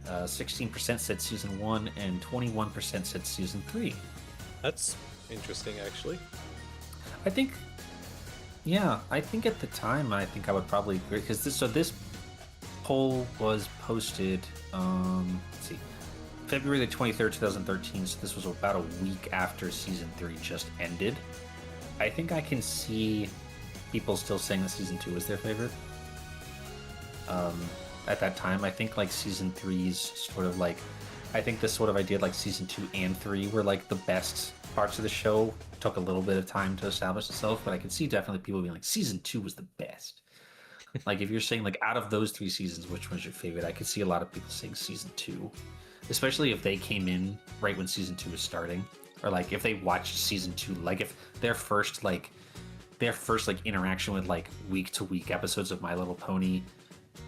Speaker 3: 16% said Season 1, and 21% said Season 3.
Speaker 1: That's interesting, actually.
Speaker 3: I think at the time, I think I would probably agree, because this poll was posted, let's see, February the 23rd, 2013, so this was about a week after Season 3 just ended. I think I can see people still saying that Season 2 was their favorite. At that time, I think like Season 3's sort of like, I think this sort of idea like Season 2 and 3 were like the best parts of the show. It took a little bit of time to establish itself, but I can see definitely people being like, Season 2 was the best. Like if you're saying like out of those 3 seasons, which one's your favorite? I could see a lot of people saying Season 2, especially if they came in right when Season 2 was starting, or like if they watched Season 2, like if their first interaction with like week to week episodes of My Little Pony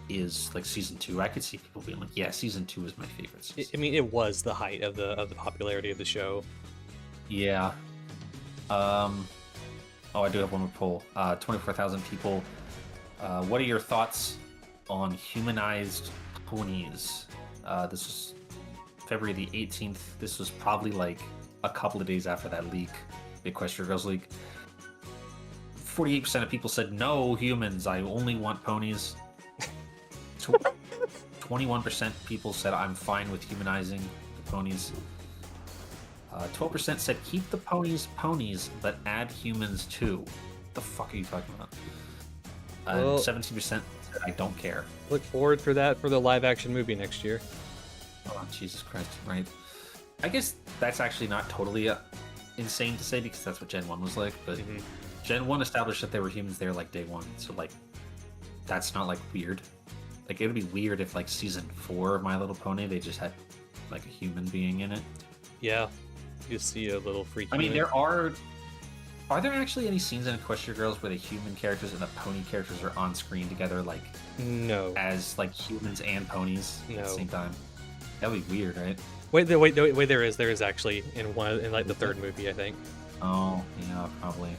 Speaker 3: is like Season 2, I could see people being like, yeah, Season 2 is my favorite season.
Speaker 1: I mean, it was the height of the popularity of the show.
Speaker 3: Yeah. I do have one more poll. 24,000 people. What are your thoughts on humanized ponies? This was February the 18th. This was probably like a couple of days after that leak, the Equestria Girls leak. 48% of people said no humans, I only want ponies. 21% people said I'm fine with humanizing the ponies. 12% said keep the ponies, but add humans too. What the fuck are you talking about? And
Speaker 1: Well,
Speaker 3: 17% said I don't care.
Speaker 1: Look forward for that for the live action movie next year.
Speaker 3: Oh, Jesus Christ, right. I guess that's actually not totally insane to say because that's what Gen 1 was like, but Gen 1 established that they were humans there like day one, so like that's not like weird. Like it would be weird if like season 4 of My Little Pony they just had like a human being in it.
Speaker 1: Yeah, you see a little freaky.
Speaker 3: I mean, are there actually any scenes in Equestria Girls where the human characters and the pony characters are on screen together, like
Speaker 1: no,
Speaker 3: as like humans and ponies at the same time? That would be weird, right?
Speaker 1: Wait, there is actually in like the third movie, I think.
Speaker 3: Oh, yeah, probably.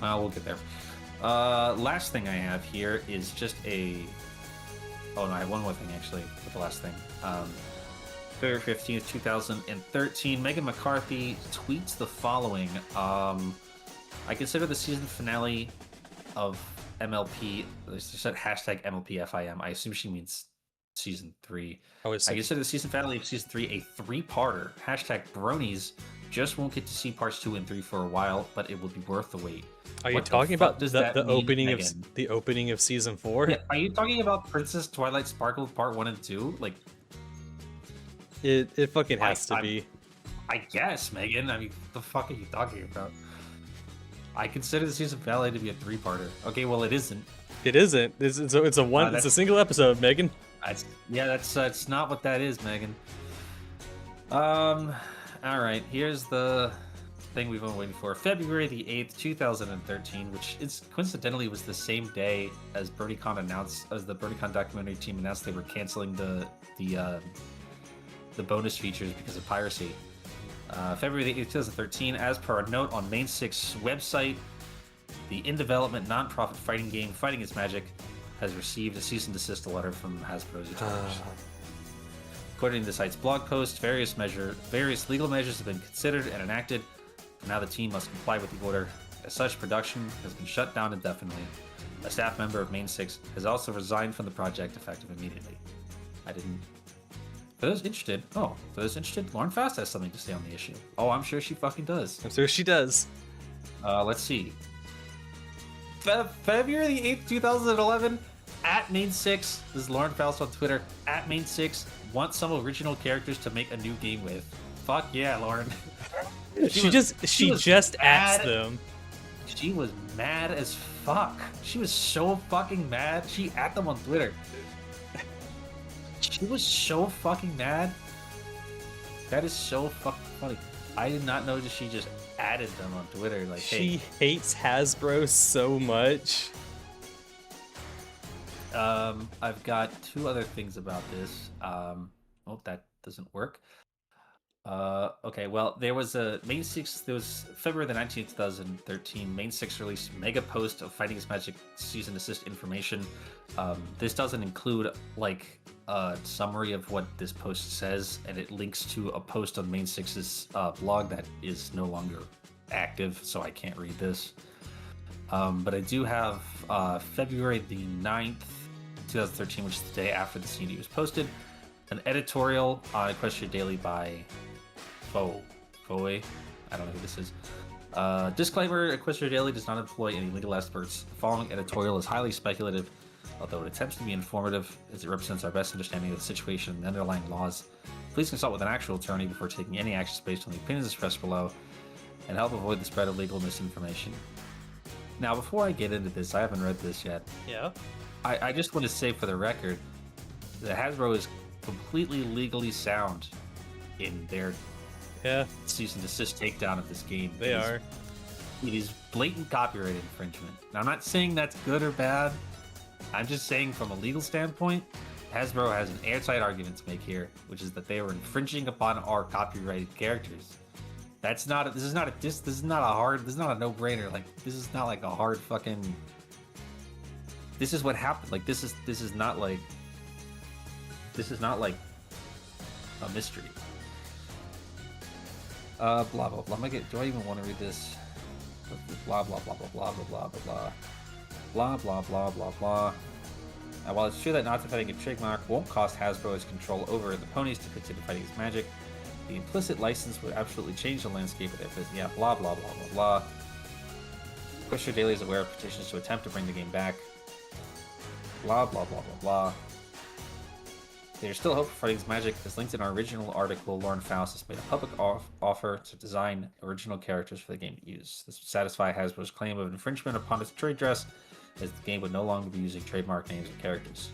Speaker 3: Well, we'll get there. Last thing I have here is just a... Oh, no, I have one more thing, actually, with the last thing. February 15th, 2013, Megan McCarthy tweets the following. I consider the season finale of MLP... She said hashtag MLP FIM. I assume she means season 3. I consider the season finale of season 3 a 3-parter. Hashtag bronies just won't get to see parts 2 and 3 for a while, but it will be worth the wait.
Speaker 1: Are you talking about the opening of season 4?
Speaker 3: Yeah, are you talking about Princess Twilight Sparkle Part 1 and 2? Like,
Speaker 1: it fucking has to be.
Speaker 3: I guess, Megan. I mean, what the fuck are you talking about? I consider the season finale to be a 3-parter. Okay, well, it isn't.
Speaker 1: It isn't. It's a single episode, Megan.
Speaker 3: That's not what that is, Megan. All right, here's the thing we've been waiting for. February the 8th, 2013, which is coincidentally was the same day as BronyCon announced, as the BronyCon documentary team announced they were canceling the bonus features because of piracy. February the 8th, 2013, as per a note on Main 6 website, the in-development non-profit fighting game Fighting Is Magic has received a cease and desist letter from Hasbro's attorneys. According to the site's blog post, various legal measures have been considered and enacted. Now the team must comply with the order. As such, production has been shut down indefinitely. A staff member of Main 6 has also resigned from the project effective immediately. For those interested, Lauren Fast has something to say on the issue. Oh, I'm sure she fucking does.
Speaker 1: I'm sure she does.
Speaker 3: Let's see. February the 8th, 2011, at Main 6, this is Lauren Faust on Twitter, at Main 6, want some original characters to make a new game with. Fuck yeah, Lauren.
Speaker 1: She just asked them.
Speaker 3: She was mad as fuck. She was so fucking mad. She at them on Twitter. She was so fucking mad. That is so fucking funny. I did not know that she just added them on Twitter. Like,
Speaker 1: she hates Hasbro so much.
Speaker 3: I've got 2 other things about this. Oh, that doesn't work. Okay, well, there was February the 19th, 2013, Main 6 released mega post of Fighting Is Magic Cease and Desist information. This doesn't include, like, a summary of what this post says, and it links to a post on Main 6's blog that is no longer active, so I can't read this. But I do have February the 9th, 2013, which is the day after the CD was posted, an editorial on Equestria Daily by Foe. I don't know who this is. Disclaimer, Equestria Daily does not employ any legal experts. The following editorial is highly speculative, although it attempts to be informative as it represents our best understanding of the situation and the underlying laws. Please consult with an actual attorney before taking any actions based on the opinions expressed below and help avoid the spread of legal misinformation. Now, before I get into this, I haven't read this yet.
Speaker 1: Yeah?
Speaker 3: I just want to say for the record that Hasbro is completely legally sound in their cease and desist takedown of this game.
Speaker 1: They are.
Speaker 3: It is blatant copyright infringement. Now, I'm not saying that's good or bad. I'm just saying from a legal standpoint, Hasbro has an airtight argument to make here, which is that they were infringing upon our copyrighted characters. This is not a no-brainer. Like, this is not like a hard fucking. This is what happened. Like, this is not like a mystery. Blah blah blah. Do I even want to read this? Blah blah blah blah blah blah blah blah blah blah blah blah blah. And while it's true that not defending a trademark won't cost Hasbro its control over the ponies to continue fighting its magic, the implicit license would absolutely change the landscape of their business. Yeah, blah blah blah blah blah. Pusher Daily is aware of petitions to attempt to bring the game back. Blah, blah, blah, blah, blah. There's still hope for Fighting's Magic. As linked in our original article, Lauren Faust has made a public offer to design original characters for the game to use. This would satisfy Hasbro's claim of infringement upon its trade dress, as the game would no longer be using trademark names and characters.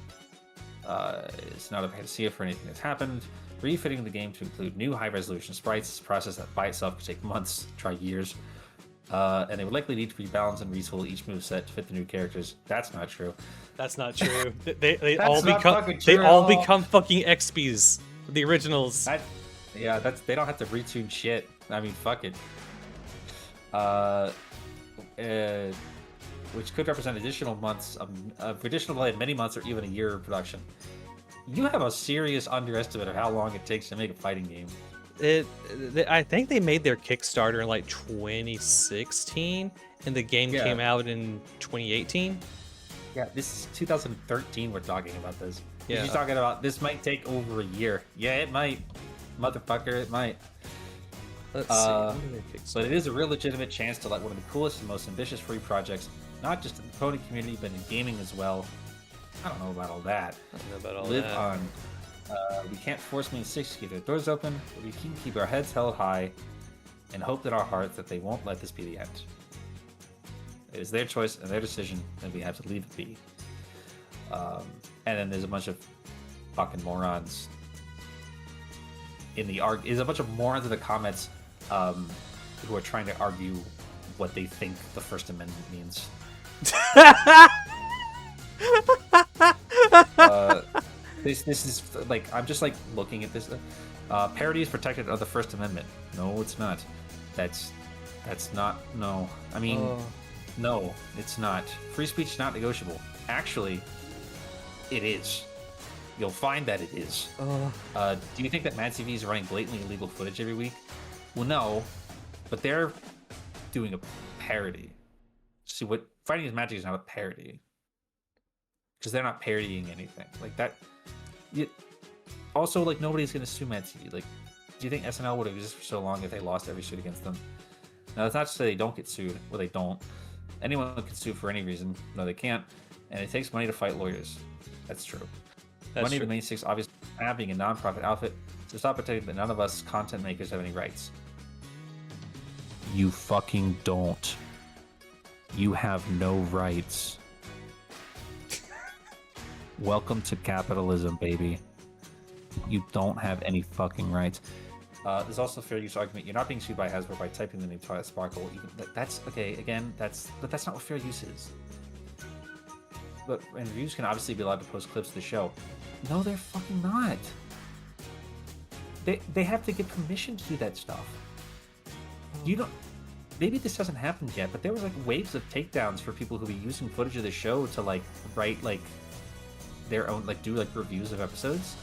Speaker 3: It's not a panacea for anything that's happened. Refitting the game to include new high-resolution sprites is a process that by itself could take months, try years. And they would likely need to rebalance and retool each moveset to fit the new characters. That's not true.
Speaker 1: That's not true. They all become fucking XPs. The originals.
Speaker 3: They don't have to retune shit. I mean, fuck it. Which could represent additional months of additional delay, many months, or even a year of production. You have a serious underestimate of how long it takes to make a fighting game.
Speaker 1: I think they made their Kickstarter in like 2016, and the game came out in 2018.
Speaker 3: Yeah, this is 2013 we're talking about this.
Speaker 1: Yeah.
Speaker 3: You're talking about this might take over a year. Yeah, it might. Motherfucker, it might.
Speaker 1: Let's see.
Speaker 3: But it is a real legitimate chance to let one of the coolest and most ambitious free projects, not just in the coding community, but in gaming as well. I don't know about all that.
Speaker 1: I don't know about all
Speaker 3: Live
Speaker 1: that.
Speaker 3: on. We can't force Me and Six to keep their doors open, but we can keep our heads held high and hope in our hearts that they won't let this be the end. It is their choice and their decision, and we have to leave it be. And then there's a bunch of fucking morons in the There's a bunch of morons in the comments who are trying to argue what they think the First Amendment means. This is like, I'm just like looking at this. Parody is protected under the First Amendment. No, it's not. That's not. No, I mean, no, it's not. Free speech is not negotiable. Actually, it is. You'll find that it is. Do you think that Mad TV is running blatantly illegal footage every week? Well, no, but they're doing a parody. See, what Fighting is Magic is not a parody, because they're not parodying anything like that. Also, like, nobody's gonna sue Mad TV. Like, do you think SNL would have existed for so long if they lost every suit against them? Now, that's not to say they don't get sued. Well, they don't. Anyone can sue for any reason. No, they can't. And it takes money to fight lawyers. That's true. Money to Main Six obviously being a non-profit outfit to stop pretending that none of us content makers have any rights. You fucking don't. You have no rights. Welcome to capitalism, baby. You don't have any fucking rights. There's also a fair use argument. You're not being sued by Hasbro by typing the name Twilight Sparkle. That's okay. Again, but that's not what fair use is. But and reviews can obviously be allowed to post clips of the show. No, they're fucking not. They have to get permission to do that stuff. You don't. Maybe this hasn't happened yet, but there was like waves of takedowns for people who were using footage of the show to like write like their own, like do like reviews of episodes.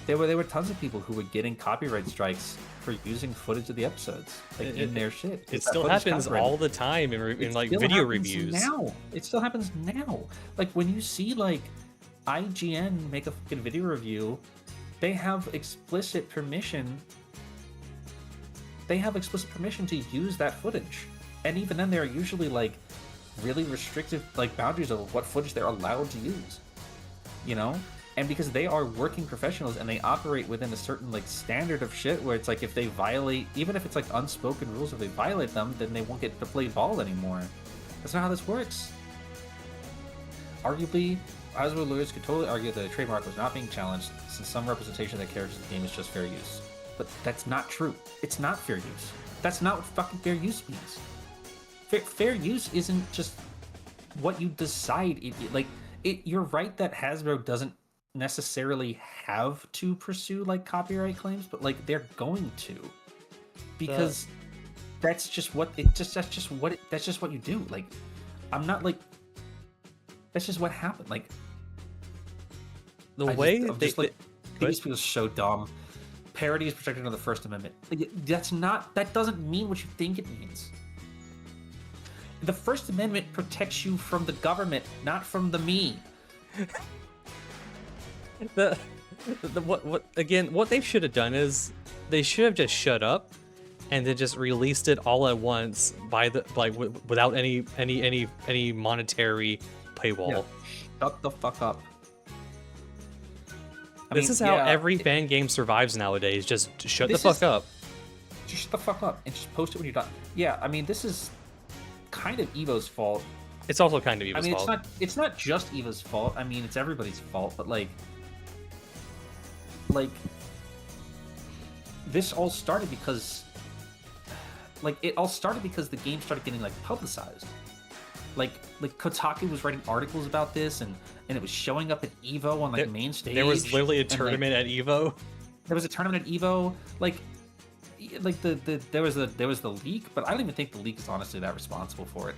Speaker 3: There were tons of people who were getting copyright strikes for using footage of the episodes, like in their shit.
Speaker 1: It still happens all the time in like video reviews.
Speaker 3: Now it still happens now. Like when you see like IGN make a fucking video review, they have explicit permission. They have explicit permission to use that footage, and even then, there are usually like really restrictive like boundaries of what footage they're allowed to use. You know. And because they are working professionals and they operate within a certain like standard of shit where it's like if they violate, even if it's like unspoken rules, if they violate them, then they won't get to play ball anymore. That's not how this works. Arguably, Hasbro lawyers could totally argue that a trademark was not being challenged since some representation of the characters in the game is just fair use. But that's not true. It's not fair use. That's not what fucking fair use means. Fair use isn't just what you decide. You're right that Hasbro doesn't necessarily have to pursue like copyright claims, but like they're going to, because that's just what you do. Like, I'm not like, that's just what happened. Like these people are so dumb. Parody is protected under the First Amendment. Like, that doesn't mean what you think it means. The First Amendment protects you from the government, not from the me.
Speaker 1: What they should have done is they should have just shut up and then just released it all at once by the without any monetary paywall.
Speaker 3: Yeah. Shut the fuck up.
Speaker 1: This is how every fan game survives nowadays. Just shut the fuck up.
Speaker 3: Just shut the fuck up and just post it when you're done. Yeah, I mean, this is kind of Evo's fault.
Speaker 1: It's also kind of Evo's fault.
Speaker 3: It's not just Evo's fault. I mean, it's everybody's fault. But like, this all started because, it all started because the game started getting publicized. Like Kotaku was writing articles about this, and it was showing up at Evo on main stage.
Speaker 1: There was literally a tournament at Evo.
Speaker 3: There was a tournament at Evo. There was the leak, but I don't even think the leak is honestly that responsible for it.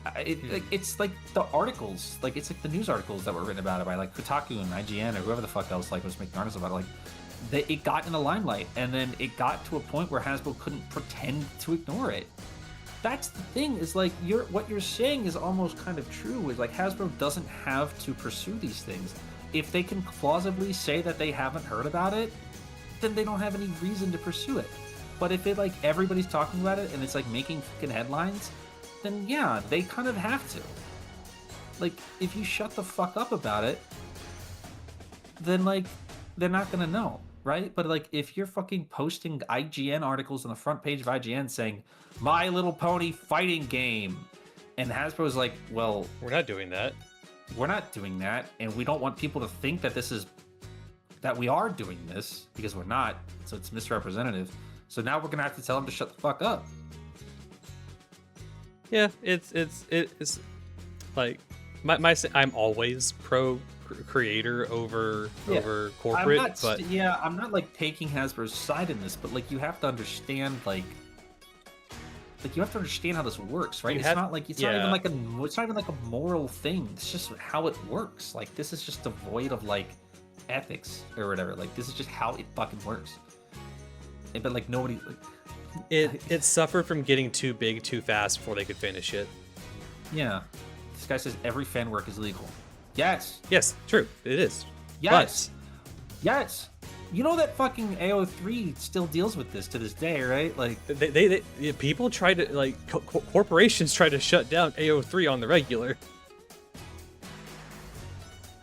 Speaker 3: It's like the articles, it's like the news articles that were written about it by Kotaku and IGN or whoever the fuck else was making articles about it. It got in the limelight, and then it got to a point where Hasbro couldn't pretend to ignore it. That's the thing, is what you're saying is almost kind of true, is Hasbro doesn't have to pursue these things. If they can plausibly say that they haven't heard about it, then they don't have any reason to pursue it. But if everybody's talking about it and it's making fucking headlines, then yeah, they kind of have to. If you shut the fuck up about it, then they're not gonna know, right? But if you're fucking posting IGN articles on the front page of IGN saying My Little Pony fighting game, and Hasbro's well,
Speaker 1: we're not doing that.
Speaker 3: We're not doing that, and we don't want people to think that that we are doing this, because we're not, so it's misrepresentative. So now we're gonna have to tell them to shut the fuck up.
Speaker 1: Yeah, it's I'm always pro creator over corporate,
Speaker 3: I'm not taking Hasbro's side in this, but you have to understand you have to understand how this works, right? It's not even a moral thing. It's just how it works. This is just devoid of ethics or whatever. This is just how it fucking works. But nobody,
Speaker 1: it suffered from getting too big too fast before they could finish it.
Speaker 3: Yeah, this guy says every fan work is legal. Yes,
Speaker 1: true, it is.
Speaker 3: Yes, yes. You know that fucking AO3 still deals with this to this day, right?
Speaker 1: They people try to corporations try to shut down AO3 on the regular.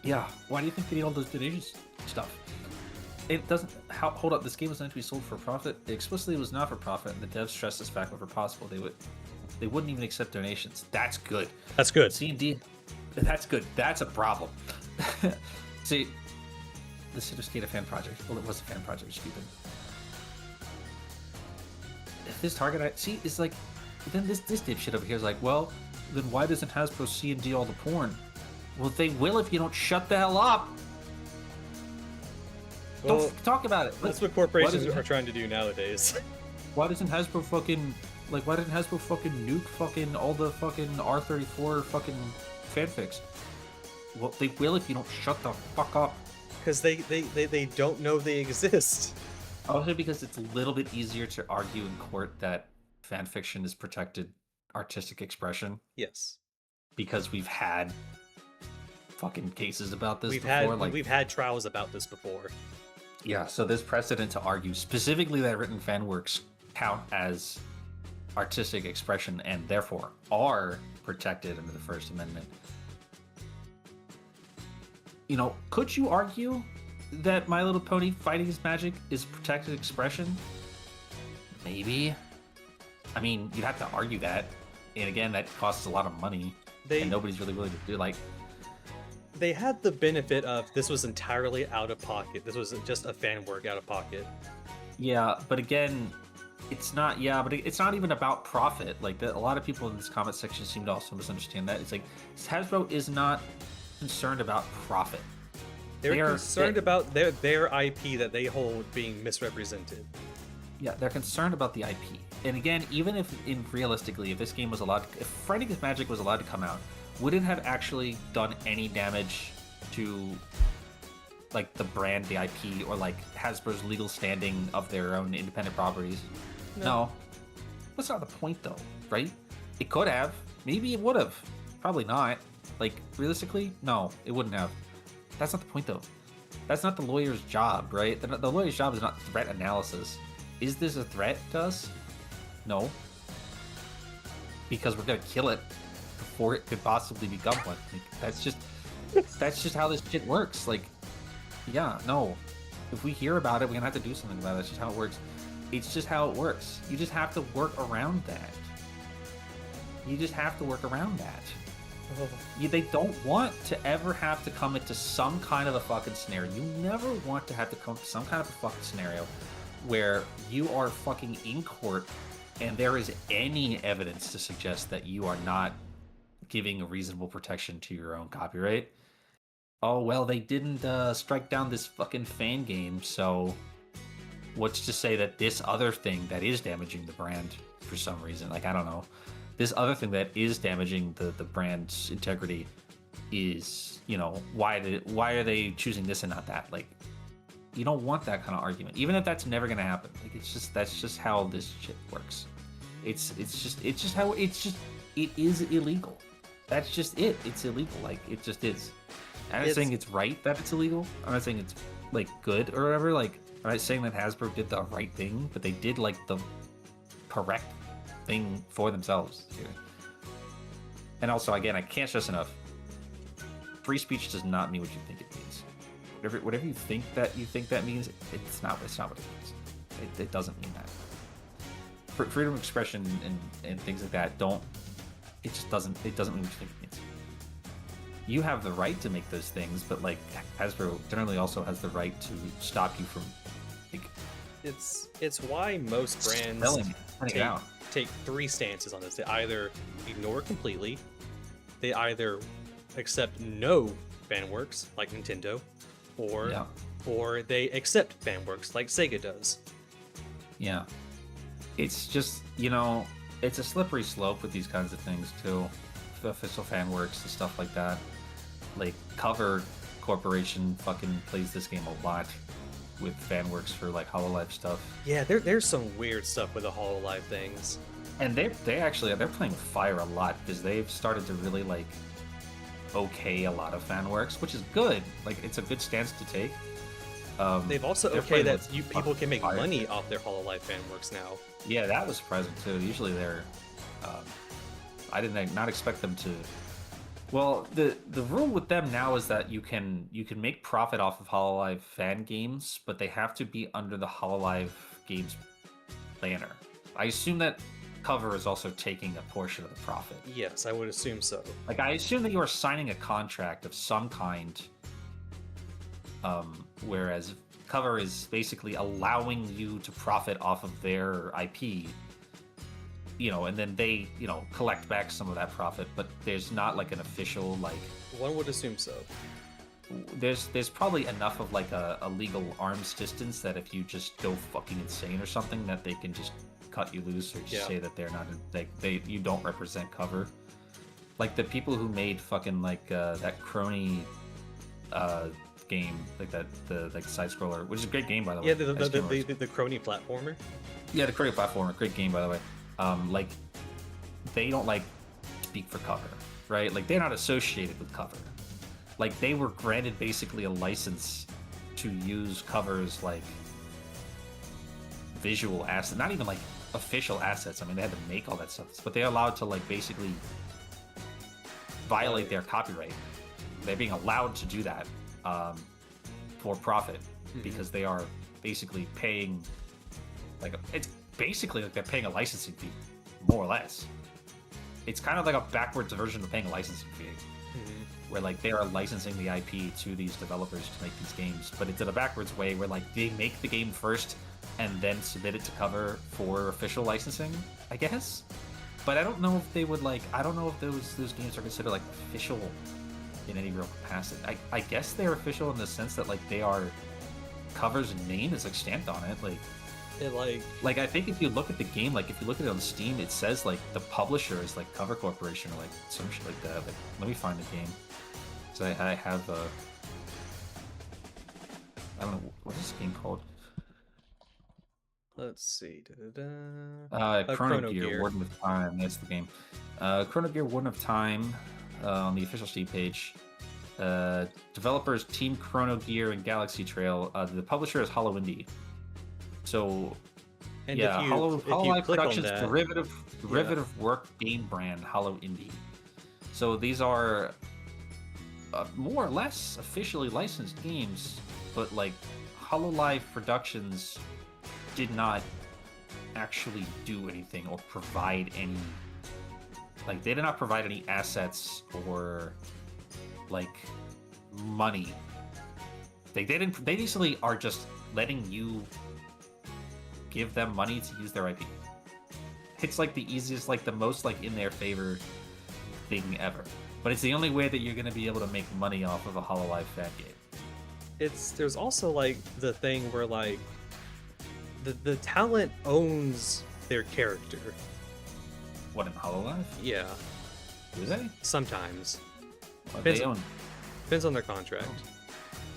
Speaker 3: Yeah, why do you think they need all those donations stuff? It doesn't. Hold up, this game was meant to be sold for profit. It explicitly was not for profit, and the devs stressed this fact whenever possible. They wouldn't even accept donations. That's good.
Speaker 1: That's good.
Speaker 3: C&D, that's good. That's a problem. See, the Cityscape fan project. Well, it was a fan project. Stupid. If this target, then this dipshit over here is well, then why doesn't Hasbro C&D all the porn? Well, they will if you don't shut the hell up.
Speaker 1: Well,
Speaker 3: don't talk about it.
Speaker 1: That's what corporations are trying to do nowadays.
Speaker 3: Why doesn't Hasbro fucking why didn't Hasbro fucking nuke fucking all the fucking R34 fucking fanfics? Well, they will if you don't shut the fuck up.
Speaker 1: Because they don't know they exist.
Speaker 3: Also because it's a little bit easier to argue in court that fanfiction is protected artistic expression.
Speaker 1: Yes.
Speaker 3: Because we've had fucking cases about this before.
Speaker 1: We've had trials about this before.
Speaker 3: Yeah, so there's precedent to argue specifically that written fan works count as artistic expression and therefore are protected under the First Amendment. Could you argue that My Little Pony Fighting is Magic is protected expression? Maybe. I mean, you'd have to argue that. And again, that costs a lot of money. And nobody's really willing to do
Speaker 1: they had the benefit of this was entirely out of pocket. This was just a fan work out of pocket.
Speaker 3: Yeah, but again, it's not. Yeah, but it's not even about profit. A lot of people in this comment section seem to also misunderstand that. It's Hasbro is not concerned about profit.
Speaker 1: They're concerned about their IP that they hold being misrepresented.
Speaker 3: Yeah, they're concerned about the IP. And again, even if realistically, if this game was allowed, if Fighting is Magic was allowed to come out, would it have actually done any damage to the brand, the IP, or Hasbro's legal standing of their own independent properties? No. That's not the point though, right? It could have. Maybe it would have. Probably not. Realistically, no, it wouldn't have. That's not the point though. That's not the lawyer's job, right? The lawyer's job is not threat analysis. Is this a threat to us? No. Because we're gonna kill it before it could possibly become one. Like, that's just how this shit works. Like, yeah, no. If we hear about it, we're gonna have to do something about it. That's just how it works. It's just how it works. You just have to work around that. You just have to work around that. They don't want to ever have to come into some kind of a fucking scenario. You never want to have to come to some kind of a fucking scenario where you are fucking in court and there is any evidence to suggest that you are not giving a reasonable protection to your own copyright. Oh, well, they didn't strike down this fucking fan game, so what's to say that this other thing that is damaging the brand for some reason, like, I don't know, this other thing that is damaging the brand's integrity is, you know, why are they choosing this and not that? Like, you don't want that kind of argument, even if that's never gonna happen. Like, that's just how this shit works. It is illegal. That's just it. It's illegal. Like, it just is. I'm not saying it's right that it's illegal. I'm not saying it's like good or whatever. Like, I'm not saying that Hasbro did the right thing, but they did like the correct thing for themselves here. And also, again, I can't stress enough, free speech does not mean what you think it means. Whatever you think that means, it's not what it means. It doesn't mean that. Freedom of expression and things like that doesn't mean what you think it means. You have the right to make those things, but like Hasbro generally also has the right to stop you from, like,
Speaker 1: it's why most brands take three stances on this. They either ignore it completely, they either accept no fan works like Nintendo, or they accept fan works like Sega does.
Speaker 3: Yeah. It's just, you know, it's a slippery slope with these kinds of things too. The official fan works and stuff like that. Like, Cover Corporation fucking plays this game a lot with fan works for like HoloLive stuff.
Speaker 1: Yeah, there's some weird stuff with the HoloLive things.
Speaker 3: And they're playing with fire a lot because they've started to really like okay a lot of fan works, which is good. Like, it's a good stance to take.
Speaker 1: They've also okayed that people can make money off their HoloLive fan works now.
Speaker 3: Yeah, that was surprising too. Usually they're, I did not expect them to. Well, the rule with them now is that you can make profit off of HoloLive fan games, but they have to be under the HoloLive games banner. I assume that Cover is also taking a portion of the profit.
Speaker 1: Yes, I would assume so.
Speaker 3: Like, I assume that you are signing a contract of some kind, whereas Cover is basically allowing you to profit off of their IP, you know, and then they, you know, collect back some of that profit, but there's not like an official, like...
Speaker 1: One would assume so.
Speaker 3: There's probably enough of like a legal arm's distance that if you just go fucking insane or something, that they can just cut you loose or just say that they're not, you don't represent Cover. Like, the people who made fucking like that crony game, like the side scroller, which is a great game, by the way.
Speaker 1: Yeah, the crony platformer.
Speaker 3: Yeah, the crony platformer, great game, by the way. Like, they don't like speak for Cover, right? Like, they're not associated with Cover. Like, they were granted basically a license to use Cover's like visual assets, not even like official assets. I mean, they had to make all that stuff, but they're allowed to like basically violate their copyright. They're being allowed to do that for profit because they are basically paying, like, it's basically like they're paying a licensing fee, more or less. It's kind of like a backwards version of paying a licensing fee, where like they are licensing the IP to these developers to make these games, but it's in a backwards way where like they make the game first and then submit it to Cover for official licensing, I guess. But I don't know if they would like, I don't know if those games are considered like official in any real capacity. I guess they're official in the sense that like they are, Cover's name is like stamped on it. Like,
Speaker 1: it
Speaker 3: like I think if you look at the game, like if you look at it on Steam, it says like the publisher is like Cover Corporation or like some shit like that. Like, let me find the game. So I have I don't know, what is this game called?
Speaker 1: Let's see.
Speaker 3: Chrono Gear, Warden of Time. That's the game. Chrono Gear, Warden of Time, on the official Steam page. Developers Team Chrono Gear and Galaxy Trail. The publisher is Hollow Indie. So,
Speaker 1: And
Speaker 3: yeah,
Speaker 1: if you
Speaker 3: Hololive
Speaker 1: click on
Speaker 3: Productions
Speaker 1: that,
Speaker 3: derivative work game brand Hollow Indie. So these are more or less officially licensed games, but like Hololive Productions did not actually do anything or provide any, like they did not provide any assets or like money. They basically are just letting you give them money to use their IP. It's like the easiest, like the most like in their favor thing ever. But it's the only way that you're going to be able to make money off of a Hololive fan game.
Speaker 1: There's also like the thing where like the talent owns their character.
Speaker 3: What, in Hololive?
Speaker 1: Yeah.
Speaker 3: Do they?
Speaker 1: Sometimes.
Speaker 3: What
Speaker 1: Depends,
Speaker 3: they own?
Speaker 1: Depends on their contract.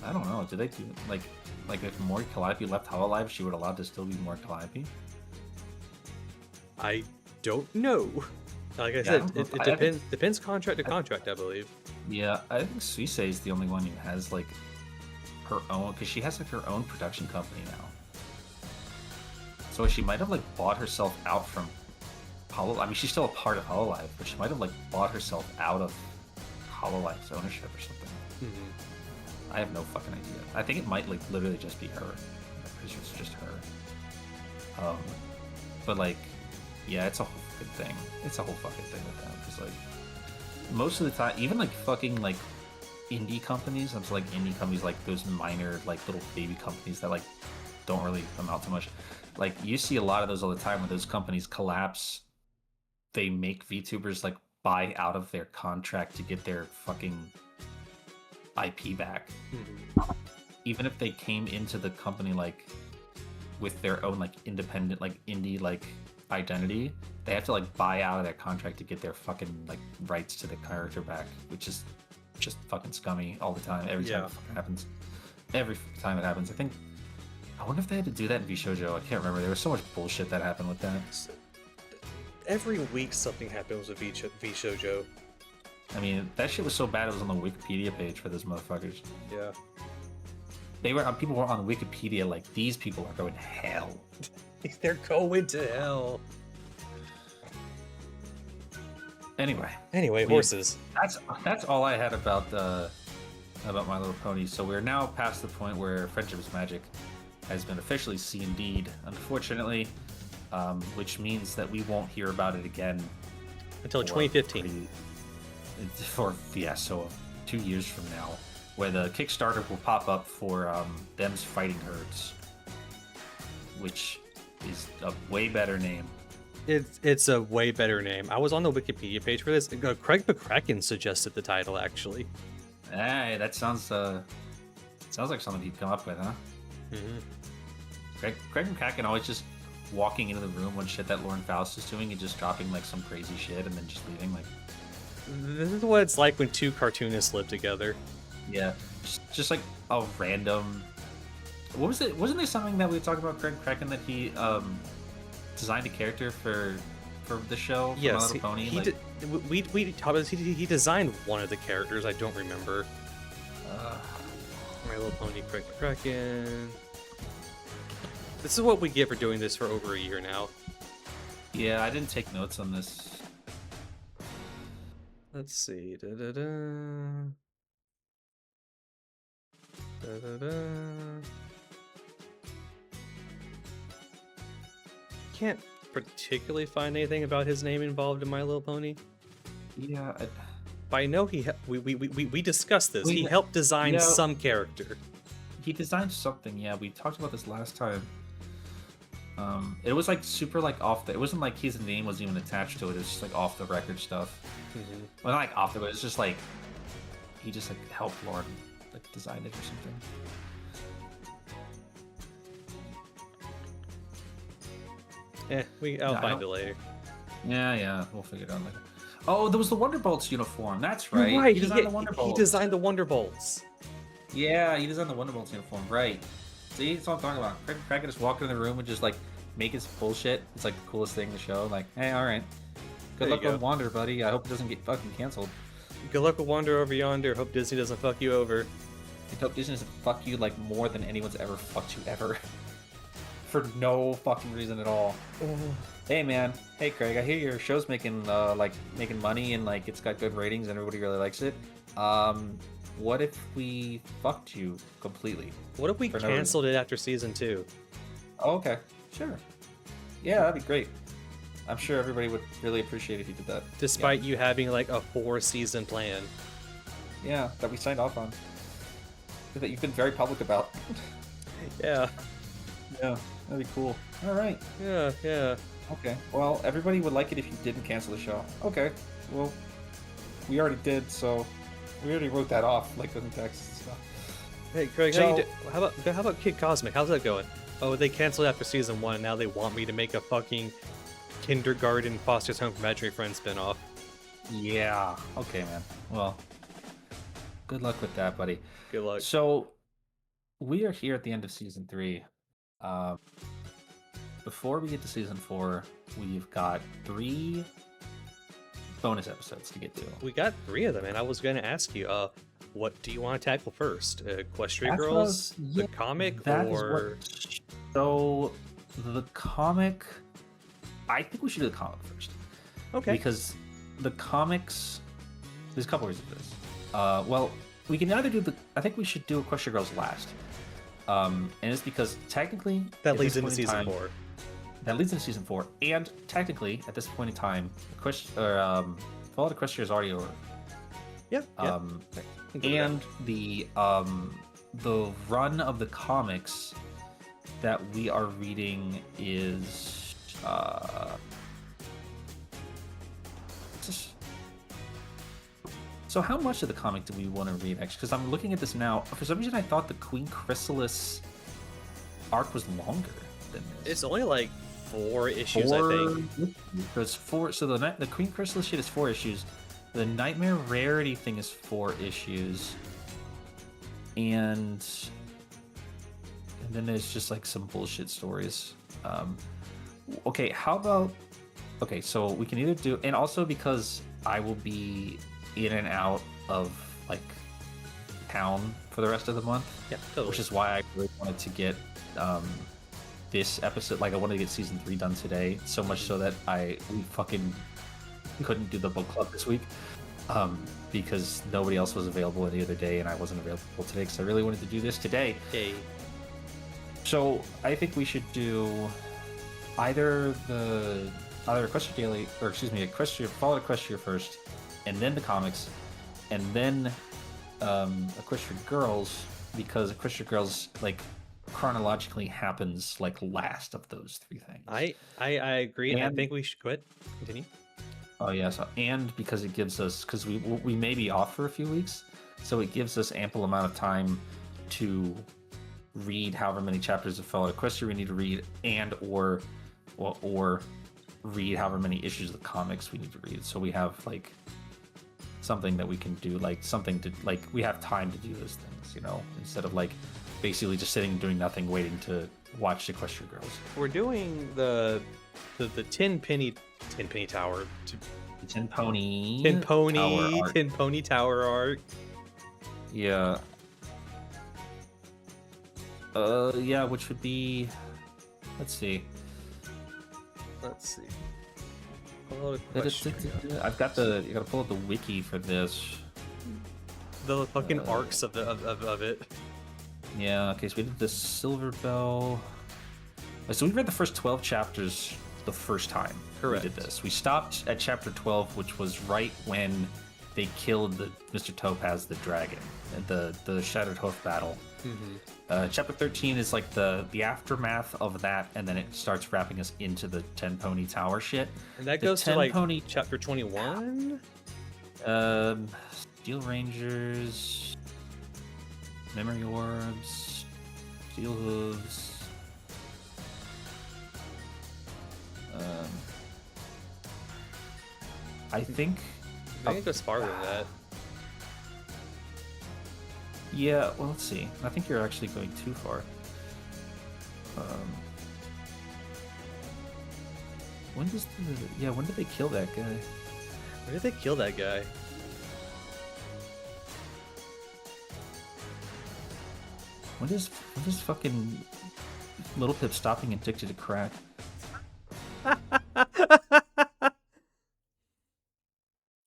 Speaker 3: I don't know. Do they do like if Mori Calliope left Hololive, she would allowed to still be Mori Calliope?
Speaker 1: I don't know. Like I said, it depends contract to contract, I believe.
Speaker 3: Yeah, I think Suisse is the only one who has like her own, because she has like her own production company now. So she might have like bought herself out from Hololive. I mean, she's still a part of Hololive, but she might have like bought herself out of Hololive's ownership or something.
Speaker 1: Mm-hmm.
Speaker 3: I have no fucking idea. I think it might like literally just be her, because it's just her. But like, yeah, it's a whole fucking thing. It's a whole fucking thing with that. Because like, most of the time, even like fucking like indie companies, I'm just like indie companies, like those minor like little baby companies that like don't really amount to much. Like you see a lot of those all the time when those companies collapse. They make VTubers like buy out of their contract to get their fucking IP back. Mm-hmm. Even if they came into the company like with their own like independent like indie like identity, they have to like buy out of their contract to get their fucking like rights to the character back, which is just fucking scummy all the time. Every time it fucking happens. Every time it happens. I wonder if they had to do that in VShojo. I can't remember. There was so much bullshit that happened with that.
Speaker 1: Every week something happens with VShojo.
Speaker 3: I mean, that shit was so bad it was on the Wikipedia page for those motherfuckers.
Speaker 1: Yeah.
Speaker 3: People were on Wikipedia like, these people are going to hell.
Speaker 1: They're going to hell. Anyway, horses.
Speaker 3: That's all I had about My Little Pony. So we're now past the point where Friendship is Magic has been officially C&D'd, unfortunately, which means that we won't hear about it again
Speaker 1: until 2015.
Speaker 3: So 2 years from now, where the Kickstarter will pop up for Them's Fighting Herds, which is a way better name.
Speaker 1: It's a way better name. I was on the Wikipedia page for this. Craig McCracken suggested the title, actually.
Speaker 3: Hey, that sounds like something he'd come up with, huh? Mm-hmm. Craig McCracken always just walking into the room when shit that Lauren Faust is doing and just dropping like some crazy shit and then just leaving. Like,
Speaker 1: this is what it's like when two cartoonists live together.
Speaker 3: Yeah, just like a random. What was it? Wasn't there something that we talked about Craig McCracken that he designed a character for the show?
Speaker 1: Yes,
Speaker 3: My Little Pony.
Speaker 1: He designed one of the characters. I don't remember. My Little Pony, Craig McCracken. This is what we get for doing this for over a year now.
Speaker 3: Yeah, I didn't take notes on this.
Speaker 1: Let's see. Can't particularly find anything about his name involved in My Little Pony.
Speaker 3: Yeah,
Speaker 1: but I know we discussed this. He helped design some character.
Speaker 3: He designed something. Yeah, we talked about this last time. It was like super like off the. It wasn't like his name was even attached to it. It was just like off the record stuff. Mm-hmm. Well, not like off the, but it's just like he just like helped Lauren like design it or something.
Speaker 1: I'll find it later.
Speaker 3: Yeah, we'll figure it out later. Oh, there was the Wonderbolts uniform. That's right.
Speaker 1: You're right.
Speaker 3: He designed the Wonderbolts.
Speaker 1: He designed the Wonderbolts.
Speaker 3: Yeah, he designed the Wonderbolts uniform. Right. See, that's what I'm talking about. Craig McCracken just walk in the room and just like make his bullshit. It's like the coolest thing in the show. Like, hey, all right. Good luck with Wander, buddy. I hope it doesn't get fucking canceled.
Speaker 1: Good luck with Wander over yonder. Hope Disney doesn't fuck you over.
Speaker 3: I hope Disney doesn't fuck you like more than anyone's ever fucked you ever. for no fucking reason at all. Hey man, hey Craig, I hear your show's making making money and like it's got good ratings and everybody really likes it. What if we fucked you completely?
Speaker 1: What if we canceled it after season 2?
Speaker 3: Oh, okay, sure. Yeah, that'd be great. I'm sure everybody would really appreciate if you did that.
Speaker 1: Despite you having like a 4-season plan.
Speaker 3: Yeah, that we signed off on. That you've been very public about.
Speaker 1: Yeah.
Speaker 3: Yeah, that'd be cool. All right.
Speaker 1: Yeah, yeah.
Speaker 3: Okay. Well, everybody would like it if you didn't cancel the show. Okay. Well, we already did, so we already wrote that off, like in text and stuff.
Speaker 1: Hey, Craig, how about Kid Cosmic? How's that going? Oh, they canceled after season 1, and now they want me to make a fucking kindergarten Foster's Home for Imaginary Friends spinoff.
Speaker 3: Yeah. Okay, man. Well, good luck with that, buddy.
Speaker 1: Good luck.
Speaker 3: So, we are here at the end of season 3. Before we get to season 4, we've got 3 bonus episodes to get to.
Speaker 1: We got 3 of them, and I was going to ask you, what do you want to tackle first? Equestria Girls, the comic, or...
Speaker 3: So, the comic... I think we should do the comic first.
Speaker 1: Okay.
Speaker 3: Because the comics... There's a couple reasons for this. Well, we can either do the... I think we should do Equestria Girls last. And it's because technically...
Speaker 1: That leads into season 4.
Speaker 3: That leads into season 4. And technically, at this point in time, Fallout Equestria is already over.
Speaker 1: Yep.
Speaker 3: And the run of the comics that we are reading is so how much of the comic do we want to read actually? Because I'm looking at this now. For some reason I thought the Queen Chrysalis arc was longer than this.
Speaker 1: It's only like 4 issues, I think.
Speaker 3: There's 4. So the Queen Chrysalis shit is 4 issues. The Nightmare Rarity thing is 4 issues. And then there's just like some bullshit stories. Okay, how about... Okay, so we can either do... And also because I will be in and out of like town for the rest of the month.
Speaker 1: Yeah, totally.
Speaker 3: Which is why I really wanted to get this episode... Like I wanted to get season 3 done today. So much so that we fucking couldn't do the book club this week. Because nobody else was available any other day and I wasn't available today because I really wanted to do this today.
Speaker 1: Okay.
Speaker 3: So I think we should do either Equestria Daily, or excuse me, Fallout Equestria first, and then the comics, and then Equestria Girls, because Equestria Girls like chronologically happens like last of those 3 things.
Speaker 1: I agree, and I think we should... Go ahead. Continue.
Speaker 3: Oh yeah, and because it gives us, because we may be off for a few weeks, so it gives us ample amount of time to read however many chapters of Fallout Equestria we need to read, and or read however many issues of the comics we need to read. So we have like something that we can do, like something to like we have time to do those things, you know, instead of like basically just sitting and doing nothing, waiting to watch Equestria Girls.
Speaker 1: We're doing the 10 penny tower.
Speaker 3: The 10 pony.
Speaker 1: 10 pony tower arc.
Speaker 3: Yeah. Yeah, which would be... Let's see. I've got you gotta pull up the wiki for this.
Speaker 1: The fucking arcs of it.
Speaker 3: Yeah, okay, so we did the Silver Bell. So we read the first 12 chapters the first time.
Speaker 1: Correct.
Speaker 3: We did this. We stopped at chapter 12, which was right when they killed Mr. Topaz the dragon, the Shattered Hoof battle. Mm-hmm. Chapter 13 is like the aftermath of that, and then it starts wrapping us into the 10 Pony Tower shit.
Speaker 1: And that goes to like chapter 21?
Speaker 3: Steel Rangers, Memory Orbs, Steel Hooves. I think
Speaker 1: it goes farther than that.
Speaker 3: Yeah, well, let's see. I think you're actually going too far. When did they kill that guy?
Speaker 1: When did they kill that guy?
Speaker 3: When does fucking Little Pip stopping addicted to crack.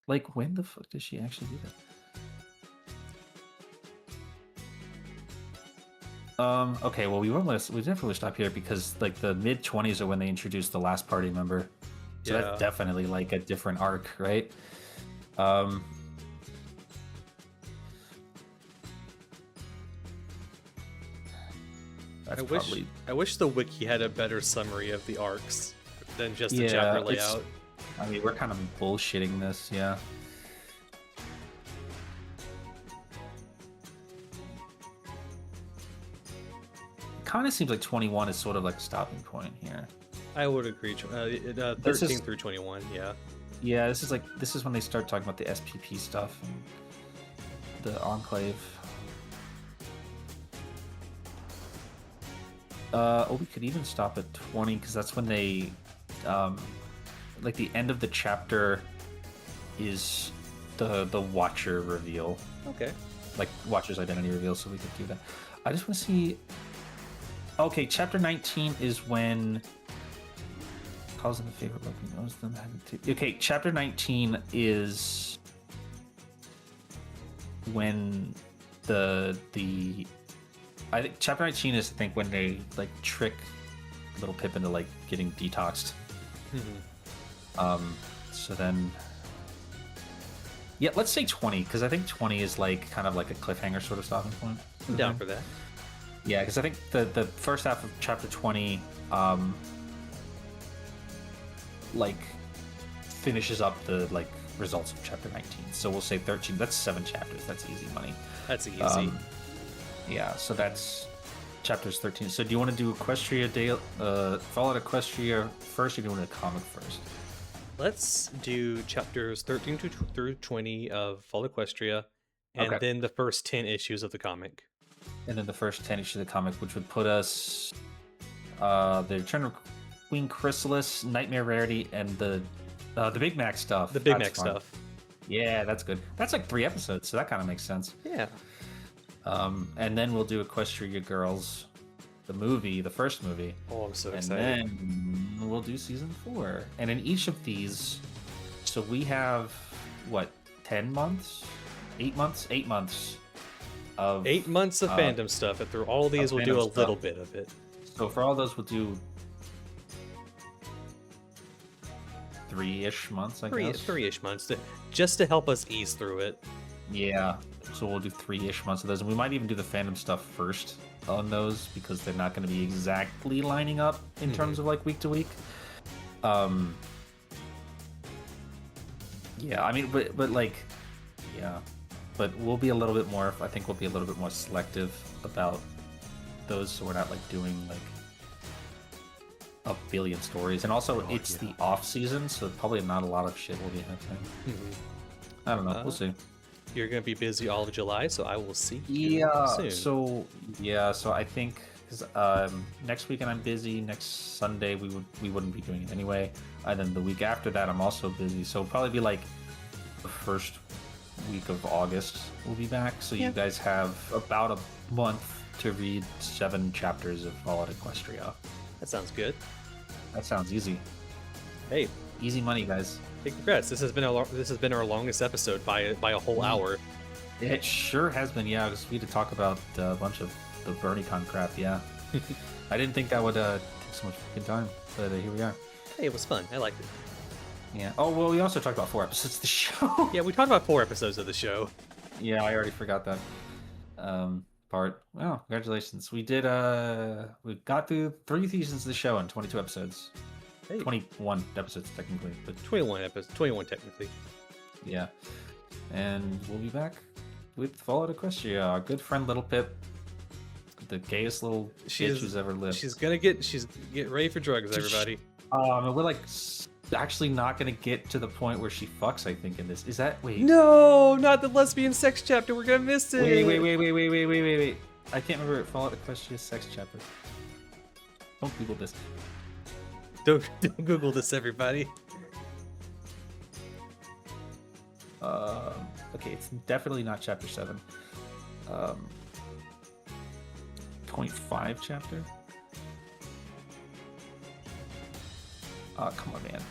Speaker 3: Like, when the fuck does she actually do that? Okay, well, we definitely stop here because, like, the mid-20s are when they introduced the last party member. So that's definitely, like, a different arc, right?
Speaker 1: I wish the wiki had a better summary of the arcs than just the chapter layout.
Speaker 3: I mean, we're kind of bullshitting this, yeah. It kind of seems like 21 is sort of like a stopping point here.
Speaker 1: I would agree. 13 through 21, yeah.
Speaker 3: Yeah, this is when they start talking about the SPP stuff and the Enclave. We could even stop at 20 because that's when they, like the end of the chapter is the Watcher reveal.
Speaker 1: Okay.
Speaker 3: Like Watcher's identity reveal, so we could do that. I just want to see. Okay, chapter 19 is when. Calls them a favorite looking knows them. Okay, chapter 19 is when I think chapter 19 is when they like trick Little Pip into like getting detoxed. So then let's say 20 because I think 20 is like kind of like a cliffhanger sort of stopping point.
Speaker 1: I'm down for that.
Speaker 3: Yeah, because I think the first half of chapter 20 like finishes up the like results of chapter 19. So we'll say 13. That's 7 chapters. That's easy money.
Speaker 1: That's easy.
Speaker 3: Yeah, so that's chapters 13. So do you want to do Equestria Fallout Equestria first, or do you want to do a comic first?
Speaker 1: Let's do chapters 13 through 20 of Fallout Equestria, and then the first 10 issues of the comic.
Speaker 3: And then the first 10 issues of the comic, which would put us the Return of Queen Chrysalis, Nightmare Rarity, and the Big Mac stuff.
Speaker 1: The Big Mac stuff.
Speaker 3: Yeah, that's good. That's like 3 episodes, so that kind of makes sense.
Speaker 1: Yeah.
Speaker 3: And then we'll do Equestria Girls, the first movie.
Speaker 1: Oh, I'm so excited.
Speaker 3: And then we'll do season 4. And in each of these, so we have, 10 months? 8 months? 8 months of...
Speaker 1: 8 months of fandom stuff, and through all these we'll do a little bit of it.
Speaker 3: So for all those, we'll do 3-ish months, I guess.
Speaker 1: 3-ish months, just to help us ease through it.
Speaker 3: Yeah, so we'll do 3-ish months of those, and we might even do the fandom stuff first on those because they're not going to be exactly lining up in terms of like week to week. Yeah, I mean, but like, yeah, but we'll be a little bit more. I think we'll be a little bit more selective about those, so we're not like doing like a billion stories. And also, it's the off season, so probably not a lot of shit will be happening. I don't know. We'll see.
Speaker 1: You're gonna be busy all of July, so I will see you soon.
Speaker 3: So I think because next weekend I'm busy. Next Sunday we wouldn't be doing it anyway. And then the week after that I'm also busy. So it'll probably be like the first week of August we'll be back. So you guys have about a month to read 7 chapters of Fallout Equestria.
Speaker 1: That sounds good.
Speaker 3: That sounds easy.
Speaker 1: Hey,
Speaker 3: easy money, guys.
Speaker 1: Hey, congrats! This has been our longest episode by a whole hour.
Speaker 3: It sure has been, yeah. Because we had to talk about a bunch of the BronyCon crap, yeah. I didn't think that would take so much fucking time, but here we are.
Speaker 1: Hey, it was fun. I liked it.
Speaker 3: Yeah. Oh well, we also talked about 4 episodes of the show.
Speaker 1: Yeah, we talked about 4 episodes of the show.
Speaker 3: Yeah, I already forgot that part. Well, congratulations. We did. We got through 3 seasons of the show in 22 episodes. Hey. 21 episodes technically, but
Speaker 1: 21 episodes. 21 technically.
Speaker 3: Yeah. And we'll be back with Fallout Equestria. Our good friend Little Pip, the gayest little bitch who's ever lived.
Speaker 1: She's get ready for drugs, everybody.
Speaker 3: We're like actually not gonna get to the point where she fucks. I think in this wait.
Speaker 1: No, not the lesbian sex chapter. We're gonna miss it.
Speaker 3: Wait. I can't remember Fallout Equestria's sex chapter. Don't Google this.
Speaker 1: Don't Google this, everybody.
Speaker 3: Okay, it's definitely not chapter 7. 0.5 chapter. Oh, come on, man.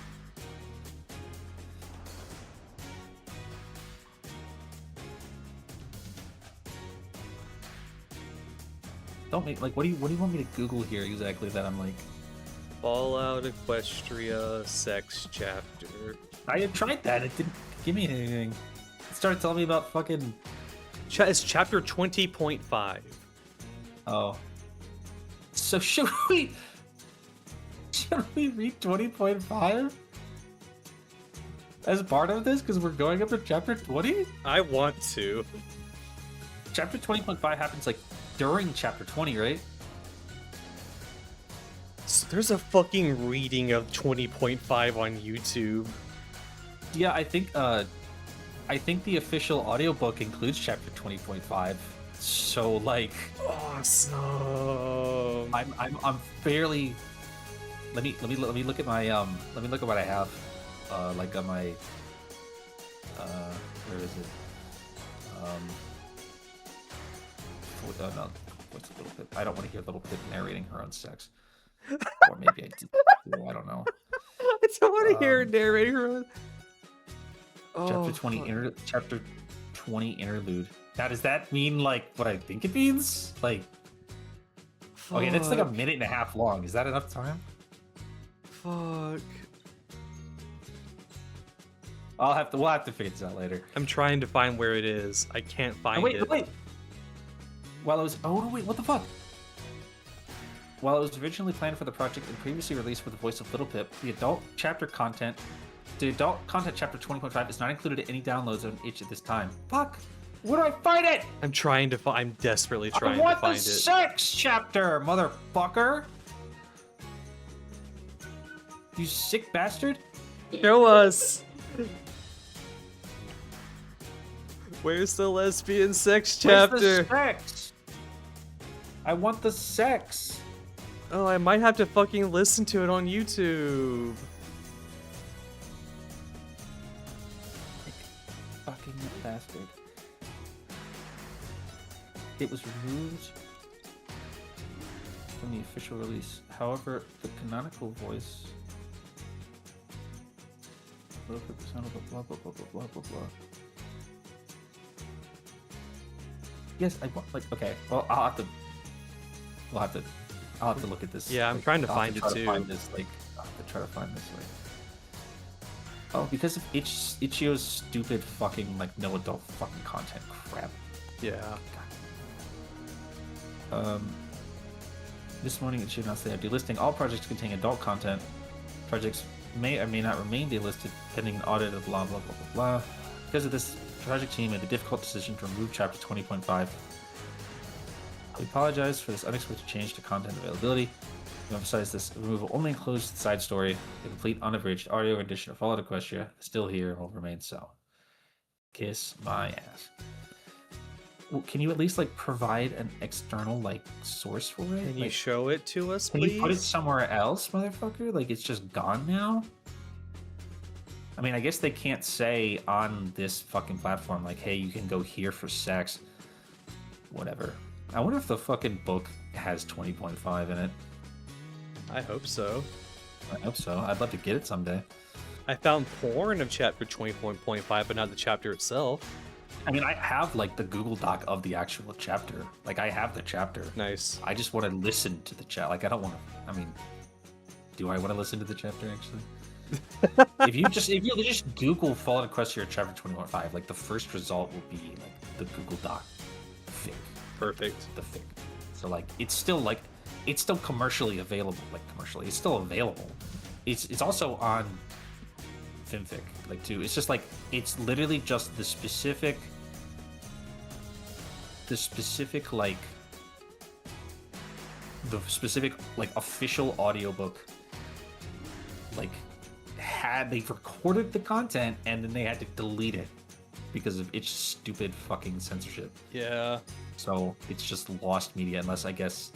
Speaker 3: Don't make like what do you want me to Google here exactly that I'm like
Speaker 1: Fallout Equestria sex chapter.
Speaker 3: I had tried that, it didn't give me anything. It started telling me about fucking
Speaker 1: It's chapter 20.5.
Speaker 3: Oh. So should we read 20.5? As part of this? Because we're going up to chapter 20?
Speaker 1: I want to.
Speaker 3: Chapter 20.5 happens like during chapter 20, right?
Speaker 1: So there's a fucking reading of 20.5 on YouTube.
Speaker 3: Yeah, I think the official audiobook includes chapter 20.5. So like
Speaker 1: awesome.
Speaker 3: I'm fairly let me look at my let me look at what I have like on my where is it? No, what's Little Pip? I don't want to hear Little Pip narrating her own sex. Or maybe I do. I don't know.
Speaker 1: I don't want to hear her narrating her own.
Speaker 3: Chapter 20 chapter 20 interlude. Now does that mean like what I think it means? Like okay, that's like a minute and a half long. Is that enough time?
Speaker 1: Fuck.
Speaker 3: We'll have to figure this out later.
Speaker 1: I'm trying to find where it is. I can't find it.
Speaker 3: Wait. While it was what the fuck? While it was originally planned for the project and previously released with the voice of Little Pip, the adult content chapter 20.5 is not included in any downloads on itch at this time. Fuck! Where do I find it?
Speaker 1: I'm desperately trying
Speaker 3: to find it. I
Speaker 1: to
Speaker 3: want the sex chapter, motherfucker! You sick bastard!
Speaker 1: Show us! Where's the lesbian sex chapter?
Speaker 3: Where's the sex? I want the sex!
Speaker 1: Oh, I might have to fucking listen to it on YouTube.
Speaker 3: Fucking bastard. It was removed from the official release. However, the canonical voice. Blah blah blah blah blah blah blah. Yes, I want like okay. Well, I'll have to look at this.
Speaker 1: Yeah, I'm trying to find it too.
Speaker 3: I'll have to try to find this like. Oh, because of Ichio's stupid fucking like no adult fucking content crap.
Speaker 1: Yeah.
Speaker 3: This morning Ichio announced they are delisting all projects containing adult content. Projects may or may not remain delisted pending an audit of blah blah blah blah blah. Because of this, the project team made the difficult decision to remove chapter 20.5. We apologize for this unexpected change to content availability. We emphasize this removal only includes the side story. The complete unabridged audio rendition of Fallout Equestria is still here and will remain so. Kiss my ass. Well, can you at least like provide an external like source for it?
Speaker 1: Can you
Speaker 3: like,
Speaker 1: show it to us,
Speaker 3: Can
Speaker 1: please?
Speaker 3: you put it somewhere else, motherfucker? Like it's just gone now? I mean, I guess they can't say on this fucking platform like, hey, you can go here for sex. Whatever. I wonder if the fucking book has 20.5 in it.
Speaker 1: I hope so.
Speaker 3: I hope so. I'd love to get it someday.
Speaker 1: I found porn of chapter 20.5, but not the chapter itself.
Speaker 3: I mean, I have like the Google Doc of the actual chapter. Like, I have the chapter.
Speaker 1: Nice.
Speaker 3: I just want to listen to the chat. Like, I don't want to. I mean, do I want to listen to the chapter actually? if you just Google Fallout Equestria chapter 20.5, like the first result will be like the Google Doc fic.
Speaker 1: Perfect.
Speaker 3: The fic. So like, it's still commercially available. Like commercially, it's still available. It's also on FimFic, like too. It's just like it's literally just the specific official audiobook like they've recorded the content and then they had to delete it because of its stupid fucking censorship.
Speaker 1: Yeah.
Speaker 3: So it's just lost media unless I guess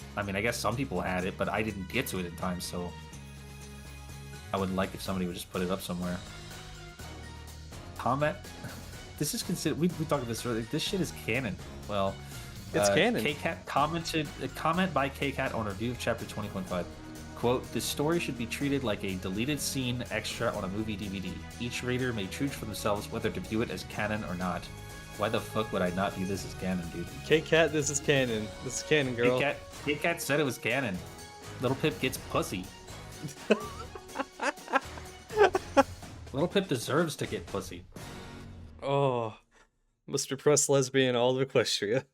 Speaker 3: some people had it, but I didn't get to it in time, so I would like if somebody would just put it up somewhere. Combat. This is considered. We talked about this earlier. This shit is canon. Well,
Speaker 1: it's canon.
Speaker 3: KCat commented. A comment by KCat on review of chapter 20.5. Quote, this story should be treated like a deleted scene extra on a movie DVD. Each reader may choose for themselves whether to view it as canon or not. Why the fuck would I not view this as canon, dude?
Speaker 1: K-Cat, this is canon. This is canon, girl.
Speaker 3: K-Cat said it was canon. Little Pip gets pussy. Little Pip deserves to get pussy.
Speaker 1: Oh, Mr. Press Lesbian all of Equestria.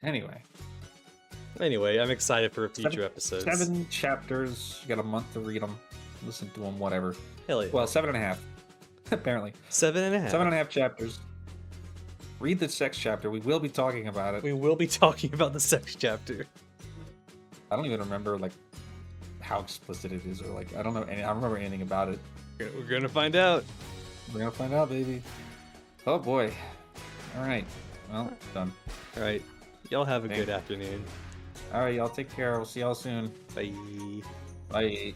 Speaker 3: Anyway,
Speaker 1: I'm excited for future episodes.
Speaker 3: 7 chapters. You got a month to read them. Listen to them, whatever.
Speaker 1: Hell yeah.
Speaker 3: Well, 7.5. Apparently.
Speaker 1: 7.5.
Speaker 3: 7.5 chapters. Read the sex chapter. We will be talking about it.
Speaker 1: We will be talking about the sex chapter.
Speaker 3: I don't even remember like how explicit it is, or like I don't remember anything about it.
Speaker 1: We're gonna find out.
Speaker 3: We're gonna find out, baby. Oh boy. All right. Well, done.
Speaker 1: All right. Y'all have a good afternoon.
Speaker 3: All right, y'all take care. We'll see y'all soon.
Speaker 1: Bye.
Speaker 3: Bye.